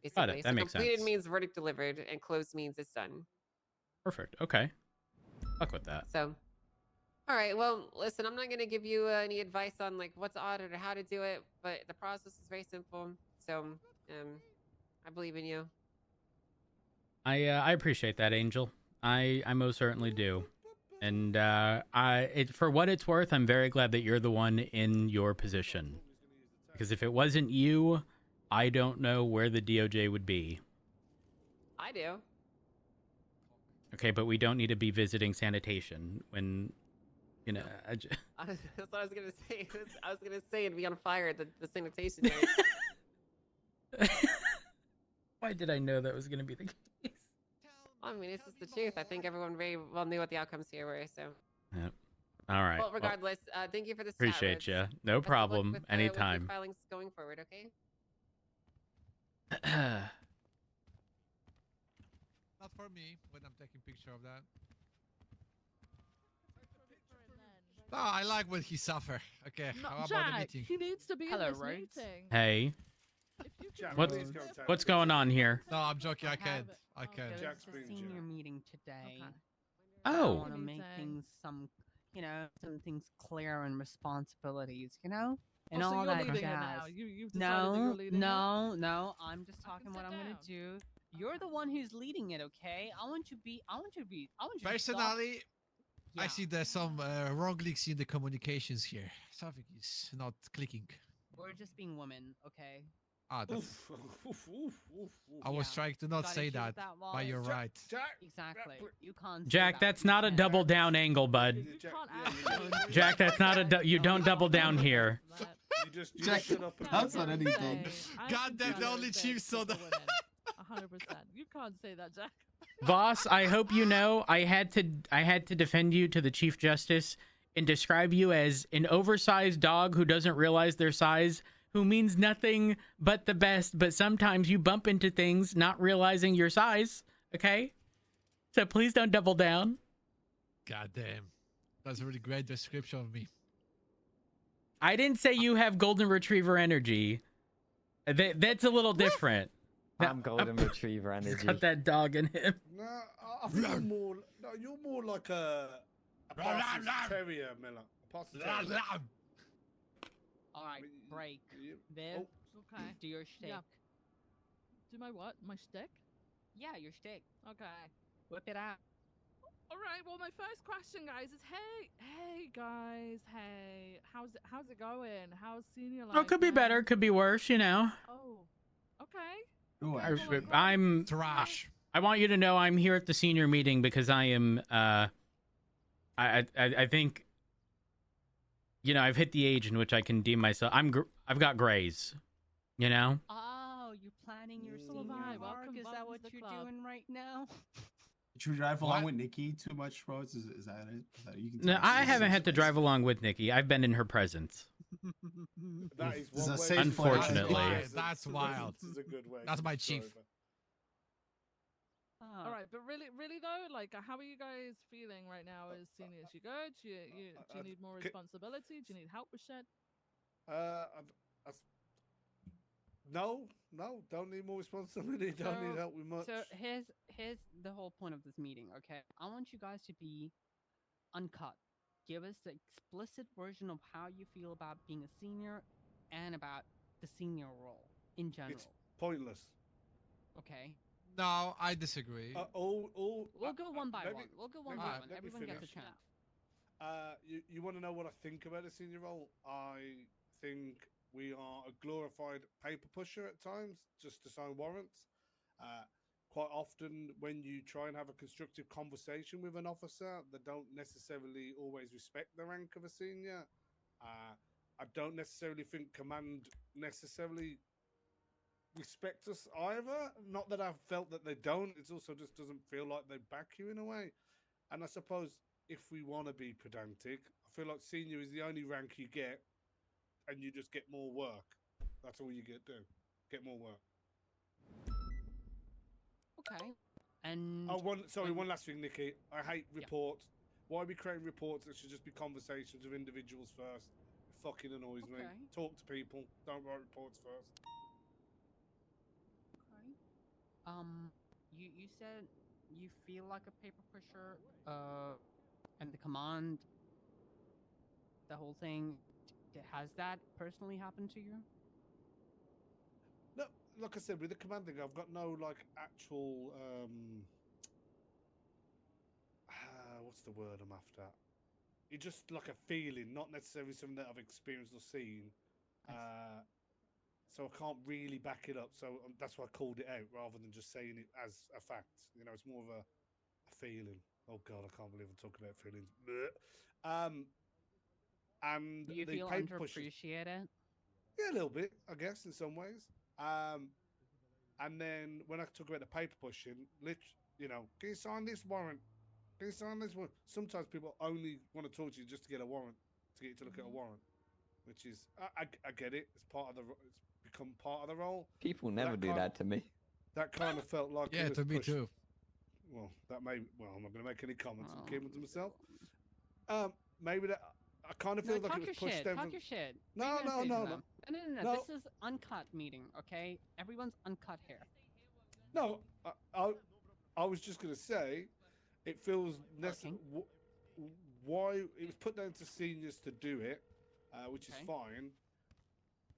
Basically. Got it. That makes sense. Completed means verdict delivered, and closed means it's done. Perfect. Okay. Fuck with that. So, all right. Well, listen, I'm not gonna give you any advice on like what to audit or how to do it, but the process is very simple. So, I believe in you. I appreciate that, Angel. I most certainly do. And for what it's worth, I'm very glad that you're the one in your position. Because if it wasn't you, I don't know where the DOJ would be. I do. Okay, but we don't need to be visiting sanitation when, that's what I was gonna say. I was gonna say it'd be on fire at the sanitation yard. Why did I know that was gonna be the case? I mean, this is the truth. I think everyone very well knew what the outcomes here were. So. Yep. All right. Well, regardless, thank you for this. Appreciate you. No problem. With, anytime. With filings going forward, okay? Not for me when I'm taking picture of that. No, I like when he suffer. Okay, No, how about the Jack, meeting? he needs to be Hello, in this Rhodes. meeting. Hey, If you can Jack, What's- please go and take what's the going pictures. on here? No, I'm joking. I have can't. it. I can't. Okay. Jack's The being senior Jack. meeting today. Okay. I Oh, want to make Meeting. things some things clear and responsibilities, and all so that you're leading it jazz. now. You've decided that you're leading it. No. I'm just I can talking what sit I'm gonna down. do. You're the one who's leading it, okay? I want you to be. Personally, I Yeah. see there's some wrong links in the communications here. Something is not clicking. We're just being women, okay? Ah, that's. Oof, oof, oof, oof, oof. I was Yeah. trying to not Got say issues that, with that, but Wally? you're right. Jack, Exactly. You can't. say Jack, that. that's You not a can't. double down angle, bud. You Jack, can't yeah, ask. Jack, that's not a. You don't double down here. you just Jack, shut up and that's not anything. God damn, the only chief saw that. 100%. You can't say that, Jack. Voss, I hope you know I had to defend you to the Chief Justice and describe you as an oversized dog who doesn't realize their size, who means nothing but the best, but sometimes you bump into things not realizing your size, okay? So please don't double down. God damn, that's a really great description of me. I didn't say you have golden retriever energy. That's a little different. I'm golden retriever He's energy. got that dog in him. No, I think you're more. No, you're more like a Parsons Terrier, Miller. A Parsons Terrier. All right, break. Viv, Oh, Okay. do your shtick. Yeah. Do my what? My shtick? Yeah, your shtick. Okay. Whip it out. All right. Well, my first question, guys, is hey, guys, hey, how's it going? How's senior life? Oh, could be better, could be worse, you know. Oh, okay. Ooh, I'm trash. I want you to know I'm here at the senior meeting because I am. I think. You know, I've hit the age in which I can deem myself. I've got grays. You know. Oh, you're planning your So have senior I. mark? Welcome- Is that welcome what to the you're club. doing right now? Did you drive along What? with Nikki too much, Rhodes? Is that it? Is that, you can No, tell us I this haven't is had to space. drive along with Nikki. I've been in her presence. that is This is one a way. safe Unfortunately. place. That's wild. This is a good way. That's to my describe chief. it. All right, but really though, like, how are you guys feeling right now as seniors? You good? Do you need more responsibility? Do you need help with shit? No, don't need more responsibility. Don't need help with much. So here's the whole point of this meeting, okay? I want you guys to be uncut. Give us the explicit version of how you feel about being a senior and about the senior role in general. It's pointless. Okay. No, I disagree. We'll go one by let one. me- We'll go let one me- by let one. me Everyone gets a finish. chance. You want to know what I think about the senior role? I think we are a glorified paper pusher at times, just to sign warrants. Quite often, when you try and have a constructive conversation with an officer, they don't necessarily always respect the rank of a senior. I don't necessarily think command necessarily respect us either. Not that I've felt that they don't. It also just doesn't feel like they back you in a way. And I suppose if we want to be pedantic, I feel like senior is the only rank you get, and you just get more work. That's all you get to do. Get more work. Okay. And one last thing, Nikki. I hate reports. Why are we creating reports that should just be conversations with individuals first? It fucking annoys me. Okay. Talk to people. Don't write reports first. Okay. You said you feel like a paper pusher, and the command, the whole thing, has that personally happened to you? No, like I said, with the commanding, I've got no actual what's the word I'm after? It's just like a feeling, not necessarily something that I've experienced or seen. So I can't really back it up. So that's why I called it out rather than just saying it as a fact. You know, it's more of a feeling. Oh God, I can't believe I'm talking about feelings. And Do you the feel paper pushers- underappreciated? Yeah, a little bit, I guess, in some ways. And then when I talk about the paper pushing, can you sign this warrant? Can you sign this one? Sometimes people only want to talk to you just to get a warrant, to get you to look at a warrant, which is, I get it. It's become part of the role. People never do that to me. That kind of felt like Yeah, it was to me pushed. too. Well, I'm not going to make any comments. I'm keeping to myself. Maybe that I kind of feel like it was pushed down. Talk your shit. No. No. This is uncut meeting, okay? Everyone's uncut here. No, I was just gonna say, it feels necessary. Why it was put down to seniors to do it, which is fine.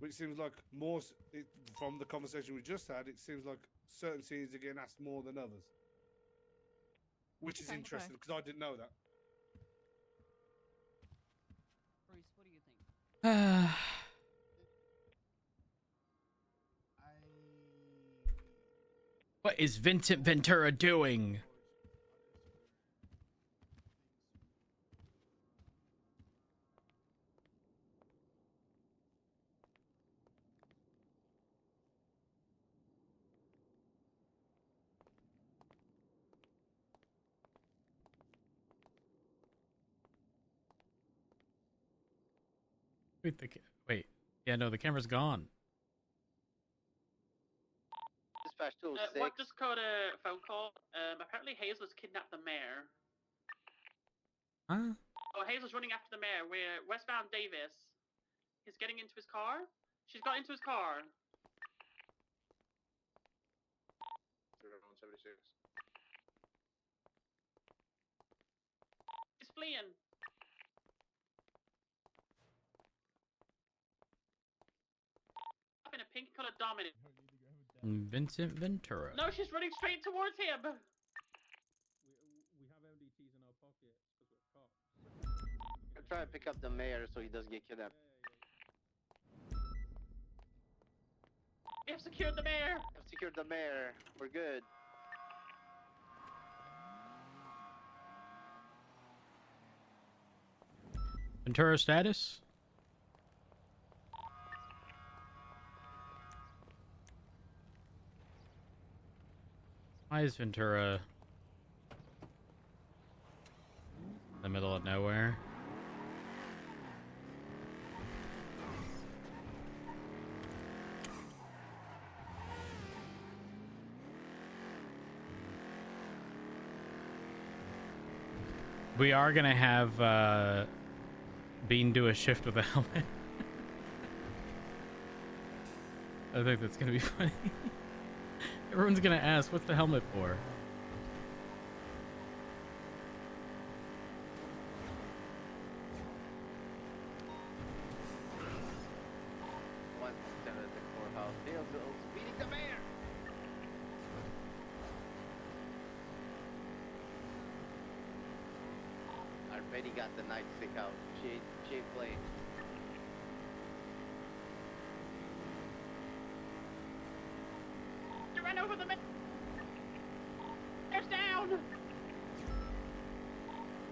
But it seems like from the conversation we just had, it seems like certain seniors are getting asked more than others, which is interesting because I didn't know that. Bruce, what do you think? What is Vincent Ventura doing? Wait. Yeah, no, the camera's gone. Dispatch 206. What just called a phone call? Apparently Hazel's kidnapped the mayor. Huh? Oh, Hazel's running after the mayor. We're westbound Davis. He's getting into his car. She's got into his car. 0176. He's fleeing. Up in a pink colored Dominic. Vincent Ventura. No, she's running straight towards him. We have MDTs in our pocket because we're cops. I'm trying to pick up the mayor so he doesn't get kidnapped. We have secured the mayor. I've secured the mayor. We're good. Ventura status? Why is Ventura in the middle of nowhere? We are gonna have Bean do a shift with a helmet. I think that's gonna be funny. Everyone's gonna ask, what's the helmet for? One at the courthouse. Hazel's beating the mayor. I already got the nightstick out. Shade blade. You ran over the mayor. Mayor's down.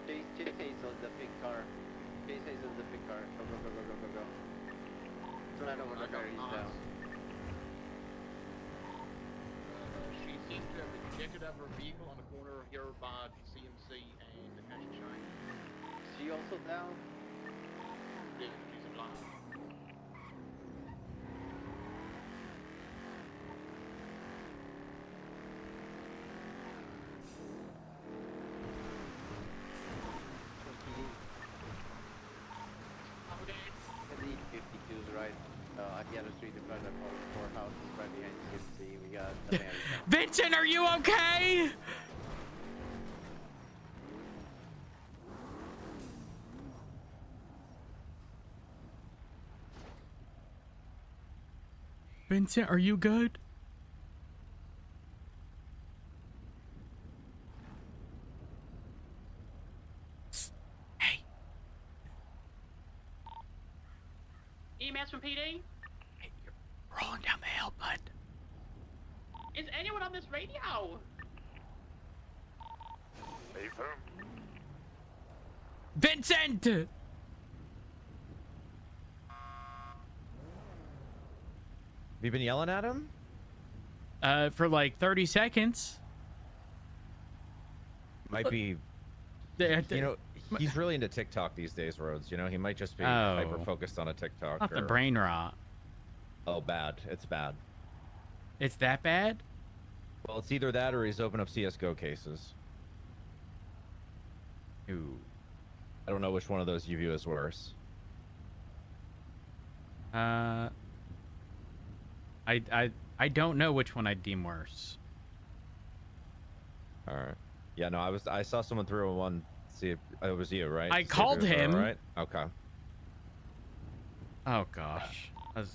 Chase Hazel in the pink car. Chase Hazel in the pink car. Go. It's right over the mayor. He's down. She seems to have been ejected out of her vehicle on the corner here by CMC and the Cashin Shine. Is she also down? Yeah, she's alive. The 52's right. On the other street in front of the courthouse, right behind CMC. We got the mayor. Vincent, are you okay? Vincent, are you good? Hey. EMS from PD? Hey, you're rolling down the hill, bud. Is anyone on this radio? Vincent! Have you been yelling at him? For like 30 seconds. Might be. You know, he's really into TikTok these days, Rhodes. You know, he might just be hyper focused on a TikTok. Not the brain rot. Oh, bad. It's bad. It's that bad? Well, it's either that or he's opened up CSGO cases. Ooh. I don't know which one of those you view as worse. I don't know which one I'd deem worse. All right. Yeah, no, I saw someone throw one. See if it was you, right? I called him. Right. Okay. Oh gosh. Sorry.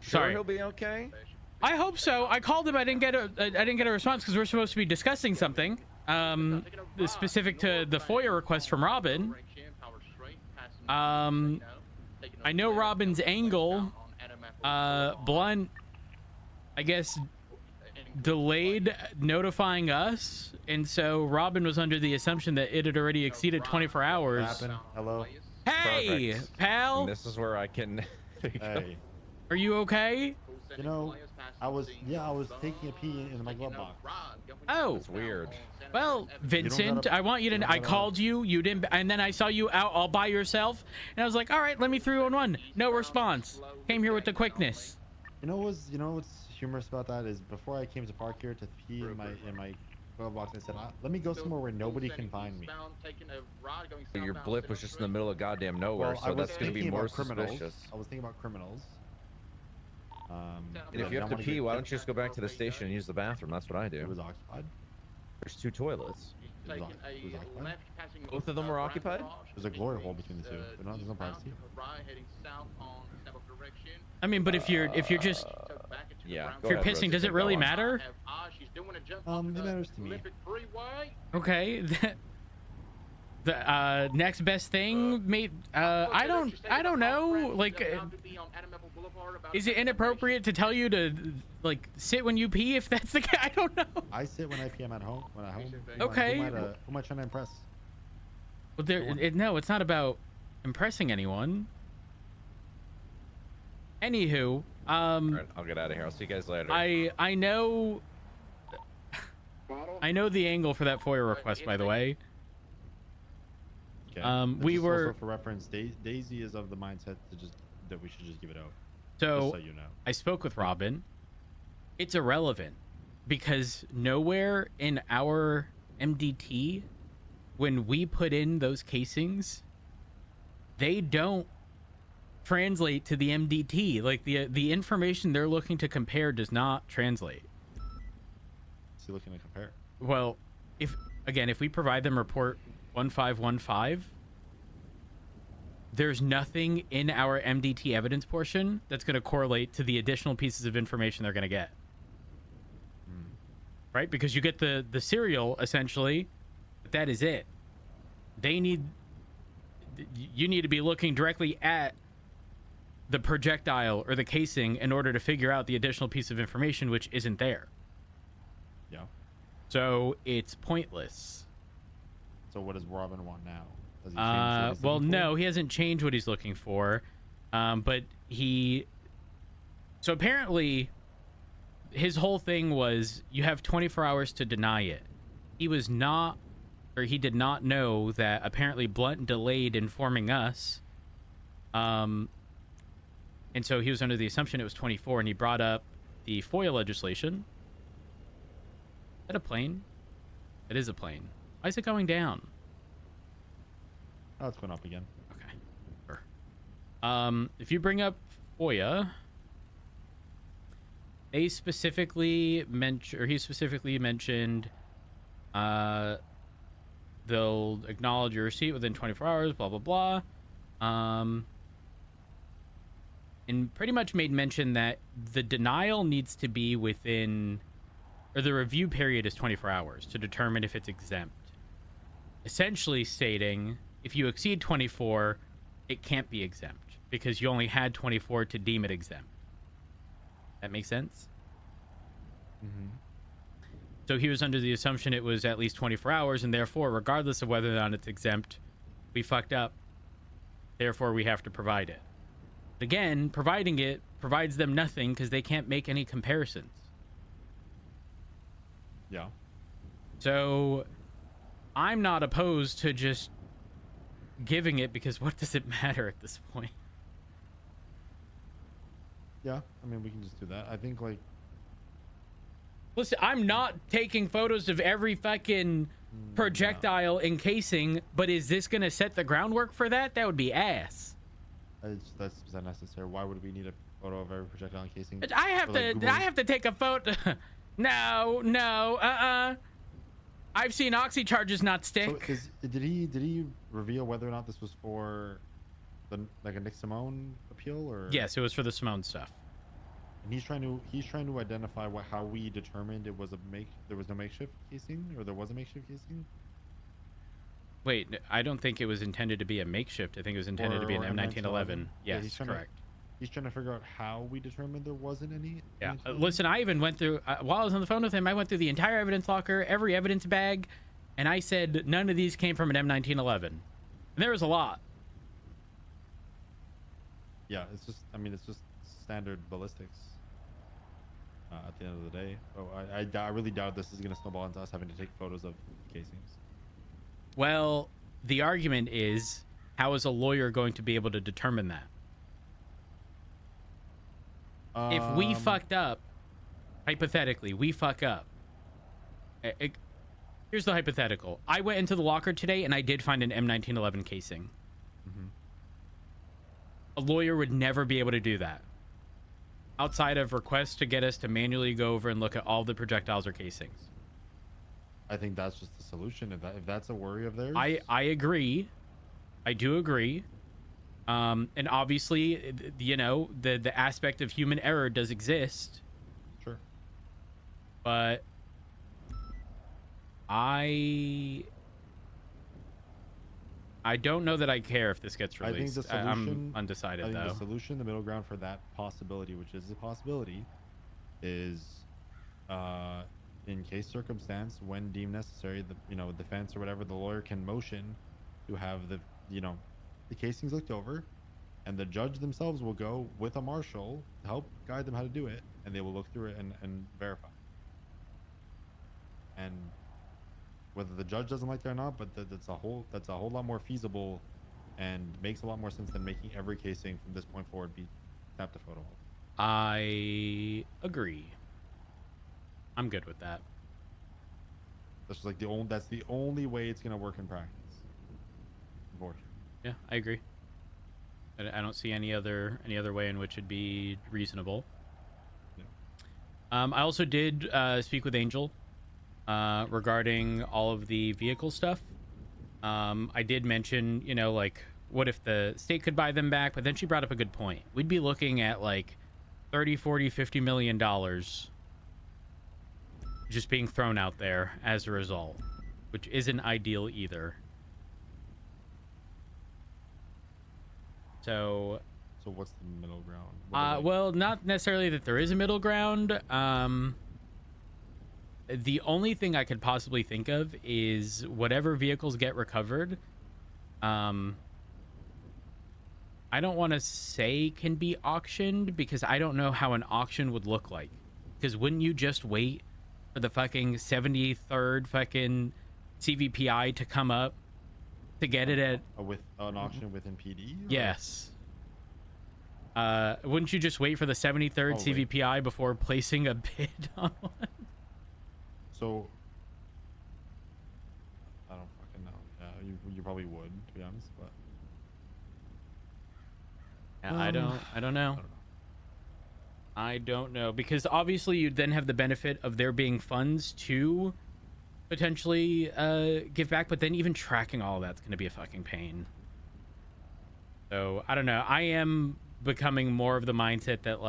Sorry. He'll be okay. I hope so. I called him. I didn't get a response because we're supposed to be discussing something specific to the FOIA request from Robin. I know Robin's angle. Blunt, I guess, delayed notifying us, and so Robin was under the assumption that it had already exceeded 24 hours. Hello. Hey, Perfect. pal. And this is where I can. Hey. Are you okay? You know, I was taking a pee in my glove box. Oh, that's weird. Well, Vincent, I want you to. I called you. You didn't, and then I saw you out all by yourself, and I was like, all right, let me 311. No response. Came here with the quickness. You know what's humorous about that is before I came to park here to pee in my glove box, I said, let me go somewhere where nobody can find me. Your blip was just in the middle of goddamn nowhere, Well, so that's going to be more suspicious. I was thinking about criminals. And if you have to pee, why don't you just go back to the station and use the bathroom? That's what I do. It was occupied. There's 2 toilets. It was occupied. Both of them were occupied? There's a glory hole between the two. There's no privacy. I mean, but if you're just yeah, if you're pissing, does it really matter? It matters to me. Okay. The next best thing, mate. I don't know. Like, is it inappropriate to tell you to like sit when you pee if that's the case? I don't know. I sit when I pee. I'm at home. When I'm home. Okay. Who am I trying to impress? Well, no, it's not about impressing anyone. Anywho, All right, I'll get out of here. I'll see you guys later. I know the angle for that FOIA request, by the way. Okay. We were also for reference. Daisy is of the mindset that we should just give it out. So, just so you know. I spoke with Robin. It's irrelevant because nowhere in our MDT, when we put in those casings, they don't translate to the MDT. Like the information they're looking to compare does not translate. What's he looking to compare? Well, if we provide them report 1515, there's nothing in our MDT evidence portion that's going to correlate to the additional pieces of information they're going to get. Right? Because you get the serial, essentially, but that is it. You need to be looking directly at the projectile or the casing in order to figure out the additional piece of information, which isn't there. Yeah. So it's pointless. So what does Robin want now? Does he change Well, what he's looking no, for? he hasn't changed what he's looking for. But so apparently his whole thing was you have 24 hours to deny it. He did not know that apparently Blunt delayed informing us. And so he was under the assumption it was 24, and he brought up the FOIA legislation. Is that a plane? It is a plane. Why is it going down? Oh, it's going up again. Okay. Sure. If you bring up FOIA, he specifically mentioned they'll acknowledge your receipt within 24 hours, blah, blah, blah. And pretty much made mention that the denial needs to be within, or the review period is 24 hours to determine if it's exempt. Essentially stating, if you exceed 24, it can't be exempt because you only had 24 to deem it exempt. That makes sense? Mm-hmm. So he was under the assumption it was at least 24 hours, and therefore, regardless of whether or not it's exempt, we fucked up. Therefore, we have to provide it. Again, providing it provides them nothing because they can't make any comparisons. Yeah. So I'm not opposed to just giving it because what does it matter at this point? Yeah, I mean, we can just do that. I think, like... Listen, I'm not taking photos of every fucking projectile encasing, but is this going to set the groundwork for that? That would be ass. That's unnecessary. Why would we need a photo of every projectile encasing? I have to take a photo. No. I've seen oxy charges not stick. So did he reveal whether or not this was for a Nick Simone appeal or? Yes, it was for the Simone stuff. And he's trying to identify how we determined it was there was no makeshift casing, or there was a makeshift casing. Wait, I don't think it was intended to be a makeshift. I think it was intended to be an M1911. Yes, correct. He's trying to figure out how we determined there wasn't any. Yeah. Listen, I even went through, while I was on the phone with him, I went through the entire evidence locker, every evidence bag, and I said none of these came from an M1911. And there was a lot. Yeah, it's just standard ballistics at the end of the day. Oh, I really doubt this is going to snowball into us having to take photos of casings. Well, the argument is, how is a lawyer going to be able to determine that? If we fucked up, hypothetically, we fuck up. Here's the hypothetical. I went into the locker today and I did find an M1911 casing. A lawyer would never be able to do that. Outside of requests to get us to manually go over and look at all the projectiles or casings. I think that's just the solution. If that's a worry of theirs. I agree. I do agree. And obviously, the aspect of human error does exist. Sure. But I don't know that I care if this gets released. I think the solution, I'm undecided, I think though. the solution, the middle ground for that possibility, which is a possibility, is in case circumstance, when deemed necessary, the defense or whatever, the lawyer can motion to have the casings looked over, and the judge themselves will go with a marshal to help guide them how to do it, and they will look through it and verify. And whether the judge doesn't like that or not, but that's a whole lot more feasible and makes a lot more sense than making every casing from this point forward be snapped a photo of. I agree. I'm good with that. That's just that's the only way it's gonna work in practice. Unfortunately. Yeah, I agree. I don't see any other way in which it'd be reasonable. Yeah. I also did speak with Angel regarding all of the vehicle stuff. I did mention, what if the state could buy them back? But then she brought up a good point. We'd be looking at like $30, $40, $50 million just being thrown out there as a result, which isn't ideal either. So what's the middle ground? Well, not necessarily that there is a middle ground. The only thing I could possibly think of is whatever vehicles get recovered. I don't want to say can be auctioned because I don't know how an auction would look like. Because wouldn't you just wait for the fucking 73rd fucking CVPI to come up to get it at with an auction within PD? Or? Yes. Wouldn't you just wait for the 73rd CVPI before placing a bid on one? So I don't fucking know. Yeah, you probably would, to be honest, but yeah, I don't know. I don't know, because obviously you'd then have the benefit of there being funds to potentially give back, but then even tracking all of that's going to be a fucking pain. So I don't know. I am becoming more of the mindset that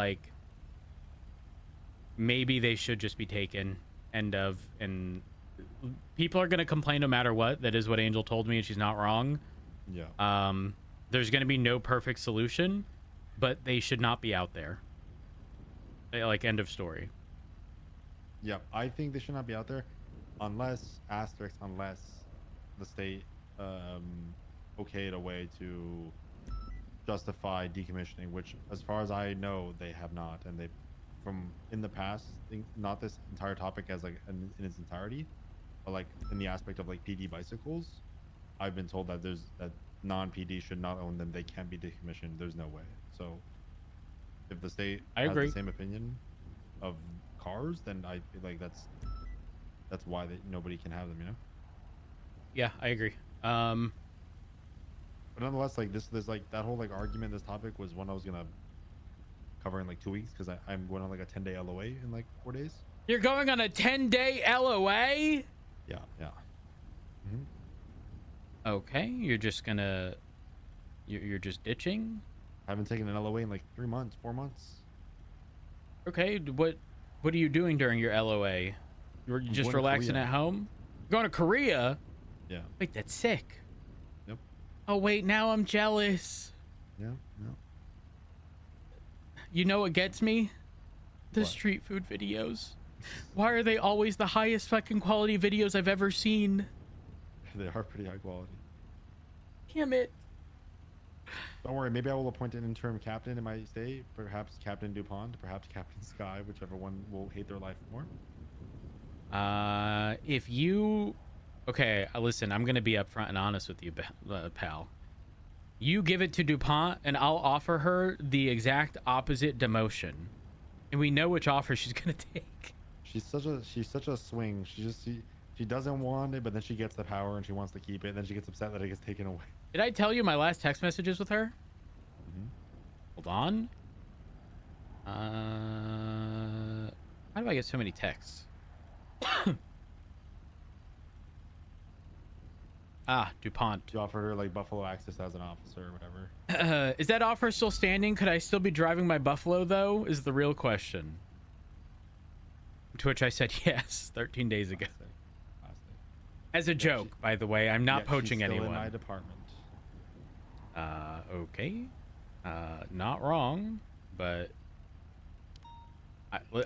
maybe they should just be taken, and people are going to complain no matter what. That is what Angel told me, and she's not wrong. Yeah. There's going to be no perfect solution, but they should not be out there. End of story. Yeah, I think they should not be out there unless the state okayed a way to justify decommissioning, which as far as I know they have not, and they from in the past, not this entire topic as in its entirety, but in the aspect of PD bicycles, I've been told that that non-PD should not own them. They can't be decommissioned. There's no way. So if the state has the same opinion of cars, then I feel like that's why nobody can have them, Yeah, I agree. But nonetheless, like this, there's like that whole like argument. This topic was one I was gonna cover in like 2 weeks because I'm going on like a 10-day LOA in like 4 days. You're going on a 10-day LOA? Yeah, yeah. Okay, you're just gonna, you're just ditching. I haven't taken an LOA in like 3 months, 4 months. Okay, what are you doing during your LOA? You're just relaxing at home? Going to Korea? Yeah. Wait, that's sick. Yep. Oh wait, now I'm jealous. Yeah, no. You know what gets me? The street food videos. Why are they always the highest fucking quality videos I've ever seen? They are pretty high quality. Damn it. Don't worry, maybe I will appoint an interim captain in my stay. Perhaps Captain DuPont, perhaps Captain Sky, whichever one will hate their life more. If you... Okay, listen, I'm going to be upfront and honest with you, pal. You give it to DuPont, and I'll offer her the exact opposite demotion. And we know which offer she's going to take. She's such a swing. She doesn't want it, but then she gets the power and she wants to keep it. And then she gets upset that it gets taken away. Did I tell you my last text messages with her? Hold on. How do I get so many texts? DuPont. You offered her like Buffalo access as an officer or whatever. Is that offer still standing? Could I still be driving my Buffalo though? Is the real question. To which I said yes 13 days ago. As a joke, by the way. I'm not poaching she's still anyone. in my department. Okay. Not wrong, but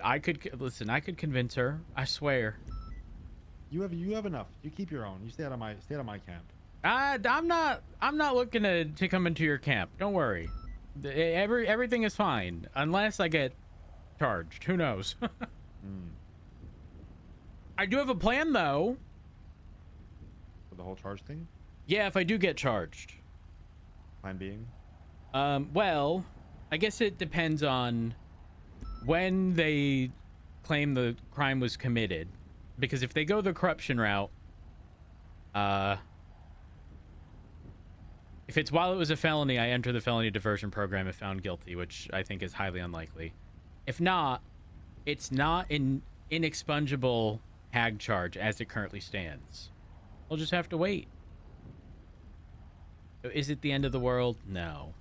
I could listen. I could convince her. I swear. You have enough. You keep your own. You stay out of my camp. I'm not looking to come into your camp. Don't worry. Everything is fine unless I get charged. Who knows? I do have a plan though. For the whole charge thing? Yeah, if I do get charged. Plan being? Well, I guess it depends on when they claim the crime was committed. Because if they go the corruption route, if it's while it was a felony, I enter the felony diversion program if found guilty, which I think is highly unlikely. If not, it's not an inexpungible hag charge as it currently stands. We'll just have to wait. Is it the end of the world? No.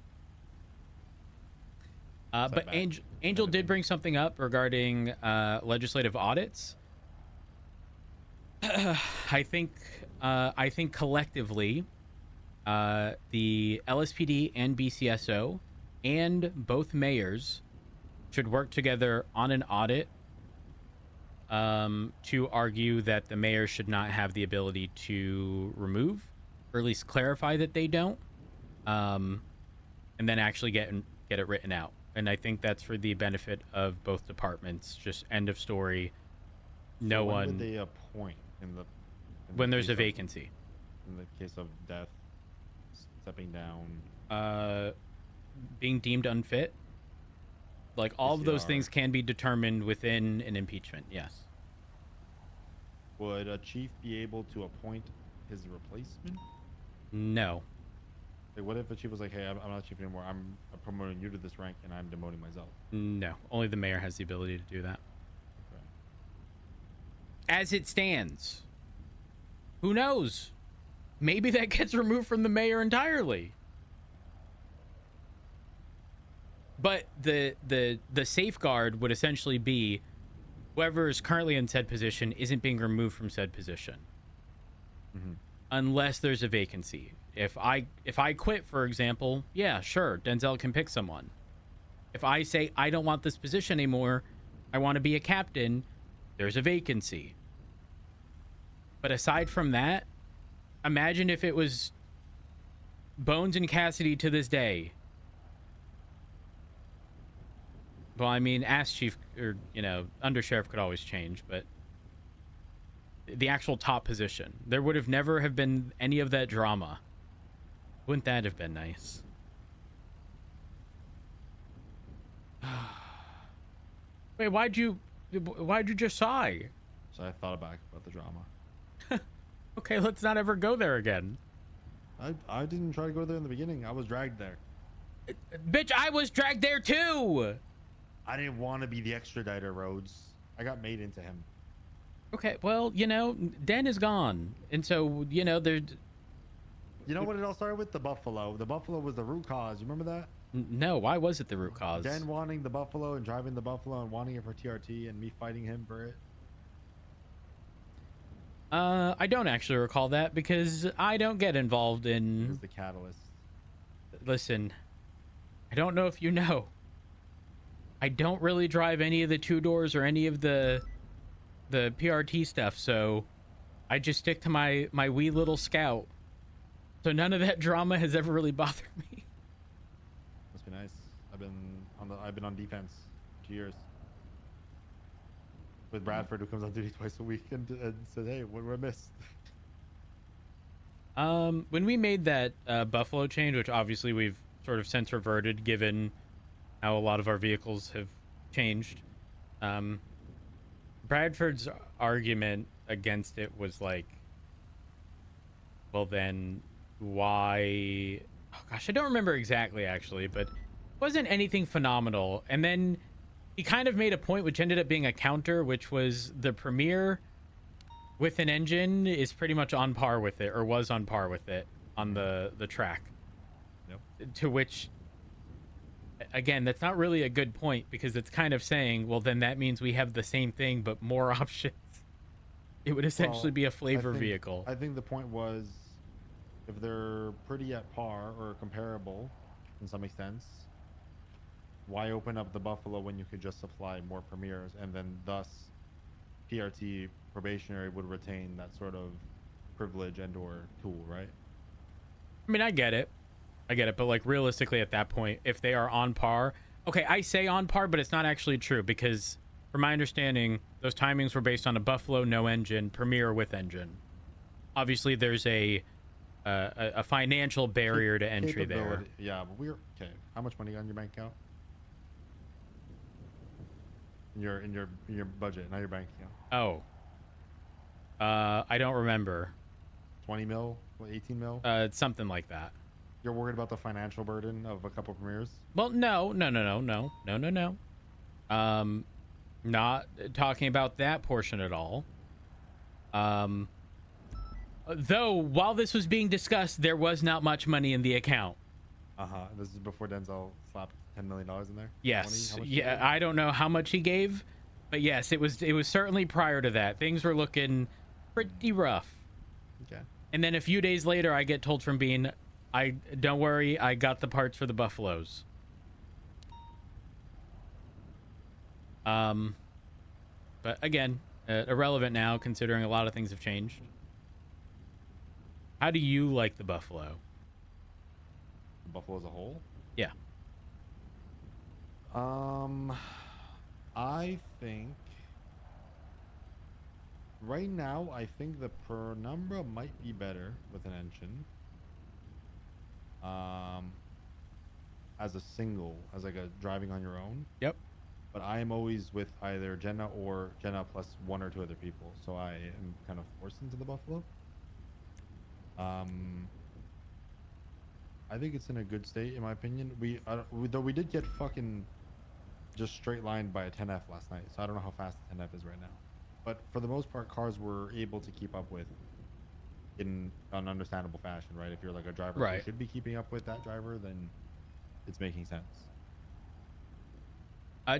But Angel did bring something up regarding legislative audits. I think collectively, the LSPD and BCSO and both mayors should work together on an audit to argue that the mayor should not have the ability to remove, or at least clarify that they don't, and then actually get it written out. And I think that's for the benefit of both departments. Just end of story. No when one. Would they appoint when there's a vacancy? In the case of death, stepping down, being deemed unfit. Like all of those things can be determined within an impeachment. Yes. Would a chief be able to appoint his replacement? No. Like, what if a chief was like, "Hey, I'm not chief anymore. I'm promoting you to this rank, and I'm demoting myself." No. Only the mayor has the ability to do that. As it stands. Who knows? Maybe that gets removed from the mayor entirely. But the safeguard would essentially be whoever is currently in said position isn't being removed from said position. Unless there's a vacancy. If I quit, for example, yeah, sure, Denzel can pick someone. If I say I don't want this position anymore, I want to be a captain, there's a vacancy. But aside from that, imagine if it was Bones and Cassidy to this day. Well, I mean, Ass Chief, or, Undersheriff could always change, but the actual top position. There would have never have been any of that drama. Wouldn't that have been nice? Wait, why'd you just sigh? So I thought about the drama. Okay, let's not ever go there again. I didn't try to go there in the beginning. I was dragged there. Bitch, I was dragged there too. I didn't want to be the extraditer, Rhodes. I got made into him. Okay, well, you know, Den is gone, and so you know there. You know what it all started with? The buffalo. The buffalo was the root cause. You remember that? No, why was it the root cause? Den wanting the buffalo and driving the buffalo and wanting it for TRT and me fighting him for it. I don't actually recall that because I don't get involved in. It was the catalyst. Listen, I don't know if you know. I don't really drive any of the two doors or any of the PRT stuff, so I just stick to my wee little Scout. So none of that drama has ever really bothered me. Must be nice. I've been on defense 2 years. With Bradford, who comes on duty twice a week and says, "Hey, what did I miss?" When we made that Buffalo change, which obviously we've sort of since reverted, given how a lot of our vehicles have changed, Bradford's argument against it was like, well, then why? Oh gosh, I don't remember exactly actually, but it wasn't anything phenomenal. And then he kind of made a point which ended up being a counter, which was the Premier with an engine is pretty much on par with it, or was on par with it on the track. Yep. To which, again, that's not really a good point, because it's kind of saying, well, then that means we have the same thing but more options. It would essentially be a flavor vehicle. I think the point was, if they're pretty at par or comparable in some extent, why open up the Buffalo when you could just supply more Premiers, and then thus PRT probationary would retain that sort of privilege and or tool, right? I mean, I get it, but like realistically at that point, if they are on par, okay, I say on par, but it's not actually true, because from my understanding, those timings were based on a Buffalo no engine, Premier with engine. Obviously, there's a financial barrier to entry there. Yeah, but we're okay. How much money on your bank account? In your budget, not your bank account. Oh. I don't remember. 20 mil? 18 mil? It's something like that. You're worried about the financial burden of a couple Premiers? Well, no. Not talking about that portion at all. Though, while this was being discussed, there was not much money in the account. This is before Denzel slapped $10 million in there? Yes. Yeah, I don't know how much he gave, but yes, it was certainly prior to that. Things were looking pretty rough. Okay. And then a few days later, I get told from Bean, don't worry, I got the parts for the Buffaloes. But again, irrelevant now, considering a lot of things have changed. How do you like the Buffalo? The Buffalo as a whole? Yeah. I think right now, I think the Penumbra might be better with an engine. As a single, as like a driving on your own. Yep. But I am always with either Jenna or Jenna plus one or two other people, so I am kind of forced into the Buffalo. I think it's in a good state, in my opinion. Though we did get fucking just straight lined by a 10F last night, so I don't know how fast the 10F is right now. But for the most part, cars were able to keep up with in an understandable fashion, right? If you're like a driver who should be keeping up with that driver, then it's making sense.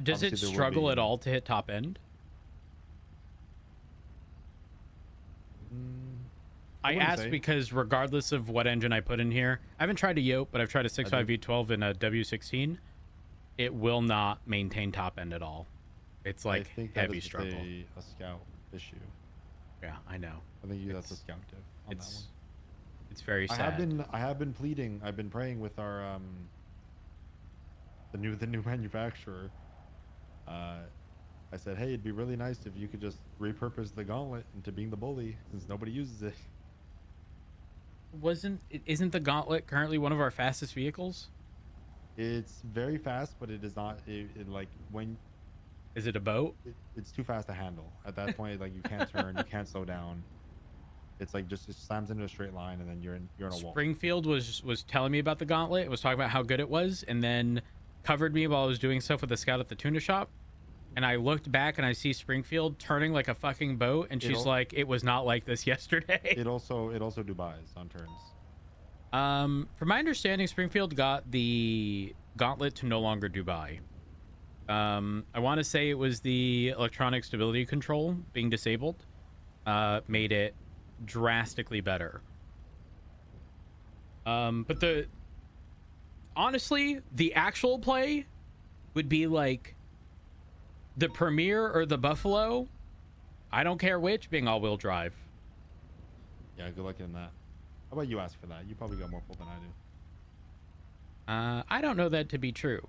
Does it struggle at all to hit top end? I asked because regardless of what engine I put in here, I haven't tried a Yoke, but I've tried a 6.5 V12 and a W16. It will not maintain top end at all. It's like heavy struggle. A Scout issue. Yeah, I know. I think that's a Scout diff on that one. It's very sad. I have been pleading. I've been praying with our the new manufacturer. I said, hey, it'd be really nice if you could just repurpose the Gauntlet into being the Bully, since nobody uses it. Isn't the Gauntlet currently one of our fastest vehicles? It's very fast, but it is not. Like when. Is it a boat? It's too fast to handle. At that point, like you can't turn, you can't slow down. It's like just it slams into a straight line, and then you're in a wall. Springfield was telling me about the gauntlet. It was talking about how good it was, and then covered me while I was doing stuff with the scout at the tuna shop. And I looked back and I see Springfield turning like a fucking boat, and she's like, "It was not like this yesterday." It also Dubai's on turns. From my understanding, Springfield got the gauntlet to no longer Dubai. I want to say it was the electronic stability control being disabled, made it drastically better. But honestly, the actual play would be like the Premier or the Buffalo. I don't care which, being all-wheel drive. Yeah, good luck in that. How about you ask for that? You probably got more pull than I do. I don't know that to be true.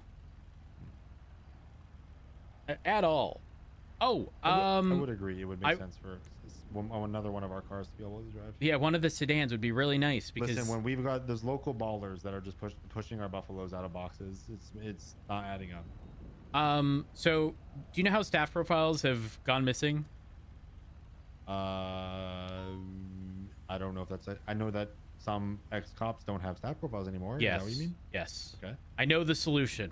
At all. Oh, I would agree. It would make sense for another one of our cars to be able to drive. Yeah, one of the sedans would be really nice because listen, when we've got those local ballers that are just pushing our Buffaloes out of boxes, it's not adding up. So do you know how staff profiles have gone missing? I don't know if that's it. I know that some ex-cops don't have staff profiles anymore. Yes. Is that what you mean? Yes. Okay. I know the solution.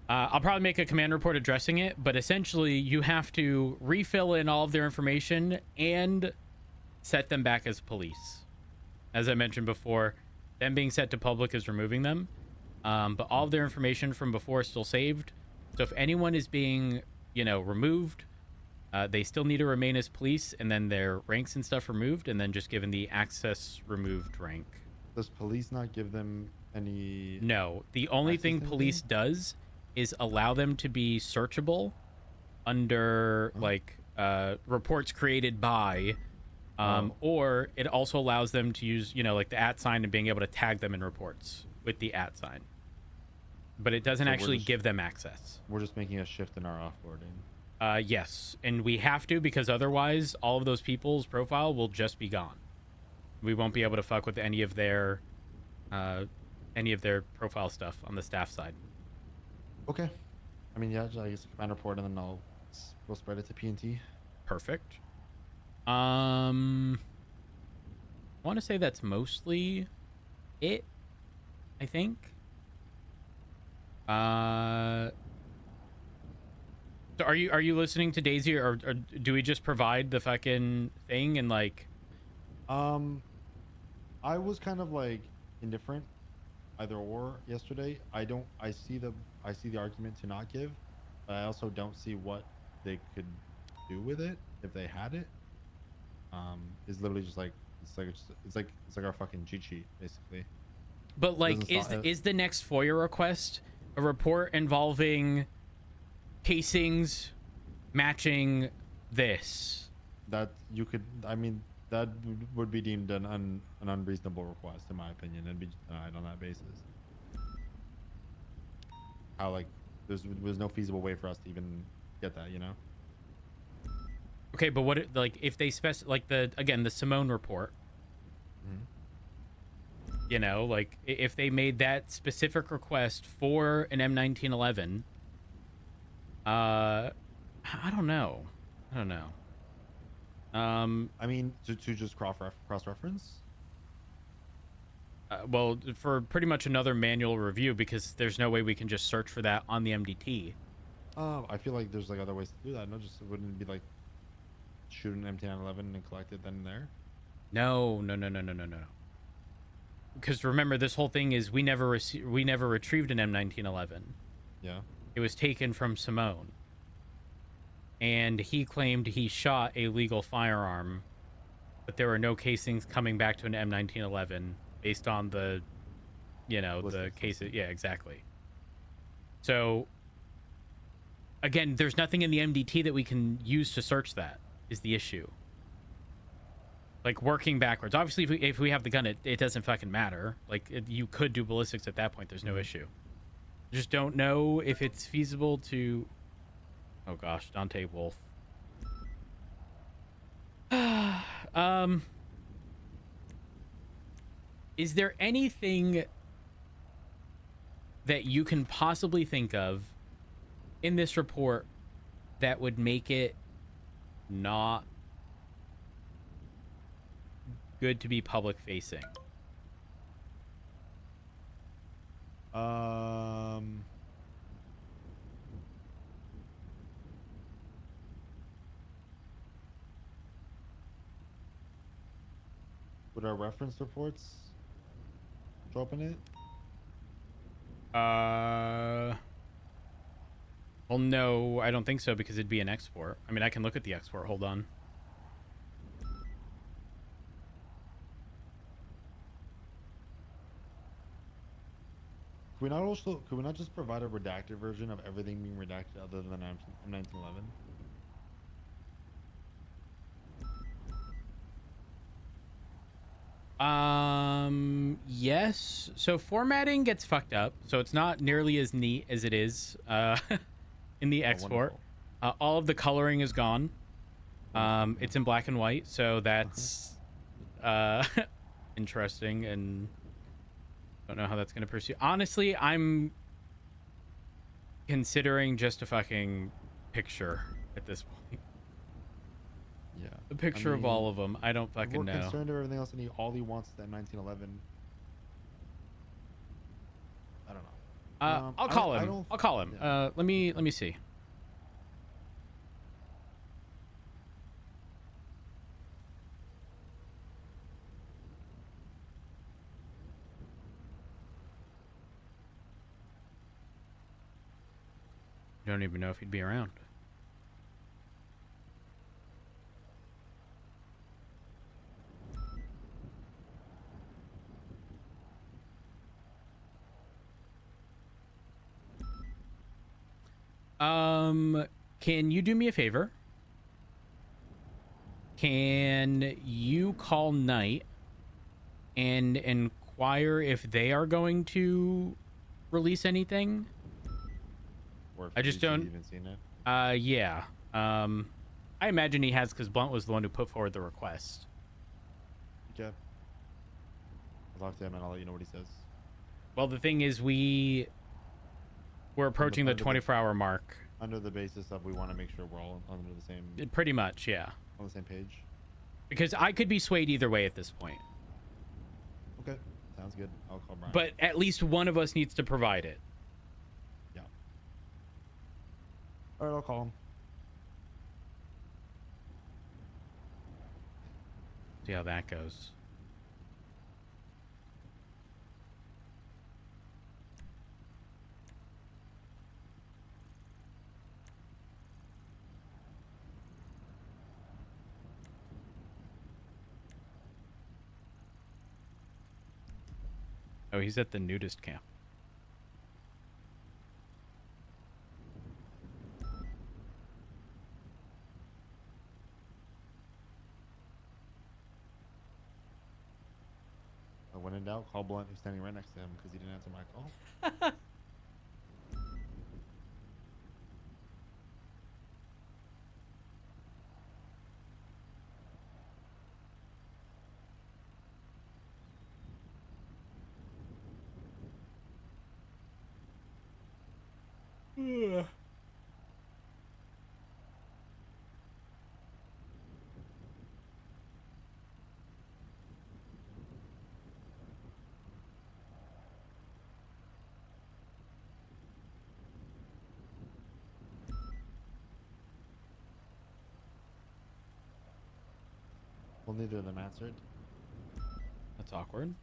I'll probably make a command report addressing it, but essentially you have to refill in all of their information and set them back as police. As I mentioned before, them being set to public is removing them. But all of their information from before is still saved. So if anyone is being, removed, they still need to remain as police, and then their ranks and stuff removed, and then just given the access removed rank. Does police not give them any? No, the only thing police does is allow them to be searchable under reports created by, or it also allows them to use, like the @ sign and being able to tag them in reports with the @ sign. But it doesn't actually give them access. We're just making a shift in our offboarding. Yes, and we have to, because otherwise all of those people's profile will just be gone. We won't be able to fuck with any of their profile stuff on the staff side. Okay. I mean, yeah, I guess a command report, and then we'll spread it to P&T. Perfect. I want to say that's mostly it, I think. So are you listening to Daisy, or do we just provide the fucking thing and like? I was kind of like indifferent, either or yesterday. I see the argument to not give, but I also don't see what they could do with it if they had it. It's literally just like it's like our fucking cheat sheet basically. But like, is the next FOIA request a report involving casings matching this? That you could, I mean, that would be deemed an unreasonable request, in my opinion, and be denied on that basis. How like there's no feasible way for us to even get that, Okay, but what if they like the Simone report? If they made that specific request for an M1911, I don't know. I mean, to just cross-reference? Well, for pretty much another manual review, because there's no way we can just search for that on the MDT. I feel like there's like other ways to do that. No, just wouldn't it be like shoot an M1911 and collect it then and there? No. Because remember, this whole thing is we never retrieved an M1911. Yeah. It was taken from Simone. And he claimed he shot a legal firearm, but there were no casings coming back to an M1911 based on the cases. Yeah, exactly. So, again, there's nothing in the MDT that we can use to search that, is the issue. Like, working backwards. Obviously, if we have the gun, it doesn't fucking matter. Like, you could do ballistics at that point. There's no issue. Just don't know if it's feasible to... Oh, gosh. Dante Wolf. Is there anything that you can possibly think of in this report that would make it not good to be public facing? Would our reference reports show up in it? Well, no, I don't think so because it'd be an export. I mean, I can look at the export. Hold on. Could we not just provide a redacted version of everything being redacted other than M1911? Yes. So formatting gets fucked up, so it's not nearly as neat as it is in the export. All of the coloring is gone. It's in black and white, so that's interesting, and don't know how that's gonna pursue. Honestly, I'm considering just a fucking picture at this point. Yeah. A picture of all of them. I don't fucking know. We're concerned of everything else, and all he wants is that 1911. I don't know. I'll call him. I'll call him. Yeah. Let me see. I don't even know if he'd be around. Can you do me a favor? Can you call Knight and inquire if they are going to release anything? Or if I just don't. even seen it? Yeah. I imagine he has because Blunt was the one who put forward the request. Okay. I'll talk to him and I'll let you know what he says. Well, the thing is, we're approaching the 24-hour mark. Under the basis of we want to make sure we're all under the same. Pretty much, yeah. On the same page. Because I could be swayed either way at this point. Okay, sounds good. I'll call Brian. But at least one of us needs to provide it. Yeah. All right, I'll call him. See how that goes. Oh, he's at the nudist camp. When in doubt, call Blunt, who's standing right next to him because he didn't answer my call. Well, neither of them answered. That's awkward.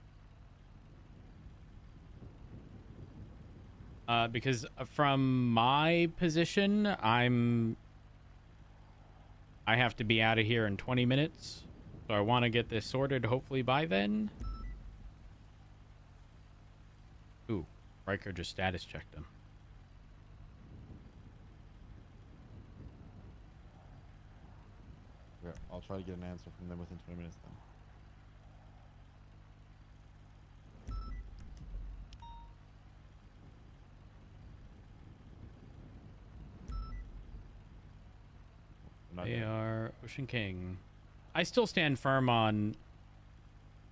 Because from my position, I have to be out of here in 20 minutes. So I want to get this sorted hopefully by then. Ooh, Riker just status checked him. Yeah, I'll try to get an answer from them within 20 minutes then. They are Ocean King. I still stand firm on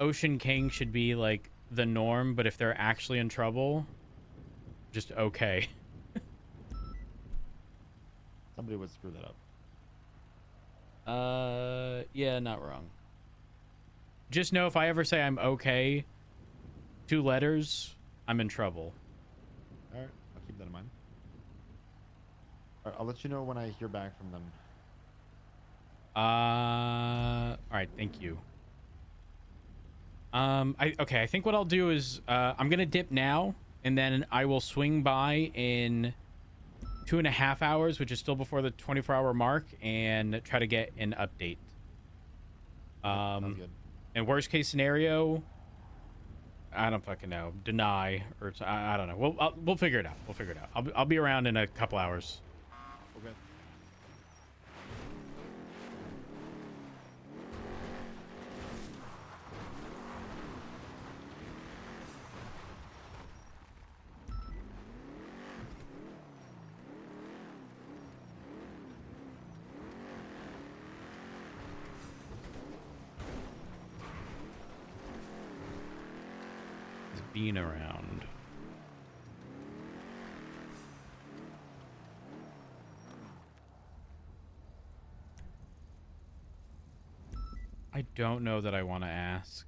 Ocean King should be like the norm, but if they're actually in trouble, just okay. Somebody would screw that up. Yeah, not wrong. just know if I ever say I'm okay, 2 letters, I'm in trouble. All right, I'll keep that in mind. All right, I'll let you know when I hear back from them. All right, thank you. I think what I'll do is I'm gonna dip now, and then I will swing by in 2.5 hours, which is still before the 24-hour mark, and try to get an update. Sounds good. And worst case scenario, I don't fucking know. Deny or I don't know. We'll figure it out. We'll figure it out. I'll be around in a couple hours. Okay. Just being around. I don't know that I want to ask.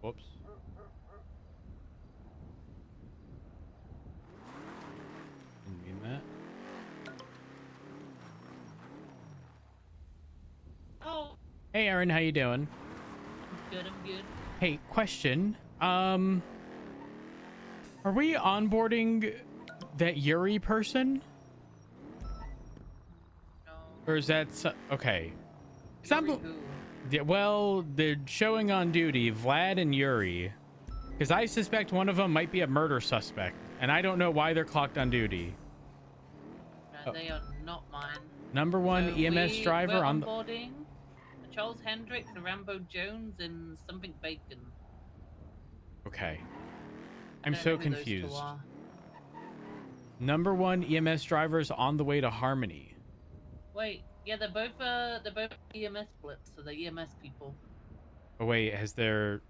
Whoops. Didn't mean that. Oh. Hey, Aaron, how you doing? I'm good. Hey, question. Are we onboarding that Yuri person? No. Or is that okay? Yuri who? Yeah, well, they're showing on duty Vlad and Yuri, because I suspect one of them might be a murder suspect, and I don't know why they're clocked on duty. No, they are not mine. Number 1 So EMS driver we're on the. onboarding Charles Hendricks, Rambo Jones, and something Bacon. Okay. I I'm don't so know who those two confused. are. Number 1 EMS drivers on the way to Harmony. Wait, yeah, they're both EMS blips, so they're EMS people. Oh wait, has there?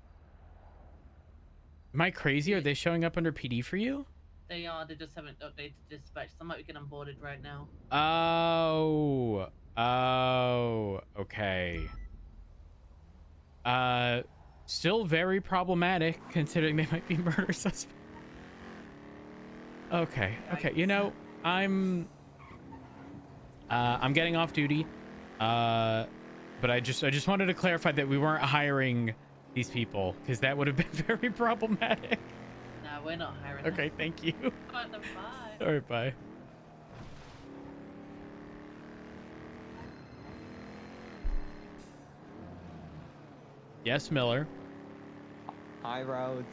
Am I crazy? Are they showing up under PD for you? They are. They just haven't updated dispatch. So I might be getting onboarded right now. Oh, okay. Still very problematic considering they might be murder suspects. Okay, you know, I'm getting off duty. But I just wanted to clarify that we weren't hiring these people, because that would have been very problematic. No, we're not hiring. Okay, thank you. Alright, then bye. All right, bye. Yes, Miller. Hi, Rhodes.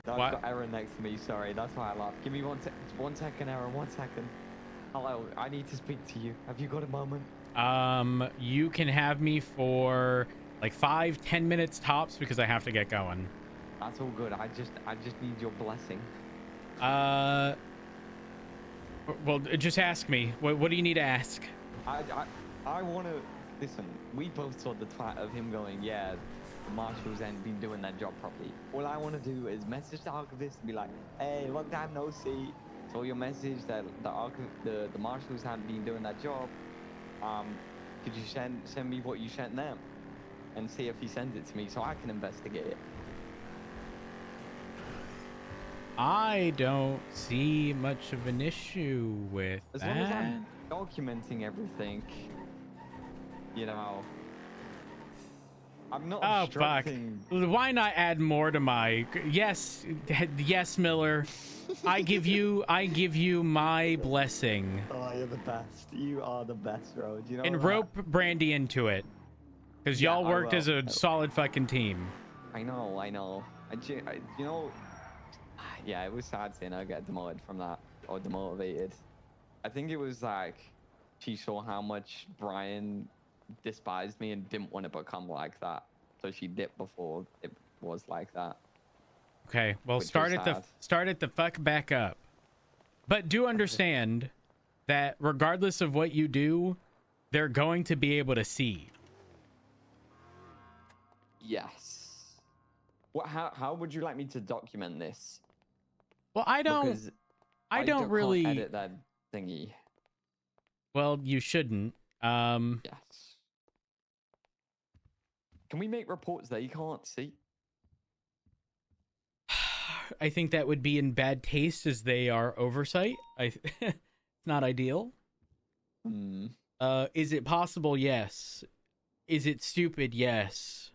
I've got Aaron next to me. Sorry, that's why I laughed. Give me 1 second, Aaron. 1 second. Hello, I need to speak to you. Have you got a moment? You can have me for like 5-10 minutes tops because I have to get going. That's all good. I just need your blessing. Well, just ask me. What do you need to ask? I want to listen. We both saw the twat of him going, yeah, the marshals ain't been doing their job properly. All I want to do is message the archivist and be like, hey, long time no see. So your message that the marshals haven't been doing their job. Could you send me what you sent them, and see if he sends it to me so I can investigate it. I don't see much of an issue with As that. long as I'm documenting everything, you know. I'm not obstructing. Fuck. Why not add more to my... Yes, Miller. I give you my blessing. Oh, you're the best. You are the best, bro. Do you know And that? rope Brandy into it. Because Yeah, y'all I worked will. as a solid fucking team. I know. You know, yeah, it was sad seeing her get demoted from that, or demotivated. I think it was like she saw how much Brian despised me and didn't want to become like that, so she dipped before it was like that. Okay, well, Which start was at the fuck back up. But do understand that regardless of what you do, they're going to be able to see. Yes. What? How would you like me to document this? Well, I don't. Because I don't really can't edit that thingy. Well, you shouldn't. Yes. Can we make reports that you can't see? I think that would be in bad taste, as they are oversight. It's not ideal. Hmm. Is it possible? Yes. Is it stupid? Yes.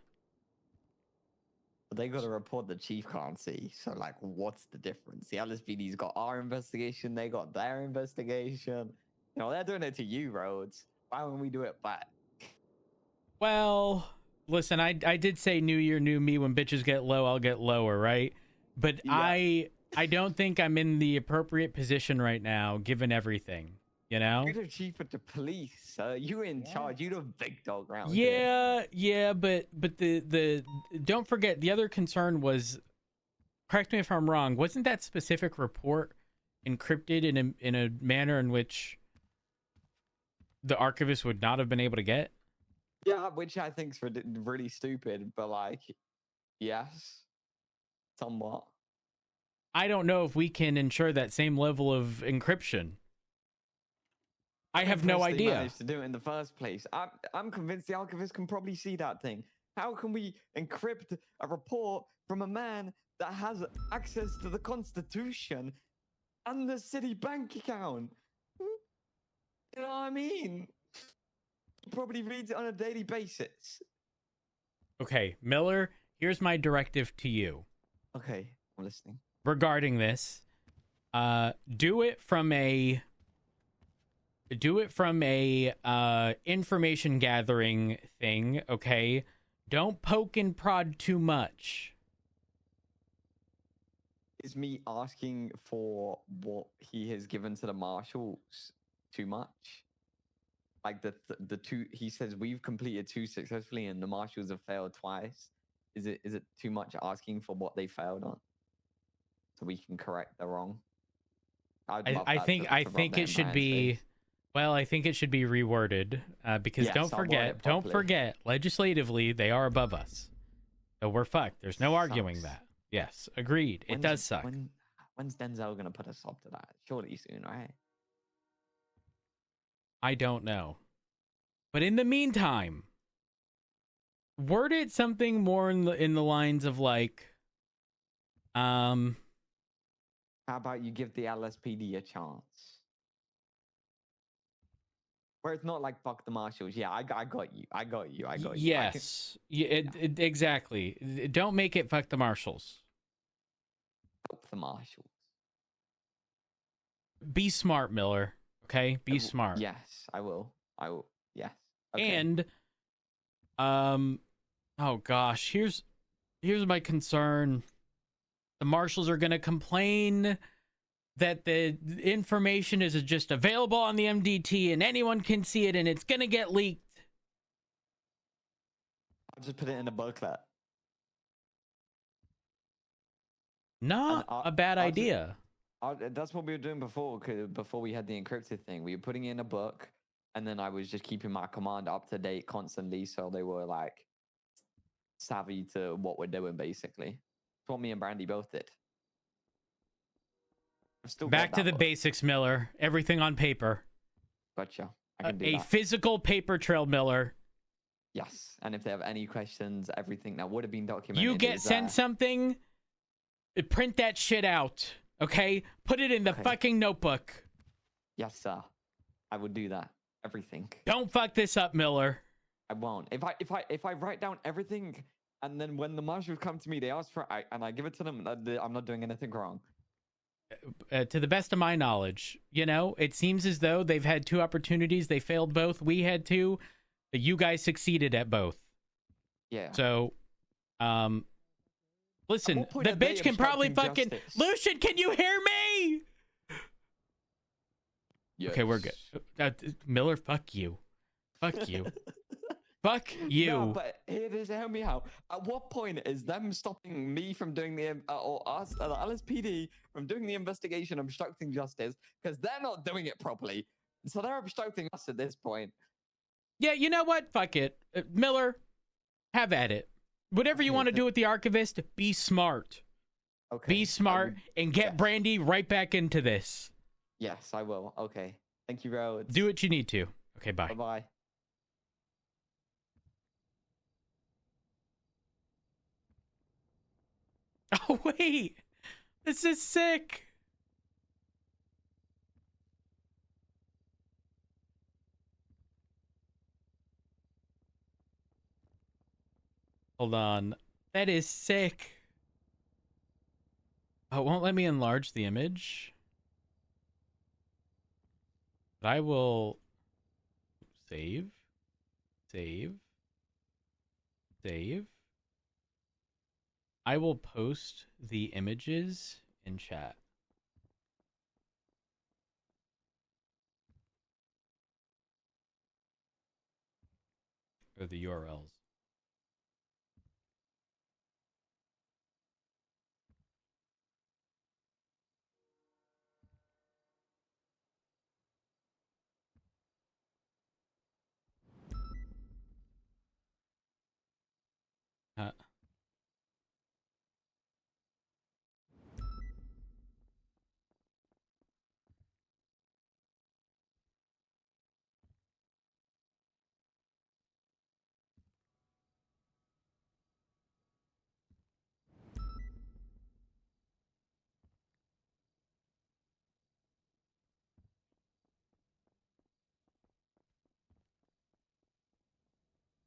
But they got a report the chief can't see. So, like, what's the difference? The LSPD's got our investigation. They got their investigation. You know, they're doing it to you, Rhodes. Why wouldn't we do it back? Well, listen, I did say new year, new me. When bitches get low, I'll get lower, right? But yeah. I don't think I'm in the appropriate position right now, given everything. You know? You're the chief of the police. You're in charge. You're the big dog around here. Yeah, but the don't forget, the other concern was, correct me if I'm wrong, wasn't that specific report encrypted in a manner in which the archivist would not have been able to get? Yeah, which I think is really stupid, but like, yes, somewhat. I don't know if we can ensure that same level of encryption. I have no idea. Managed to do it in the first place. I'm convinced the archivist can probably see that thing. How can we encrypt a report from a man that has access to the Constitution and the city bank account? You know what I mean? Probably reads it on a daily basis. Okay, Miller, here's my directive to you. Okay, I'm listening. Regarding this, do it from a information gathering thing, okay? Don't poke and prod too much. Is me asking for what he has given to the marshals too much? Like the two, he says we've completed 2 successfully and the marshals have failed twice. Is it too much asking for what they failed on, so we can correct the wrong? I think it should be. Well, I think it should be reworded because Yes, don't I'll word it properly. forget, legislatively they are above us, so we're fucked. There's no arguing that. Yes, agreed. It does suck. When's Denzel gonna put a stop to that? Surely soon, right? I don't know, but in the meantime, word it something more in the lines of like, How about you give the LSPD a chance? Where it's not like fuck the marshals. Yeah, I got you. I got you. Yes, exactly. Don't make it fuck the marshals. Help the marshals. Be smart, Miller. Okay, be smart. Yes, I will. Yes. Okay. And, oh gosh, here's my concern. The marshals are gonna complain that the information is just available on the MDT and anyone can see it and it's gonna get leaked. I'll just put it in a booklet. Not a bad idea. That's what we were doing before we had the encrypted thing. We were putting it in a book, and then I was just keeping my command up to date constantly, so they were like savvy to what we're doing, basically. That's what me and Brandy both did. Back to the basics, Miller. Everything on paper. Gotcha. I can do a that. physical paper trail, Miller. Yes, and if they have any questions, everything that would have been documented. You get sent something, print that shit out. Okay, put it in the fucking notebook. Yes, sir. I would do that. Everything. Don't fuck this up, Miller. I won't. If I write down everything, and then when the marshals come to me, they ask for it, and I give it to them, I'm not doing anything wrong. To the best of my knowledge, you know, it seems as though they've had 2 opportunities. They failed both. We had 2. You guys succeeded at both. Yeah. So, listen, the bitch can probably fucking... Lucian, can you hear me? Yes. Okay, we're good. Miller, fuck you. Fuck you. Fuck you. No, but here it is. Hear me out. At what point is them stopping me from doing or us, the LSPD, from doing the investigation, obstructing justice, because they're not doing it properly? So they're obstructing us at this point. Yeah, you know what? Fuck it. Miller, have at it. Whatever you want to do with the archivist, be smart. Okay. Be smart and get Brandy right back into this. Yes, I will. Okay. Thank you, Rhodes. Do what you need to. Okay, bye. Bye-bye. Oh, wait. This is sick. Hold on. That is sick. Oh, it won't let me enlarge the image. But I will save. Save. Save. I will post the images in chat. Or the URLs.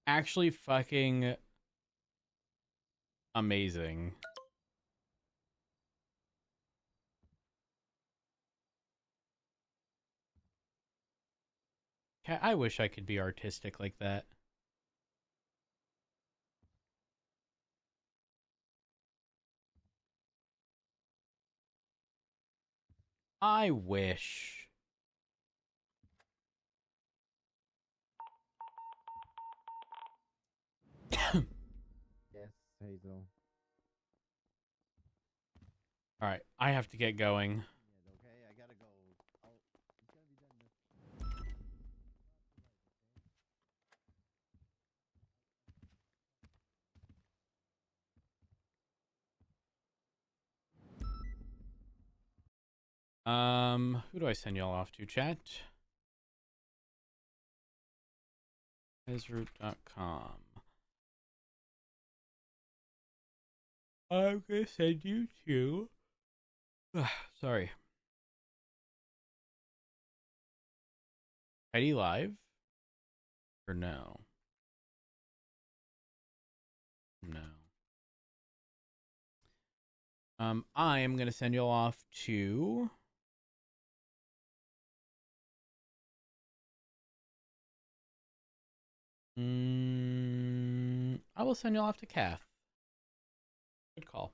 Actually fucking amazing. I wish I could be artistic like that. I wish. Yes, Hazel. All right, I have to get going. Okay, I gotta go. It's gonna be done Who do I send y'all off to, chat? Ezroot.com. I'm gonna send you to... Sorry. Heidi Live? Or no? No. I am gonna send y'all off to... I will send y'all off to Kath. Good call.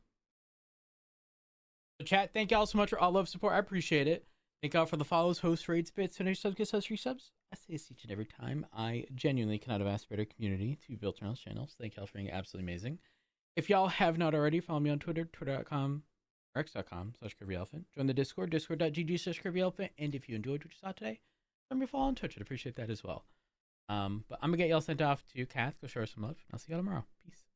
So chat, thank y'all so much for all love support. I appreciate it. Thank y'all for the follows, hosts, raids, bits, finish subs, get subs, free subs. I say this each and every time. I genuinely cannot have asked for a better community to be built around this channel. So thank y'all for being absolutely amazing. If y'all have not already, follow me on Twitter, twitter.com, or x.com/Curvyelephant. Join the Discord, discord.gg/Curvyelephant. And if you enjoyed what you saw today, let me follow on Twitch. I'd appreciate that as well. But I'm going to get y'all sent off to Kath. Go show her some love. I'll see y'all tomorrow. Peace.